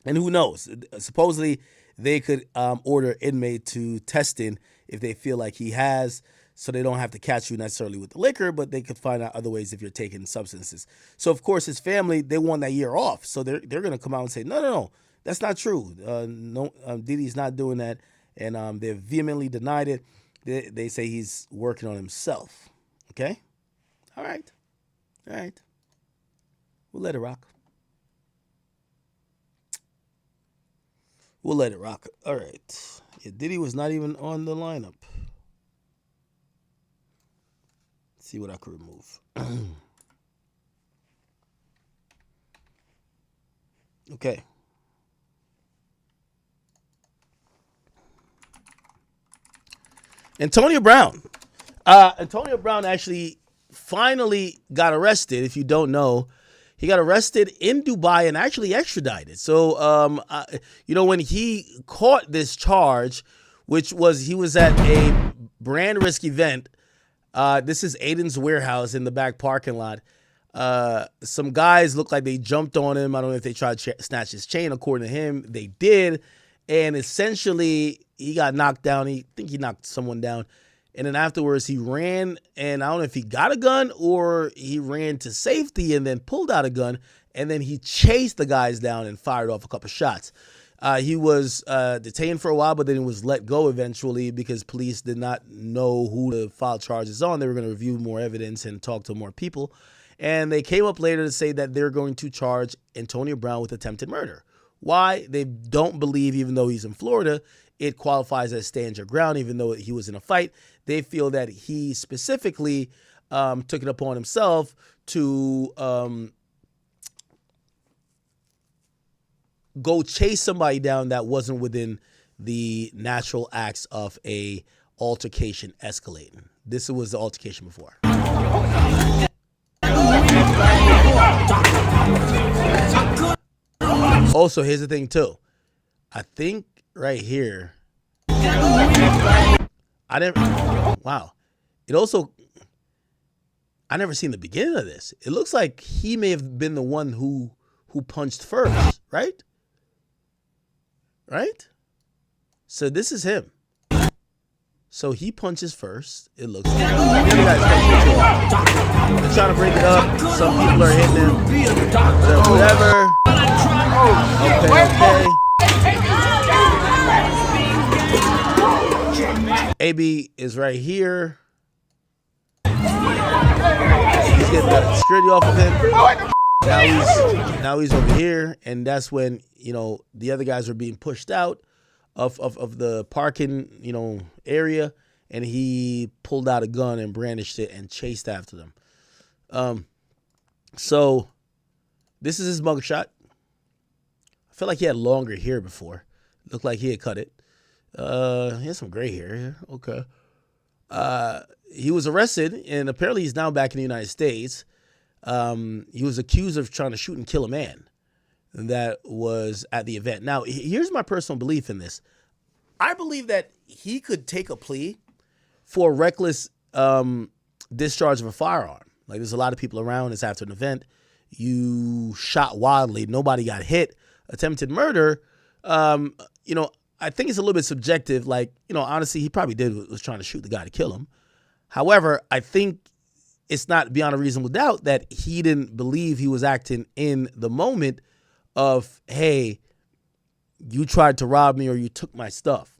And who knows? Supposedly, they could order inmate to testing if they feel like he has, so they don't have to catch you necessarily with the liquor, but they could find out other ways if you're taking substances. So, of course, his family, they want that year off. So they're going to come out and say, no, that's not true. Diddy's not doing that. And they've vehemently denied it. They say he's working on himself. Okay? All right. We'll let it rock. All right. Yeah, Diddy was not even on the lineup. Let's see what I could remove. Okay. Antonio Brown. Antonio Brown actually finally got arrested. If you don't know, he got arrested in Dubai and actually extradited. So, when he caught this charge, which was he was at a brand risk event. This is Aiden's warehouse in the back parking lot. Some guys look like they jumped on him. I don't know if they tried to snatch his chain. According to him, they did. And essentially, he got knocked down. I think he knocked someone down. And then afterwards, he ran. And I don't know if he got a gun or he ran to safety and then pulled out a gun. And then he chased the guys down and fired off a couple shots. He was detained for a while, but then he was let go eventually because police did not know who to file charges on. They were going to review more evidence and talk to more people. And they came up later to say that they're going to charge Antonio Brown with attempted murder. Why? They don't believe, even though he's in Florida, it qualifies as stand your ground, even though he was in a fight. They feel that he specifically took it upon himself to go chase somebody down that wasn't within the natural acts of a altercation escalating. This was the altercation before. Also, here's the thing too. I think right here, I never seen the beginning of this. It looks like he may have been the one who punched first, right? Right? So this is him. So he punches first. It looks like. The other guy's punching. They're trying to break it up. Some people are hitting him. Whatever. Okay. AB is right here. He's getting the security off of him. Now he's over here, and that's when the other guys are being pushed out of the parking area, and he pulled out a gun and brandished it and chased after them. So this is his mugshot. I feel like he had longer hair before. Looked like he had cut it. He has some gray hair here. Okay. He was arrested, and apparently he's now back in the United States. He was accused of trying to shoot and kill a man that was at the event. Now, here's my personal belief in this. I believe that he could take a plea for reckless discharge of a firearm. Like, there's a lot of people around. It's after an event. You shot wildly. Nobody got hit. Attempted murder. I think it's a little bit subjective. Like, honestly, he probably was trying to shoot the guy to kill him. However, I think it's not beyond a reasonable doubt that he didn't believe he was acting in the moment of, hey, you tried to rob me or you took my stuff.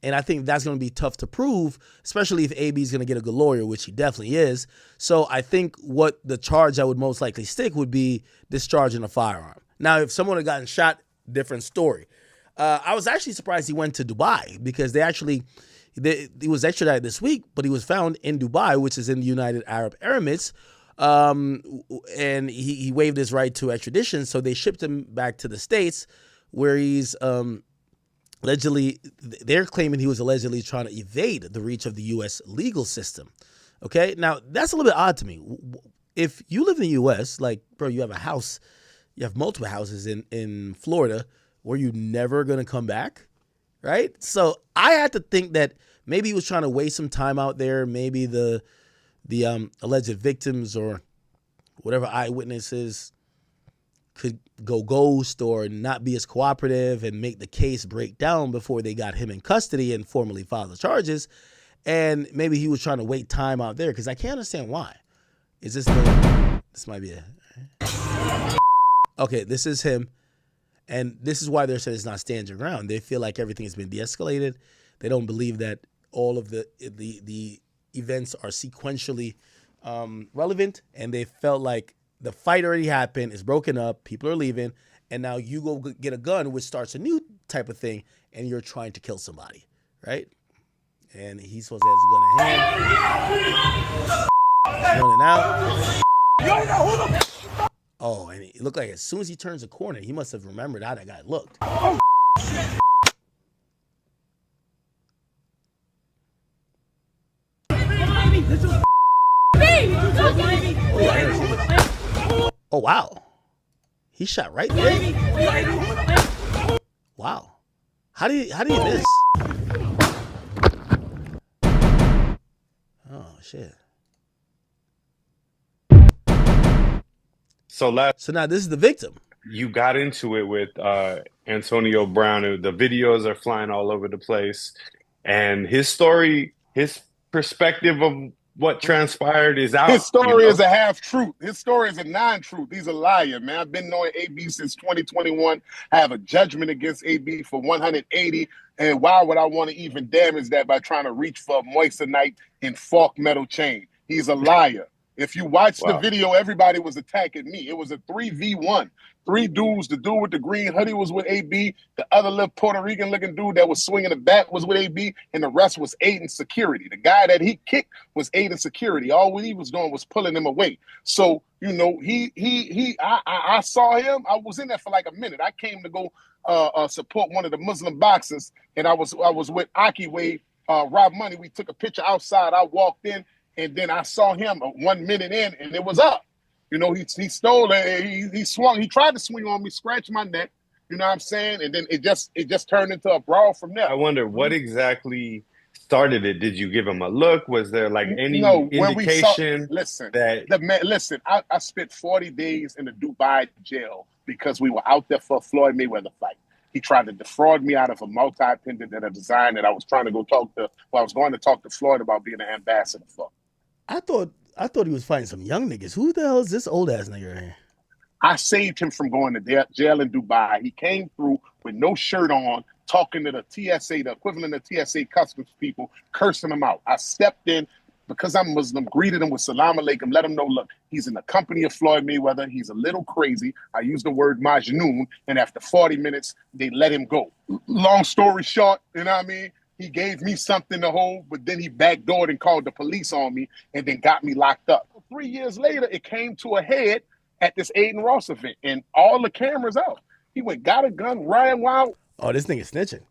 And I think that's going to be tough to prove, especially if AB is going to get a good lawyer, which he definitely is. So I think what the charge I would most likely stick would be discharging a firearm. Now, if someone had gotten shot, different story. I was actually surprised he went to Dubai because he was extradited this week, but he was found in Dubai, which is in the United Arab Emirates. And he waived his right to extradition. So they shipped him back to the States where he's allegedly, they're claiming he was allegedly trying to evade the reach of the U.S. legal system. Okay. Now, that's a little bit odd to me. If you live in the U.S., like, bro, you have a house, you have multiple houses in Florida, were you never going to come back? Right? So I had to think that maybe he was trying to waste some time out there. Maybe the alleged victims or whatever eyewitnesses could go ghost or not be as cooperative and make the case break down before they got him in custody and formally filed the charges. And maybe he was trying to wait time out there because I can't understand why. Is this this might be a... Okay, this is him. And this is why they're saying it's not stand your ground. They feel like everything has been de-escalated. They don't believe that all of the events are sequentially relevant. And they felt like the fight already happened. It's broken up. People are leaving. And now you go get a gun, which starts a new type of thing. And you're trying to kill somebody. Right? And he's supposed to have his gun in hand. Running out. Oh, and it looked like as soon as he turns the corner, he must have remembered how that guy looked. Oh, wow. He shot right there. Wow. How do you miss? Oh, shit. So now this is the victim. You got into it with Antonio Brown. The videos are flying all over the place. And his story, his perspective of what transpired is out. His story is a half-truth. His story is a non-truth. He's a liar, man. I've been knowing AB since 2021. I have a judgment against AB for 180. And why would I want to even damage that by trying to reach for a moissanite and fork metal chain? He's a liar. If you watch the video, everybody was attacking me. It was a 3v1. 3 dudes. The dude with the green hoodie was with AB. The other little Puerto Rican looking dude that was swinging the bat was with AB. And the rest was aiding security. The guy that he kicked was aiding security. All what he was doing was pulling him away. So, I saw him. I was in there for like a minute. I came to go support one of the Muslim boxers. And I was with Aki Wave, Rob Money. We took a picture outside. I walked in. And then I saw him 1 minute in, and it was up. He stole it. He swung. He tried to swing on me, scratch my neck. You know what I'm saying? And then it just turned into a brawl from there. I wonder what exactly started it. Did you give him a look? Was there like any indication listen, I spent 40 days in the Dubai jail because we were out there for a Floyd Mayweather fight. He tried to defraud me out of a multi-pendant and a design that I was trying to go talk to. Well, I was going to talk to Floyd about being an ambassador for. I thought he was fighting some young niggas. Who the hell is this old ass nigga right here? I saved him from going to jail in Dubai. He came through with no shirt on, talking to the TSA, the equivalent of TSA customs people, cursing them out. I stepped in because I'm Muslim, greeted him with salam alaikum, let him know, look, he's in the company of Floyd Mayweather. He's a little crazy. I used the word majnoon, and after 40 minutes, they let him go. Long story short, you know what I mean? He gave me something to hold, but then he backdoored and called the police on me and then got me locked up. 3 years later, it came to a head at this Aiden Ross event, and all the cameras out. He got a gun, ran wild. Oh, this nigga snitching,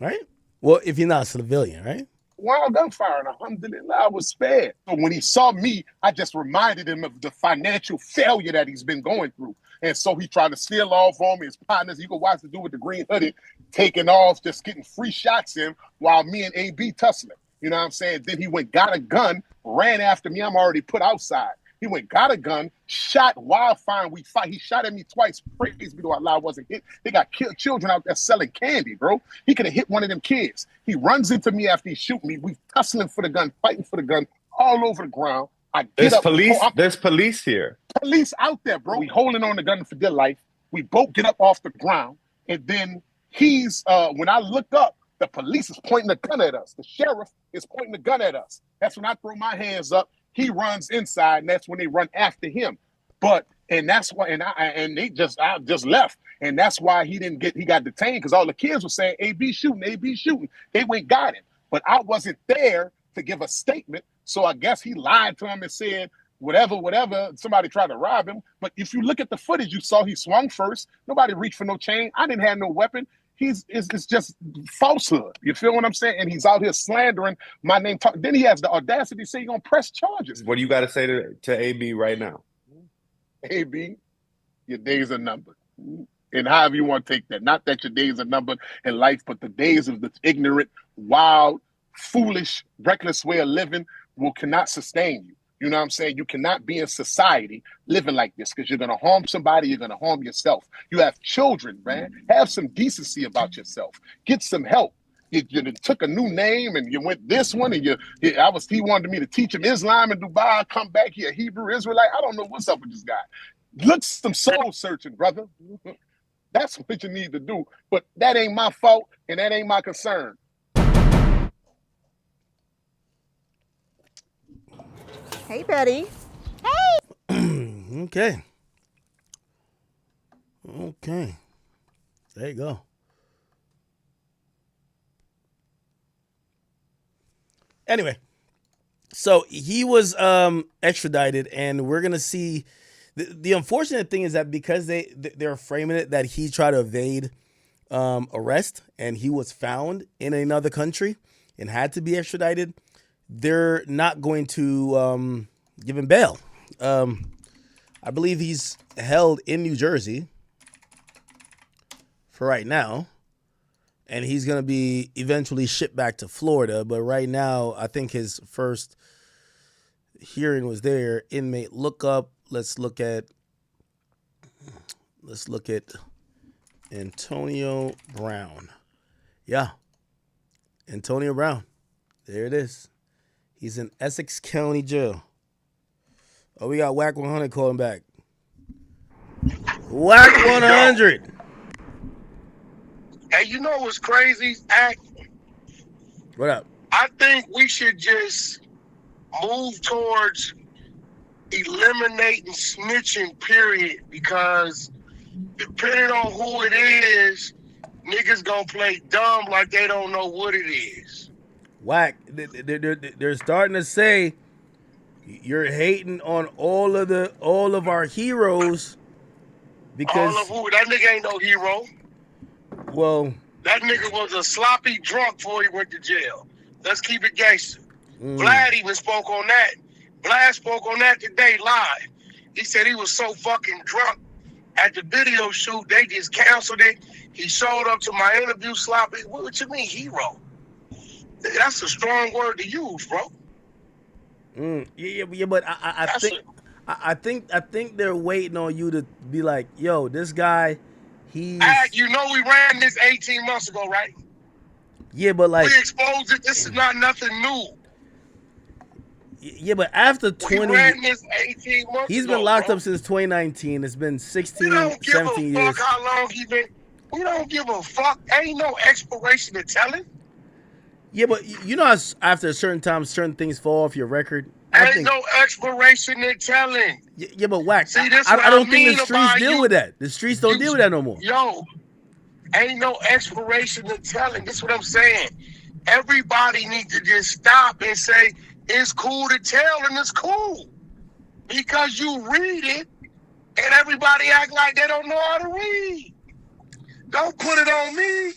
right? Well, if you're not a civilian, right? Wild gunfire, and alhamdulillah, I was spared. So when he saw me, I just reminded him of the financial failure that he's been going through. And so he tried to steal off on me. His partners, you could watch the dude with the green hoodie taking off, just getting free shots in while me and AB tussling. You know what I'm saying? Then he went, got a gun, ran after me. I'm already put outside. He went, got a gun, shot Wildfire, and we fight. He shot at me twice. Praise be to Allah, I wasn't hit. They got children out there selling candy, bro. He could have hit one of them kids. He runs into me after he shoot me. We tussling for the gun, fighting for the gun, all over the ground. I get There's up. police. There's police here. Police out there, bro. We holding on the gun for dear life. We both get up off the ground, and then he's when I look up, the police is pointing the gun at us. The sheriff is pointing the gun at us. That's when I throw my hands up. He runs inside, and that's when they run after him. That's why, I just left, and that's why he got detained, because all the kids were saying AB shooting. They went got him, but I wasn't there to give a statement, so I guess he lied to him and said whatever. Somebody tried to rob him, but if you look at the footage, you saw he swung first. Nobody reached for no chain. I didn't have no weapon. It's just falsehood. You feel what I'm saying? And he's out here slandering my name. Then he has the audacity to say he's going to press charges. What do you got to say to AB right now? AB, your days are numbered. And however you want to take that. Not that your days are numbered in life, but the days of the ignorant, wild, foolish, reckless way of living cannot sustain you. You know what I'm saying? You cannot be in society living like this, because you're going to harm somebody. You're going to harm yourself. You have children, man. Have some decency about yourself. Get some help. You took a new name and you went this one, and he wanted me to teach him Islam in Dubai. Come back here, Hebrew Israelite. I don't know what's up with this guy. Look, some soul searching, brother. That's what you need to do. But that ain't my fault, and that ain't my concern. Hey, Betty. Okay. There you go. Anyway, so he was extradited, and we're gonna see. The unfortunate thing is that because they're framing it that he tried to evade arrest, and he was found in another country and had to be extradited, they're not going to give him bail. I believe he's held in New Jersey for right now, and he's going to be eventually shipped back to Florida. But right now, I think his first hearing was there. Inmate lookup. Let's look at Antonio Brown. Yeah, Antonio Brown. There it is. He's in Essex County Jail. Oh, we got Whack 100 calling back. Whack 100. Hey, you know what's crazy, Act? What up? I think we should just move towards eliminating snitching, period, because depending on who it is, niggas gonna play dumb like they don't know what it is. Whack, they're starting to say you're hating on all of our heroes because all of who? That nigga ain't no hero. Well, that nigga was a sloppy drunk before he went to jail. Let's keep it gangster. Vlad even spoke on that. Vlad spoke on that today live. He said he was so fucking drunk at the video shoot, they just canceled it. He showed up to my interview sloppy. What you mean, hero? That's a strong word to use, bro. Yeah, but I think they're waiting on you to be like, yo, this guy, he's. You know we ran this 18 months ago, right? Yeah, but like we exposed it. This is not nothing new. Yeah, but after 20, we ran this 18 months he's ago, been locked bro. up since 2019. It's been 16, we don't give 17 a years. Fuck how long he been. We don't give a fuck. Ain't no expiration to telling. Yeah, but you know, after a certain time, certain things fall off your record. Ain't no expiration to telling. Yeah, but Whack, See, I don't think the streets deal with that. The streets don't deal with that no more. Yo, ain't no expiration to telling. That's what I'm saying. Everybody needs to just stop and say, it's cool to tell, and it's cool. Because you read it, and everybody act like they don't know how to read. Don't put it on me.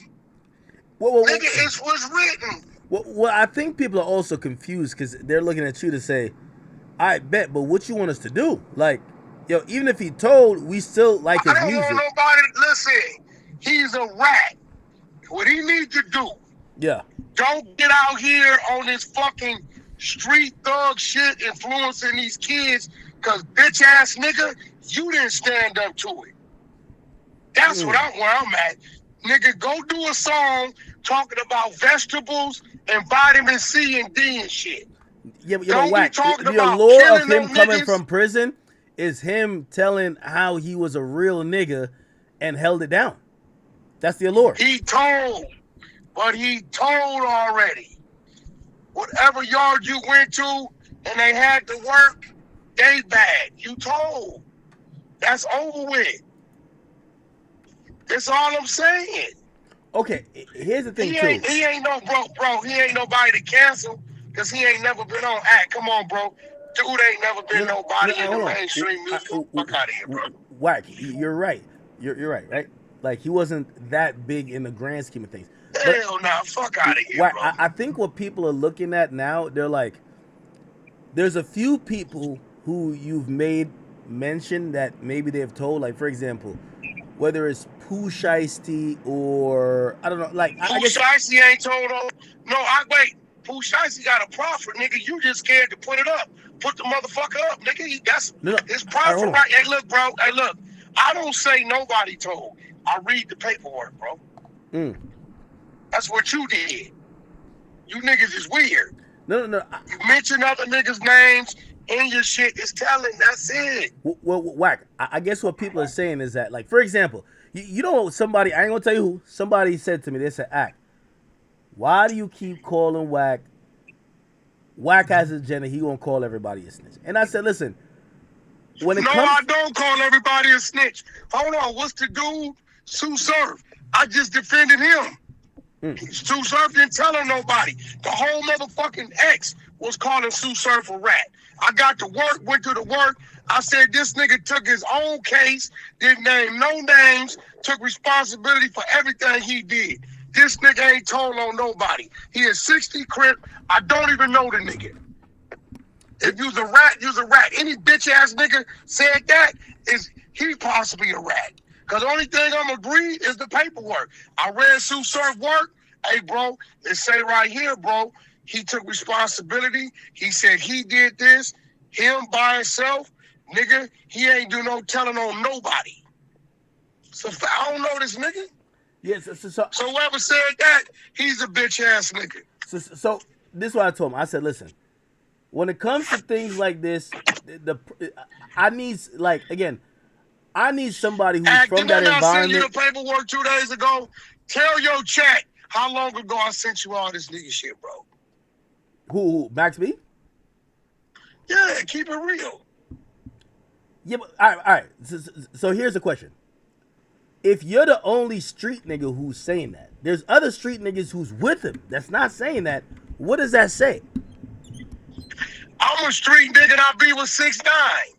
Nigga, it's what's written. Well, I think people are also confused because they're looking at you to say, I bet, but what you want us to do? Like, yo, even if he told, we still like his I don't music. want nobody to listen. He's a rat. What he needs to do, Yeah. don't get out here on this fucking street thug shit influencing these kids, because bitch ass nigga, you didn't stand up to it. That's where I'm at. Nigga, go do a song talking about vegetables and vitamin C and D and shit. Yeah, Don't Whack. be talking The about allure of killing him them coming niggas. from prison is him telling how he was a real nigga and held it down. That's the allure. He told already. Whatever yard you went to and they had to work, they bad. You told. That's over with. That's all I'm saying. Okay, here's the thing, He ain't no bro. He ain't nobody to cancel because he ain't never been on act. Come on, bro. Dude ain't never been nobody in the mainstream music. Fuck out of here, bro. Whack, you're right. You're right, right? Like, he wasn't that big in the grand scheme of things. Hell nah, fuck out of here, Whack, bro. I think what people are looking at now, they're like, there's a few people who you've made mention that maybe they've told, like, for example, whether it's Pooh Shiesty or, I don't know, like, Pooh Shiesty ain't told on. No, wait. Pooh Shiesty got a profit, nigga. You just scared to put it up. Put the motherfucker up, nigga. That's his profit, right? Hey, look, bro. Hey, look. I don't say nobody told. I read the paperwork, bro. That's what you did. You niggas is weird. No. You mention other niggas' names in your shit. It's telling. That's it. Well, Whack, I guess what people are saying is that, like, for example, you know, somebody, I ain't gonna tell you who, somebody said to me, they said, Act, why do you keep calling Whack? Whack has his agenda, he gonna call everybody a snitch. And I said, listen, when it comes... I don't call everybody a snitch. Hold on, what's the dude? Sue Surf. I just defended him. Sue Surf didn't tell him nobody. The whole motherfucking ex was calling Sue Surf a rat. I got to work, went to the work. I said this nigga took his own case, didn't name no names, took responsibility for everything he did. This nigga ain't told on nobody. He is 60 crip. I don't even know the nigga. If you's a rat, you's a rat. Any bitch ass nigga said that, is he possibly a rat. Because the only thing I'm agreed is the paperwork. I read Sue Surf work. Hey, bro, it say right here, bro, he took responsibility. He said he did this, him by himself. Nigga, he ain't do no telling on nobody. So I don't know this nigga. Yes, so whoever said that, he's a bitch ass nigga. So this is what I told him. I said, listen, when it comes to things like this, I need, like, again, I need somebody who's from that environment. I sent you the paperwork 2 days ago. Tell your chat how long ago I sent you all this nigga shit, bro. Who Max B? Yeah, keep it real. Yeah, but all right. So here's the question. If you're the only street nigga who's saying that, there's other street niggas who's with him that's not saying that. What does that say? I'm a street nigga and I be with 6ix9ine.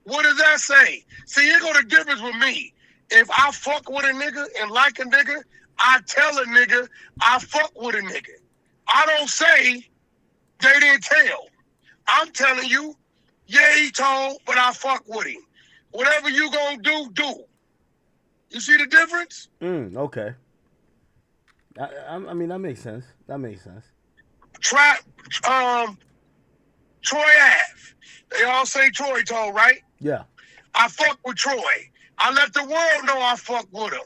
What does that say? See, here go the difference with me. If I fuck with a nigga and like a nigga, I tell a nigga I fuck with a nigga. I don't say they didn't tell. I'm telling you, yeah, he told, but I fuck with him. Whatever you gonna do, do. You see the difference? Okay. I mean, that makes sense. Troy Ave. They all say Troy told, right? Yeah. I fuck with Troy. I let the world know I fuck with him.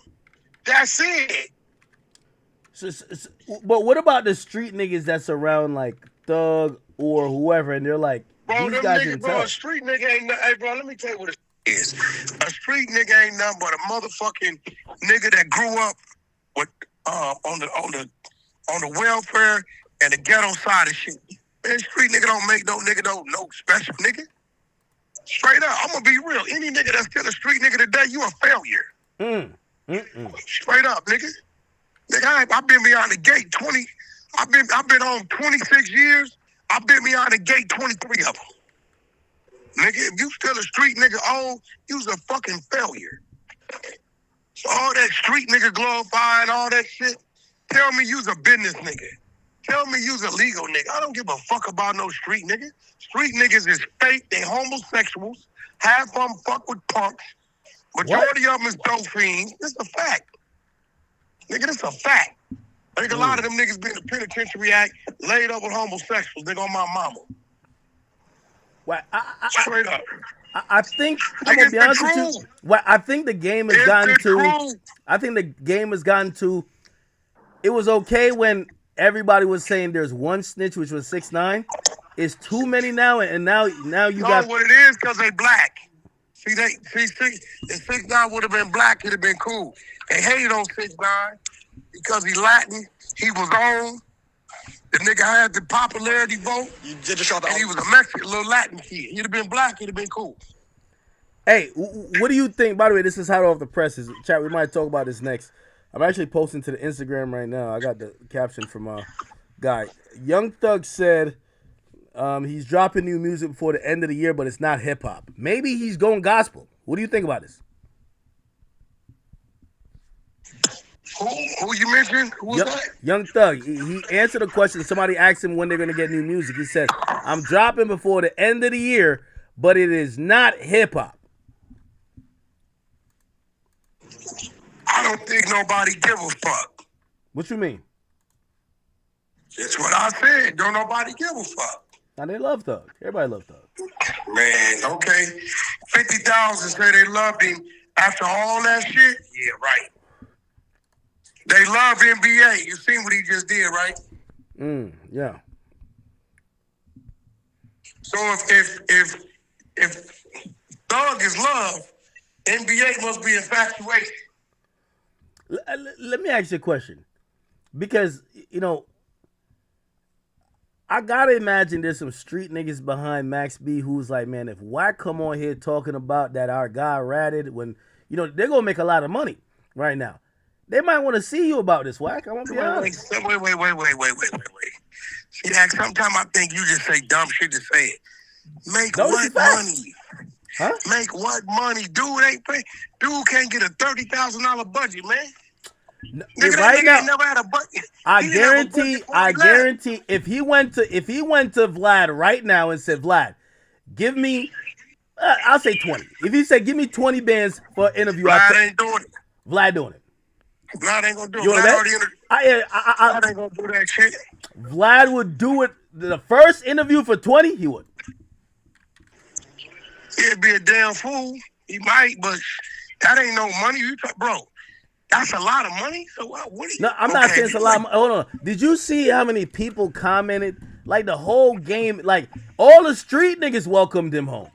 That's it. But what about the street niggas that's around, like, Thug or whoever, and they're like, bro, these guys niggas, bro, a street nigga ain't nothing. Hey, bro, let me tell you what it is. A street nigga ain't nothing but a motherfucking nigga that grew up with on the welfare and the ghetto side of shit. Man, street nigga don't make no special nigga. Straight up, I'm gonna be real. Any nigga that's still a street nigga today, you a failure. Straight up, nigga. Nigga, I've been beyond the gate 20. I've been on 26 years. I've been beyond the gate 23 of them. Nigga, if you still a street nigga old, you's a fucking failure. So all that street nigga glorifying, all that shit, Tell me you's a business nigga. Tell me you's a legal nigga. I don't give a fuck about no street nigga. Street niggas is fake. They homosexuals. Half of them fuck with punks. Majority of them is dope fiends. This a fact. Nigga, this a fact. I think a lot of them niggas been in the penitentiary act, laid up with homosexuals. Nigga, on my mama. Well, Straight up. I think I'm gonna be honest with you. Well, I think the game has gotten to. I think the game has gotten to. It was okay when everybody was saying there's one snitch, which was 6ix9ine. It's too many now, and now you got. No, what it is because they black. See, if 6ix9ine would have been black, it'd have been cool. They hated on 6ix9ine because he Latin. He was on. The nigga had the popularity vote, and he was a Mexican little Latin kid. He'd have been black, it'd have been cool. Hey, what do you think? By the way, this is hot off the presses. Chat, we might talk about this next. I'm actually posting to the Instagram right now. I got the caption from a guy. Young Thug said he's dropping new music before the end of the year, but it's not hip hop. Maybe he's going gospel. What do you think about this? Who you mentioned? Who was that? Young Thug. He answered a question. Somebody asked him when they're going to get new music. He said, I'm dropping before the end of the year, but it is not hip hop. I don't think nobody give a fuck. What you mean? That's what I said. Don't nobody give a fuck. Now they love Thug. Everybody loves Thug. Man, okay. 50,000 say they loved him after all that shit. Yeah, right. They love NBA. You seen what he just did, right? Yeah. So if Thug is love, NBA must be infatuated. Let me ask you a question. Because, I gotta imagine there's some street niggas behind Max B who's like, man, if Wack come on here talking about that our guy ratted when, they're gonna make a lot of money right now. They might want to see you about this, Wack. I'm gonna be honest. Wait. See, that sometimes I think you just say dumb shit to say it. Make what money? Huh? Make what money? Dude ain't pay. Dude can't get a $30,000 budget, man. Nigga, right now, never had a budget. I guarantee if he went to Vlad right now and said, Vlad, give me I'll say 20. If he said give me 20 bands for an interview, Vlad ain't doing it. Vlad doing it. Vlad ain't gonna do it. You know Vlad ain't gonna do that shit. Vlad would do it. The first interview for 20, he would. He'd be a damn fool. He might, but that ain't no money. Bro, that's a lot of money. So what? No, I'm not saying it's a lot of money. Hold on. Did you see how many people commented? Like the whole game, like all the street niggas welcomed him home.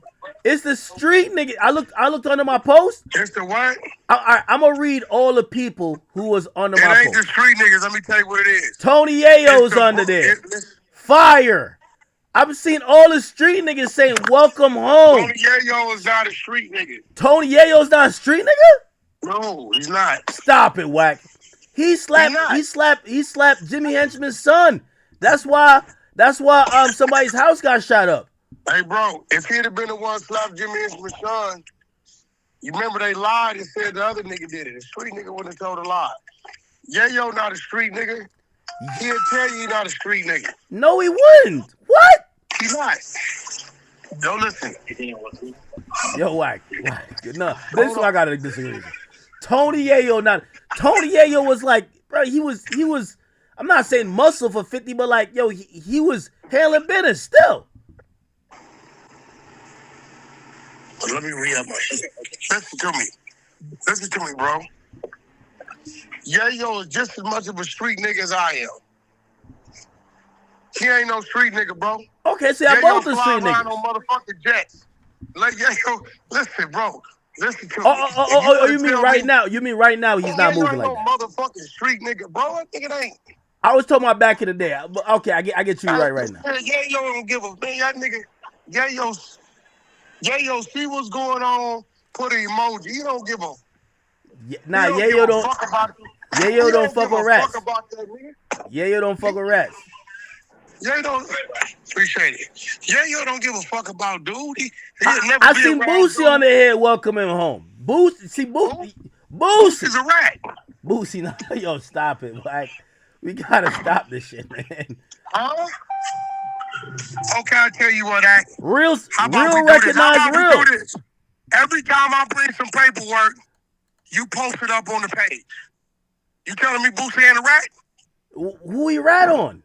It's the street nigga. I looked under my post. It's the what? I'm gonna read all the people who was under my post. It ain't the street niggas. Let me tell you what it is. Tony Yayo's under there. Fire. I've seen all the street niggas saying welcome home. Tony Yayo is not a street nigga. Tony Yayo's not a street nigga? No, he's not. Stop it, Wack. He slapped Jimmy Henchman's son. That's why somebody's house got shot up. Hey, bro, if he'd have been the one slapped Jimmy Henchman's son, you remember they lied and said the other nigga did it. The street nigga wouldn't have told a lie. Yayo not a street nigga. He'll tell you he not a street nigga. No, he wouldn't. What? He's not. Don't listen. Yo, Wack. No, this is what I gotta disagree with you. Tony Yayo was like, bro, he was, I'm not saying muscle for 50, but like, yo, he was handling business still. Let me re-up my shit. Listen to me, bro. Yayo is just as much of a street nigga as I am. He ain't no street nigga, bro. Okay, see, I both the street niggas. On motherfucking jets. Like Yayo, listen, bro. Listen to me. Oh, you mean right now? You mean right now he's not moving like that? Motherfucking street nigga, bro. I think it ain't. I was talking about back in the day. Okay, I get you right now. Yayo don't give a man. That nigga, Yayo, see what's going on. Put an emoji. He don't give a. Nah, Yayo don't. Yayo don't fuck with rats. Yayo don't fuck with rats. Yayo don't appreciate it. Yayo don't give a fuck about dude. I seen Boosie on the head welcome him home. Boosie is a rat. Boosie, yo, stop it, Wack. We gotta stop this shit, man. Huh? Okay, I'll tell you what, Act. Real How about we do this? How about we do this? Every time I bring some paperwork, you post it up on the page. You telling me Boosie ain't a rat? Who he rat on?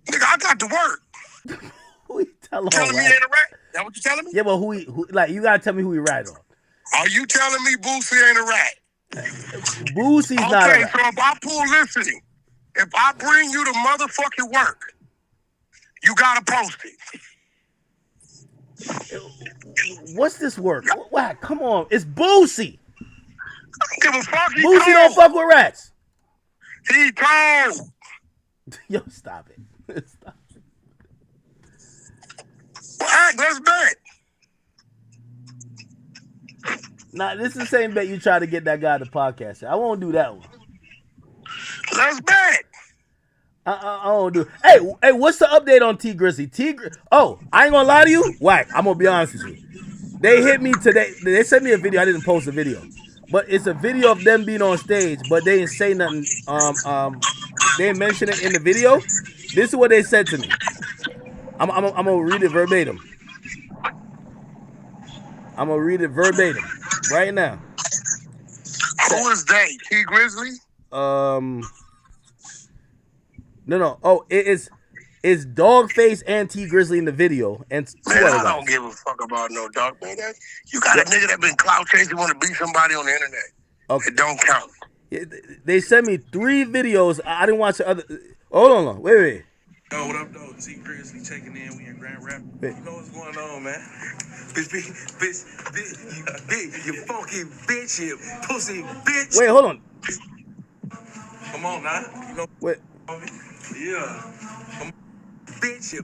Nigga, I got to work. Who he telling me he ain't a rat? That what you telling me? Yeah, but who like you gotta tell me who he rat on. Are you telling me Boosie ain't a rat? Boosie's not a rat. Okay, so if I pull listening, if I bring you the motherfucking work, you gotta post it. What's this work? What? Come on, it's Boosie. I don't give a fuck. Boosie don't fuck with rats. He told. Yo, stop it. Stop. Well, let's bet. Nah, this is the same bet you try to get that guy to podcast. I won't do that one. Let's bet. I won't do it. Hey, what's the update on T Grizzly? Oh, I ain't gonna lie to you. Whack. I'm gonna be honest with you. They hit me today. They sent me a video. I didn't post a video, but it's a video of them being on stage, but they didn't say nothing. They didn't mention it in the video. This is what they said to me. I'm gonna read it verbatim. I'm gonna read it verbatim right now. Who is they? T Grizzly? No. Oh, it's Dogface and T Grizzly in the video, and two man, other I guys. don't give a fuck about no dog. Man, you got a nigga that been clout chasing, want to beat somebody on the internet. Okay. It don't count. Yeah, they sent me 3 videos. I didn't watch the other. Hold on. Wait. Yo, what up, though? T Grizzly checking in. We in Grand Rapids. You know what's going on, man? Bitch, you funky bitch, you pussy bitch. Wait, hold on. Come on, now. You know, wait. Yeah. Bitch, you.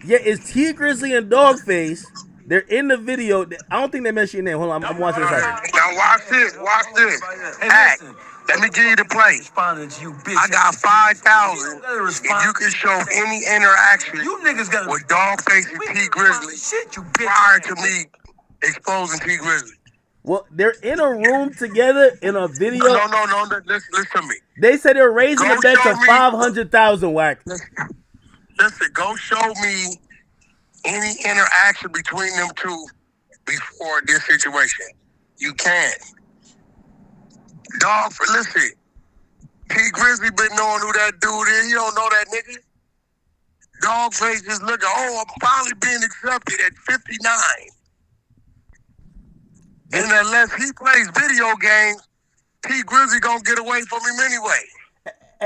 Yeah, it's T Grizzly and Dogface. They're in the video. I don't think they mentioned your name. Hold on, I'm watching this. Now watch this. Hey, Act. Let me give you the play. I got 5,000. If you can show any interaction with Dogface and T Grizzly prior to me exposing T Grizzly. Well, they're in a room together in a video. No. Listen to me. They said they're raising the bet to 500,000. Whack. Listen, go show me any interaction between them two before this situation. You can't. Listen, T Grizzly been knowing who that dude is. You don't know that nigga. Dogface just looking, I'm finally being accepted at 59. And unless he plays video games, T Grizzly gonna get away from him anyway.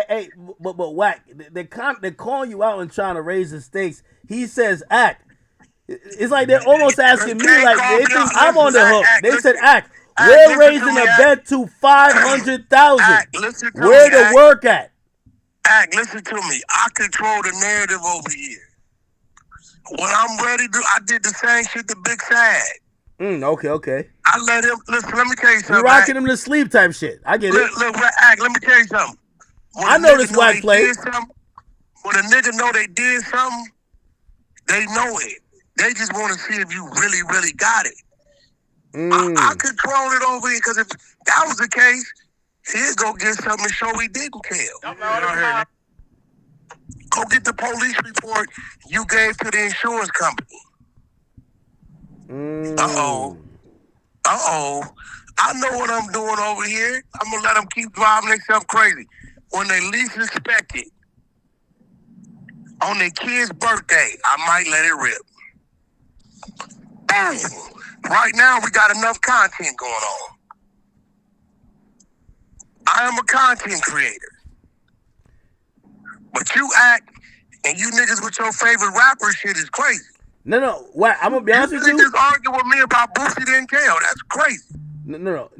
Hey, but Whack, they're calling you out and trying to raise the stakes. He says, Act. It's like they're almost asking me, like they think I'm on the hook. They said, Act. We're raising a bet to 500,000. Where the work at? Act, listen to me. I control the narrative over here. When I'm ready to, I did the same shit to Big Sad. Okay. I let him, listen, let me tell you something. You're rocking him to sleep type shit. I get it. Look, Act, let me tell you something. I know this Whack play. When a nigga know they did something, they know it. They just want to see if you really, really got it. I control it over here because if that was the case, he'd go get something to show he didn't kill. Go get the police report you gave to the insurance company. Uh-oh. I know what I'm doing over here. I'm going to let them keep driving themselves crazy. When they least expect it, on their kid's birthday, I might let it rip. Boom. Right now, we got enough content going on. I am a content creator. But you act, and you niggas with your favorite rapper shit is crazy. No. What? I'm going to be honest with you. You niggas argue with me about Boosie didn't kill. That's crazy. No.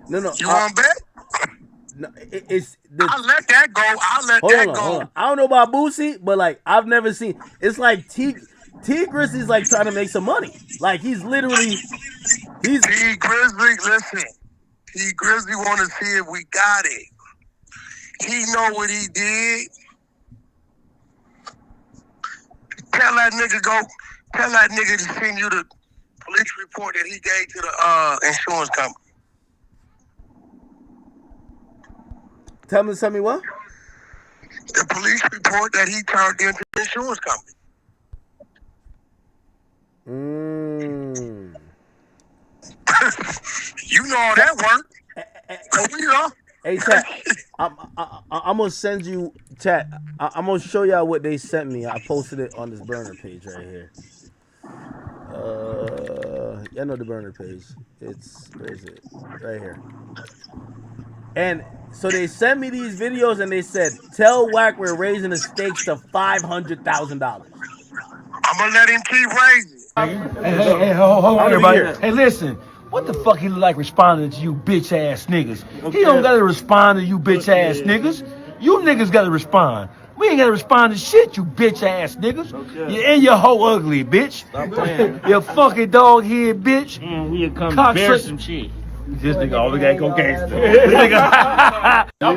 You want to bet? No, I let that go. Hold on. I don't know about Boosie, but like I've never seen. It's like T Grizzly's like trying to make some money. Like he's literally. T Grizzly, listen. T Grizzly want to see if we got it. He know what he did. Tell that nigga to send you the police report that he gave to the insurance company. Tell me what? The police report that he turned into the insurance company. You know how that worked. Hey, chat. I'm gonna send you chat. I'm gonna show y'all what they sent me. I posted it on this burner page right here. I know the burner page. Where is it? Right here. And so they sent me these videos and they said, "Tell Wack we're raising the stakes to $500,000." I'm gonna let him keep raising. Hey, hold on, everybody. Hey, listen. What the fuck he look like responding to you bitch ass niggas? He don't gotta respond to you bitch ass niggas. You niggas gotta respond. We ain't gotta respond to shit, you bitch ass niggas. You and your hoe ugly, bitch. Stop playing. You fucking dog head bitch. We come bear some shit. This nigga always gotta go gangster. Yo,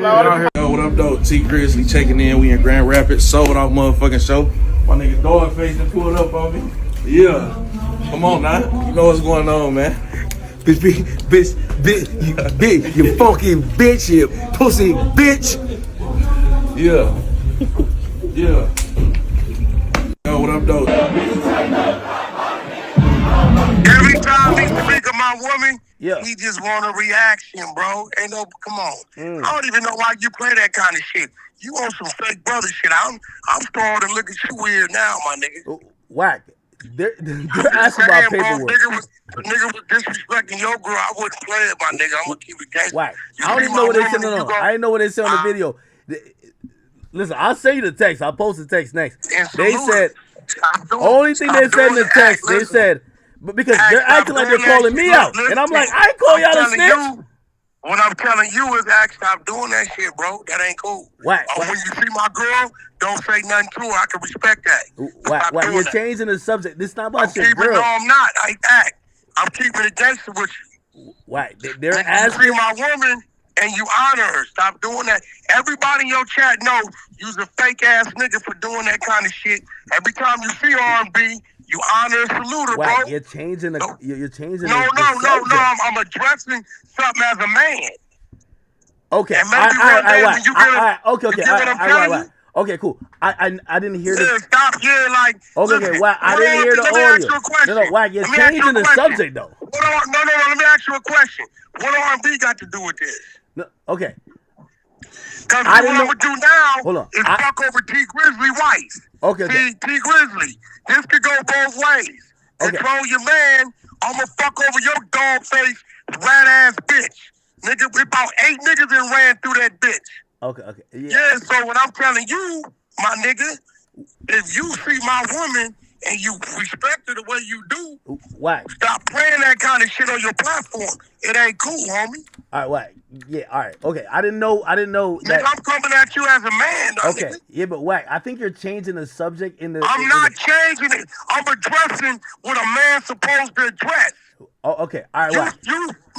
what up, though? T Grizzly checking in. We in Grand Rapids. Sold out motherfucking show. My nigga dog face and pulled up on me. Yeah. Come on now. You know what's going on, man. Bitch, you fucking bitch, you pussy bitch. Yeah. Yeah. Yo, what up, though? Every time he speak of my woman, he just want a reaction, bro. Ain't no, come on. I don't even know why you play that kind of shit. You on some fake brother shit. I'm starting to look at you weird now, my nigga. Wack. They're asking about paperwork. Nigga was disrespecting your girl. I wouldn't play it, my nigga. I'm gonna keep it gangster. Wack. I don't even know what they said. No. I didn't know what they said on the video. Listen, I'll send you the text. I'll post the text next. They said, only thing they said in the text, they said, but because they're acting like they're calling me out. And I'm like, I ain't call y'all a snitch. What I'm telling you is, stop doing that shit, bro. That ain't cool. Wack. When you see my girl, don't say nothing to her. I can respect that. Wack. You're changing the subject. This is not about your girl. No, I'm not. I'm keeping it gangster with you. Wack. They're asking. You see my woman and you honor her. Stop doing that. Everybody in your chat knows you's a fake ass nigga for doing that kind of shit. Every time you see R&B, you honor and salute her, Wack, bro. you're changing the. You're changing. No. I'm addressing something as a man. Okay. And maybe one day when you get Okay. Okay, cool. I didn't hear this. Stop here, like. Okay, Wack. I didn't hear the audio. No, Wack, you're changing the subject though. No. Let me ask you a question. What R&B got to do with this? No, okay. Because what I'm gonna do now is fuck over T Grizzly wife. Okay. T Grizzly. This could go both ways. Control your man. I'm gonna fuck over your dog face, rat ass bitch. Nigga, about 8 niggas done ran through that bitch. Okay. Yeah, so what I'm telling you, my nigga, if you see my woman and you respect her the way you do, Wack. Stop playing that kind of shit on your platform. It ain't cool, homie. All right, Wack. Yeah, all right. Okay, I didn't know that. Nigga, I'm coming at you as a man, though, okay, nigga. Yeah, but Wack, I think you're changing the subject in the. I'm not changing it. I'm addressing what a man's supposed to address. Oh, okay. All right, Wack. Me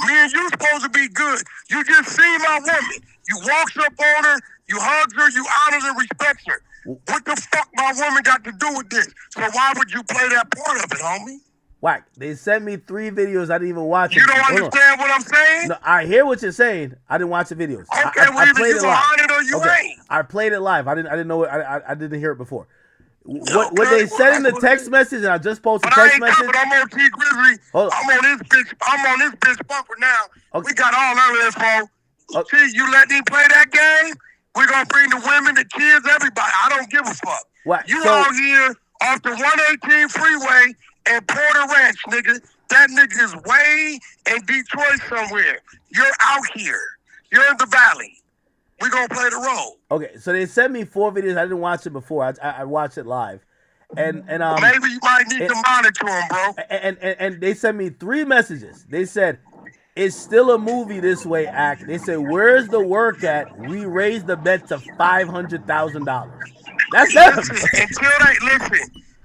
and you supposed to be good. You just seen my woman. You walks up on her, you hugs her, you honors and respects her. What the fuck my woman got to do with this? So why would you play that part of it, homie? Wack, they sent me 3 videos. I didn't even watch it. You don't understand what I'm saying? No, I hear what you're saying. I didn't watch the videos. Okay, well, either you on it or you ain't. I played it live. I didn't know it. I didn't hear it before. What they said in the text message, and I just posted a text message. But I'm on T Grizzly. I'm on this bitch bumper now. Okay. We got all our info. T, you let me play that game? We're gonna bring the women, the kids, everybody. I don't give a fuck. What? You out here off the 118 freeway in Porter Ranch, nigga. That nigga is way in Detroit somewhere. You're out here. You're in the valley. We're gonna play the role. Okay, so they sent me 4 videos. I didn't watch it before. I watched it live. And maybe you might need to monitor them, bro. And they sent me 3 messages. They said, it's still a movie this way, act. They said, where's the work at? We raised the bet to $500,000. That's them.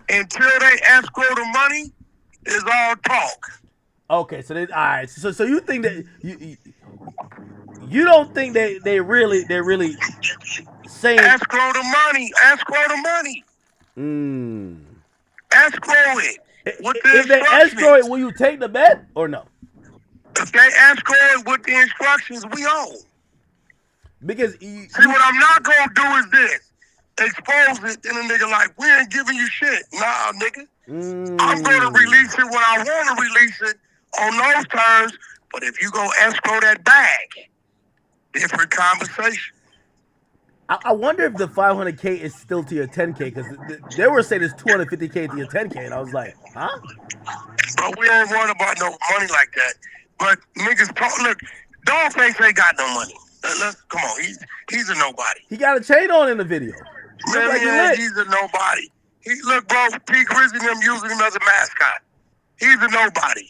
Until they escrow the money, it's all talk. Okay, so all right. So you think that you don't think they're really saying escrow the money. Escrow it. If they escrow it, will you take the bet or no? If they escrow it with the instructions, we own. Because see, what I'm not gonna do is this: expose it, and a nigga like, we ain't giving you shit. Nah, nigga. I'm gonna release it when I want to release it on those terms. But if you go escrow that bag, different conversation. I wonder if the 500K is still to your 10K, because they were saying it's 250K to your 10K, and I was like, huh? But we ain't worried about no money like that. But niggas talk. Look, Dogface ain't got no money. Come on, he's a nobody. He got a chain on in the video. Man, like he's a nobody. Look, bro, P. Grizzly and them using him as a mascot. He's a nobody.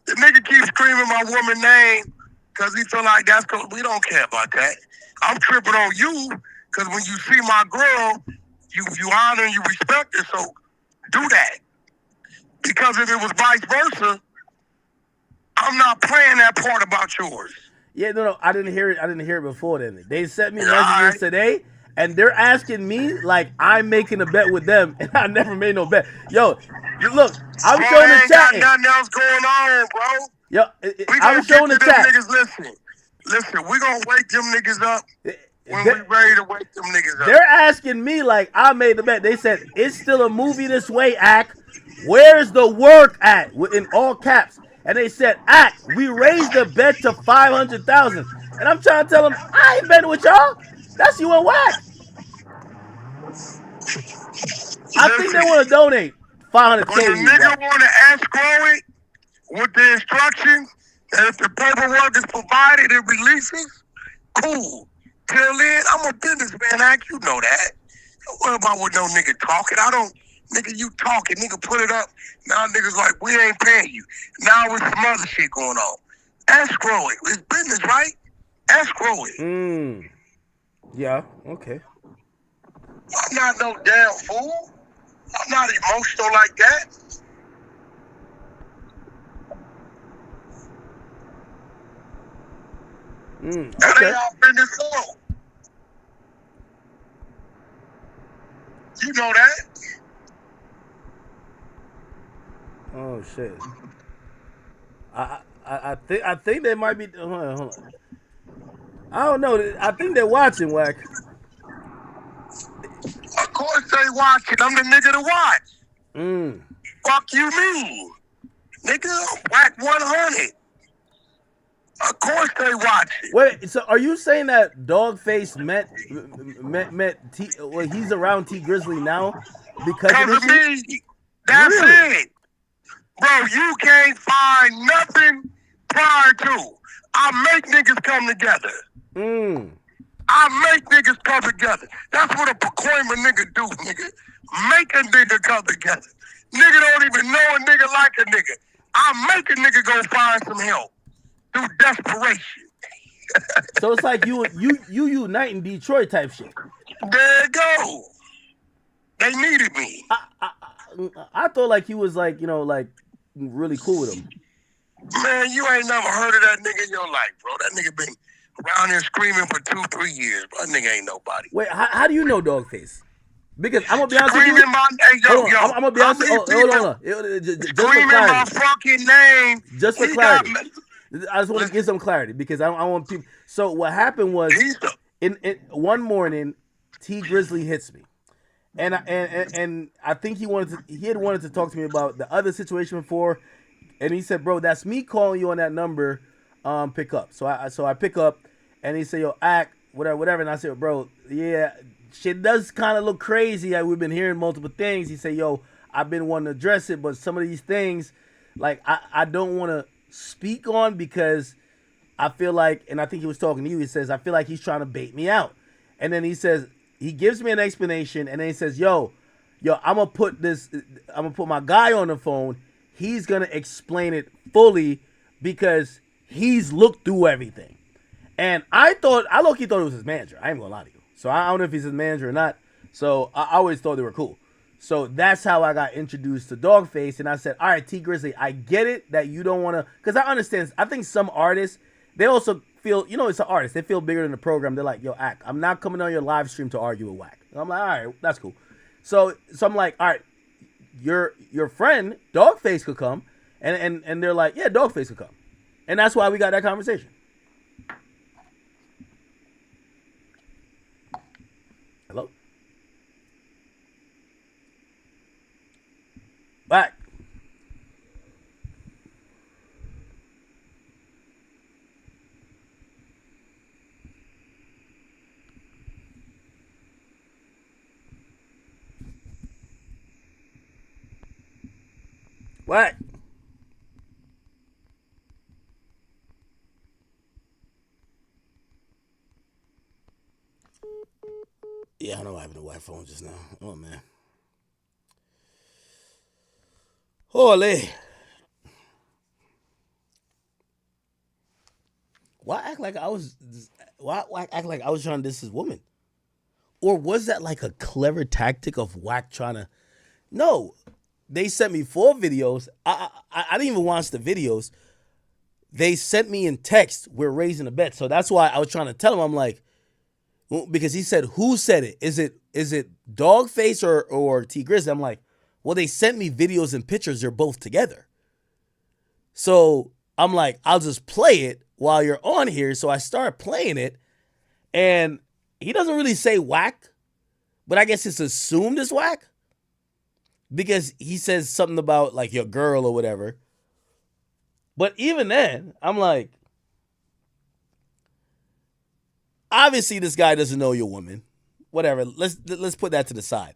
The nigga keeps screaming my woman name because he feel like that's cool. We don't care about that. I'm tripping on you because when you see my girl, you honor and you respect her, so do that. Because if it was vice versa, I'm not playing that part about yours. Yeah, no, I didn't hear it. I didn't hear it before then. They sent me messages today, and they're asking me like I'm making a bet with them, and I never made no bet. Yo, look, I'm showing the chat. Ain't got nothing else going on, bro. Yo, we I'm showing the chat. Niggas, listen, we gonna wake them niggas up when we ready to wake them niggas up. They're asking me like I made the bet. They said it's still a movie this way, Ack. Where's the work at? In all caps. And they said, Ack, we raised the bet to 500,000. And I'm trying to tell them, I ain't betting with y'all. That's you and Wack. I think they want to donate 500K. When the nigga want to escrow it with the instructions, and if the paperwork is provided and releases, cool. Till then, I'm a businessman, Ack. You know that. Don't worry about what no nigga talking. Nigga, you talking. Nigga, put it up. Now niggas like, we ain't paying you. Now with some other shit going on. Escrow it. It's business, right? Escrow it. Yeah, okay. I'm not no damn fool. I'm not emotional like that. That ain't our business for. You know that. Oh shit! I think they might be. Hold on. I don't know. I think they're watching, Wack. Of course they watching. I'm the nigga to watch. Fuck you mean, nigga? Wack 100. Of course they watching. Wait, so are you saying that Dogface met T? Well, he's around T Grizzly now because of me. That's it. Bro, you can't find nothing prior to. I make niggas come together. I make niggas come together. That's what a Pacoima nigga do, nigga. Make a nigga come together. Nigga don't even know a nigga like a nigga. I make a nigga go find some help through desperation. So it's like you unite in Detroit type shit. There you go. They needed me. I thought like he was like, like really cool with him. Man, you ain't never heard of that nigga in your life, bro. That nigga been around here screaming for 2-3 years, bro. That nigga ain't nobody. Wait, how do you know Dogface? Because I'm gonna be honest with you. I'm gonna be honest with you. Hold on. Just for clarity. My fucking name. Just for clarity. I just want to get some clarity because I want people. So what happened was in one morning, T Grizzly hits me. And I think he had wanted to talk to me about the other situation before, and he said, "Bro, that's me calling you on that number. Pick up." So I pick up, and he said, "Yo, Ack, whatever." And I said, "Bro, yeah, shit does kind of look crazy. Like, we've been hearing multiple things." He said, "Yo, I've been wanting to address it, but some of these things, like I don't want to speak on because I feel like," and I think he was talking to you. He says, "I feel like he's trying to bait me out," and then he says. He gives me an explanation, and then he says, yo, I'm going to put my guy on the phone. He's going to explain it fully because he's looked through everything. And I low-key thought it was his manager. I ain't going to lie to you. So I don't know if he's his manager or not. So I always thought they were cool. So that's how I got introduced to Dogface, and I said, all right, T Grizzly, I get it that you don't want to, because I understand, I think some artists, they also feel, it's an artist. They feel bigger than the program. They're like, yo, Ack, I'm not coming on your live stream to argue with Wack. And I'm like, all right, that's cool. So I'm like, all right, your friend, Dogface, could come. And they're like, yeah, Dogface could come. And that's why we got that conversation. Back. What? Yeah, I know I have a white phone just now. Oh, man. Holy. Why act like I was? Why act like I was trying to diss this woman? Or was that like a clever tactic of Wack trying to? No, they sent me 4 videos. I didn't even watch the videos. They sent me in text, we're raising a bet. So that's why I was trying to tell him, I'm like, because he said, who said it? Is it Dogface or T Grizzly? I'm like, well, they sent me videos and pictures. They're both together. So I'm like, I'll just play it while you're on here. So I start playing it, and he doesn't really say Wack, but I guess it's assumed it's Wack because he says something about like your girl or whatever. But even then, I'm like, obviously this guy doesn't know your woman. Whatever. Let's put that to the side.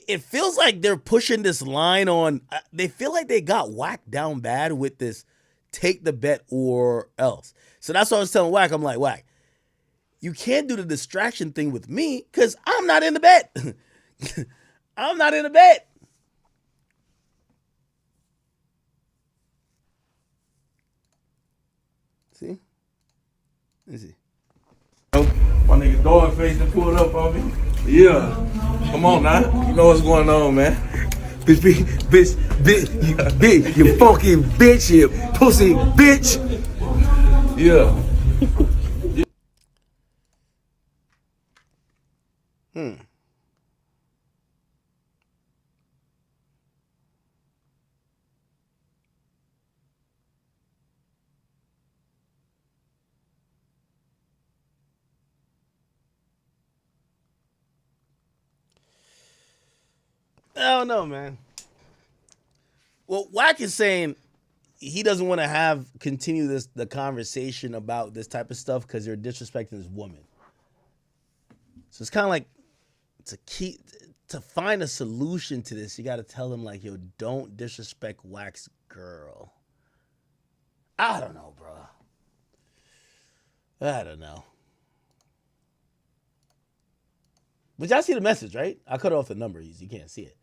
It feels like they're pushing this line on. They feel like they got Wack down bad with this take the bet or else. So that's what I was telling Wack. I'm like, Wack, you can't do the distraction thing with me because I'm not in the bet. I'm not in the bet. See? Let me see. My nigga dog face and pulled up on me. Yeah. Come on now. You know what's going on, man. Bitch, you funky bitch, you pussy bitch. Yeah. I don't know, man. Well, Wack is saying he doesn't want to continue the conversation about this type of stuff because they're disrespecting his woman. So it's kind of like to find a solution to this, you got to tell them like, yo, don't disrespect Wack's girl. I don't know, bro. I don't know. But y'all see the message, right? I cut off the number. You can't see it.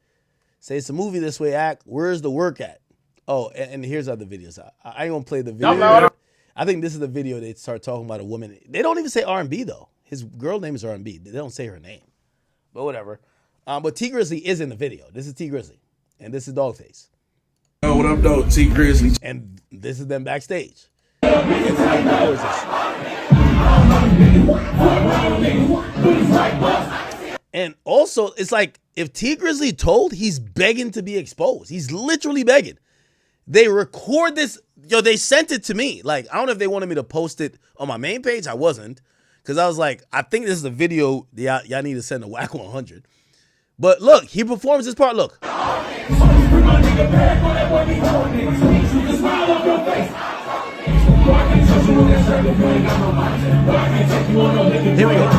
Say it's a movie this way, act. Where's the work at? Oh, and here's other videos. I ain't gonna play the video. I think this is the video they start talking about a woman. They don't even say R&B though. His girl name is R&B. They don't say her name. But whatever. But T Grizzly is in the video. This is T Grizzly. And this is Dogface. Oh, what up, though? T Grizzly. And this is them backstage. And also, it's like, if T Grizzly told, he's begging to be exposed. He's literally begging. They record this. Yo, they sent it to me. Like, I don't know if they wanted me to post it on my main page. I wasn't. Because I was like, I think this is a video y'all need to send to Wack 100. But look, he performs this part. Look. Here we go.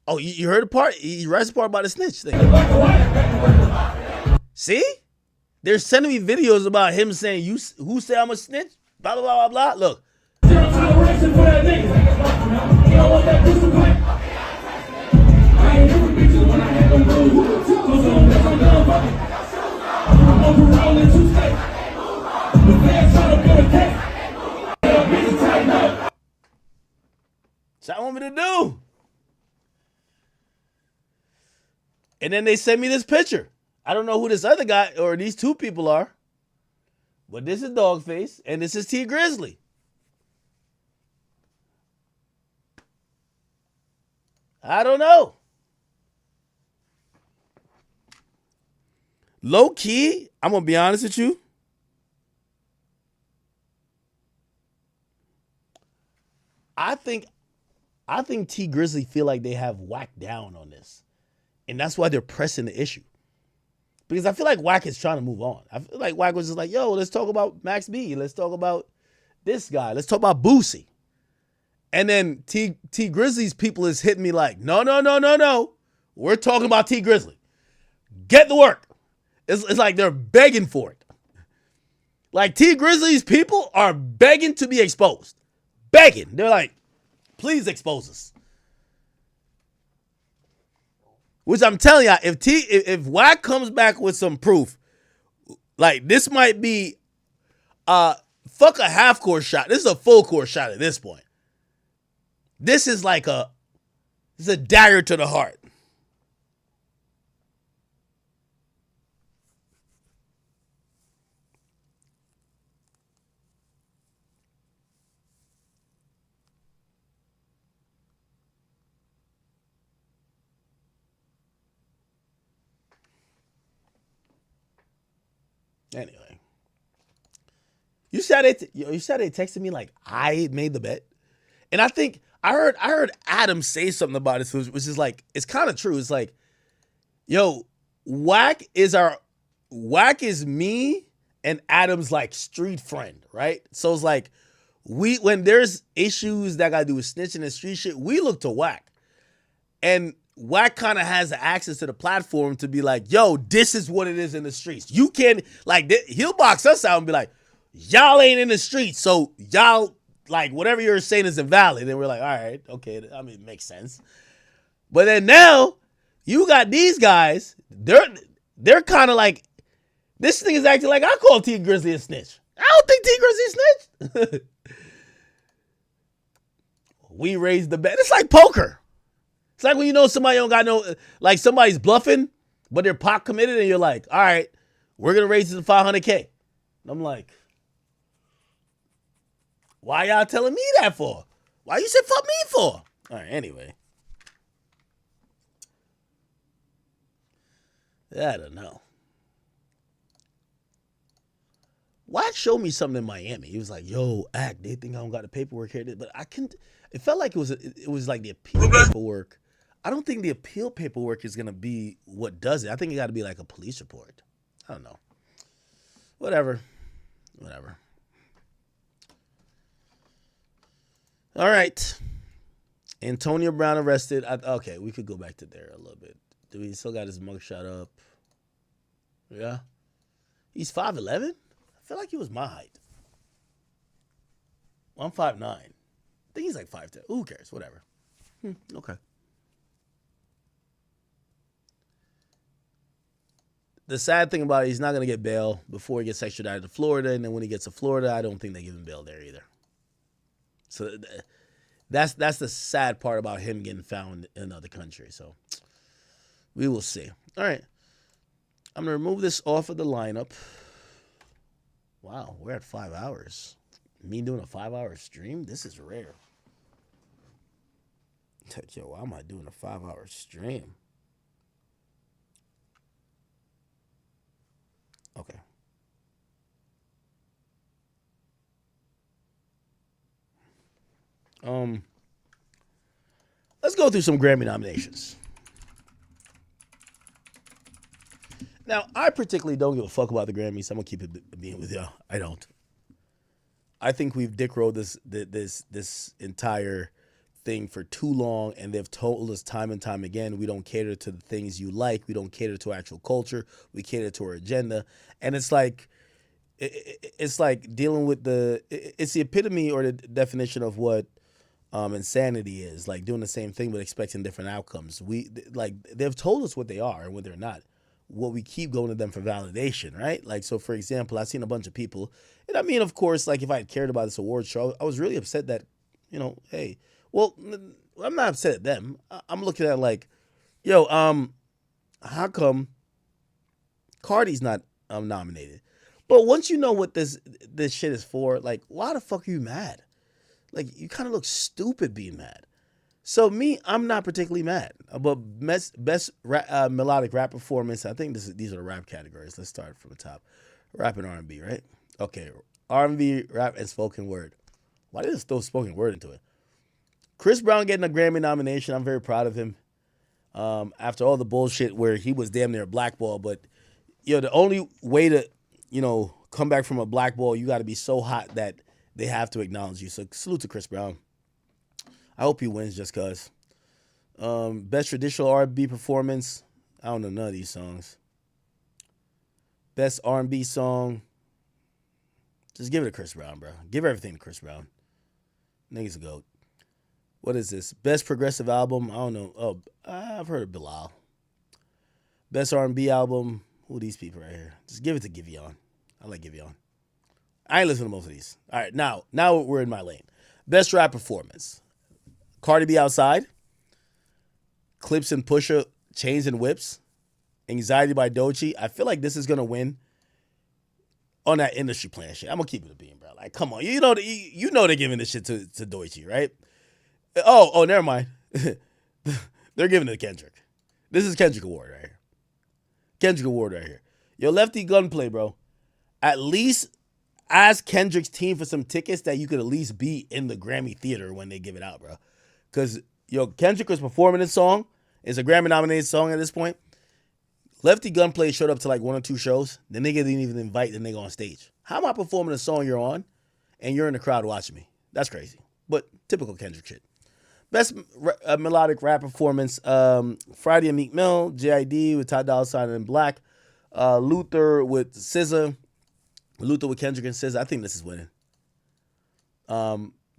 Oh, you heard the part? He writes the part about the snitch thing. See? They're sending me videos about him saying, who say I'm a snitch? Blah, blah, blah, blah, blah. Look. What's that want me to do? And then they send me this picture. I don't know who this other guy or these two people are. But this is Dogface, and this is T Grizzly. I don't know. Low key, I'm gonna be honest with you. I think T Grizzly feel like they have whacked down on this. And that's why they're pressing the issue. Because I feel like Wack is trying to move on. I feel like Wack was just like, yo, let's talk about Max B. Let's talk about this guy. Let's talk about Boosie. And then T Grizzly's people is hitting me like, no. We're talking about T Grizzly. Get the work. It's like they're begging for it. Like T Grizzly's people are begging to be exposed. Begging. They're like, please expose us. Which I'm telling y'all, if Wack comes back with some proof, like this might be fuck a half-court shot. This is a full-court shot at this point. This is like a dagger to the heart. Anyway, you said they texted me like I made the bet, and I think I heard Adam say something about it, which is like it's kind of true. It's like, yo, Wack is me and Adam's like street friend, right? So it's like when there's issues that gotta do with snitching and street shit, we look to Wack, and Wack kind of has the access to the platform to be like, yo, this is what it is in the streets. You can, like, he'll box us out and be like, y'all ain't in the streets, so y'all, like, whatever you're saying is invalid. And we're like, all right, okay, I mean, it makes sense. But then now, you got these guys, they're kind of like, this thing is acting like I call T Grizzly a snitch. I don't think T Grizzly snitched. We raised the bet. It's like poker. It's like when you know somebody don't got no, like somebody's bluffing, but they're pot committed, and you're like, all right, we're going to raise it to $500K. And I'm like, why y'all telling me that for? Why you said fuck me for? All right, anyway. I don't know. Wack showed me something in Miami. He was like, yo, Act, they think I don't got the paperwork here. But I couldn't, it felt like it was like the appeal paperwork. I don't think the appeal paperwork is going to be what does it. I think it got to be like a police report. I don't know. Whatever. All right. Antonio Brown arrested. Okay, we could go back to there a little bit. Do we still got his mugshot up? Yeah. He's 5'11"? I feel like he was my height. Well, I'm 5'9". I think he's like 5'10". Who cares? Whatever. Okay. The sad thing about it, he's not going to get bail before he gets extradited to Florida. And then when he gets to Florida, I don't think they give him bail there either. So that's the sad part about him getting found in another country. So we will see. All right. I'm going to remove this off of the lineup. Wow, we're at 5 hours. Me doing a 5-hour stream? This is rare. Yo, why am I doing a 5-hour stream? Okay. Let's go through some Grammy nominations. Now, I particularly don't give a fuck about the Grammys. I'm gonna keep it being with y'all. I don't. I think we've dick-rolled this entire thing for too long, and they've told us time and time again, we don't cater to the things you like. We don't cater to actual culture. We cater to our agenda, and it's like dealing with it's the epitome or the definition of what insanity is, like doing the same thing but expecting different outcomes. They've told us what they are and what they're not. What we keep going to them for validation, right? Like, so for example, I've seen a bunch of people, and I mean, of course, like if I had cared about this award show, I was really upset that, hey, well, I'm not upset at them. I'm looking at like, yo, how come Cardi's not nominated? But once you know what this shit is for, like, why the fuck are you mad? Like, you kind of look stupid being mad. So me, I'm not particularly mad. But best melodic rap performance, I think these are the rap categories. Let's start from the top. Rap and R&B, right? Okay, R&B, rap, and spoken word. Why did they throw spoken word into it? Chris Brown getting a Grammy nomination. I'm very proud of him. After all the bullshit where he was damn near a blackball, but the only way to, come back from a blackball, you got to be so hot that they have to acknowledge you. So salute to Chris Brown. I hope he wins just cause. Best traditional R&B performance. I don't know none of these songs. Best R&B song. Just give it to Chris Brown, bro. Give everything to Chris Brown. Niggas a goat. What is this? Best progressive album? I don't know. Oh, I've heard of Bilal. Best R&B album? Who are these people right here? Just give it to Giveon. I like Giveon. I ain't listening to most of these. All right, now we're in my lane. Best rap performance. Cardi B Outside. Clips and Pusha, Chains and Whips. Anxiety by Doechii. I feel like this is going to win on that industry plan shit. I'm going to keep it a beam, bro. Like, come on. You know they're giving this shit to Doechii, right? Oh, never mind. They're giving it to Kendrick. This is Kendrick Award right here. Kendrick Award right here. Yo, Lefty Gunplay, bro. At least ask Kendrick's team for some tickets that you could at least be in the Grammy theater when they give it out, bro. Because, Kendrick was performing this song. It's a Grammy-nominated song at this point. Lefty Gunplay showed up to like 1 or 2 shows. The nigga didn't even invite the nigga on stage. How am I performing a song you're on and you're in the crowd watching me? That's crazy. But typical Kendrick shit. Best melodic rap performance, Friday and Meek Mill, J.I.D. with Ty Dolla $ign and Black, Luther with SZA, Luther with Kendrick and SZA. I think this is winning.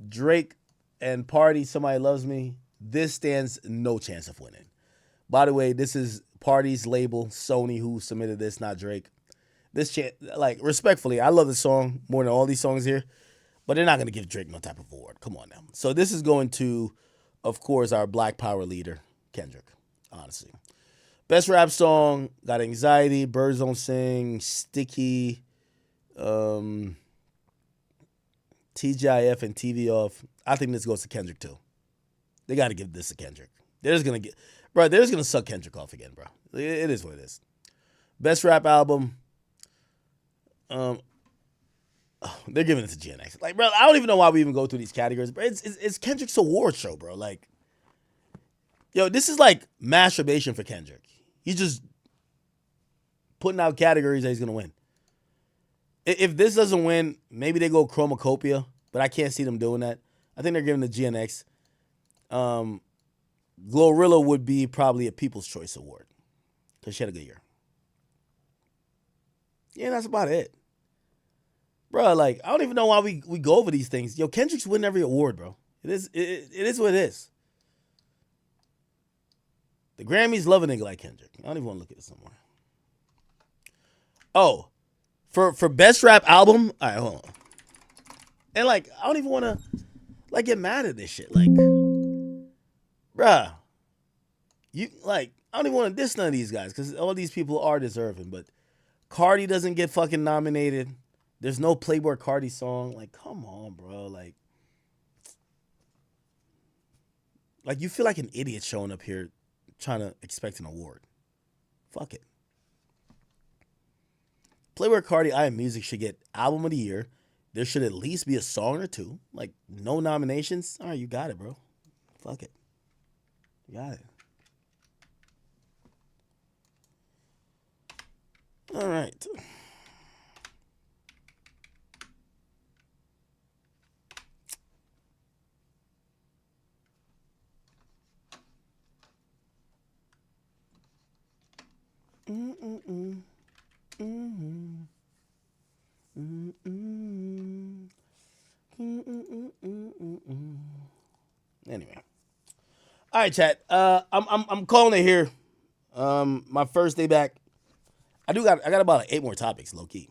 Drake and Party, Somebody Loves Me. This stands no chance of winning. By the way, this is Party's label, Sony, who submitted this, not Drake. This respectfully, I love the song more than all these songs here, but they're not going to give Drake no type of award. Come on now. So this is going to, of course, our Black Power leader, Kendrick, honestly. Best rap song, got Anxiety, Birds Don't Sing, Sticky, TGIF and TV Off. I think this goes to Kendrick too. They got to give this to Kendrick. They're just going to suck Kendrick off again, bro. It is what it is. Best rap album, they're giving it to GNX. Like, bro, I don't even know why we even go through these categories, but it's Kendrick's award show, bro. Like, this is like masturbation for Kendrick. He's just putting out categories that he's gonna win. If this doesn't win, maybe they go Chromacopia, but I can't see them doing that. I think they're giving the GNX. Glorilla would be probably a People's Choice Award because she had a good year. Yeah, that's about it. Bro, like, I don't even know why we go over these things. Yo, Kendrick's winning every award, bro. It is what it is. The Grammys love a nigga like Kendrick. I don't even want to look at this somewhere. Oh, for best rap album, all right, hold on. And like, I don't even want to like get mad at this shit. Like, bruh, I don't even want to diss none of these guys because all these people are deserving. But Cardi doesn't get fucking nominated. There's no Playboy Cardi song. Like, come on, bro. Like you feel like an idiot showing up here trying to expect an award. Fuck it. Playboy Cardi, I Am Music should get Album of the Year. There should at least be a song or two. Like, no nominations. All right, you got it, bro. Fuck it. You got it. All right. Anyway, all right, chat. I'm calling it here. My first day back. I got about 8 more topics, low key.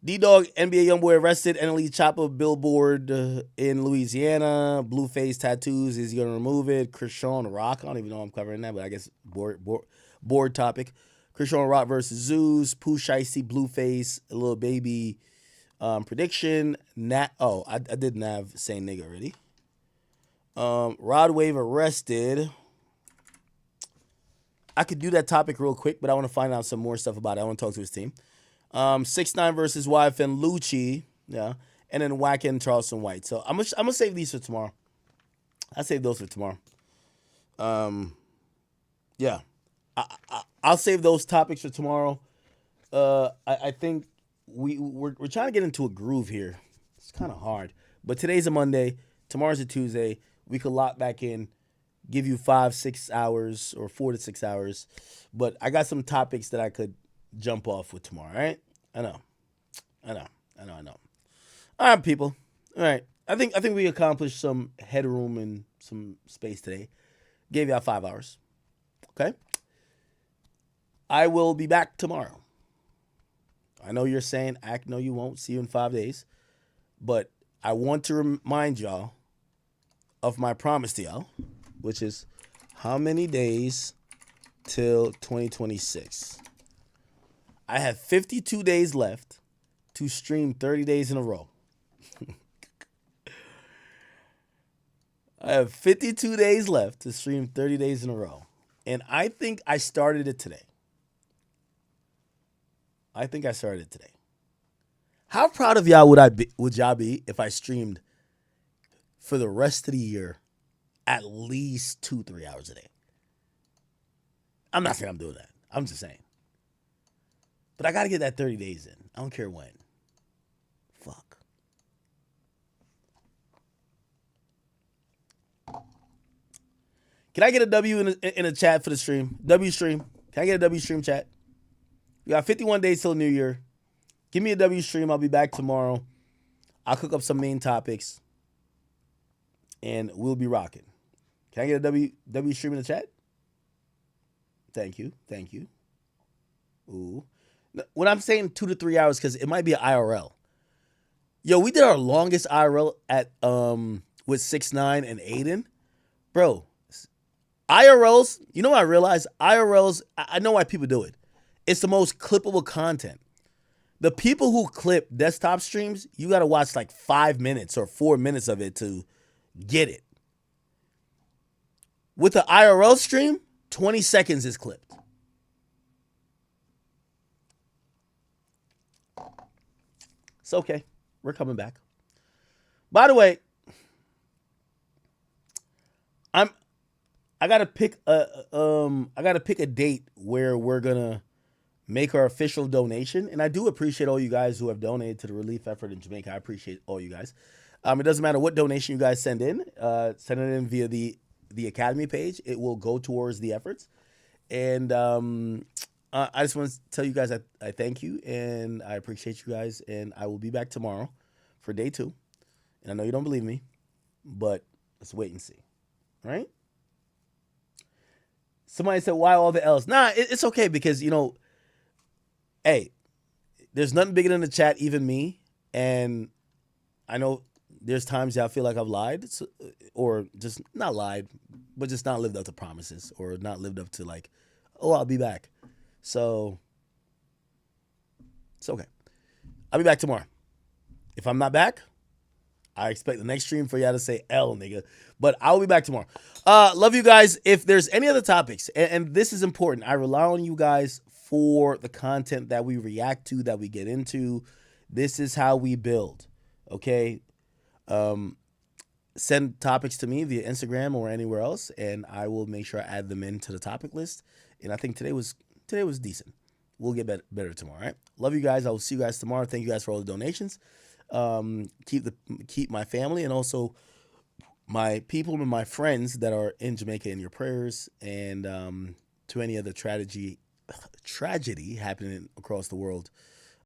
D-Dog, NBA YoungBoy arrested, NLE Chopper billboard in Louisiana. Blueface tattoos, is he gonna remove it? Krishan Rock, I don't even know I'm covering that, but I guess board topic. Christian Rock versus Zeus, Pooh Shiesty, Blueface, a little baby prediction. I did Nav saying nigga already. Rod Wave arrested. I could do that topic real quick, but I want to find out some more stuff about it. I want to talk to his team. 6ix9ine versus YFN Lucci. Yeah. And then Wack and Charleston White. So I'm gonna save these for tomorrow. I'll save those for tomorrow. Yeah. I'll save those topics for tomorrow. I think we're trying to get into a groove here. It's kind of hard. But today's a Monday. Tomorrow's a Tuesday. We could lock back in, give you 5-6 hours or 4 to 6 hours. But I got some topics that I could jump off with tomorrow, all right? I know. All right, people. All right. I think we accomplished some headroom and some space today. Gave y'all 5 hours. Okay? I will be back tomorrow. I know you're saying, no, you won't. See you in 5 days. But I want to remind y'all of my promise to y'all, which is how many days till 2026? I have 52 days left to stream 30 days in a row. I have 52 days left to stream 30 days in a row. And I think I started it today. How proud of y'all would y'all be if I streamed for the rest of the year at least 2-3 hours a day? I'm not saying I'm doing that. I'm just saying. But I got to get that 30 days in. I don't care when. Fuck. Can I get a W in a chat for the stream? W stream. Can I get a W stream chat? We got 51 days till New Year. Give me a W stream. I'll be back tomorrow. I'll cook up some main topics. And we'll be rocking. Can I get a W stream in the chat? Thank you. Ooh. When I'm saying 2 to 3 hours, because it might be an IRL. Yo, we did our longest IRL at with 6ix9ine and Aiden. Bro, IRLs, you know what I realized? IRLs, I know why people do it. It's the most clippable content. The people who clip desktop streams, you got to watch like 5 minutes or 4 minutes of it to get it. With the IRL stream, 20 seconds is clipped. It's okay. We're coming back. By the way, I gotta pick a date where we're gonna make our official donation, and I do appreciate all you guys who have donated to the relief effort in Jamaica. I appreciate all you guys. It doesn't matter what donation you guys send it in via the Academy page. It will go towards the efforts, and I just want to tell you guys I thank you and I appreciate you guys, and I will be back tomorrow for day 2. And I know you don't believe me, but let's wait and see. All right? Somebody said, why all the L's? Nah, it's okay because, hey, there's nothing bigger than the chat, even me. And I know there's times I feel like I've lied or just not lied, but just not lived up to promises or not lived up to like, oh, I'll be back. So it's okay. I'll be back tomorrow. If I'm not back, I expect the next stream for y'all to say L, nigga. But I'll be back tomorrow. Love you guys. If there's any other topics, and this is important, I rely on you guys for the content that we react to, that we get into. This is how we build, okay? Send topics to me via Instagram or anywhere else, and I will make sure I add them into the topic list. And I think today was decent. We'll get better tomorrow, all right? Love you guys. I will see you guys tomorrow. Thank you guys for all the donations. Keep my family and also my people and my friends that are in Jamaica in your prayers, and to any other tragedy happening across the world.